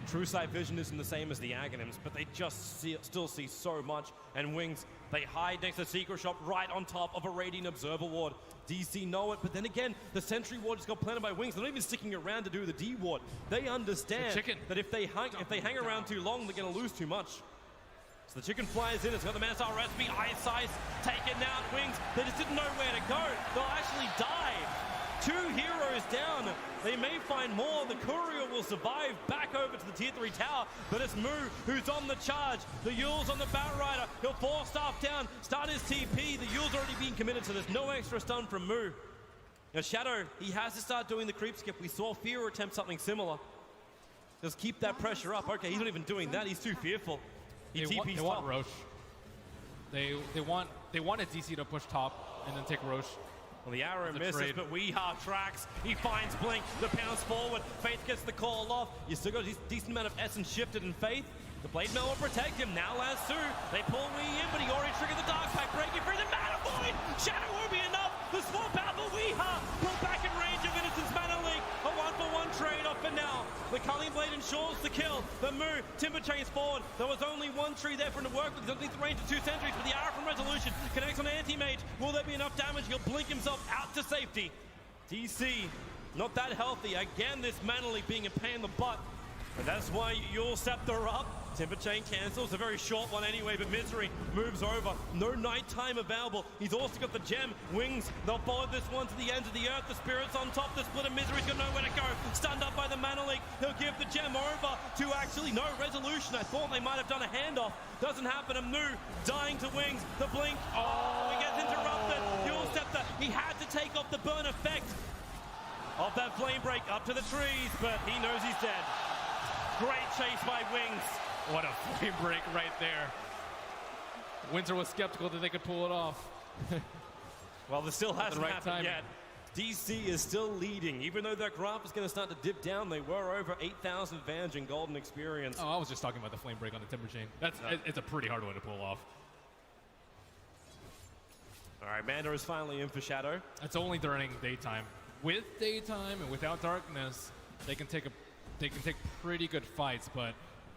True Sight Vision isn't the same as the Aghanims, but they just still see so much. And Wings, they hide next to the Secret Shop right on top of a Radiant Observer Ward. DC know it, but then again, the Sentry Ward just got planted by Wings. They're not even sticking around to do the D Ward. They understand that if they hang around too long, they're going to lose too much. So the chicken flies in, it's got the Manasar recipe, Ice taken out, Wings. They just didn't know where to go. They'll actually die. 2 heroes down. They may find more. The courier will survive back over to the tier 3 tower, but it's Moo who's on the charge. The Yule's on the Bat Rider. He'll force staff down, start his TP. The Yule's already been committed, so there's no extra stun from Moo. Now Shadow, he has to start doing the creep skip. We saw Fear attempt something similar. Just keep that pressure up. Okay, he's not even doing that. He's too fearful. He TP's they want top. Roche. They want a DC to push top and then take Roche. Well, the arrow misses, but Weeha tracks. He finds Blink, the pounce forward. Faith gets the call off. You still got a decent amount of essence shifted in Faith. The Blade Mail will protect him. Now Lasso. They pull Wee in, but he already triggered the Dark Pact, breaking free. The Mana Void! Shadow won't be enough. The swap out for Weeha. Pull back in range of Innocence Mana Leak. A 1-for-1 trade-off for now. The Culling Blade ensures the kill. The move. Timber chains forward. There was only one tree there for him to work with. He's underneath the range of 2 sentries, but the arrow from Resolution connects on Anti-Mage. Will there be enough damage? He'll blink himself out to safety. DC, not that healthy. Again, this Mana Leak being a pain in the butt. And that's why you'll Scepter up. Timber Chain cancels, a very short one anyway, but Misery moves over. No nighttime available. He's also got the gem. Wings, they'll follow this one to the ends of the earth. The Spirit's on top. The Split of Misery's got nowhere to go. Stunned up by the Mana Leak. He'll give the gem over to actually no Resolution. I thought they might have done a handoff. Doesn't happen. A Mu dying to Wings. The blink. Oh, he gets interrupted. You'll Scepter. He had to take off the burn effect of that flame break up to the trees, but he knows he's dead. Great chase by Wings. What a flame break right there. Winter was skeptical that they could pull it off. Well, this still hasn't right happened yet. DC is still leading. Even though their graph is going to start to dip down, they were over 8,000 advantage in golden experience. Oh, I was just talking about the flame break on the Timber Chain. It's a pretty hard one to pull off. All right, Manda is finally in for Shadow. It's only during daytime. With daytime and without darkness, they can take pretty good fights, but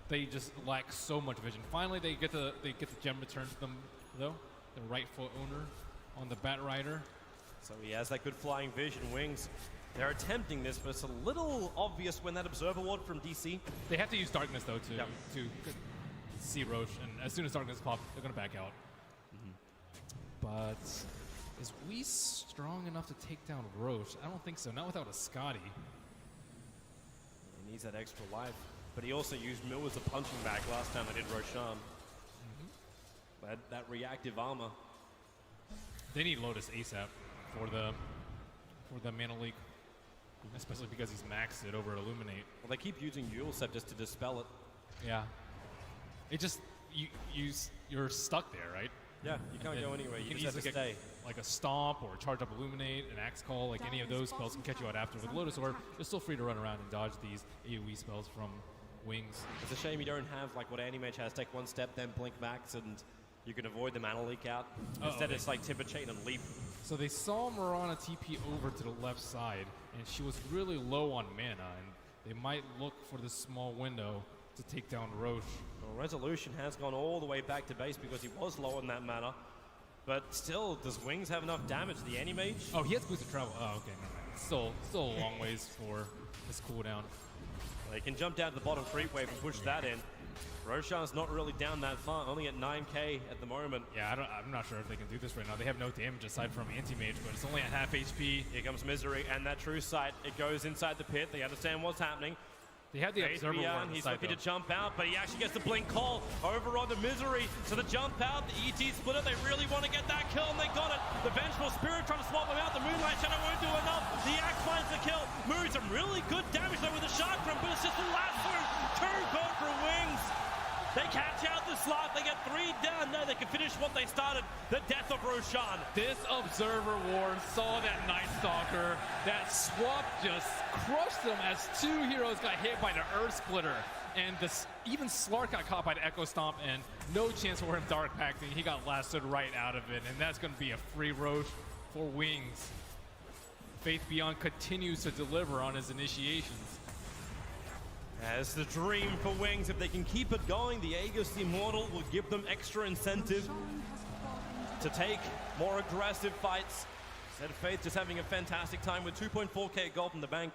they just lack so much vision. Finally, they get the gem returned to them, though. The rightful owner on the Bat Rider. So he has that good flying vision. Wings, they're attempting this, but it's a little obvious when that Observer Ward from DC. They have to use darkness, though, to see Roche, and as soon as darkness pops, they're going to back out. But is Wee strong enough to take down Roche? I don't think so. Not without a Scotty. He needs that extra life. But he also used Mill as a punching bag last time they did Roshan. That reactive armor. They need Lotus ASAP for the Mana Leak, especially because he's maxed it over Illuminate. Well, they keep using Yulsep just to dispel it. Yeah. It just you're stuck there, right? Yeah, you can't go anywhere. You just have to get stay. Like a Stomp or Charge Up Illuminate, an Axe Call, like any of those spells can catch you out after. With Lotus Orb, you're still free to run around and dodge these AoE spells from Wings. It's a shame you don't have like what Anti-Mage has. Take one step, then blink max, and you can avoid the Mana Leak out. Instead, it's like Timber Chain and Leap. So they saw Mirana TP over to the left side, and she was really low on mana, and they might look for this small window to take down Roche. Well, Resolution has gone all the way back to base because he was low on that mana. But still, does Wings have enough damage? The Anti-Mage? Oh, he has boosted travel. Oh, okay. Still a long ways for his cooldown. They can jump down to the bottom creep wave and push that in. Roshan's not really down that far, only at 9k at the moment. Yeah, I'm not sure if they can do this right now. They have no damage aside from Anti-Mage, but it's only at half HP. Here comes Misery and that True Sight. It goes inside the pit. They understand what's happening. They have the Observer Ward. He's looking to jump out, but he actually gets the blink call over on the Misery. So the jump out, the ET splitter, they really want to get that kill, and they got it. The Vengeful Spirit trying to swap him out. The Moonlight Shadow won't do enough. The Axe finds the kill. Moves some really good damage though with the Shark Drum, but it's just the last move. Too good for Wings. They catch out the slot. They get 3 down. No, they can finish what they started. The death of Roshan. This Observer Ward saw that Night Stalker. That swap just crushed them as 2 heroes got hit by the Earth Splitter. And even Slark got caught by the Echo Stomp, and no chance for him Dark Pacting. He got lasted right out of it, and that's going to be a free Roche for Wings. Faith Beyond continues to deliver on his initiations. As the dream for Wings, if they can keep it going, the Aegis Immortal will give them extra incentive to take more aggressive fights. Said Faith just having a fantastic time with 2.4k gold in the bank.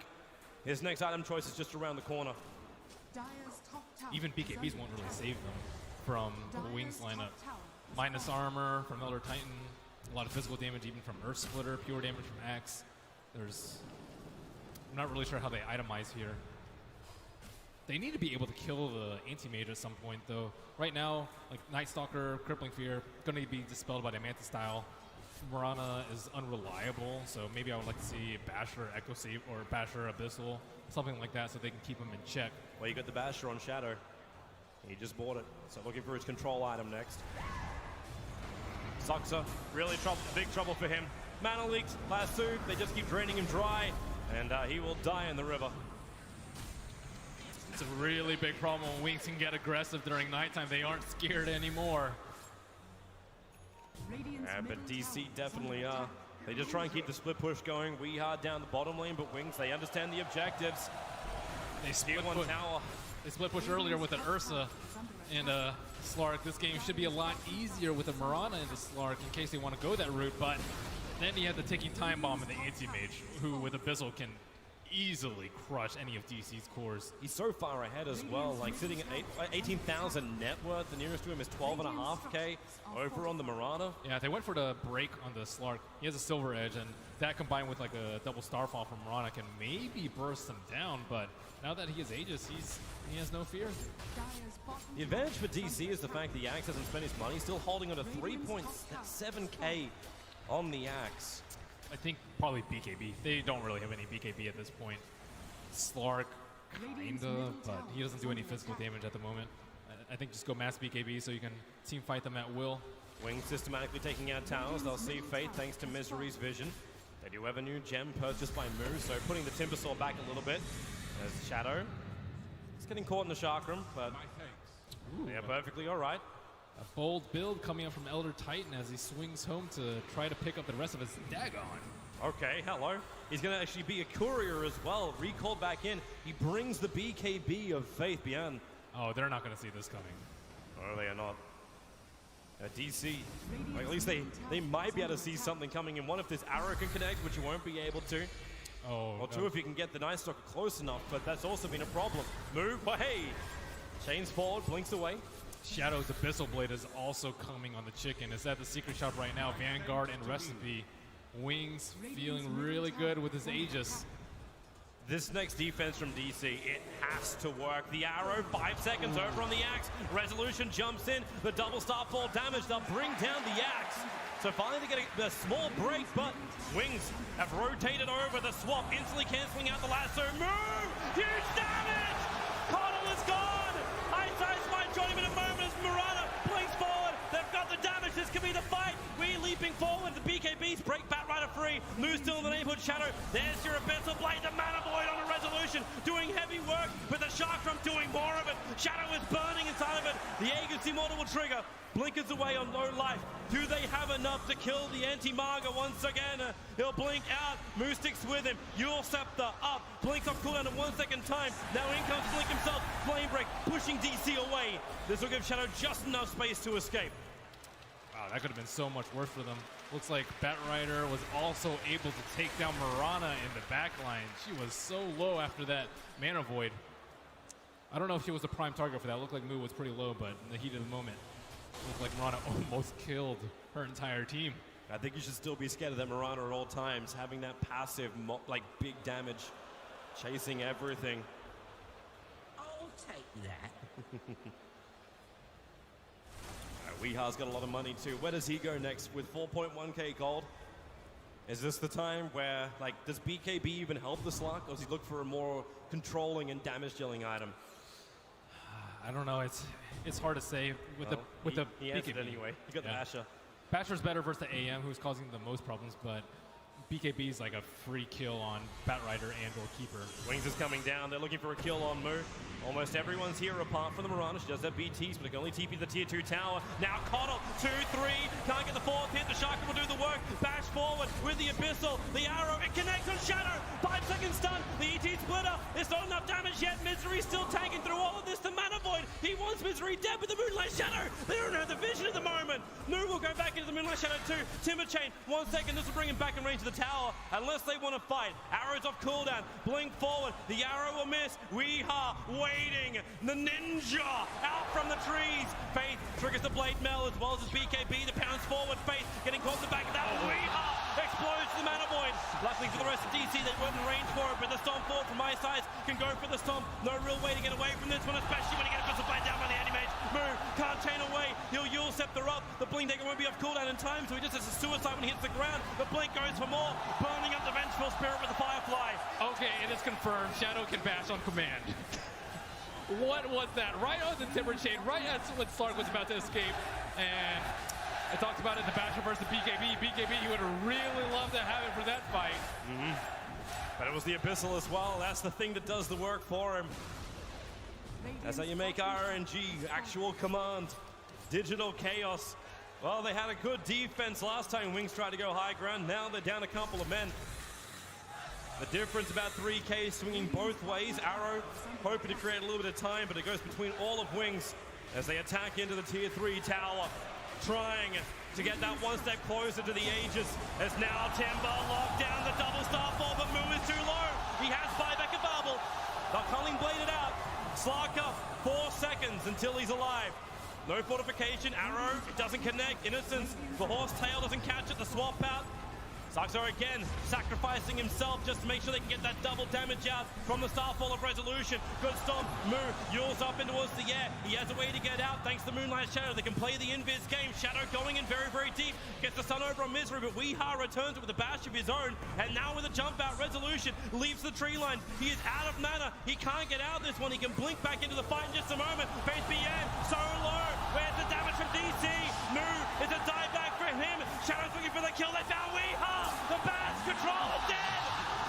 His next item choice is just around the corner. Even BKBs won't really save them from the Wings lineup. Minus armor from Elder Titan, a lot of physical damage even from Earth Splitter, pure damage from Axe. I'm not really sure how they itemize here. They need to be able to kill the Anti-Mage at some point, though. Right now, like Night Stalker, Crippling Fear, going to be dispelled by the Manta Style. Mirana is unreliable, so maybe I would like to see Basher Echo Save or Basher Abyssal, something like that, so they can keep him in check. Well, you got the Basher on Shadow. He just bought it, so looking for his control item next. Soxa, really big trouble for him. Mana leaks, lasso, they just keep draining him dry, and he will die in the river. It's a really big problem when Wings can get aggressive during nighttime. They aren't scared anymore. Yeah, but DC definitely are. They just try and keep the split push going. We are down the bottom lane, but Wings, they understand the objectives. They split push earlier with an Ursa and a Slark. This game should be a lot easier with a Mirana and a Slark in case they want to go that route, but then you have the ticking time bomb and the anti-mage, who with Abyssal can easily crush any of DC's cores. He's so far ahead as well, like sitting at 18,000 net worth. The nearest to him is 12.5k over on the Mirana. Yeah, they went for the break on the Slark. He has a Silver Edge, and that combined with like a double Starfall from Mirana can maybe burst him down, but now that he has Aegis, he has no fear. The advantage for DC is the fact that Axe hasn't spent his money, still holding on to 3.7k on the Axe. I think probably BKB. They don't really have any BKB at this point. Slark, kinda, but he doesn't do any physical damage at the moment. I think just go mass BKB so you can team fight them at will. Wings systematically taking out towers. They'll see Fate thanks to Misery's vision. They do have a new gem purchased by Moo, so putting the Timbersaw back a little bit. There's Shadow. He's getting caught in the Chakram, but yeah, perfectly all right. A bold build coming up from Elder Titan as he swings home to try to pick up the rest of his Dagon. Okay, hello. He's going to actually be a courier as well. Recalled back in. He brings the BKB of Faith beyond. Oh, they're not going to see this coming. Oh, they are not. DC, like at least they might be able to see something coming in. One, if this arrow can connect, which you won't be able to. Oh, or two, if you can get the Night Stalker close enough, but that's also been a problem. Move, but hey! Chains forward, blinks away. Shadow's Abyssal Blade is also coming on the chicken. It's at the secret shop right now. Vanguard and Recipe. Wings feeling really good with his Aegis. This next defense from DC, it has to work. The arrow, 5 seconds over on the Axe. Resolution jumps in. The double Starfall damage, they'll bring down the Axe. So finally they get a small break, but Wings have rotated over the swap, instantly canceling out the lasso. Move! Huge damage! Connell is gone! Hindsight might join him in a moment as Mirana blinks forward. They've got the damage. This could be the fight. We leaping forward. The BKBs break Batrider free. Moo still in the neighborhood. Shadow. There's your Abyssal Blade. The Mana Void on a resolution. Doing heavy work with the Chakram doing more of it. Shadow is burning inside of it. The Aegis Immortal will trigger. Blinkers away on low life. Do they have enough to kill the anti-Marga once again? He'll blink out. Moo sticks with him. Yule Scepter up. Blinks off cooldown in 1 second time. Now in comes Blink himself. Flame Break pushing DC away. This will give Shadow just enough space to escape. Wow, that could have been so much worse for them. Looks like Batrider was also able to take down Mirana in the backline. She was so low after that Mana Void. I don't know if she was the prime target for that. It looked like Moo was pretty low, but in the heat of the moment, it looked like Mirana almost killed her entire team. I think you should still be scared of that Mirana at all times, having that passive, like big damage, chasing everything. I'll take that. Weeha's got a lot of money too. Where does he go next with 4.1k gold? Is this the time where, like, does BKB even help the Slark, or does he look for a more controlling and damage dealing item? I don't know. It's hard to say with the he BKB anyway. You got the Basher. Basher's better versus the AM, who's causing the most problems, but BKB is like a free kill on Batrider and or Keeper. Wings is coming down. They're looking for a kill on Moo. Almost everyone's here apart from the Mirana. She does have BTs, but it can only TP the tier 2 tower. Now Connell, 2-3. Can't get the fourth hit. The Chakra will do the work. Bash forward with the Abyssal. The arrow, it connects on Shadow. 5 seconds stun. The ET splitter. There's not enough damage yet. Misery still tanking through all of this. The Mana Void. He wants Misery dead with the Moonlight Shadow. They don't have the vision at the moment. Moo will go back into the Moonlight Shadow too. Timber Chain, 1 second. This will bring him back in range of the tower. Unless they want to fight. Arrows off cooldown. Blink forward. The arrow will miss. Weeha waiting. The ninja out from the trees. Faith triggers the blade mail as well as his BKB. The pounds forward. Faith getting caught in the back of that. Weeha explodes to the Mana Void. Luckily for the rest of DC, they weren't in range for it, but the Stomp forward from my side can go for the Stomp. No real way to get away from this one, especially when he gets Pistol Blade down by the Anti-Mage. Move, can't chain away. He'll Yule Scepter up. The Blink Dagger won't be off cooldown in time, so he just has a suicide when he hits the ground. The Blink goes for more, burning up the Vengeful Spirit with the Firefly. Okay, it is confirmed. Shadow can bash on command. What was that? Right on the Timber Chain, right as when Slark was about to escape. And I talked about it in the Basher versus BKB. BKB, you would have really loved to have it for that fight. But it was the Abyssal as well. That's the thing that does the work for him. That's how you make RNG, actual command, digital chaos. Well, they had a good defense last time. Wings tried to go high ground. Now they're down a couple of men. The difference about 3K swinging both ways. Arrow hoping to create a little bit of time, but it goes between all of Wings as they attack into the tier 3 tower, trying to get that one step closer to the Aegis. As now Timber locked down the double Starfall, but Moo is too low. He has buyback available. They're culling bladed out. Slark up, 4 seconds until he's alive. No fortification, Arrow, it doesn't connect. Innocence, the Horsetail doesn't catch it, the swap out. Saxo again sacrificing himself just to make sure they can get that double damage out from the Starfall of Resolution. Good Stomp, Moo, Yule's up in towards the air. He has a way to get out thanks to Moonlight Shadow. They can play the invis game. Shadow going in very, very deep. Gets the stun over on Misery, but Weeha returns with a bash of his own. And now with a jump out, Resolution leaves the tree line. He is out of mana. He can't get out of this one. He can blink back into the fight in just a moment. Face BN, so low. Where's the damage from DC? Moo is a dive back for him. Shadow's looking for the kill. They found Weeha. The Bash controller dead!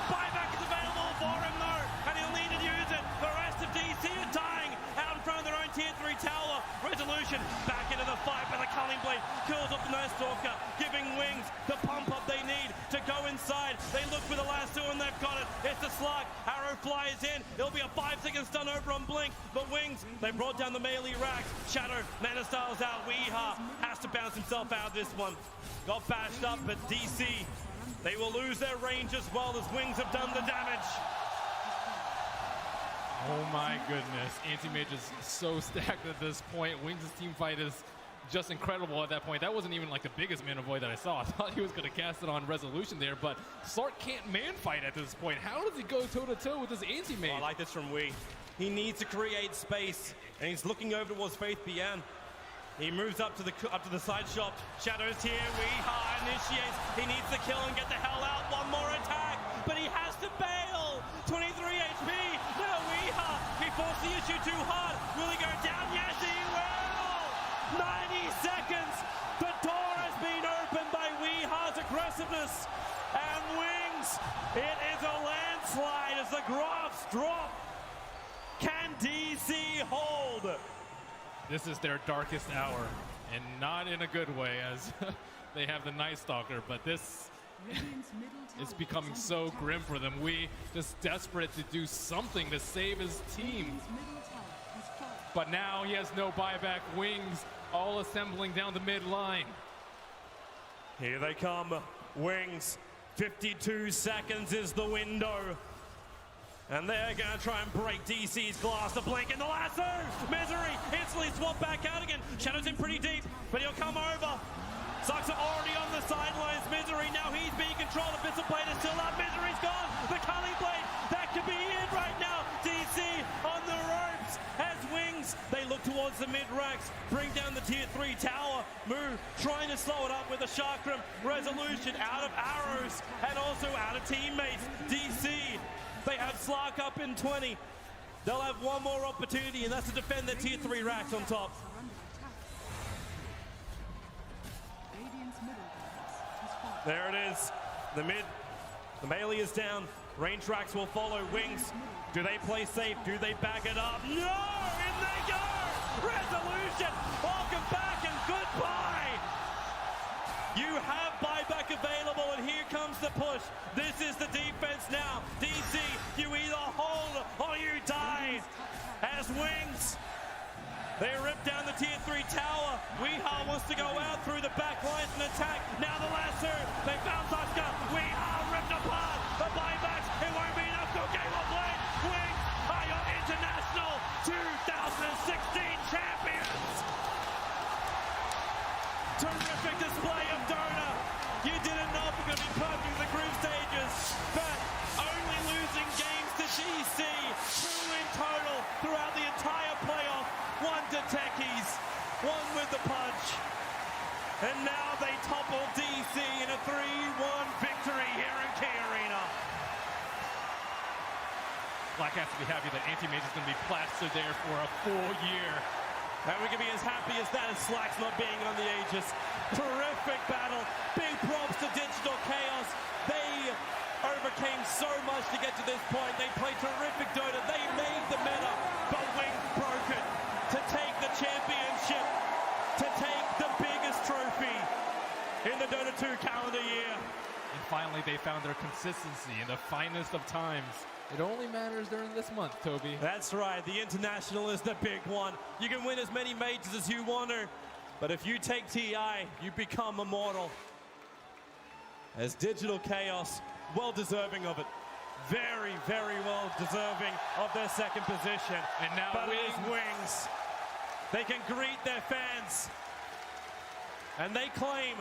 Buyback is available for him though, and he'll need to use it. The rest of DC is dying out in front of their own tier 3 tower. Resolution back into the fight, but the Culling Blade kills off the Nurse Stalker, giving Wings the pump up they need to go inside. They look for the last two and they've got it. It's the Slark. Arrow flies in. It'll be a 5-second stun over on Blink, but Wings, they brought down the melee racks. Shadow, Mana Styles out. Weeha has to bounce himself out of this one. Got bashed up, but DC, they will lose their range as well as Wings have done the damage. Oh my goodness. Anti-Mage is so stacked at this point. Wings' team fight is just incredible at that point. That wasn't even like the biggest Mana Void that I saw. I thought he was going to cast it on Resolution there, but Slark can't man fight at this point. How does he go toe-to-toe with this Anti-Mage? Well, I like this from Wee. He needs to create space, and he's looking over towards Faith Bian. He moves up to the side shop. Shadow's here. Weeha initiates. He needs to kill and get the hell out. One more attack, but he has to bail. 23 HP. No, Weeha. He forced the issue too hard. Will he go down? Yes, he will. 90 seconds. The door has been opened by Weeha's aggressiveness. And Wings, it is a landslide as the graphs drop. Can DC hold? This is their darkest hour, and not in a good way as they have the Night Stalker, but this is becoming so grim for them. We just desperate to do something to save his team. But now he has no buyback. Wings all assembling down the mid line. Here they come, Wings. 52 seconds is the window. And they're going to try and break DC's glass. The blink and the lasso! Misery instantly swapped back out again. Shadow's in pretty deep, but he'll come over. Sucks are already on the sidelines. Misery, now he's being controlled. The Pistol Blade is still up. Misery's gone. The Culling Blade, that could be it right now. DC on the ropes as Wings, they look towards the mid-racks. Bring down the tier 3 tower. Moo trying to slow it up with a Chakram. Resolution out of arrows and also out of teammates. DC, they have Slark up in 20. They'll have one more opportunity, and that's to defend their tier 3 racks on top. There it is. The melee is down. Range racks will follow. Wings, do they play safe? Do they back it up? No! In they go! Resolution! Welcome back and goodbye! You have buyback available, and here comes the push. This is the defense now. DC, you either hold or you die. As Wings, they rip down the tier 3 tower. Weeha wants to go out through the back lines and attack. Now the lasso. They found Tusker. Weeha ripped apart. The buybacks. It won't be enough. Go game of blade. Wings are your international 2016 champions. Terrific display of Dota. You didn't know if it was going to be Black has to be happy that Anti-Mage is going to be plastered there for a full year. And we can be as happy as that as Slack's not being on the Aegis. Terrific battle. Big props to Digital Chaos. They overcame so much to get to this point. They played terrific Dota. They made the meta, but Wings broke it to take the championship, to take the biggest trophy in the Dota 2 calendar year. And finally, they found their consistency in the finest of times. It only matters during this month, Toby. That's right. The International is the big one. You can win as many majors as you want to, but if you take TI, you become immortal. As Digital Chaos, well deserving of it. Very, very well deserving of their second position. And now but it is Wings. They can greet their fans. And they claim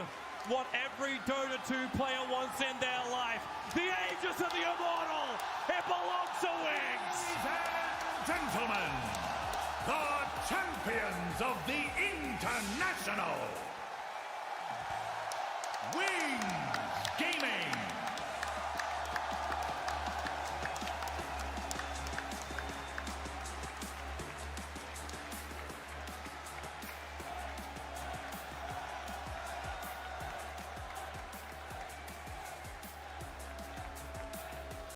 what every Dota 2 player wants in their life. The Aegis of the Immortal! It belongs to Wings! Ladies and gentlemen, the champions of the International, Wings!